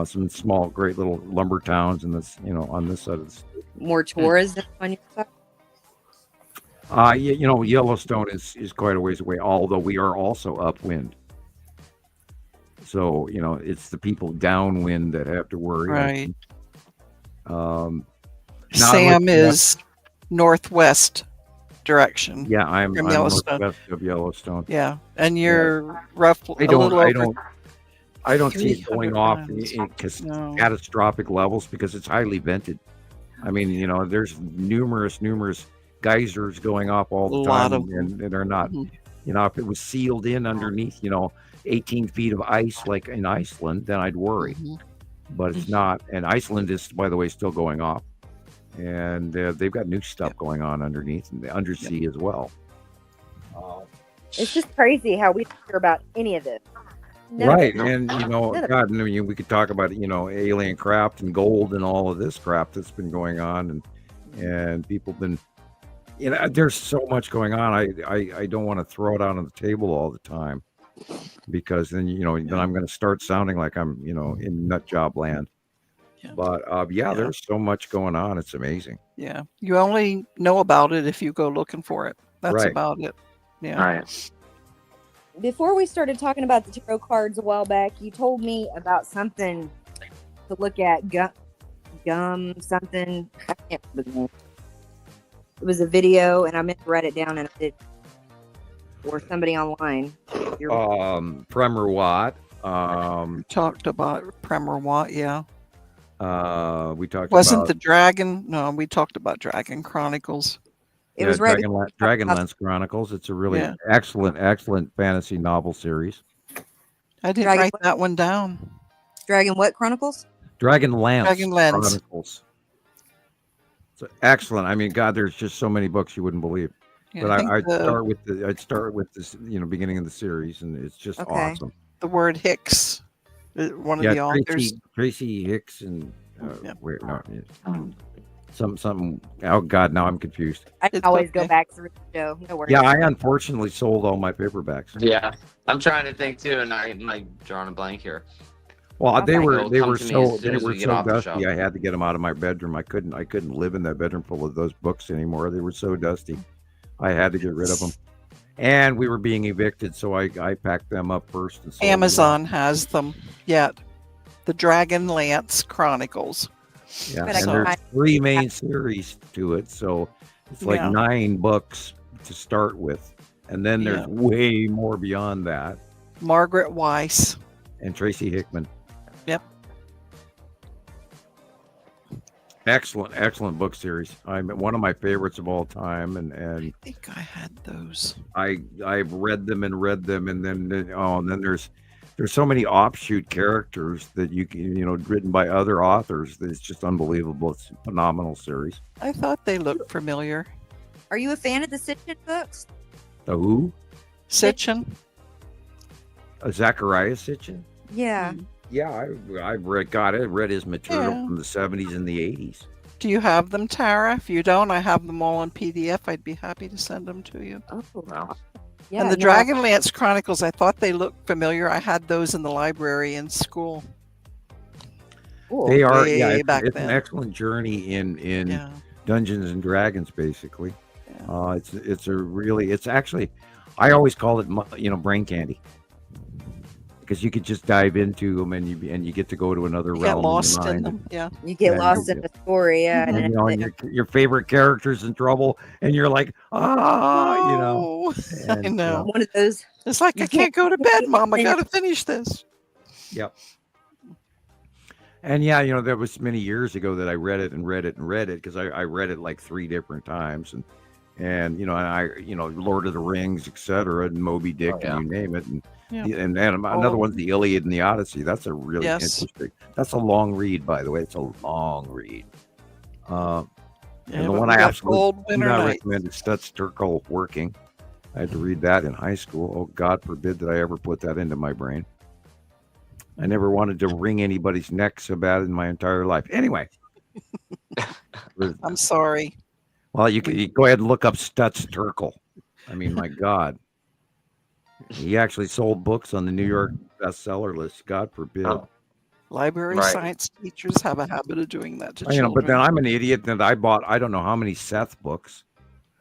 some small, great little lumber towns and this, on this side of the state. More tourism on your side? Yellowstone is quite a ways away, although we are also upwind. So, it's the people downwind that have to worry. Right. Sam is northwest direction. Yeah, I'm northwest of Yellowstone. Yeah, and you're roughly I don't see it going off in catastrophic levels because it's highly vented. I mean, there's numerous geysers going off all the time, and they're not. If it was sealed in underneath, 18 feet of ice like in Iceland, then I'd worry. But it's not. And Iceland is, by the way, still going off. And they've got new stuff going on underneath and the undersea as well. It's just crazy how we don't hear about any of this. Right. And, God, we could talk about, alien craft and gold and all of this crap that's been going on. And people have been, there's so much going on. I don't want to throw it out on the table all the time because then, then I'm going to start sounding like I'm, in nut job land. But there's so much going on. It's amazing. Yeah. You only know about it if you go looking for it. That's about it. Yeah. Right. Before we started talking about the tarot cards a while back, you told me about something to look at. Gum something. I can't remember the name. It was a video, and I meant to write it down, and I did. Or somebody online. Premier Watt. Talked about Premier Watt, yeah. We talked Wasn't the Dragon? No, we talked about Dragon Chronicles. It was Dragonlance Chronicles. It's a really excellent fantasy novel series. I didn't write that one down. Dragon what Chronicles? Dragonlance Chronicles. It's excellent. I mean, God, there's just so many books you wouldn't believe. Yeah, but I'd start with this, beginning of the series, and it's just awesome. The word Hicks, one of the authors, Tracy Hicks, and something. Oh God, now I'm confused. I can always go back through the show. No worries. Yeah, I unfortunately sold all my paperbacks. Yeah, I'm trying to think too, and I'm like drawing a blank here. Well, they were so dusty. I had to get them out of my bedroom. I couldn't live in that bedroom full of those books anymore. They were so dusty. I had to get rid of them. And we were being evicted, so I packed them up first. And Amazon has them yet. The Dragonlance Chronicles. Yeah, and there's 3 main series to it, so it's like 9 books to start with, and then there's way more beyond that. Margaret Weiss and Tracy Hickman. Yep. Excellent book series. I'm one of my favorites of all time, and I think I had those. I've read them, and then there's so many offshoot characters that you can, written by other authors that it's just unbelievable. It's a phenomenal series. I thought they looked familiar. Are you a fan of the Sitchin books? The who? Sitchin. Zachariah Sitchin? Yeah. Yeah, I've read his material from the 70s and the 80s. Do you have them, Tara? If you don't, I have them all in PDF. I'd be happy to send them to you. Oh, wow. Yeah, and the no, Dragonlance Chronicles, I thought they looked familiar. I had those in the library in school. cool. They are, Way yeah. It's back an then. excellent journey in Yeah. Dungeons and Dragons, basically. It's actually, I always call it, brain candy, because you could just dive into them and you get to go to another You get realm lost in your in mind. them. Yeah. You get Yeah, lost in the story, yeah. And, And and your favorite character's in trouble, and you're like, Oh, I and, know. one of those. It's like, I can't go to bed, Mom. I got to finish this. Yep. And there was many years ago that I read it because I read it like 3 different times, and Lord of the Rings, etc., and Moby Dick, and you name it, and another one's the Iliad and the Odyssey. That's a really interesting. That's a long read, by the way. It's a long read. And the one I absolutely do not recommend is Stutz Terkel Working. I had to read that in high school. Oh, God forbid that I ever put that into my brain. I never wanted to wring anybody's neck so bad in my entire life. Anyway. I'm sorry. Well, you go ahead and look up Stutz Terkel. I mean, my God. He actually sold books on the New York bestseller list. God forbid. Library science teachers have a habit of doing that to children. But then I'm an idiot that I bought, I don't know how many Seth books.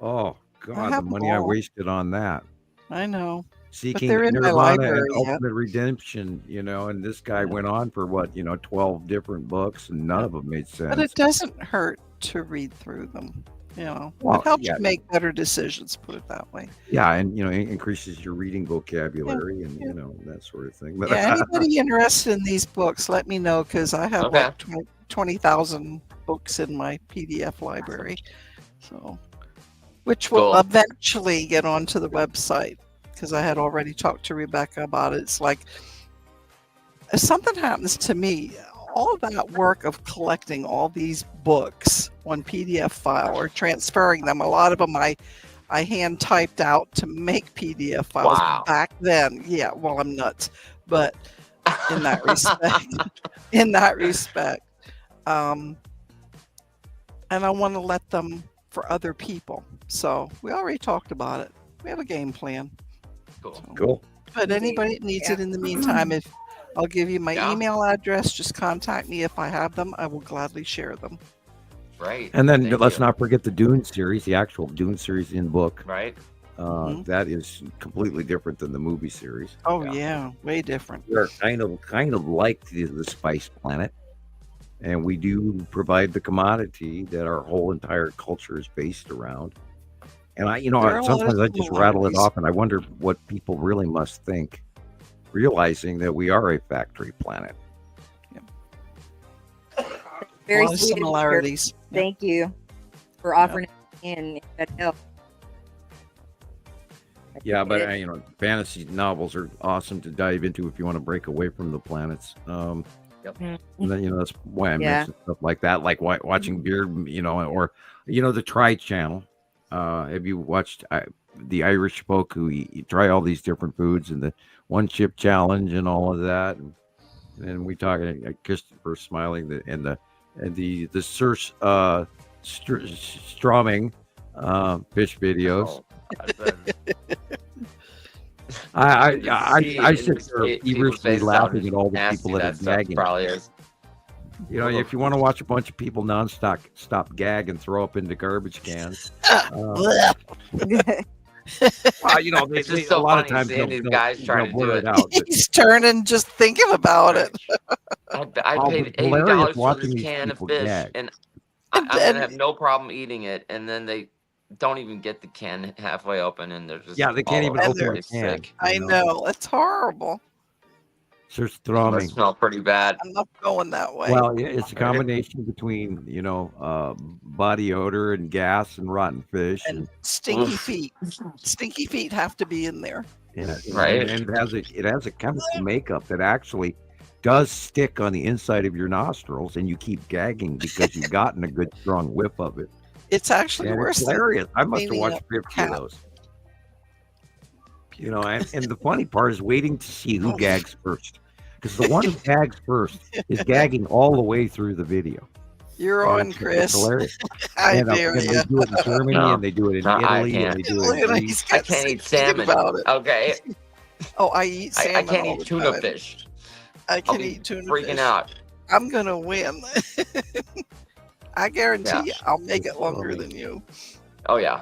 Oh, God, the money I wasted on that. I know. Seeking they're in my Nirvana library, and Ultimate Redemption, and this guy went on for 12 different books, and none of them made sense. But it doesn't hurt to read through them. Well, it helps you make better decisions, put it that way. Yeah, and increases your reading vocabulary and that sort of thing. But anybody interested in these books, let me know, because I have like 20,000 books in my PDF library, which will eventually get onto the website, because I had already talked to Rebecca about it. It's like, if something happens to me, all that work of collecting all these books on PDF file or transferring them, a lot of them I hand typed out to make PDF files back then. Yeah, well, I'm nuts, but in that respect, and I want to let them for other people. So we already talked about it. We have a game plan. Cool. But anybody that needs it in the meantime, I'll give you my email address. Just contact me if I have them. I will gladly share them. Right. And then let's not forget the Dune series, the actual Dune series in book. Right. That is completely different than the movie series. Oh yeah, way different. They're kind of like the Spice Planet, and we do provide the commodity that our whole entire culture is based around. And sometimes I just rattle it off, and I wonder what people really must think, realizing that we are a factory planet. Very a lot of sweet similarities. Thank you for offering it in that help. Yeah, but fantasy novels are awesome to dive into if you want to break away from the planets. And then that's why I mentioned stuff like that, like watching Beard, or the Try Channel. Have you watched the Irish folk who try all these different foods and the one chip challenge and all of that? And we talk, Christoper smiling, and the Sir Strumming fish videos. I sit there feverishly laughing at all the people that are gagging. Probably is. If you want to watch a bunch of people stop gag and throw up into garbage cans. It's just so funny seeing these guys trying to do it. He's turning just thinking about it. I paid $80 for this can of fish, and I'm gonna have no problem eating it. And then they don't even get the can halfway open, and they're just they can't even open the can. I know, it's horrible. Sir Strumming. It smells pretty bad. I'm not going that way. Well, it's a combination between body odor and gas and rotten fish and stinky feet. Stinky feet have to be in there. Yeah, right. And it has a chemical makeup that actually does stick on the inside of your nostrils, and you keep gagging because you've gotten a good strong whiff of it. It's actually worse. It's hilarious. I must have watched 50 of those. And the funny part is waiting to see who gags first, because the one who gags first is gagging all the way through the video. You're on, Chris. It's hilarious. I and dare and you. they do it in Germany, No. and they do it in No, I Italy, and can't. they do Look it at in him, Greece. he's I got can't eat sick salmon. about it. Okay. Oh, I eat salmon. I can't all eat the tuna time. fish. I I'll can be eat tuna freaking fish. out. I'm gonna win. I guarantee Yeah. you, I'll make it longer than you. Oh yeah.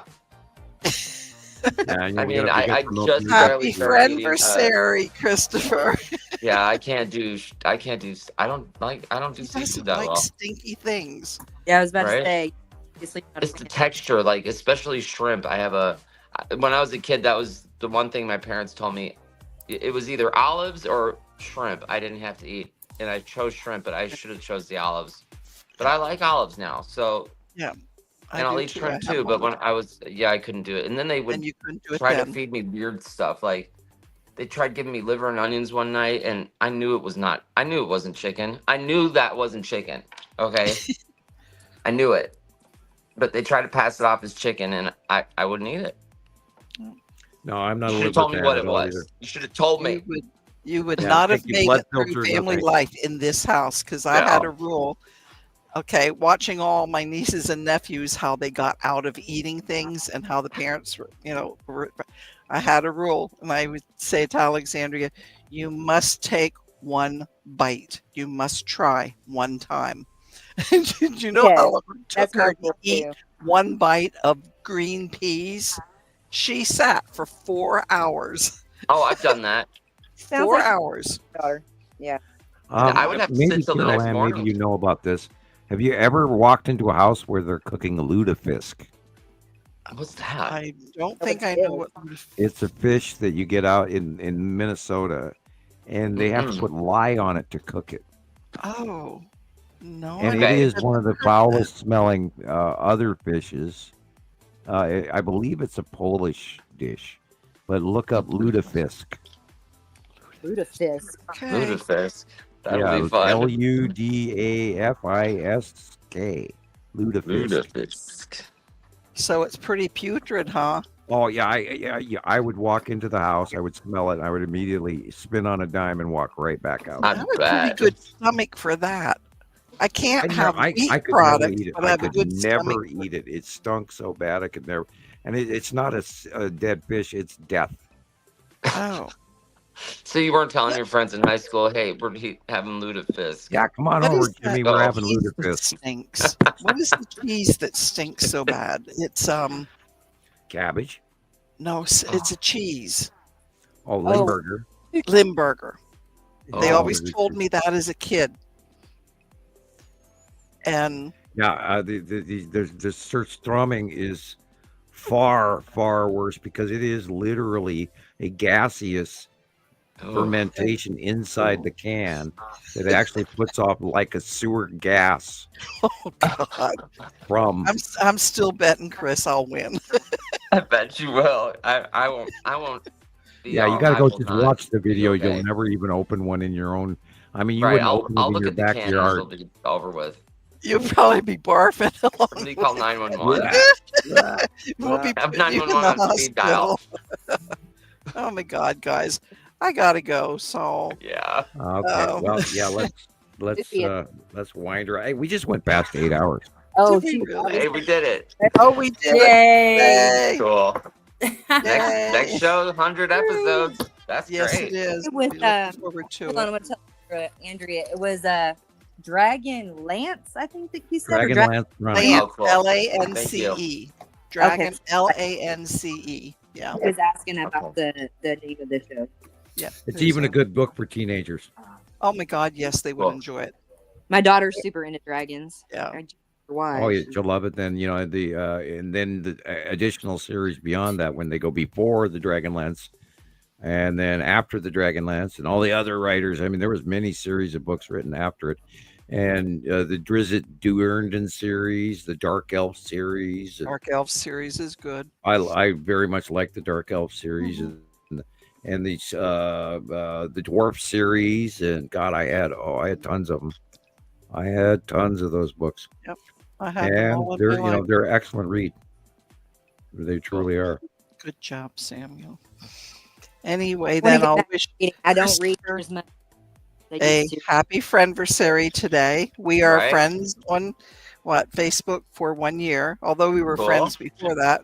Yeah, I we mean, gotta I promote just music. barely Happy started eating. friendversary, Christopher. Yeah, I can't do. I don't do He seafood doesn't that like well. stinky things. Yeah, I was about Right? to say. Obviously not a It's the texture, like especially shrimp. When I was a kid, that was the one thing my parents told me. It was either olives or shrimp. I didn't have to eat, and I chose shrimp, but I should have chose the olives. But I like olives now, so Yeah. and I'll eat shrimp too. But when I couldn't do it, and then they would And you couldn't do it try to then. feed me weird stuff. Like they tried giving me liver and onions one night, and I knew it wasn't chicken. I knew that wasn't chicken. Okay, I knew it. But they tried to pass it off as chicken, and I wouldn't eat it. No, I'm not You a should have told me libertarian what at it all was. either. You should have told me. You would Yeah, not have take your made blood it through filter, family nothing. life in this house because I had a rule. Okay, watching all my nieces and nephews, how they got out of eating things and how the parents, I had a rule, and I would say to Alexandria, you must take one bite. You must try one time. Did you know Yes, how long it took that's my her to rule eat too. one bite of green peas? She sat for 4 hours. Oh, I've done that. Sounds 4 like hours. daughter. Yeah. I would have to maybe sit till the next CarolAnne, morning. maybe you know about this. Have you ever walked into a house where they're cooking lutefisk? What's that? I don't think I know what. It's a fish that you get out in Minnesota, and they have to put lye on it to cook it. Oh, no. And it is one of the foulest smelling other fishes. I believe it's a Polish dish, but look up lutefisk. Lutefisk. Okay. Lutefisk. That'll be fun. Ludafisk. Lutefisk. So it's pretty putrid, huh? Oh yeah, I would walk into the house, I would smell it, and I would immediately spin on a dime and walk right back out. I have a pretty good stomach for that. I can't have I wheat could products, never eat it. but I I have a could good never stomach. eat it. It stunk so bad I could never. And it's not a dead fish; it's death. Oh. So you weren't telling your friends in high school, hey, we're having lutefisk. Yeah, come on What over, is Jimmy. that We're having cheese that lutefisk. stinks? What is the cheese that stinks so bad? It's Cabbage. no, it's a cheese. Oh, Limburger. Limburger. They Oh, always told me that as a kid. And Yeah, the surströmming is far worse because it is literally a gaseous fermentation inside the can that actually puts off like a sewer gas. Oh God! From I'm still betting Chris I'll win. I bet you will. I won't. Be yeah, you all got to go high just full watch the time. video. Okay. You'll never even open one in your own. I mean, you Right, wouldn't I'll open it look in your at the can and backyard. it'll be over with. You'll probably be barfing. Somebody call 911. We'll be Have putting you in 911 the on speed dial. hospital. Oh my God, guys, I gotta go. So yeah. Okay. Well, yeah. Let's wind her. Hey, we just went past 8 hours. Oh, Did we really? Hey, we did it. Oh, we did Yay. it! Yay. Cool. Next show, 100 episodes. That's Yes, great. it is. It was We look forward to hold on, I'm it. gonna tell Andrea. It was Dragon Lance, I think that you said. Dragon Lance Runner. Lance, Oh, cool. Lance. Dragon, Okay. Lance. Yeah. I was asking about the name of the show. Yeah. It's even a good book for teenagers. Oh my God, yes, they would Cool. enjoy it. My daughter's super into dragons. Yeah. I just wonder why. Oh, you'll love it. Then and then the additional series beyond that when they go before the Dragonlance, and then after the Dragonlance, and all the other writers. I mean, there was many series of books written after it, and the Drizzt Do'Urden series, the Dark Elf series. Dark Elf series is good. I very much like the Dark Elf series. And these the Dwarf series, and God, I had tons of them. I had tons of those books. Yep, I have them all And in my life. they're excellent read. They truly are. Good job, Samuel. Anyway, then I'll wish I don't read as much. a happy friendversary today. We are Right. friends on Facebook for 1 year, although we were Cool. friends before that.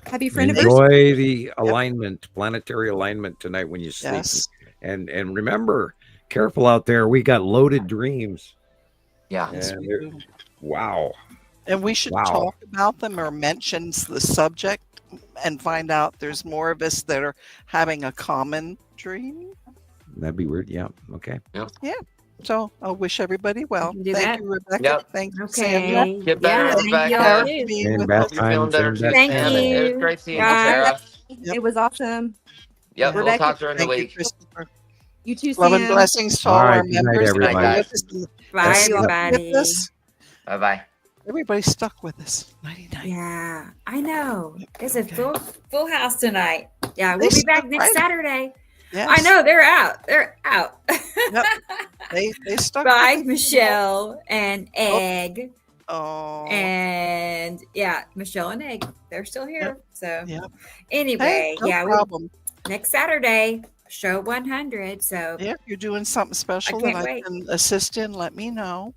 Happy friend Enjoy the alignment, planetary alignment tonight when you sleep. Yes. And remember, careful out there. We got loaded dreams. Yeah. And wow. And we should talk about them or mention the subject and find out there's more of us that are having a common dream. That'd be weird. Yeah. Okay. Yeah. Yeah. So I'll wish everybody well. do Thank that. you, Rebecca. Yep. Thank you, Okay. Samuel. Get better, Yeah, thank you Rebecca. all For too. being Same with bad us. Hope you're feeling time, better same too, bad Thank Sam. It was you. great seeing you, Bye. Sarah. It was awesome. Yep, we'll Rebecca, talk during the Thank you, week. Christopher. You too, Love and Sam. blessings to All all right, our good night, members. everybody. Good night, With guys. us. Bye, Stuck everybody. with us. Bye-bye. Everybody stuck with us. Nighty night. Yeah, I know. It's a full house tonight. Yeah, They we'll be back stuck next right. Saturday. Yes. I know they're out. They're out. Yep. They stuck Bye, with us. Michelle and Egg. Oh. And yeah, Michelle and Egg. They're still here. So Yep. anyway, Hey, no yeah, problem. next Saturday, show 100. So Yeah, if you're doing something special can't that I wait. can assist in, let me know.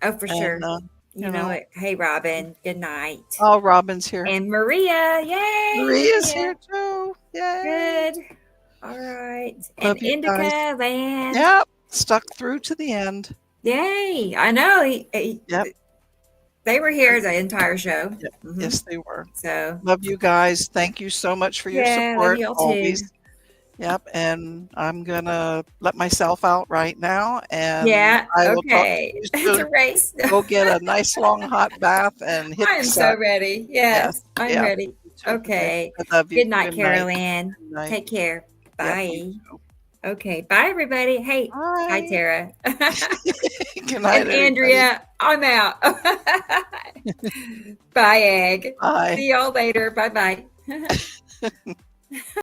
oh, for sure. And, You know it. Hey, Robin. Good night. Oh, Robin's here. And Maria. Yay. Maria's Maria. here too. Yay. Good. All right. Love And you Indica guys. Land. Yep. Stuck through to the end. Yay. I know. Yep. They were here the entire show. Yep. Mhm. Yes, they were. So Love you guys. Thank you so much for your Yeah, love support. y'all too. Always. Yep. And I'm gonna let myself out right now. And yeah. I will Okay. talk to you It's a soon. race. Go get a nice long hot bath and hit I the am sun. so ready. Yes, I'm Yeah. ready. Okay. I love you. Good night, CarolAnne. Good night. Take care. Yep, Bye. you too. Okay. Bye, everybody. Hey, hi, Bye. Tara. Good night, And Andrea, I'm out. Bye, Egg. Bye. See y'all later. Bye bye.